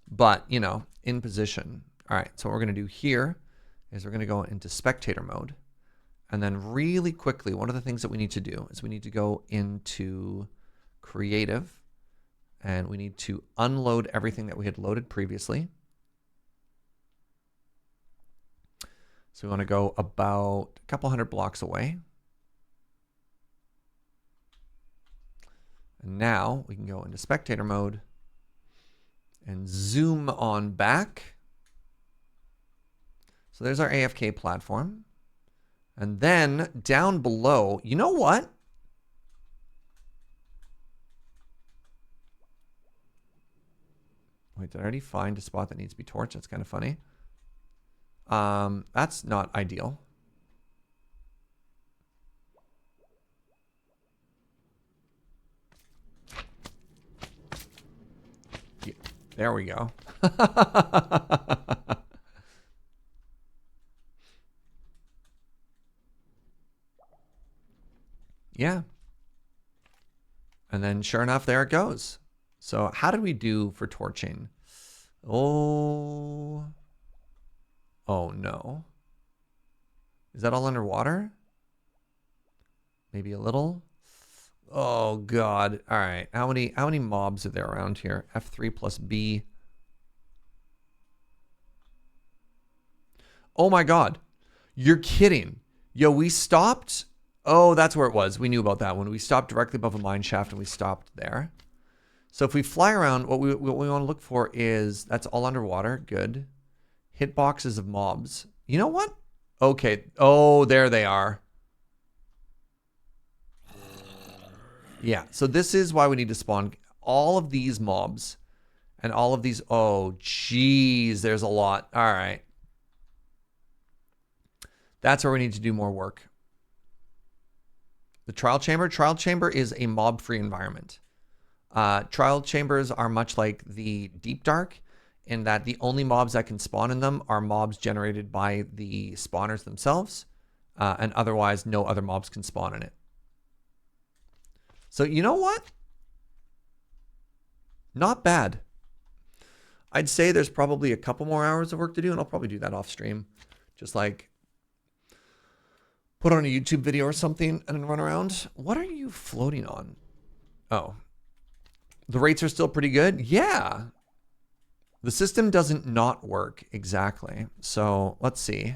But, you know, in position. All right, so what we're going to do here is we're going to go into spectator mode. And then really quickly, one of the things that we need to do is we need to go into creative. And we need to unload everything that we had loaded previously. So we want to go about a couple hundred blocks away. And now we can go into spectator mode and zoom on back. So there's our AFK platform. And then down below, you know what? Wait, did I already find a spot that needs to be torched? That's kind of funny. That's not ideal. Yeah, there we go. Yeah. And then sure enough, there it goes. So how did we do for torching? Oh no. Is that all underwater? Maybe a little? Oh God. All right. How many mobs are there around here? F3 plus B. Oh my God. You're kidding. Yo, we stopped. Oh, that's where it was. We knew about that one. We stopped directly above a mine shaft and we stopped there. So if we fly around, what we want to look for is, that's all underwater. Good. Hitboxes of mobs. You know what? Okay. Oh, there they are. Yeah. So this is why we need to spawn all of these mobs and all of these. Oh, geez. There's a lot. All right. That's where we need to do more work. The trial chamber is a mob-free environment. Trial chambers are much like the deep dark in that the only mobs that can spawn in them are mobs generated by the spawners themselves, and otherwise no other mobs can spawn in it. So you know what? Not bad. I'd say there's probably a couple more hours of work to do, and I'll probably do that off stream. Just like put on a YouTube video or something and then run around. What are you floating on? Oh, the rates are still pretty good. Yeah. The system doesn't not work exactly. So let's see.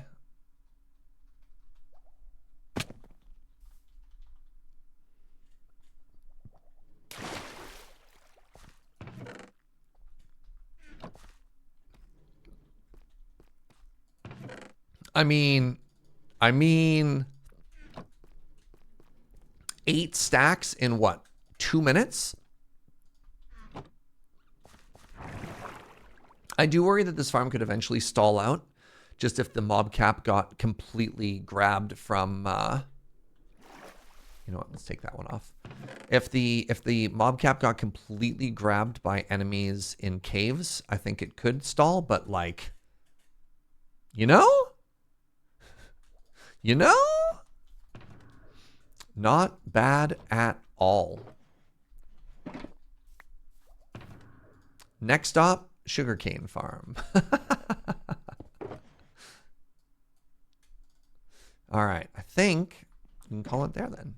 I mean, 8 stacks in what? 2 minutes? I do worry that this farm could eventually stall out, just if the mob cap got completely grabbed from, you know what, let's take that one off. If the mob cap got completely grabbed by enemies in caves, I think it could stall, but like, you know? You know, not bad at all. Next stop, sugarcane farm. All right, I think we can call it there then.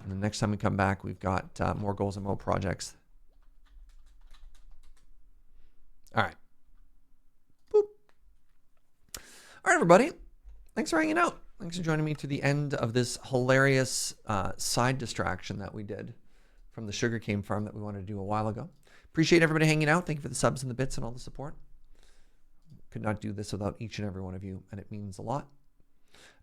And the next time we come back, we've got more goals and more projects. All right. Boop. All right, everybody. Thanks for hanging out. Thanks for joining me to the end of this hilarious side distraction that we did from the sugarcane farm that we wanted to do a while ago. Appreciate everybody hanging out. Thank you for the subs and the bits and all the support. Could not do this without each and every one of you, and it means a lot.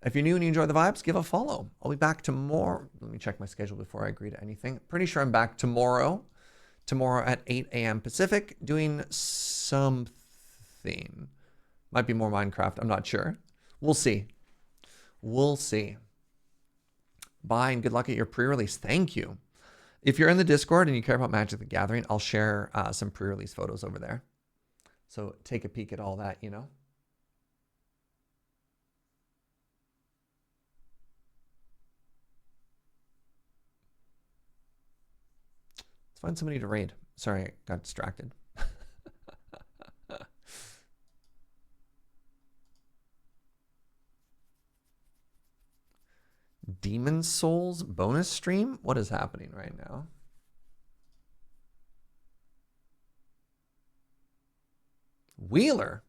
If you're new and you enjoy the vibes, give a follow. I'll be back tomorrow. Let me check my schedule before I agree to anything. Pretty sure I'm back tomorrow. Tomorrow at 8 a.m. Pacific, doing something. Might be more Minecraft. I'm not sure. We'll see. We'll see. Bye, and good luck at your pre-release. Thank you. If you're in the Discord and you care about Magic the Gathering, I'll share some pre-release photos over there. So take a peek at all that, you know. Let's find somebody to raid. Sorry, I got distracted. Demon Souls bonus stream? What is happening right now? Wheeler.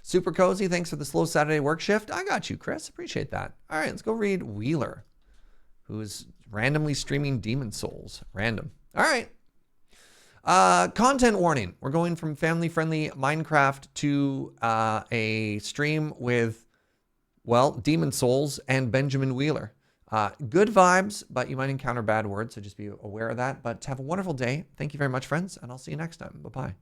Super cozy. Thanks for the slow Saturday work shift. I got you, Chris. Appreciate that. All right, let's go read Wheeler, who is randomly streaming Demon Souls. Random. All right. Content warning. We're going from family-friendly Minecraft to a stream with, well, Demon Souls and Benjamin Wheeler. Good vibes, but you might encounter bad words, so just be aware of that. But have a wonderful day. Thank you very much, friends, and I'll see you next time. Bye-bye.